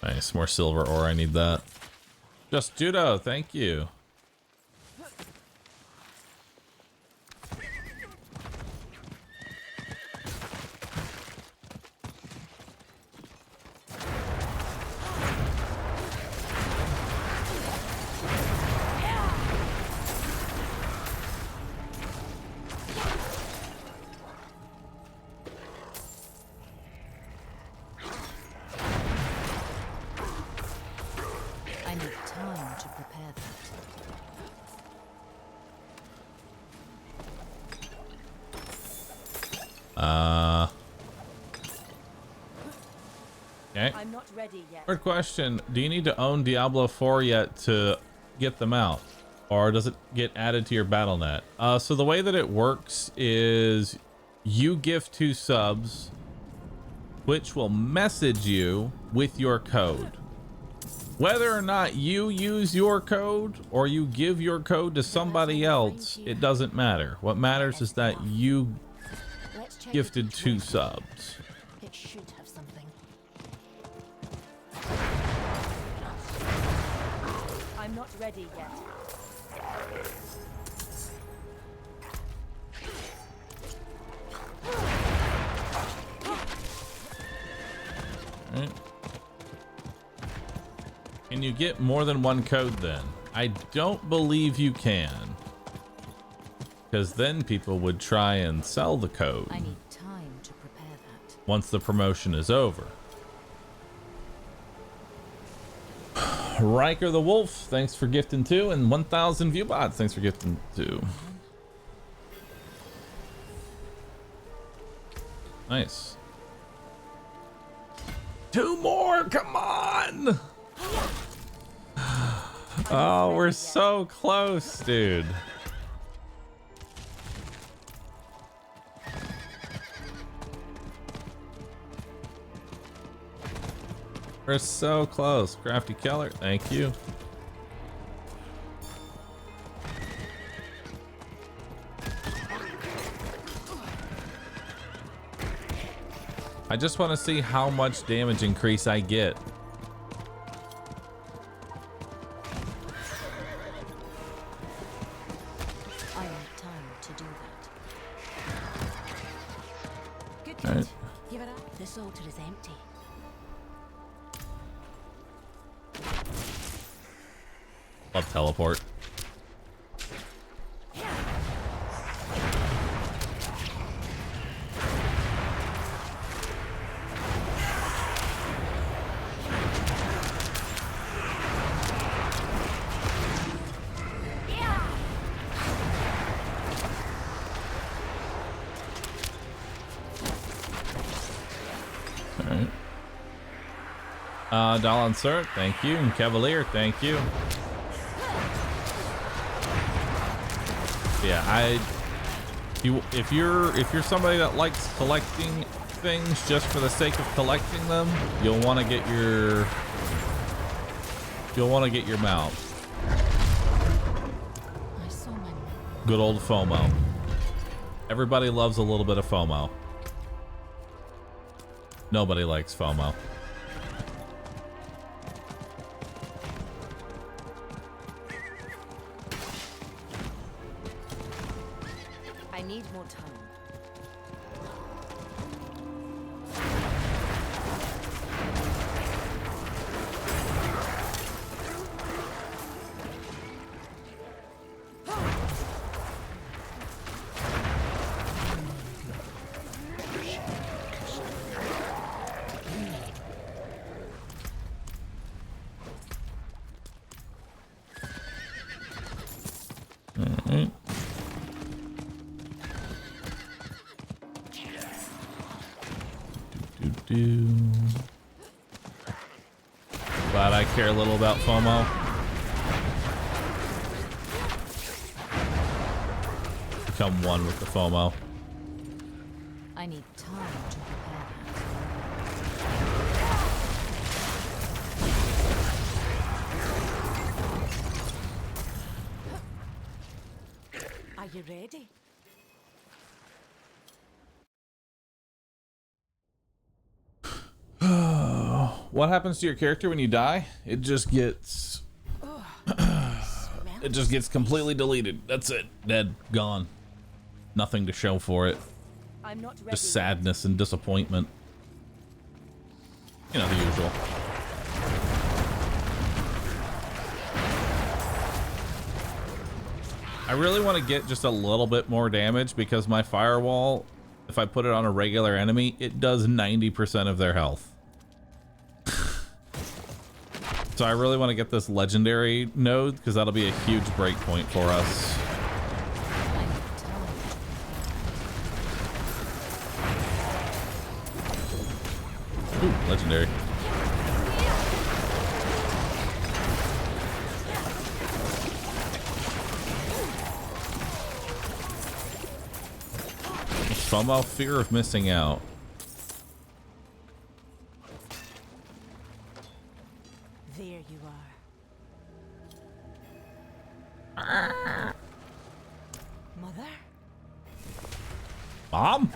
Speaker 1: Nice, more silver ore. I need that. Just Judo, thank you.
Speaker 3: I need time to prepare that.
Speaker 1: Okay.
Speaker 3: I'm not ready yet.
Speaker 1: Third question, do you need to own Diablo 4 yet to get them out? Or does it get added to your BattleNet? So the way that it works is you give 2 subs, which will message you with your code. Whether or not you use your code or you give your code to somebody else, it doesn't matter. What matters is that you gifted 2 subs.
Speaker 9: It should have something.
Speaker 3: I'm not ready yet.
Speaker 1: Right. Can you get more than 1 code then? I don't believe you can. Because then people would try and sell the code.
Speaker 3: I need time to prepare that.
Speaker 1: Once the promotion is over. Riker the Wolf, thanks for gifting 2, and 1,000 Viewbots, thanks for gifting 2. Nice. 2 more, come on! Oh, we're so close, dude. We're so close. Crafty Keller, thank you. I just want to see how much damage increase I get.
Speaker 3: I need time to do that.
Speaker 9: Good
Speaker 1: All right.
Speaker 9: Give it up. This altar is empty.
Speaker 1: Love teleport. Dahl and Sorc, thank you, and Cavalier, thank you. Yeah, if you're somebody that likes collecting things just for the sake of collecting them, you'll want to get your mount. Good old FOMO. Everybody loves a little bit of FOMO. Nobody likes FOMO.
Speaker 3: I need more time.
Speaker 1: Alright. Glad I care a little about FOMO. Become one with the FOMO.
Speaker 3: I need time to prepare
Speaker 9: that. Are you ready?
Speaker 1: What happens to your character when you die? It just gets it just gets completely deleted. That's it. Dead. Gone. Nothing to show for it.
Speaker 3: I'm not ready.
Speaker 1: Just sadness and disappointment. You know, the usual. I really want to get just a little bit more damage because my Firewall, if I put it on a regular enemy, it does 90% of their health. So I really want to get this legendary node because that'll be a huge breakpoint for us. Ooh, legendary. FOMO, fear of missing out.
Speaker 9: There you are. Mother?
Speaker 1: Mom?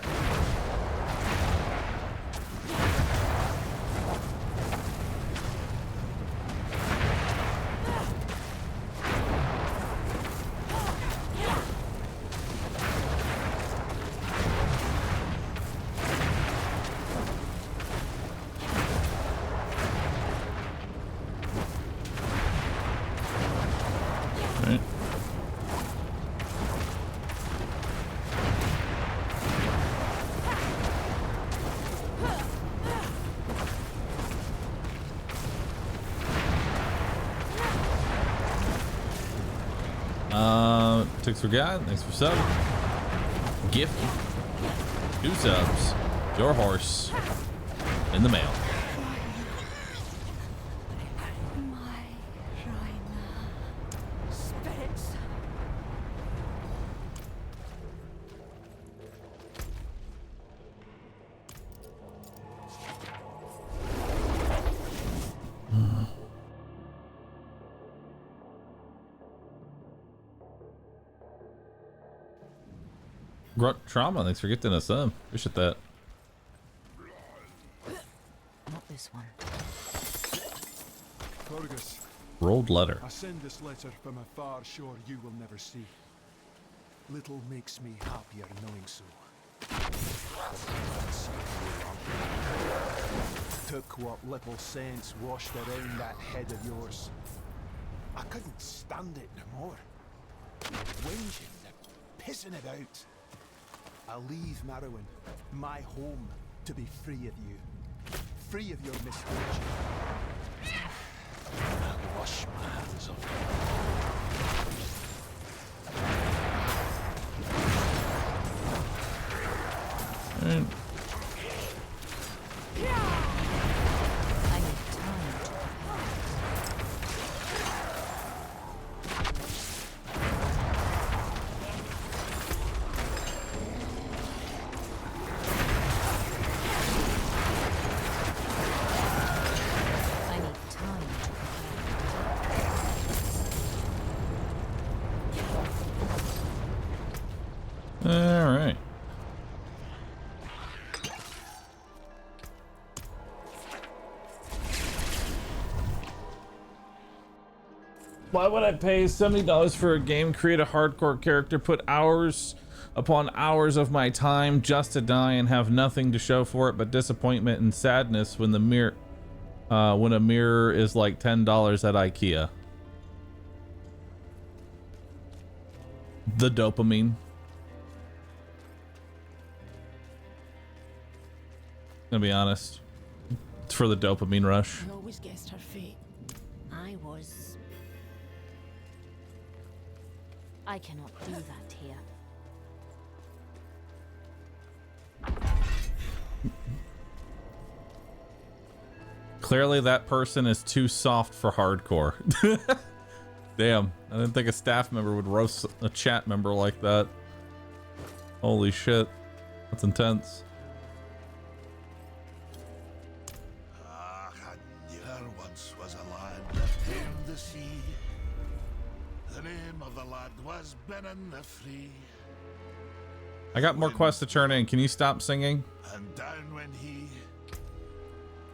Speaker 1: Thanks for God. Thanks for sub. Gift. 2 subs. Your horse. In the mail.
Speaker 9: My spirits.
Speaker 1: Grunt Trauma, thanks for getting us up. Appreciate that.
Speaker 3: Not this one.
Speaker 8: Fergus.
Speaker 1: Rolled letter.
Speaker 8: I send this letter from a far shore you will never see. Little makes me happier knowing so. Took what little sense washed around that head of yours. I couldn't stand it no more. Whinging, pissing it out. I'll leave Marrowan, my home, to be free of you. Free of your misfortune. I'll wash my hands of
Speaker 1: you. Right.
Speaker 3: I need time to
Speaker 1: All right. Why would I pay $70 for a game, create a hardcore character, put hours upon hours of my time just to die and have nothing to show for it but disappointment and sadness when the mirror, when a mirror is like $10 at IKEA? The dopamine. Gonna be honest, it's for the dopamine rush.
Speaker 13: I always guessed her fate.
Speaker 9: I was. I cannot do that here.
Speaker 1: Clearly that person is too soft for hardcore. Damn, I didn't think a staff member would roast a chat member like that. Holy shit, that's intense.
Speaker 6: There once was a lad that tamed the sea. The name of the lad was Benin the Free.
Speaker 1: I got more quests to turn in. Can you stop singing?
Speaker 6: And down went he.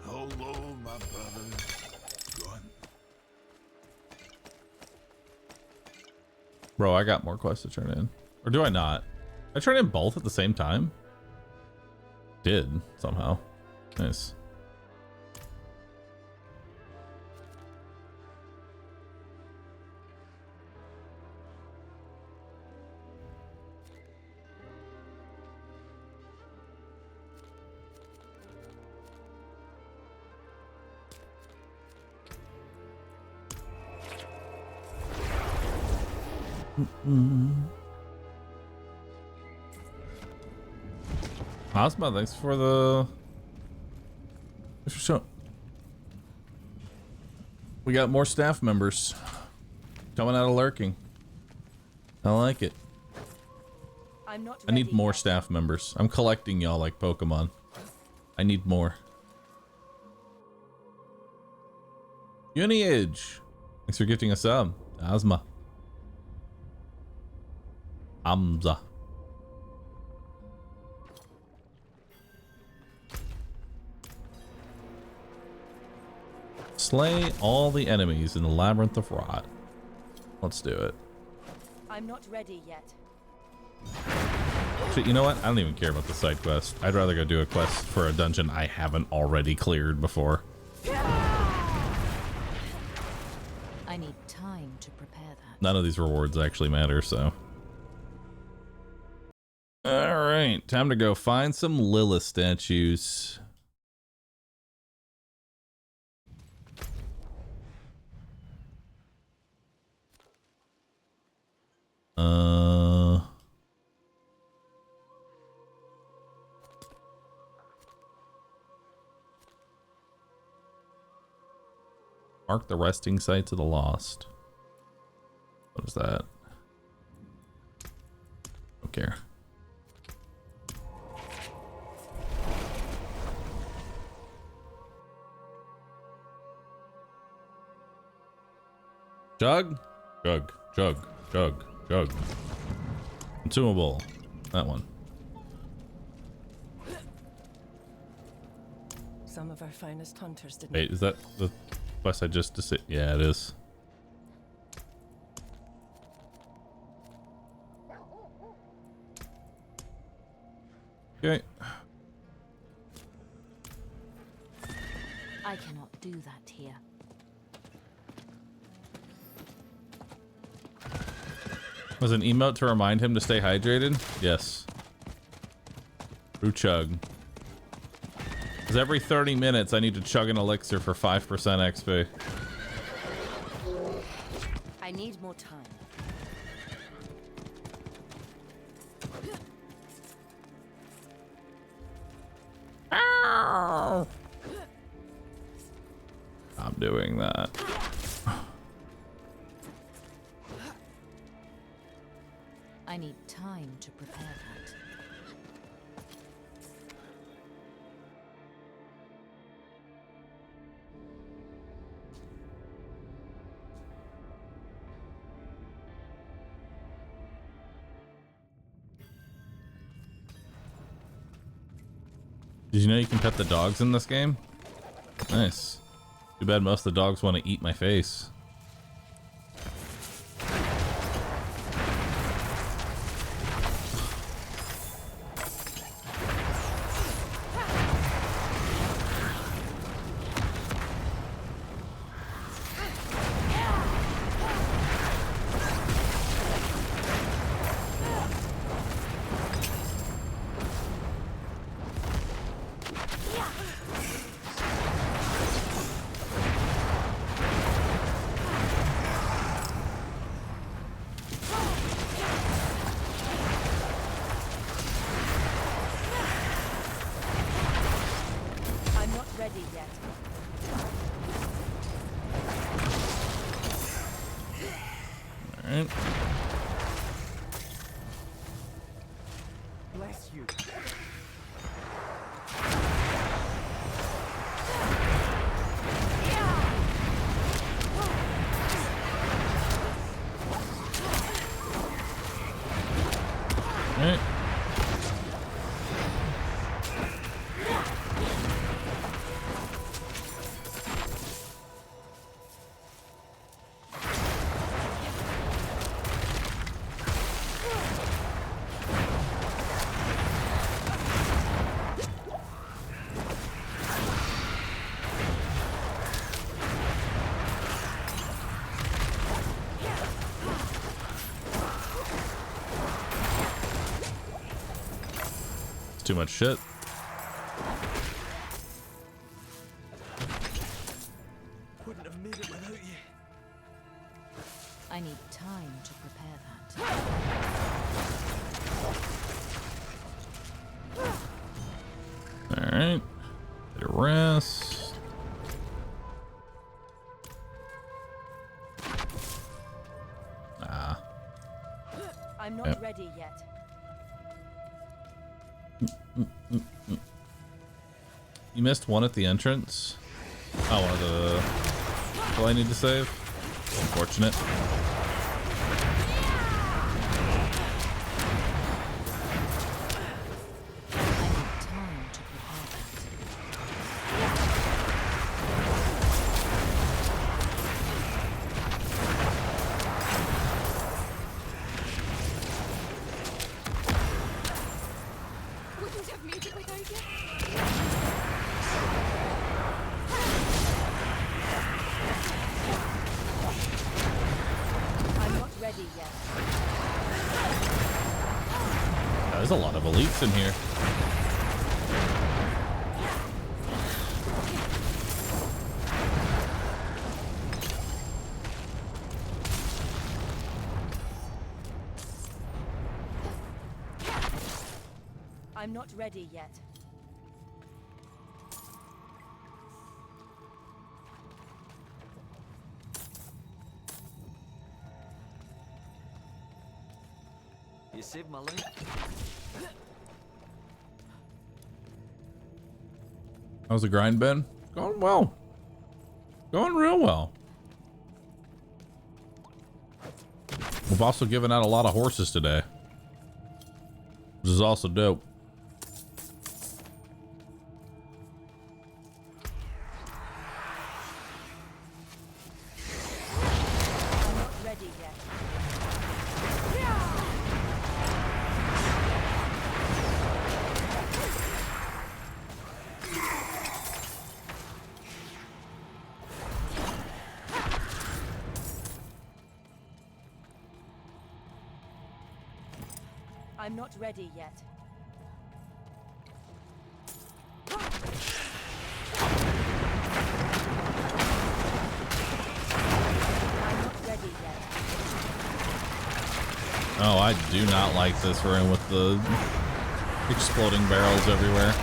Speaker 6: Oh, lo, my brother. Go on.
Speaker 1: Bro, I got more quests to turn in. Or do I not? I turn in both at the same time? Did, somehow. Nice. Ozma, thanks for the show. We got more staff members coming out of lurking. I like it.
Speaker 3: I'm not
Speaker 1: I need
Speaker 3: ready
Speaker 1: more
Speaker 3: yet.
Speaker 1: staff members. I'm collecting y'all like Pokemon. I need more. Uniage, thanks for gifting a sub. Ozma. Amza. Slay all the enemies in the Labyrinth of Rot. Let's do it.
Speaker 3: I'm not ready yet.
Speaker 1: Actually, you know what? I don't even care about the side quest. I'd rather go do a quest for a dungeon I haven't already cleared before.
Speaker 3: I need time to prepare that.
Speaker 1: None of these rewards actually matter, so. Alright, time to go find some Lilith statues. Mark the resting sites of the lost. What is that? Don't care. Jug? Jug. Jug. Jug. Jug. Consumable. That one.
Speaker 5: some of our finest hunters didn't.
Speaker 1: Wait, is that the quest I just did? Yeah, it is. Okay.
Speaker 3: I cannot do that here.
Speaker 1: Was an emote to remind him to stay hydrated? Yes. Brew chug. Because every 30 minutes I need to chug an elixir for 5% XP.
Speaker 3: I need more time.
Speaker 1: I'm doing that.
Speaker 3: I need time to prepare that.
Speaker 1: Did you know you can pet the dogs in this game? Nice. Too bad most of the dogs want to eat my face.
Speaker 8: Bless you.
Speaker 1: Alright. Too much shit.
Speaker 8: Wouldn't have made it without you.
Speaker 3: I need time to prepare that.
Speaker 1: Alright. Bit of rest. Ah.
Speaker 3: I'm not ready yet.
Speaker 1: You missed one at the entrance. Oh, one of the people I need to save. Unfortunate.
Speaker 14: Wouldn't have made it without you.
Speaker 3: I'm not ready yet.
Speaker 1: There's a lot of elites in here.
Speaker 3: I'm not ready yet.
Speaker 12: You saved my life.
Speaker 1: How's the grind been? Going well. Going real well. We've also given out a lot of horses today, which is also dope.
Speaker 3: ready yet. I'm not ready yet.
Speaker 1: Oh, I do not like this room with the exploding barrels everywhere.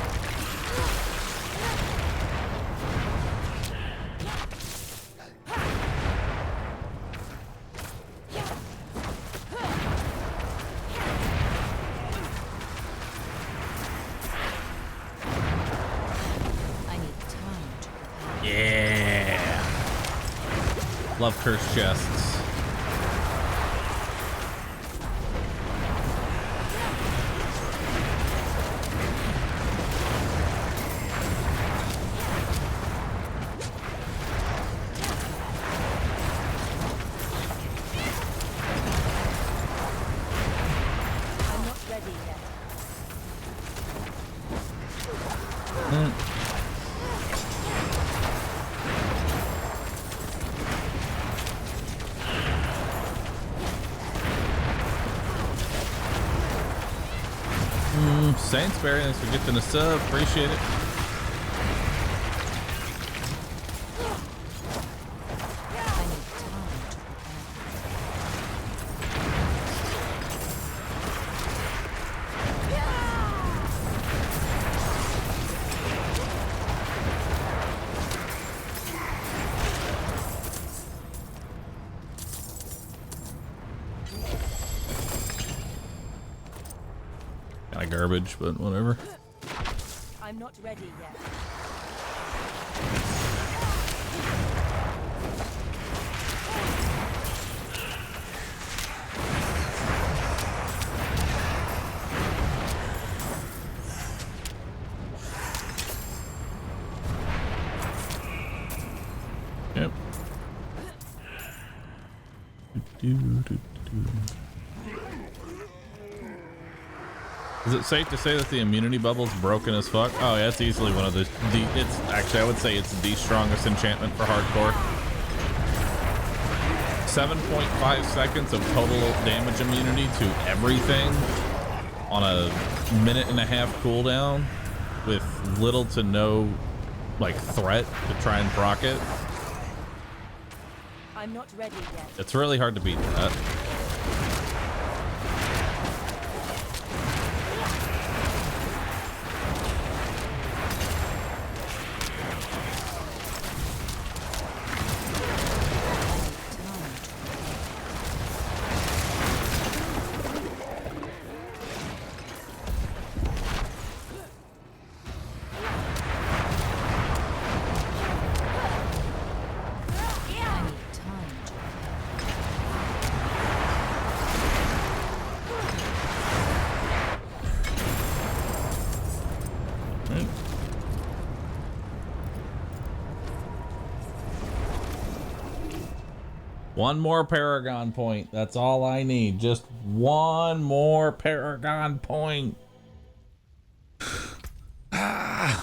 Speaker 3: I need time to prepare.
Speaker 1: Yeah. Love cursed chests. Saintsbury, thanks for gifting a sub. Appreciate it. Kind of garbage, but whatever.
Speaker 3: I'm not ready yet.
Speaker 1: Yep. Is it safe to say that the immunity bubble's broken as fuck? Oh, yeah, it's easily one of the it's actually, I would say it's the strongest enchantment for hardcore. 7.5 seconds of total damage immunity to everything on a 1.5-minute cooldown with little to no like threat to try and proc it.
Speaker 3: I'm not ready yet.
Speaker 1: It's really hard to beat that. One more Paragon point. That's all I need. Just one more Paragon point.
Speaker 3: I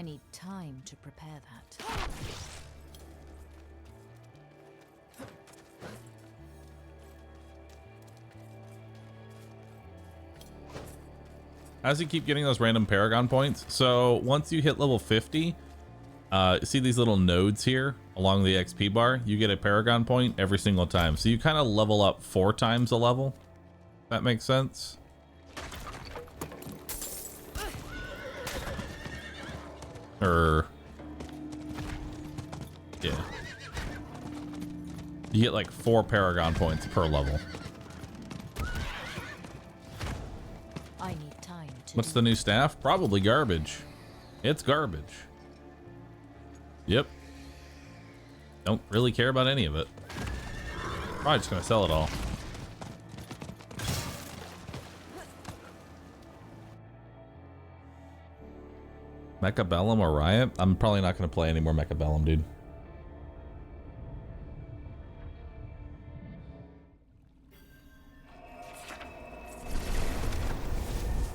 Speaker 3: need time to prepare that.
Speaker 1: How does he keep getting those random Paragon points? So once you hit level 50, see these little nodes here along the XP bar? You get a Paragon point every single time. So you kind of level up 4 times a level. That makes sense. Or yeah. You get like 4 Paragon points per level.
Speaker 3: I need time to.
Speaker 1: What's the new staff? Probably garbage. It's garbage. Yep. Don't really care about any of it. Probably just gonna sell it all. Mechabellum or Riot? I'm probably not going to play any more Mechabellum, dude.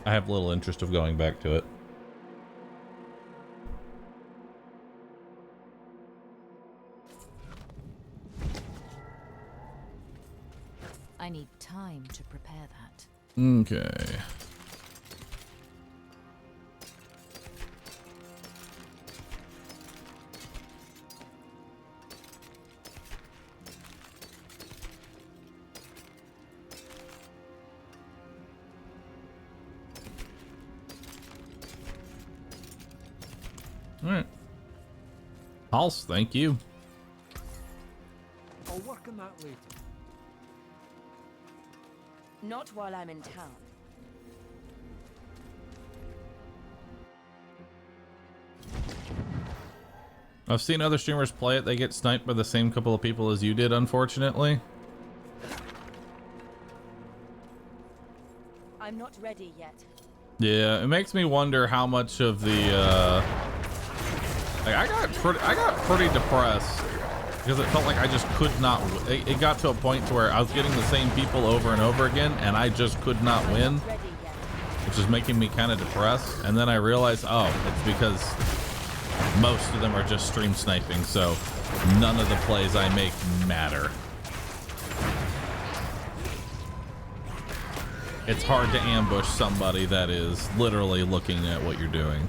Speaker 1: I have little interest of going back to it.
Speaker 3: I need time to prepare that.
Speaker 1: Okay. All right. Pulse, thank you.
Speaker 4: I'll work on that later.
Speaker 3: Not while I'm in town.
Speaker 1: I've seen other streamers play it. They get sniped by the same couple of people as you did, unfortunately.
Speaker 3: I'm not ready yet.
Speaker 1: Yeah, it makes me wonder how much of the like I got pretty depressed because it felt like I just could not. It got to a point to where I was getting the same people over and over again, and I just could not win, which is making me kind of depressed. And then I realized, oh, it's because most of them are just stream sniping, so none of the plays I make matter. It's hard to ambush somebody that is literally looking at what you're doing.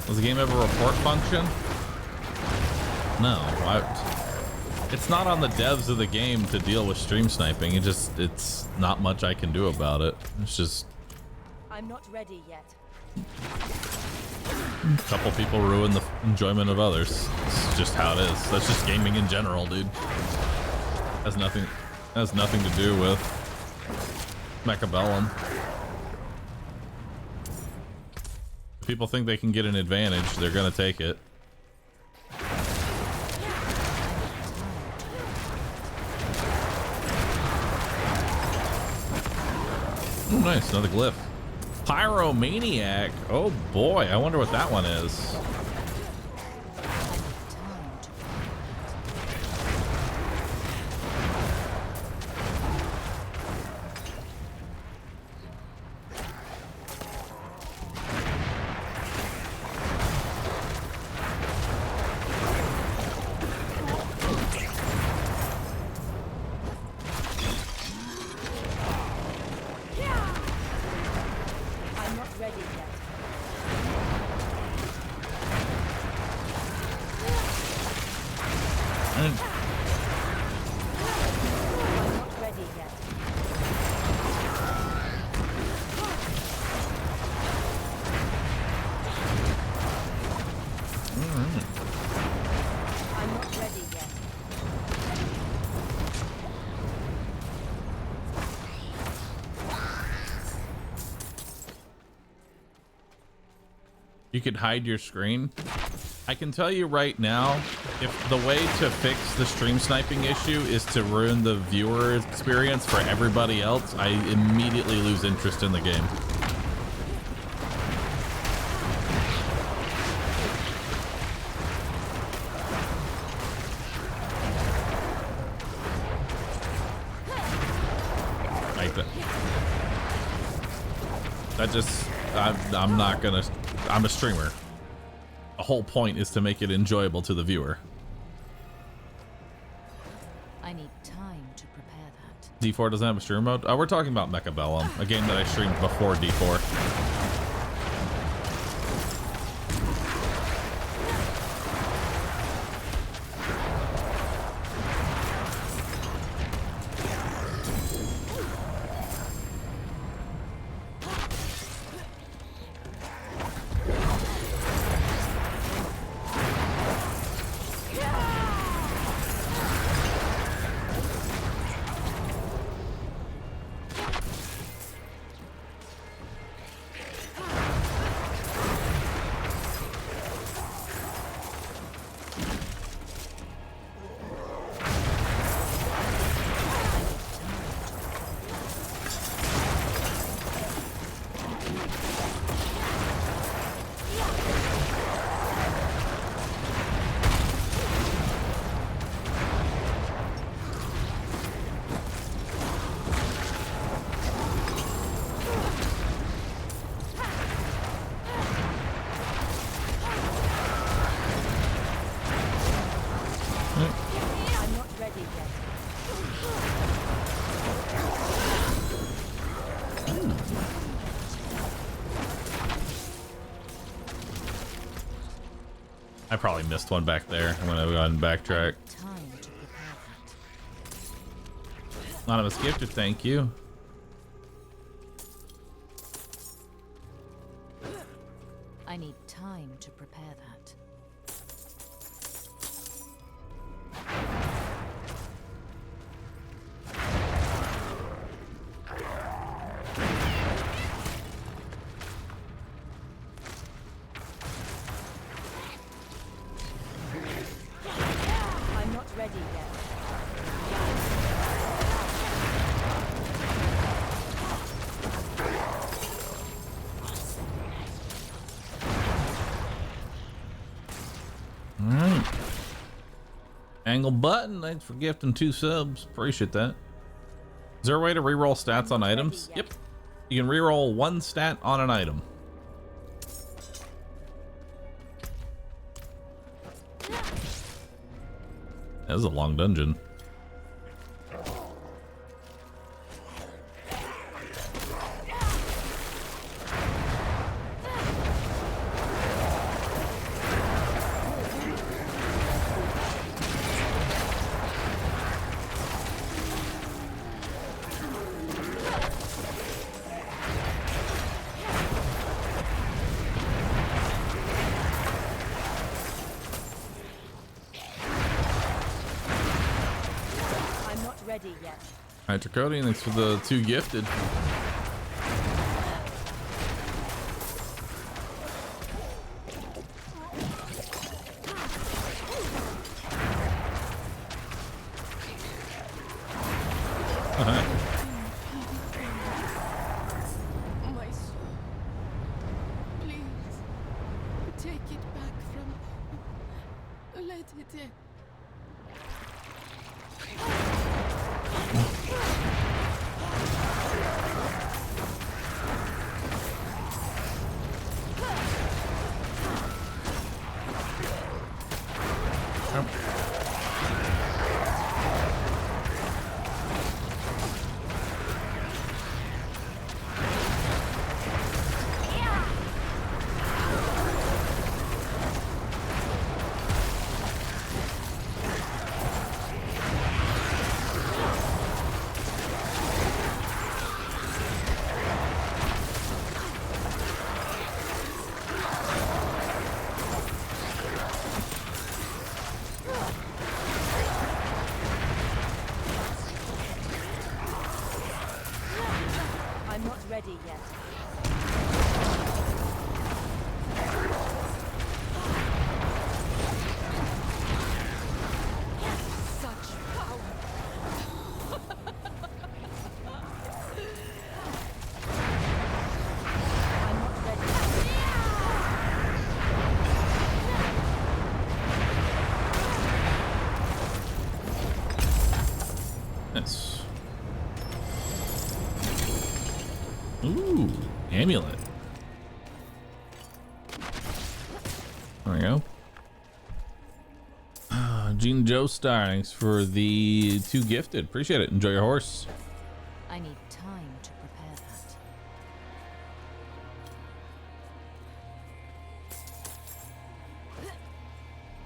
Speaker 1: Does the game have a report function? No. It's not on the devs of the game to deal with stream sniping. It's not much I can do about it. It's just
Speaker 3: I'm not ready yet.
Speaker 1: a couple people ruin the enjoyment of others. It's just how it is. That's just gaming in general, dude. Has nothing to do with Mechabellum. If people think they can get an advantage, they're gonna take it. Oh, nice, another glyph. Pyromaniac. Oh boy, I wonder what that one is. You could hide your screen. I can tell you right now, if the way to fix the stream sniping issue is to ruin the viewer experience for everybody else, I immediately lose interest in the game. Like that just, I'm not gonna. I'm a streamer. The whole point is to make it enjoyable to the viewer.
Speaker 3: I need time to prepare that.
Speaker 1: D4 doesn't have a stream mode? Oh, we're talking about Mechabellum, a game that I streamed before D4. I probably missed one back there. I'm gonna go ahead and backtrack. Anonymous gifted, thank you.
Speaker 3: I need time to prepare that.
Speaker 5: I'm not ready yet.
Speaker 1: Alright. Angle button, thanks for gifting 2 subs. Appreciate that. Is there a way to reroll stats on items? Yep. You can reroll 1 stat on an item. That was a long dungeon.
Speaker 5: I'm not ready yet.
Speaker 1: Alright, Dracodian, thanks for the 2 gifted.
Speaker 15: My soul. Please. Take it back from. Let it in.
Speaker 5: I'm not ready yet.
Speaker 15: Such power.
Speaker 5: I'm not ready.
Speaker 1: Nice. Ooh, amulet. There we go. Gene Joe Star, thanks for the 2 gifted. Appreciate it. Enjoy your horse.
Speaker 3: I need time to prepare that.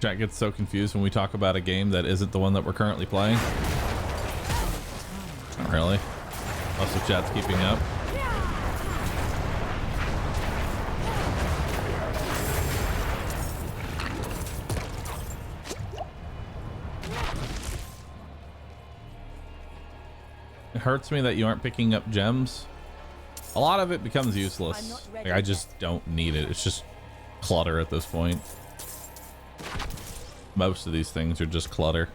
Speaker 1: Chat gets so confused when we talk about a game that isn't the one that we're currently playing. Not really. Most of chat's keeping up. It hurts me that you aren't picking up gems. A lot of it becomes useless. Like, I just don't need it. It's just clutter at this point. Most of these things are just clutter.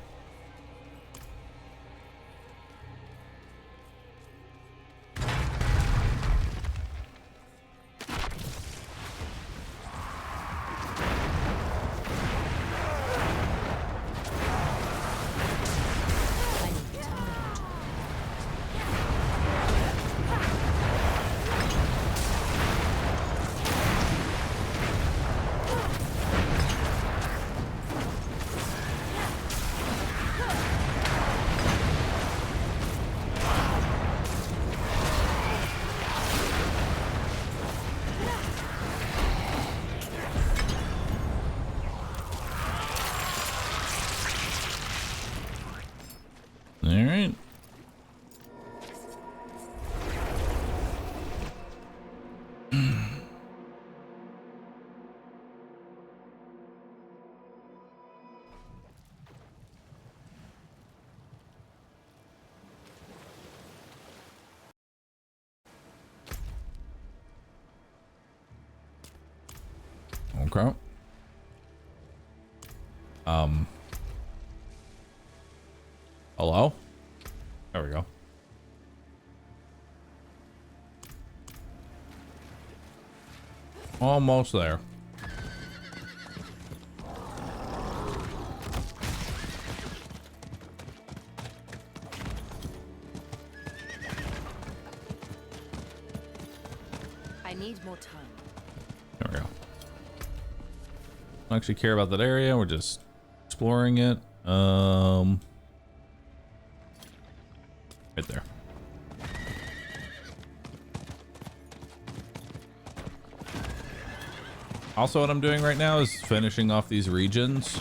Speaker 1: Okay. Hello? There we go. Almost there.
Speaker 3: I need more time.
Speaker 1: There we go. Don't actually care about that area. We're just exploring it. Right there. Also, what I'm doing right now is finishing off these regions.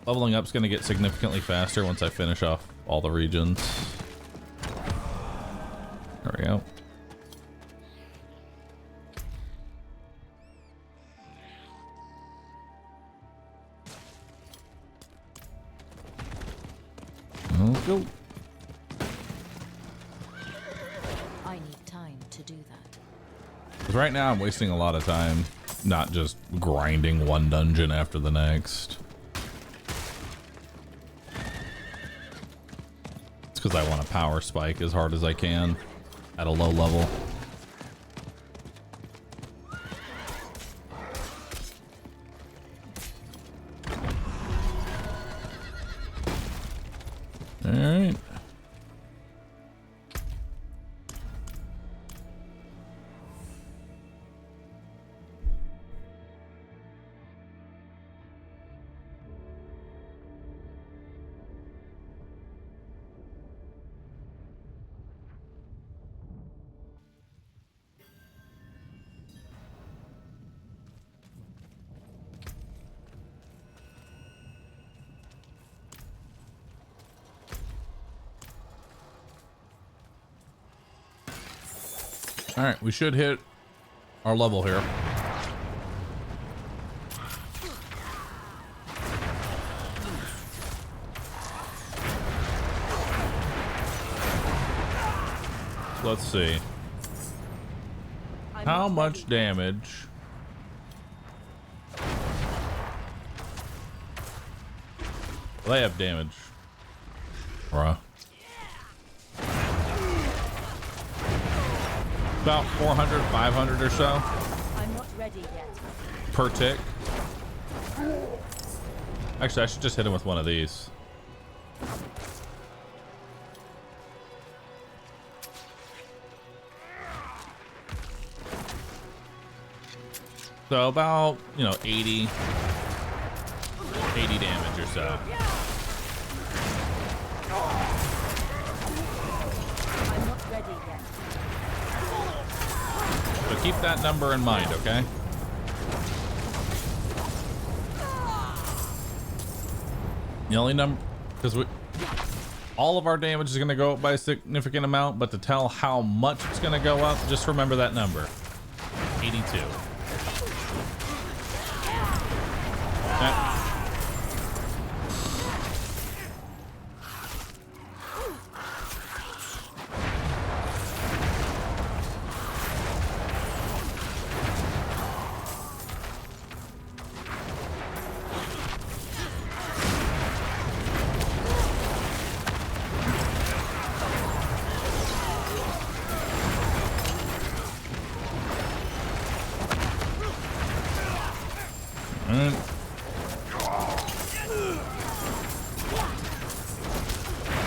Speaker 1: Leveling up is going to get significantly faster once I finish off all the regions. There we go. Let's go.
Speaker 3: I need time to do that.
Speaker 1: Because right now I'm wasting a lot of time not just grinding one dungeon after the next. It's because I want a power spike as hard as I can at a low level. All right. All right, we should hit our level here. Let's see. How much damage? They have damage. Bruh. About 400, 500 or so.
Speaker 3: I'm not ready yet.
Speaker 1: Per tick. Actually, I should just hit him with one of these. So about, you know, 80 damage or so.
Speaker 3: I'm not ready yet.
Speaker 1: So keep that number in mind, okay? The only number, because all of our damage is going to go up by a significant amount, but to tell how much it's going to go up, just remember that number. 82. Okay.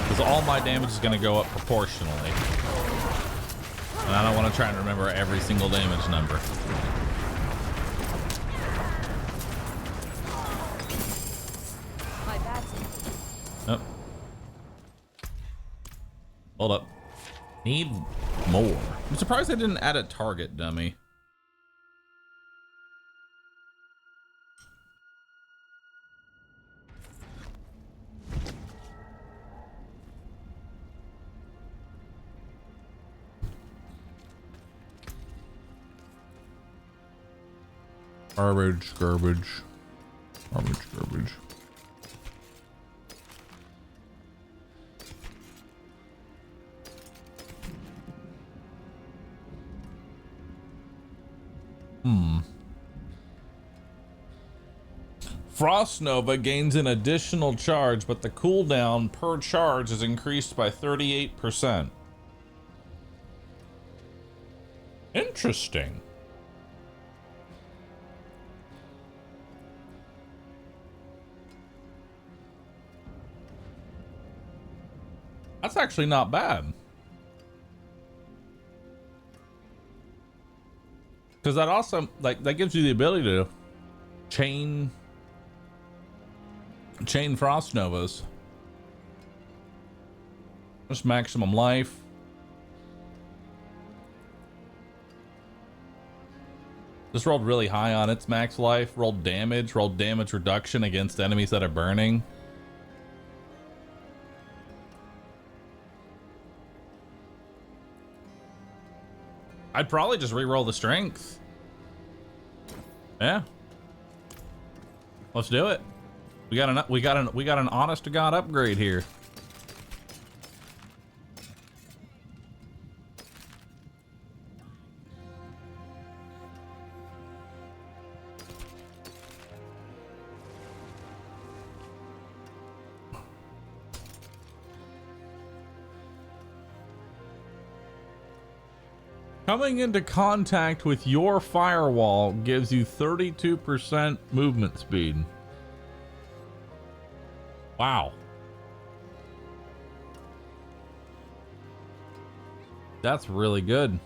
Speaker 1: Because all my damage is going to go up proportionally. And I don't want to try and remember every single damage number. Oh. Hold up. Need more. I'm surprised they didn't add a target, dummy. Garbage, garbage, garbage, garbage. Frost Nova gains an additional charge, but the cooldown per charge is increased by 38%. Interesting. That's actually not bad. Because that also, like, that gives you the ability to chain Frost Novas. Just maximum life. Just rolled really high on its max life. Rolled damage reduction against enemies that are burning. I'd probably just re-roll the strength. Yeah. Let's do it. We got an honest to God upgrade here. Coming into contact with your firewall gives you 32% movement speed. Wow. That's really good.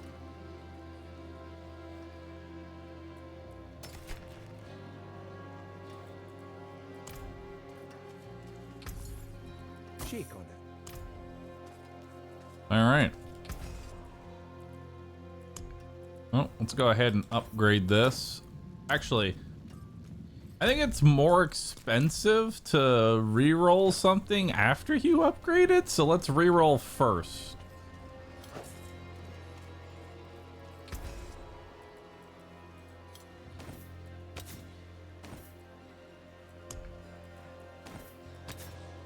Speaker 8: Shake on it.
Speaker 1: All right. Well, let's go ahead and upgrade this. Actually, I think it's more expensive to re-roll something after you upgrade it, so let's re-roll first.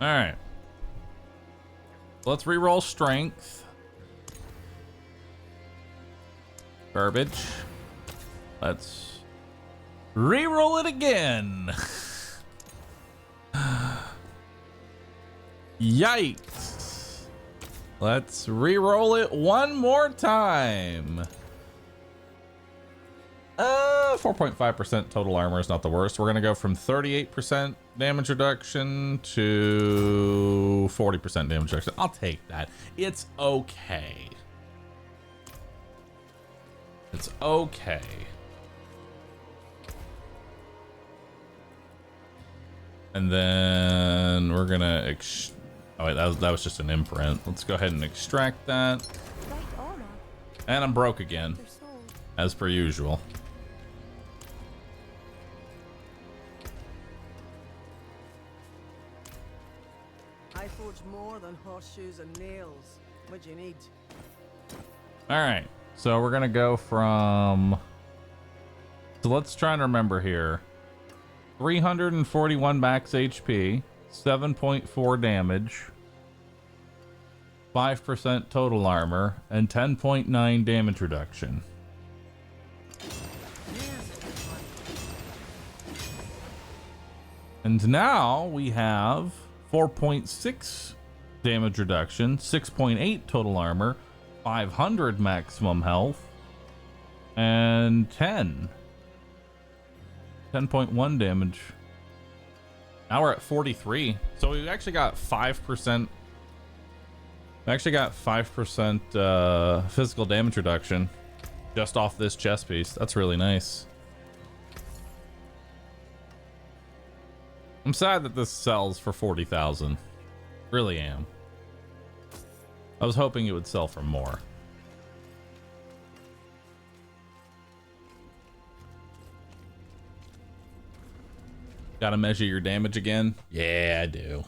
Speaker 1: All right. Let's re-roll strength. Garbage. Let's re-roll it again. Yikes. Let's re-roll it one more time. 4.5% total armor is not the worst. We're gonna go from 38% damage reduction to 40% damage reduction. I'll take that. It's okay. It's okay. And then we're gonna oh wait, that was just an imprint. Let's go ahead and extract that. And I'm broke again, as per usual.
Speaker 13: I forge more than horseshoes and nails. What do you need?
Speaker 1: All right. So we're gonna go from, so let's try and remember here. 341 max HP, 7.4 damage, 5% total armor, and 10.9 damage reduction. And now we have 4.6 damage reduction, 6.8 total armor, 500 maximum health, and 10.1 damage. Now we're at 43. So we actually got 5%. We actually got 5% physical damage reduction just off this chest piece. That's really nice. I'm sad that this sells for 40,000. Really am. I was hoping it would sell for more. Gotta measure your damage again? Yeah, I do.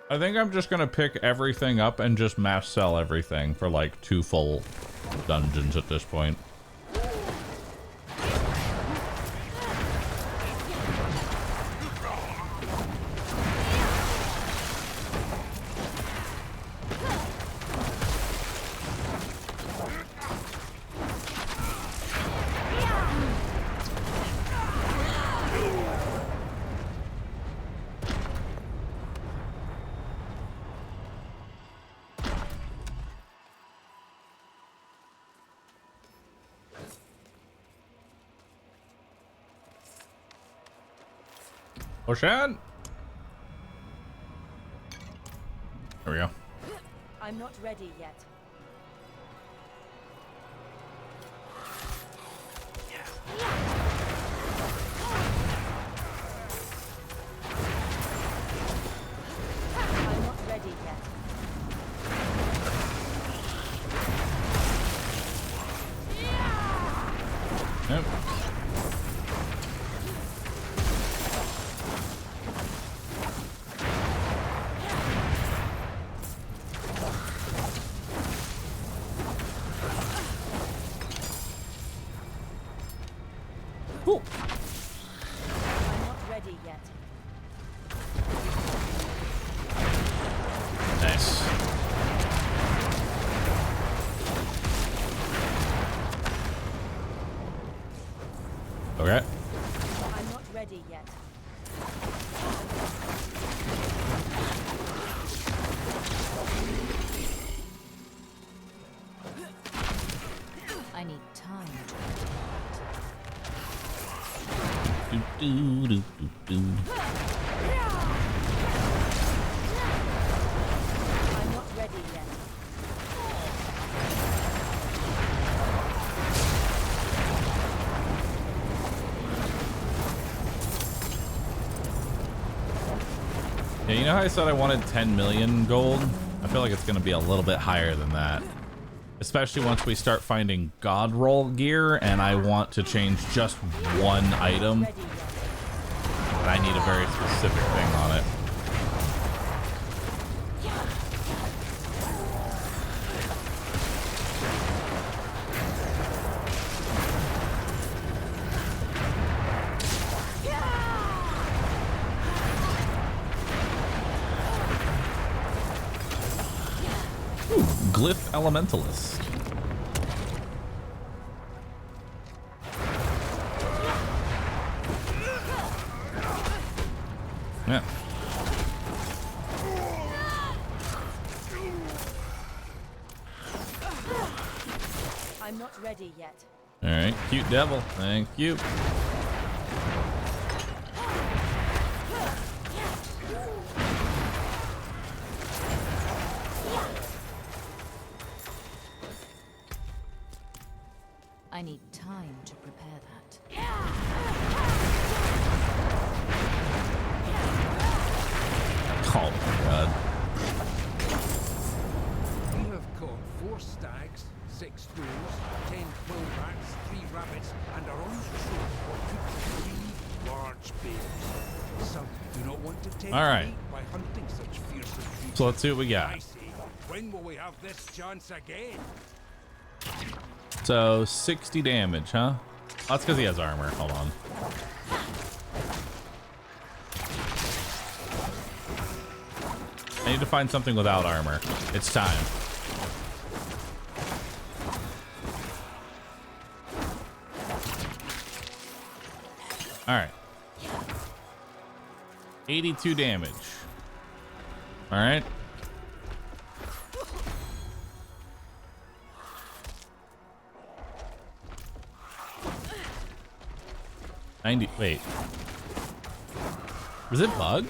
Speaker 1: I think I'm just gonna pick everything up and just mass sell everything for like 2 full dungeons at this point. Ocean. There we go.
Speaker 3: I'm not ready yet. I'm not ready yet.
Speaker 1: Nope. Cool.
Speaker 3: I'm not ready yet.
Speaker 1: Nice. Okay.
Speaker 3: I'm not ready yet. I need time to I'm not ready yet.
Speaker 1: Yeah, you know how I said I wanted 10 million gold? I feel like it's going to be a little bit higher than that. Especially once we start finding god roll gear and I want to change just one item. And I need a very specific thing on it. Ooh, Glyph Elementalist. Yeah.
Speaker 3: I'm not ready yet.
Speaker 1: All right, cute devil. Thank you.
Speaker 3: I need time to prepare that.
Speaker 1: Oh my god.
Speaker 16: We have caught 4 stags, 6 does, 10 quillbacks, 3 rabbits, and are on the trail for 3 large bears. Some do not want to take
Speaker 1: All right.
Speaker 16: meat by hunting such fearsome creatures.
Speaker 1: So let's see what we got.
Speaker 16: I say, when will we have this chance again?
Speaker 1: So 60 damage, huh? That's because he has armor. Hold on. I need to find something without armor. It's time. All right. 82 damage. All right. Wait. Was it bugged?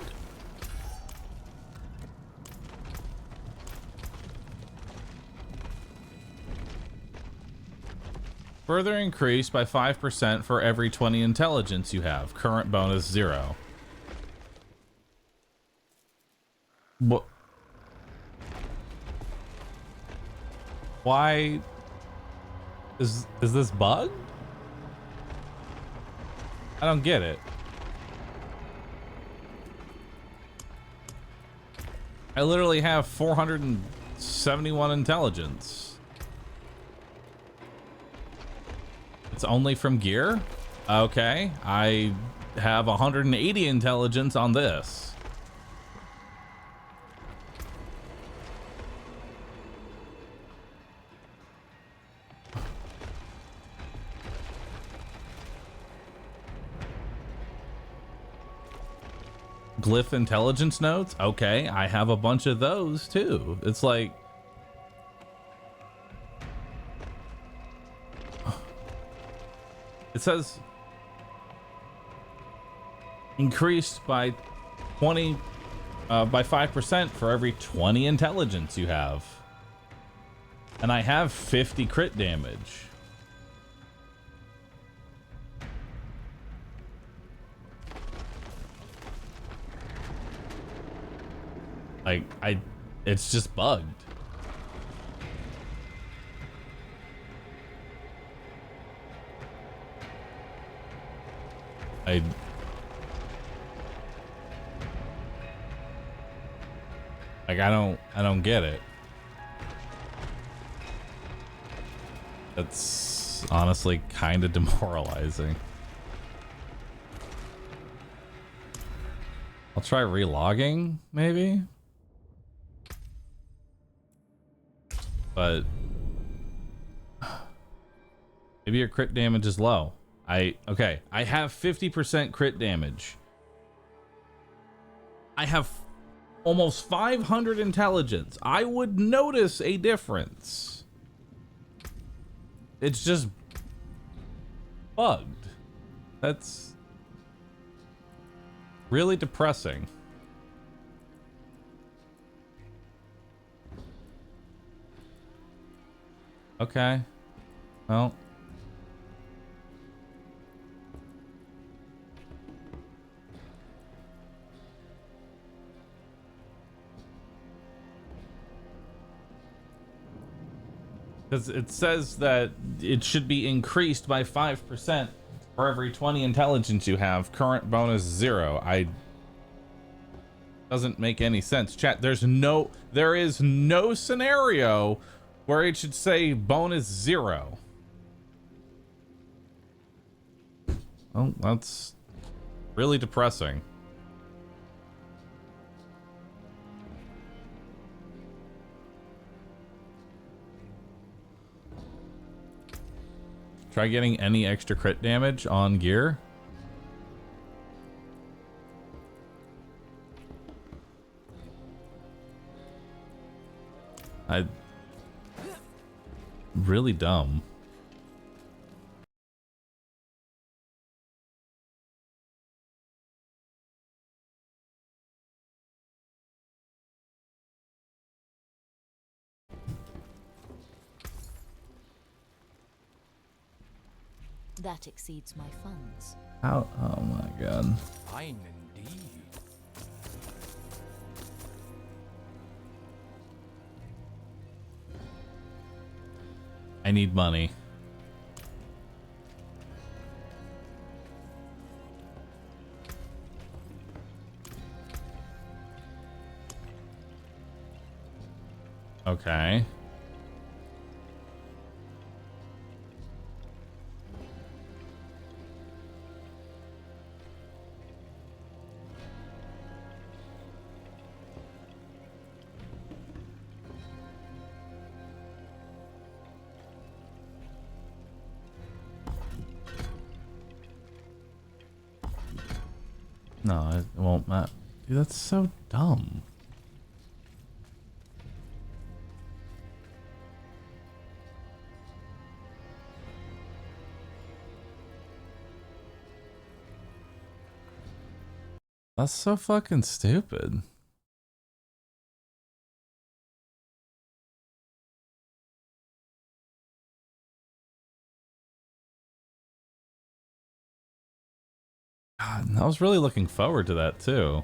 Speaker 1: Further increased by 5% for every 20 intelligence you have. Current bonus 0. What? Why is this bugged? I don't get it. I literally have 471 intelligence. It's only from gear? Okay, I have 180 intelligence on this. Glyph intelligence notes? Okay, I have a bunch of those too. It's like... It says... increased by 5% for every 20 intelligence you have. And I have 50 crit damage. Like, it's just bugged. I don't get it. That's honestly kind of demoralizing. I'll try relogging, maybe. But maybe your crit damage is low. Okay, I have 50% crit damage. I have almost 500 intelligence. I would notice a difference. It's just bugged. That's really depressing. Okay. Well. Because it says that it should be increased by 5% for every 20 intelligence you have. Current bonus 0. Doesn't make any sense. Chat, there is no scenario where it should say bonus 0. Oh, that's really depressing. Try getting any extra crit damage on gear. Really dumb.
Speaker 3: That exceeds my funds.
Speaker 1: How? Oh my god.
Speaker 11: Fine indeed.
Speaker 1: I need money. Okay. No, it won't matter. Dude, that's so dumb. That's so fucking stupid. God, I was really looking forward to that too.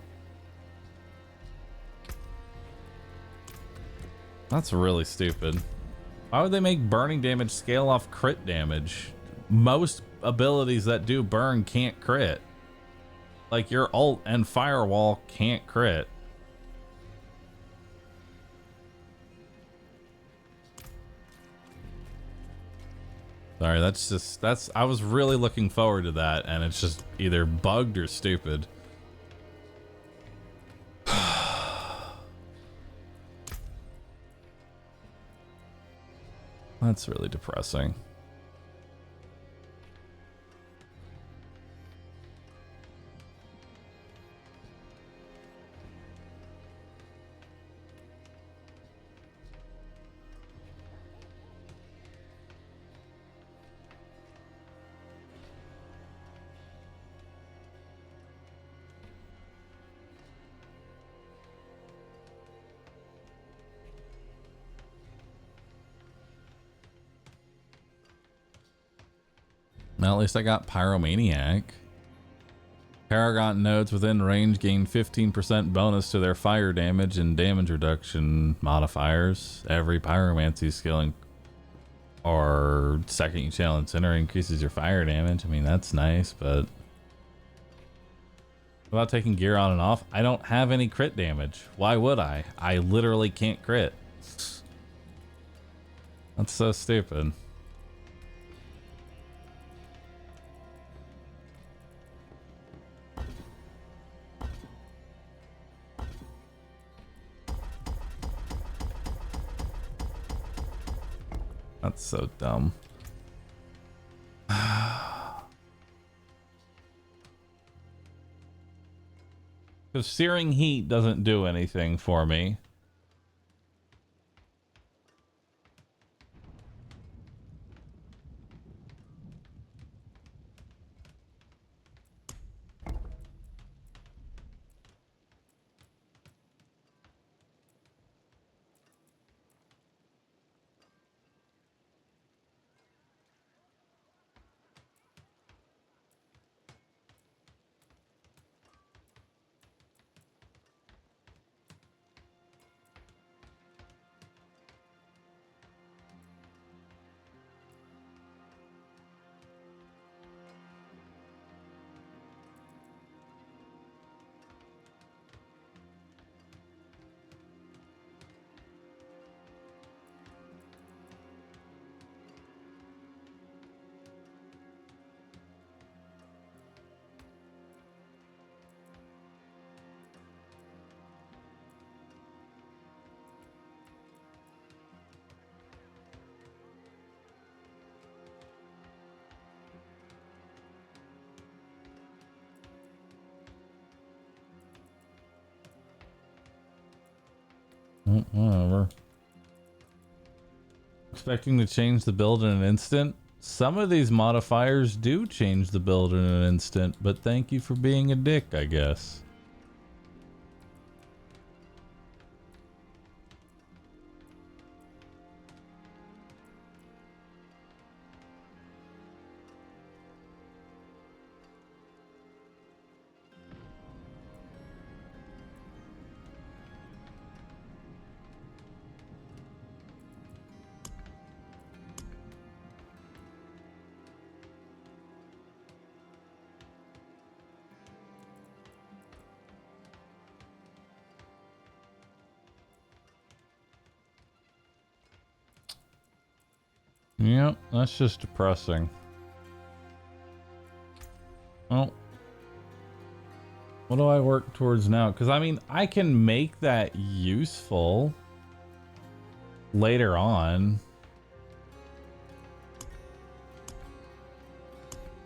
Speaker 1: That's really stupid. Why would they make burning damage scale off crit damage? Most abilities that do burn can't crit. Like your ult and Firewall can't crit. Sorry, I was really looking forward to that, and it's just either bugged or stupid. That's really depressing. Well, at least I got Pyromaniac. Paragon nodes within range gain 15% bonus to their fire damage and damage reduction modifiers. Every pyromancy skill or second you channel Incinerator increases your fire damage. I mean, that's nice, but what about taking gear on and off? I don't have any crit damage. Why would I? I literally can't crit. That's so stupid. That's so dumb. Because searing heat doesn't do anything for me. Whatever. Expecting to change the build in an instant. Some of these modifiers do change the build in an instant, but thank you for being a dick, I guess. Yep, that's just depressing. Well, what do I work towards now? Because, I mean, I can make that useful later on.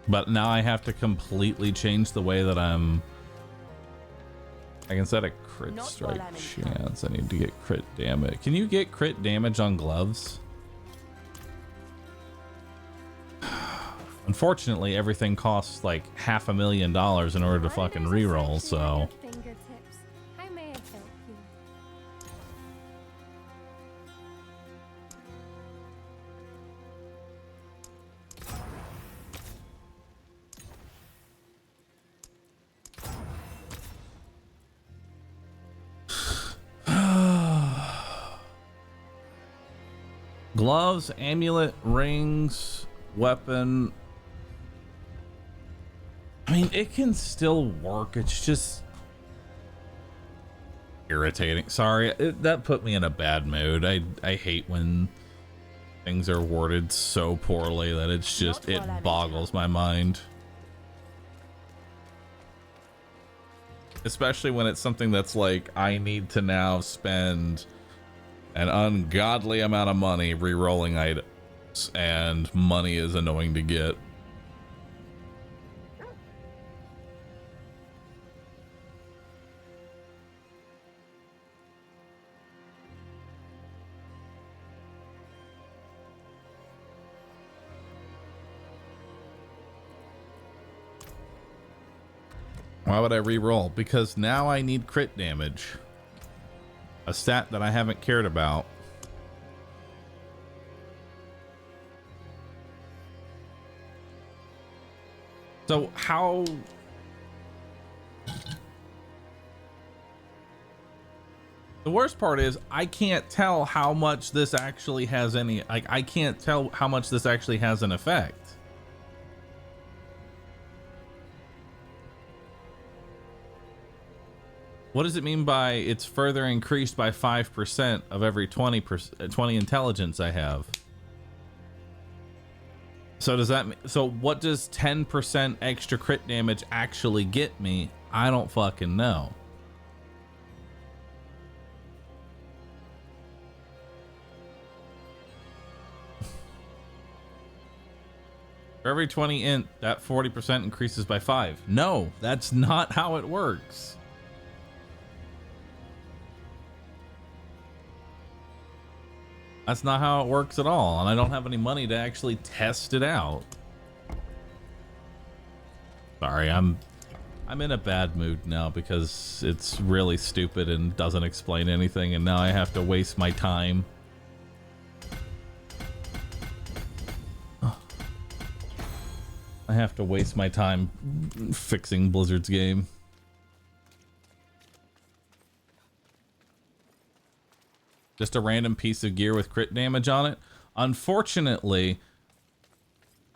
Speaker 1: But now I have to completely change the way that I'm... I can set a crit strike chance. I need to get crit damage. Can you get crit damage on gloves? Unfortunately, everything costs like $500,000 in order to fucking reroll, so...
Speaker 14: How may I help you?
Speaker 1: Gloves, amulet, rings, weapon. I mean, it can still work. It's just irritating. Sorry, that put me in a bad mood. I hate when things are worded so poorly that it's just, it boggles my mind. Especially when it's something that's like, I need to now spend an ungodly amount of money re-rolling items, and money is annoying to get. Why would I re-roll? Because now I need crit damage. A stat that I haven't cared about. So how... The worst part is I can't tell how much this actually has any, like, I can't tell how much this actually has an effect. What does it mean by it's further increased by 5% of every 20 intelligence I have? So does that mean, so what does 10% extra crit damage actually get me? I don't fucking know. For every 20 int, that 40% increases by 5. No, that's not how it works. That's not how it works at all, and I don't have any money to actually test it out. Sorry, I'm in a bad mood now because it's really stupid and doesn't explain anything, and now I have to waste my time. I have to waste my time fixing Blizzard's game. Just a random piece of gear with crit damage on it. Unfortunately,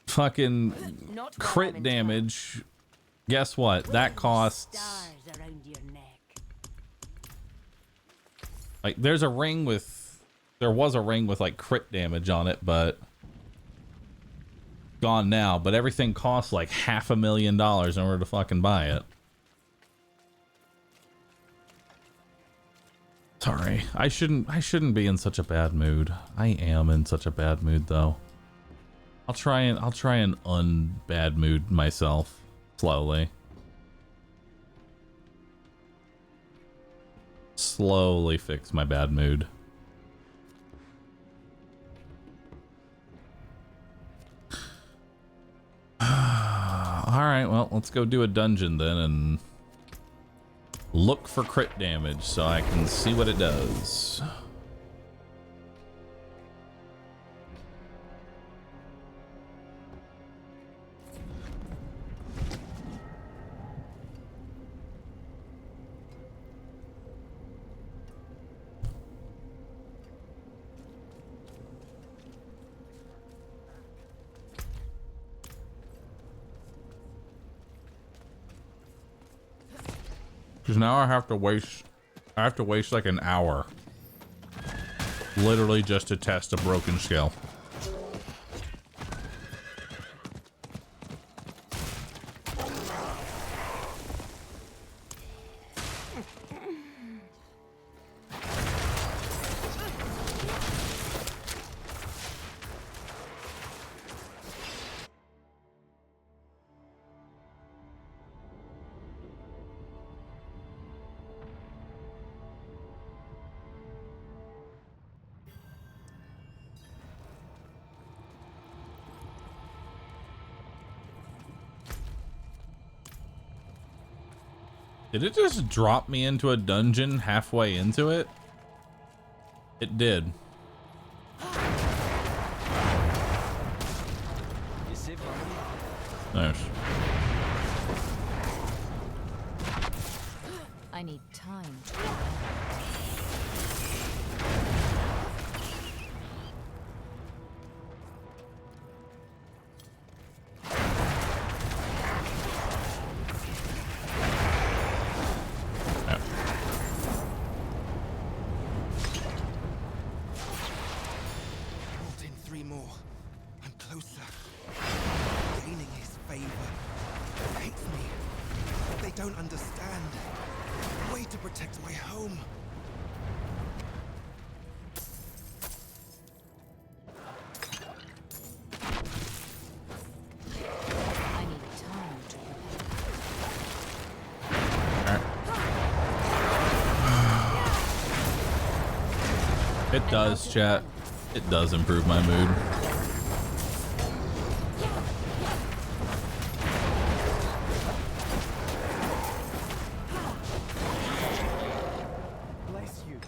Speaker 1: fucking crit damage, guess what? That costs... Like, there's a ring with... There was a ring with, like, crit damage on it, but... Gone now, but everything costs like $500,000 in order to fucking buy it. Sorry, I shouldn't be in such a bad mood. I am in such a bad mood though. I'll try and unbad mood myself slowly. Slowly fix my bad mood. Alright, well, let's go do a dungeon then and look for crit damage so I can see what it does. Because now I have to waste like an hour literally just to test a broken skill. Did it just drop me into a dungeon halfway into it? It did. Nice.
Speaker 3: I need time. It does, chat. It does improve my mood.
Speaker 8: Bless you.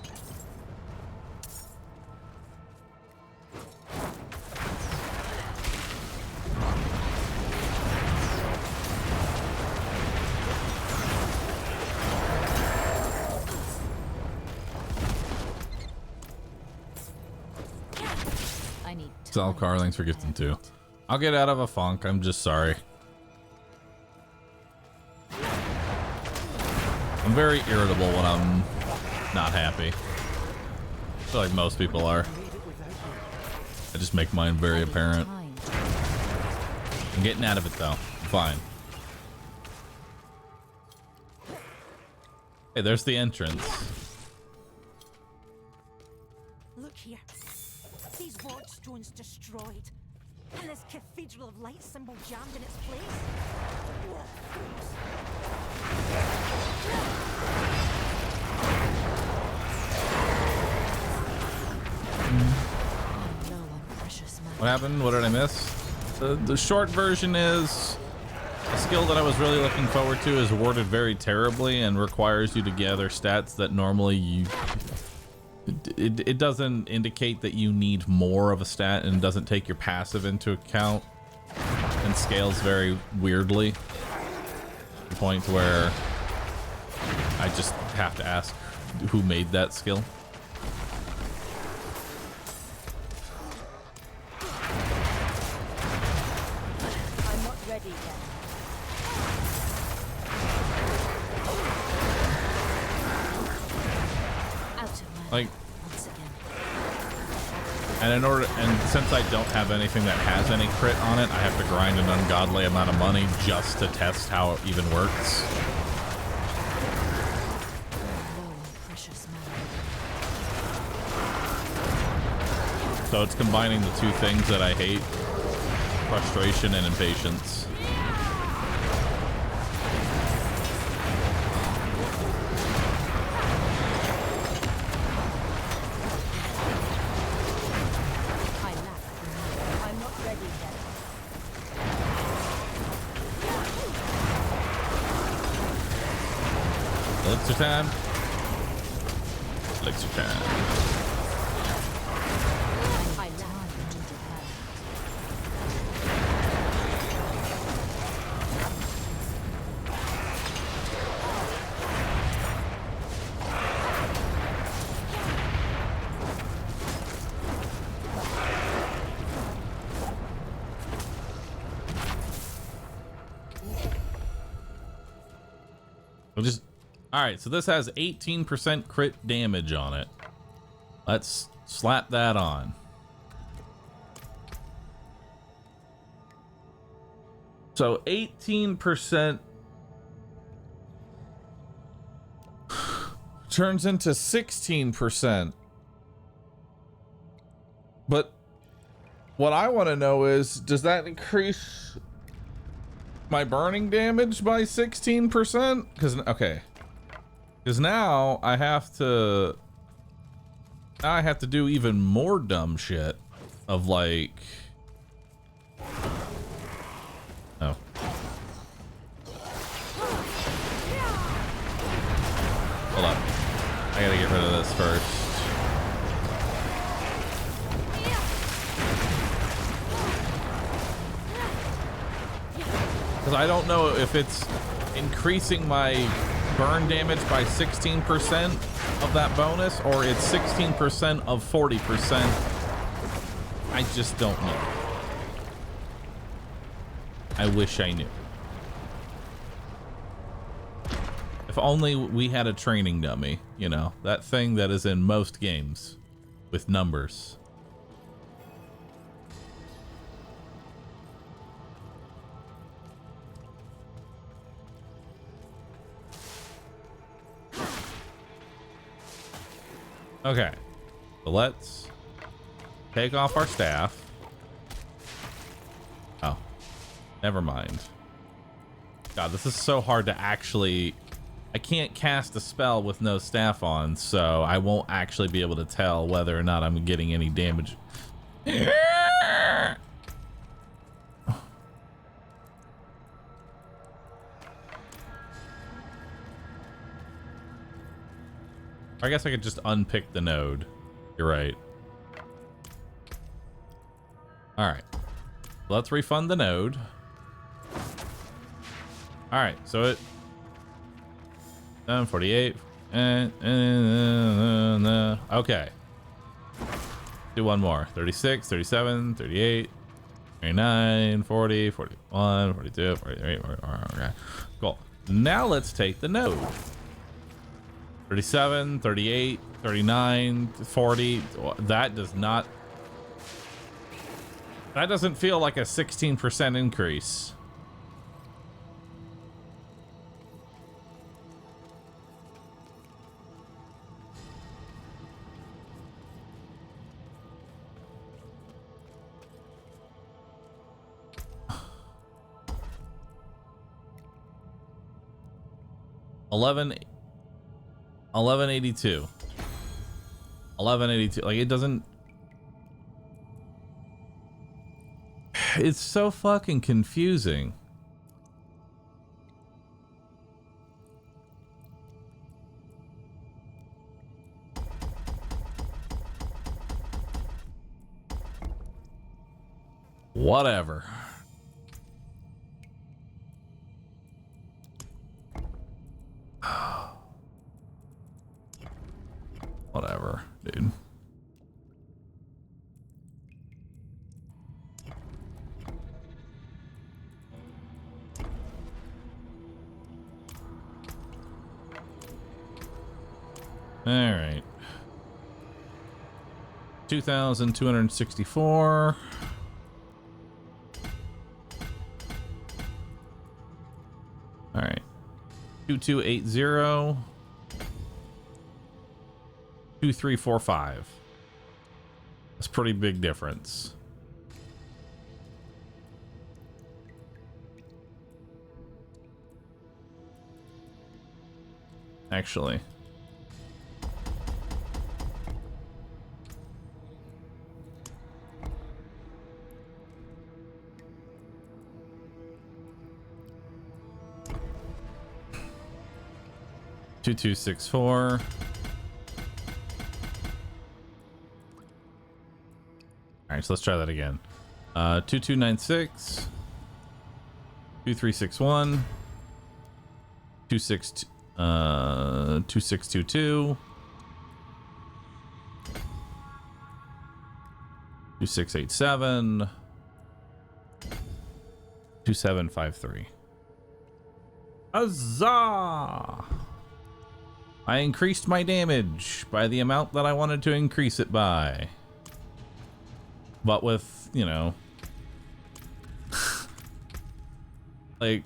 Speaker 1: Sal Car, thanks for gifting too. I'll get out of a funk. I'm just sorry. I'm very irritable when I'm not happy. I feel like most people are. I just make mine very apparent. I'm getting out of it though. I'm fine. Hey, there's the entrance.
Speaker 9: Look here. These ward stones destroyed. And this cathedral of light symbol jammed in its place.
Speaker 1: What happened? What did I miss? The short version is a skill that I was really looking forward to is worded very terribly and requires you to gather stats that normally you... It doesn't indicate that you need more of a stat and doesn't take your passive into account and scales very weirdly to the point where I just have to ask who made that skill.
Speaker 3: I'm not ready yet.
Speaker 1: Like, and in order, and since I don't have anything that has any crit on it, I have to grind an ungodly amount of money just to test how it even works. So it's combining the two things that I hate: frustration and impatience. Elixir time. Elixir time. We'll just... Alright, so this has 18% crit damage on it. Let's slap that on. So 18% turns into 16%. But what I want to know is, does that increase my burning damage by 16%? Because, okay. Because now I have to do even more dumb shit of like, oh. Hold up. I gotta get rid of this first. Because I don't know if it's increasing my burn damage by 16% of that bonus, or it's 16% of 40%. I just don't know. I wish I knew. If only we had a training dummy, you know, that thing that is in most games with numbers. Okay, so let's take off our staff. Oh, never mind. God, this is so hard to actually... I can't cast a spell with no staff on, so I won't actually be able to tell whether or not I'm getting any damage. I guess I could just unpick the node. You're right. All right. Let's refund the node. All right. So it... 48. Okay. Do one more. 36, 37, 38, 39, 40, 41, 42, 43, 44. Okay. Cool. Now let's take the node. 37, 38, 39, 40. That doesn't feel like a 16% increase. $11.82. $11.82. Like, it doesn't. It's so fucking confusing. Whatever. Whatever, dude. All right. 2,264. All right. 2280. 2345. That's a pretty big difference. Actually. $2264. All right, so let's try that again. 2296, 2361, 2622, 2687, 2753. Huzzah! I increased my damage by the amount that I wanted to increase it by. But with, you know, like,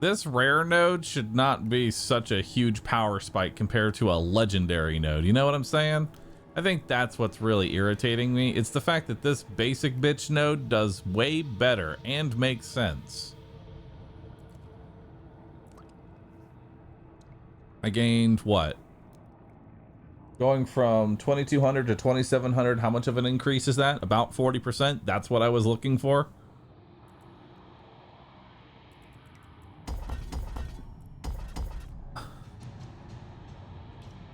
Speaker 1: this rare node should not be such a huge power spike compared to a legendary node. You know what I'm saying? I think that's what's really irritating me. It's the fact that this basic bitch node does way better and makes sense. I gained what? Going from 2,200 to 2,700, how much of an increase is that? About 40%? That's what I was looking for.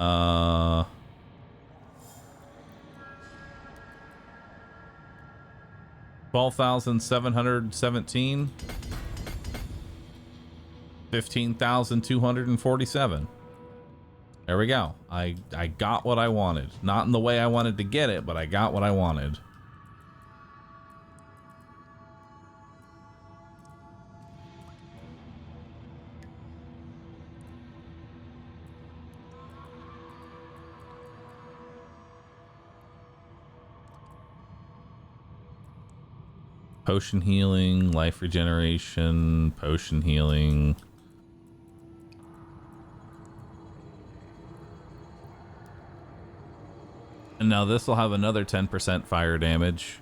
Speaker 1: Uh... 12,717. 15,247. There we go. I got what I wanted. Not in the way I wanted to get it, but I got what I wanted. Potion healing, life regeneration, potion healing. And now this will have another 10% fire damage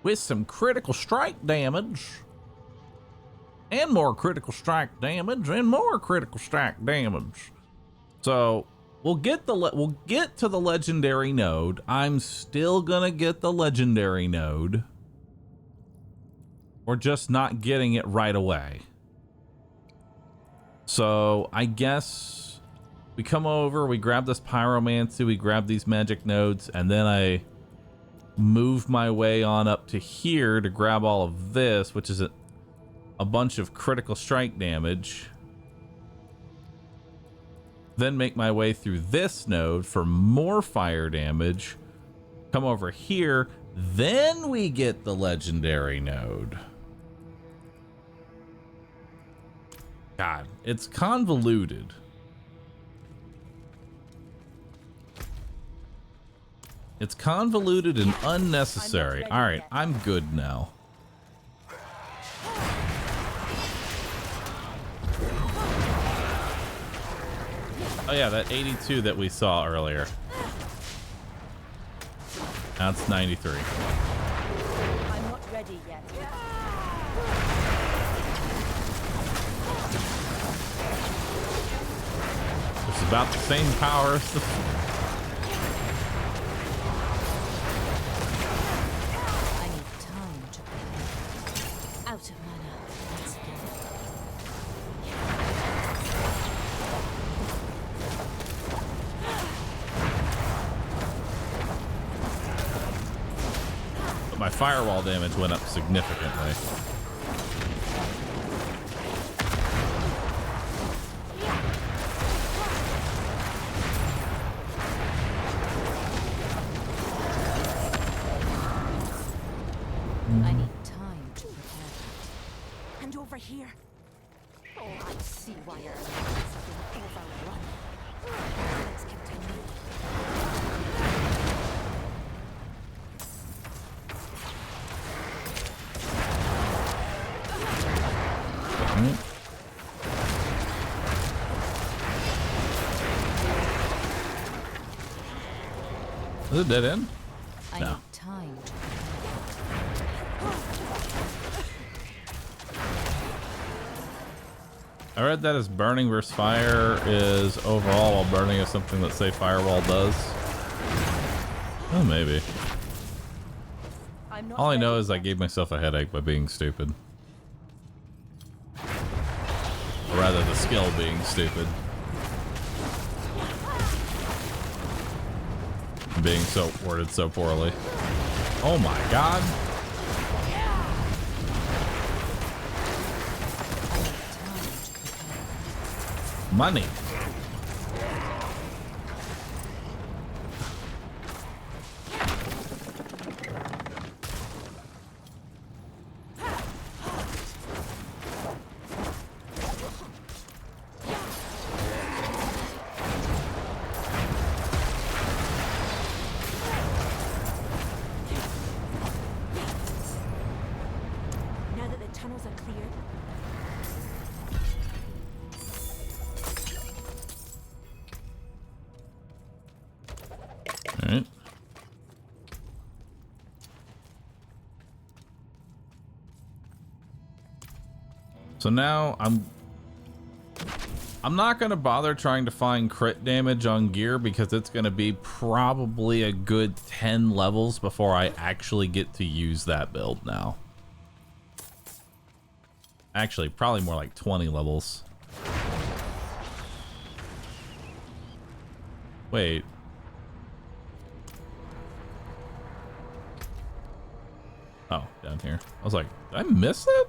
Speaker 1: with some critical strike damage and more critical strike damage and more critical strike damage. So we'll get to the legendary node. I'm still gonna get the legendary node. We're just not getting it right away. So I guess we come over, we grab this pyromancy, we grab these magic nodes, and then I move my way on up to here to grab all of this, which is a bunch of critical strike damage. Then make my way through this node for more fire damage. come over here, then we get the legendary node. God, it's convoluted. It's convoluted and unnecessary. All right, I'm good now. Oh yeah, that 82 that we saw earlier. That's 93.
Speaker 3: I'm not ready yet.
Speaker 1: It's about the same power as the...
Speaker 3: I need time to prepare. Out of mana once again.
Speaker 1: But my firewall damage went up significantly.
Speaker 3: I need time to prepare that. And over here. Oh, I see why our lives have been overrun. Let's continue.
Speaker 1: Is it dead end?
Speaker 3: I
Speaker 1: No.
Speaker 3: need time to
Speaker 1: I read that as burning versus fire is overall, while burning is something that, say, Firewall does. Oh, maybe. All I know is I gave myself a headache by being stupid. Or rather, the skill being stupid. Being so worded so poorly. Oh my god! Money.
Speaker 9: Now that the tunnels are cleared,
Speaker 1: All right. So now I'm not going to bother trying to find crit damage on gear because it's going to be probably a good 10 levels before I actually get to use that build now. Actually, probably more like 20 levels. Wait. Oh, down here. I was like, did I miss it?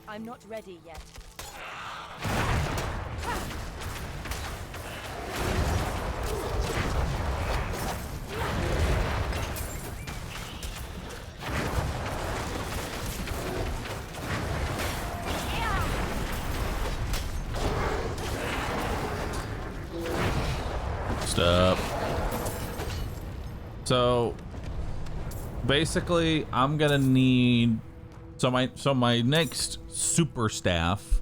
Speaker 3: I'm not ready yet.
Speaker 1: Stop. So basically I'm gonna need so my next super staff,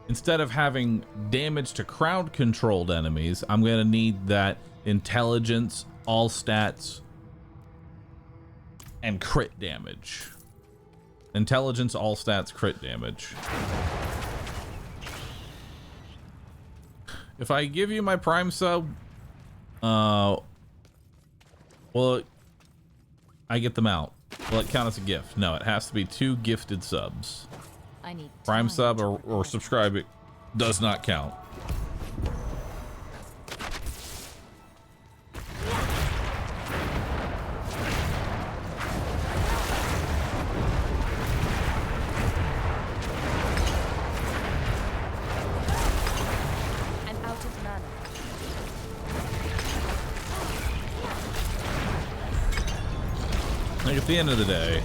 Speaker 1: instead of having damage to crowd controlled enemies, I'm gonna need that intelligence, all stats, and crit damage. Intelligence, all stats, crit damage. If I give you my Prime sub, well, I get them out. Will it count as a gift? No, it has to be 2 gifted subs.
Speaker 3: I need
Speaker 1: Prime sub or subscribe, it does not count.
Speaker 3: I'm out of mana.
Speaker 1: the end of the day,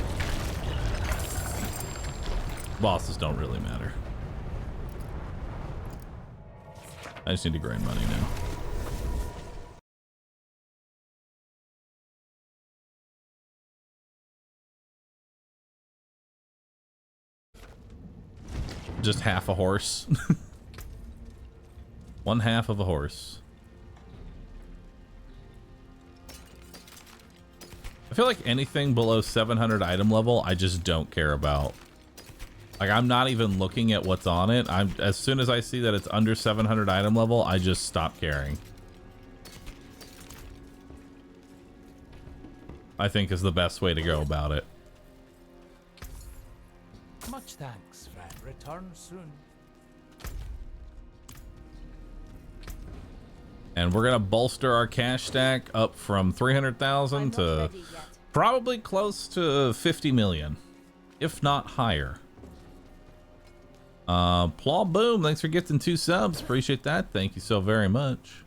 Speaker 1: bosses don't really matter. I just need to grind money now. Just half a horse. One half of a horse. I feel like anything below 700 item level, I just don't care about. Like, I'm not even looking at what's on it. As soon as I see that it's under 700 item level, I just stop caring. I think is the best way to go about it.
Speaker 11: Much thanks, friend. Return soon.
Speaker 1: And we're gonna bolster our cash stack up from 300,000 to probably close to 50 million, if not higher. Plaw Boom, thanks for gifting 2 subs. Appreciate that. Thank you so very much.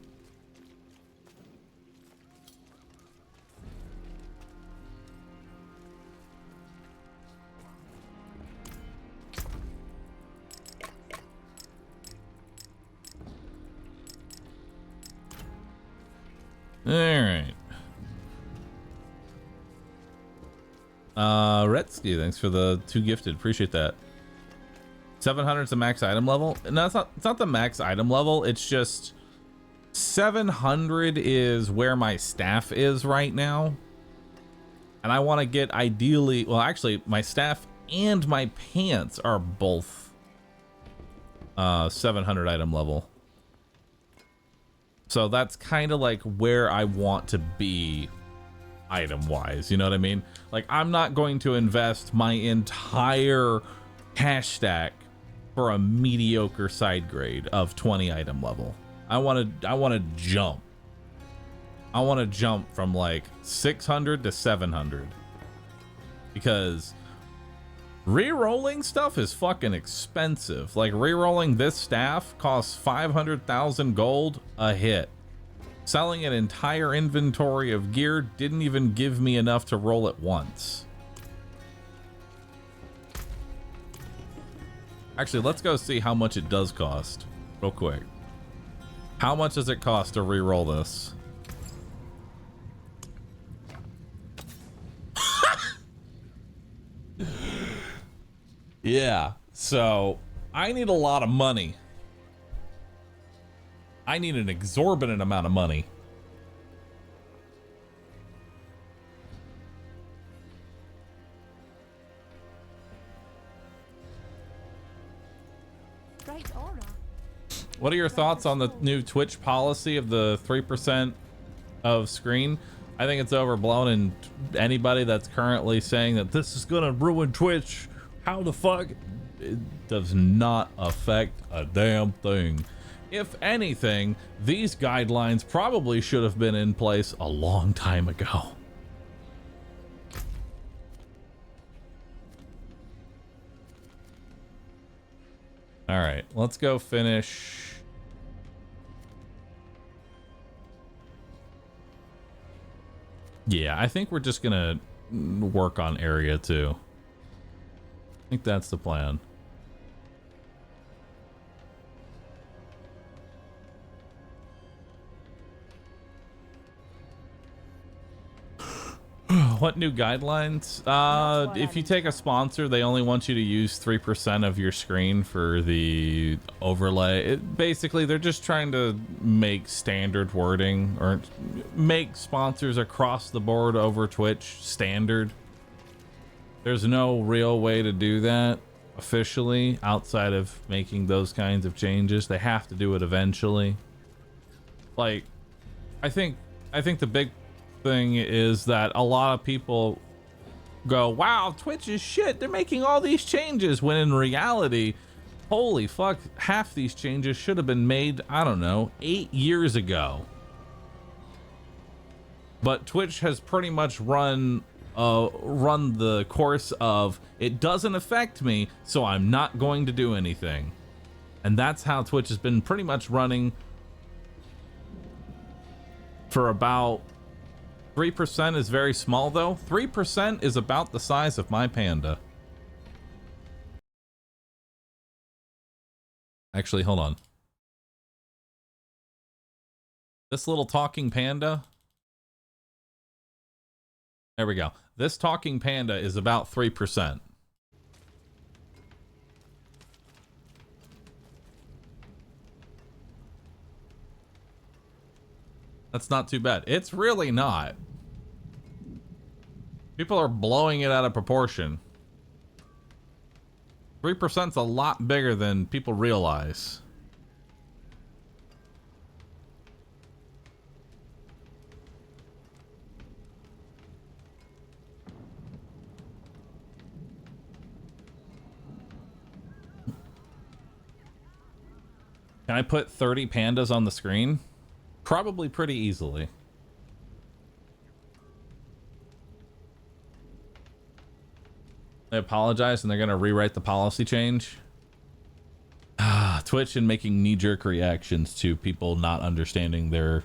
Speaker 1: All right. Retsky, thanks for the 2 gifted. Appreciate that. 700 is the max item level. No, it's not the max item level. It's just 700 is where my staff is right now. And I want to get ideally, well, actually my staff and my pants are both 700 item level. So that's kind of like where I want to be item wise, you know what I mean? Like, I'm not going to invest my entire cash stack for a mediocre side grade of 20 item level. I want to jump. I want to jump from like 600 to 700 because re-rolling stuff is fucking expensive. Like, re-rolling this staff costs 500,000 gold a hit. Selling an entire inventory of gear didn't even give me enough to roll it once. Actually, let's go see how much it does cost real quick. How much does it cost to re-roll this? Yeah, so I need a lot of money. I need an exorbitant amount of money. What are your thoughts on the new Twitch policy of the 3% of screen? I think it's overblown, and anybody that's currently saying that this is gonna ruin Twitch, how the fuck? It does not affect a damn thing. If anything, these guidelines probably should have been in place a long time ago. All right, let's go finish. Yeah, I think we're just gonna work on area 2. I think that's the plan. What new guidelines? If you take a sponsor, they only want you to use 3% of your screen for the overlay. Basically, they're just trying to make standard wording, or make sponsors across the board over Twitch standard. There's no real way to do that officially outside of making those kinds of changes. They have to do it eventually. Like, I think the big thing is that a lot of people go, wow, Twitch is shit, they're making all these changes, when in reality, holy fuck, half these changes should have been made, I don't know, 8 years ago. But Twitch has pretty much run the course of, it doesn't affect me, so I'm not going to do anything. And that's how Twitch has been pretty much running for about 3% is very small though. 3% is about the size of my panda. Actually, hold on. This little talking panda. There we go. This talking panda is about 3%. That's not too bad. It's really not. People are blowing it out of proportion. 3% is a lot bigger than people realize. Can I put 30 pandas on the screen? Probably pretty easily. They apologize and they're going to rewrite the policy change. Twitch and making knee-jerk reactions to people not understanding their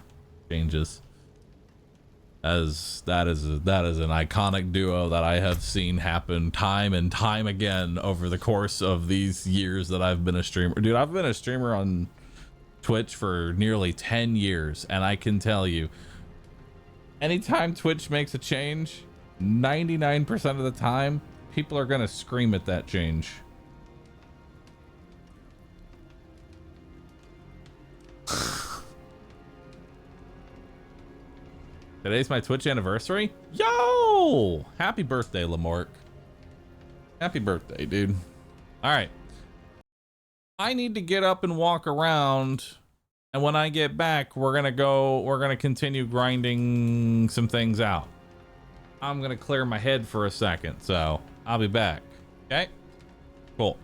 Speaker 1: changes. As that is an iconic duo that I have seen happen time and time again over the course of these years that I've been a streamer. Dude, I've been a streamer on Twitch for nearly 10 years, and I can tell you, anytime Twitch makes a change, 99% of the time, people are gonna scream at that change. Today's my Twitch anniversary. Yo! Happy birthday, Lamork. Happy birthday, dude. All right. I need to get up and walk around, and when I get back, we're gonna continue grinding some things out. I'm gonna clear my head for a second, so I'll be back. Okay? Cool.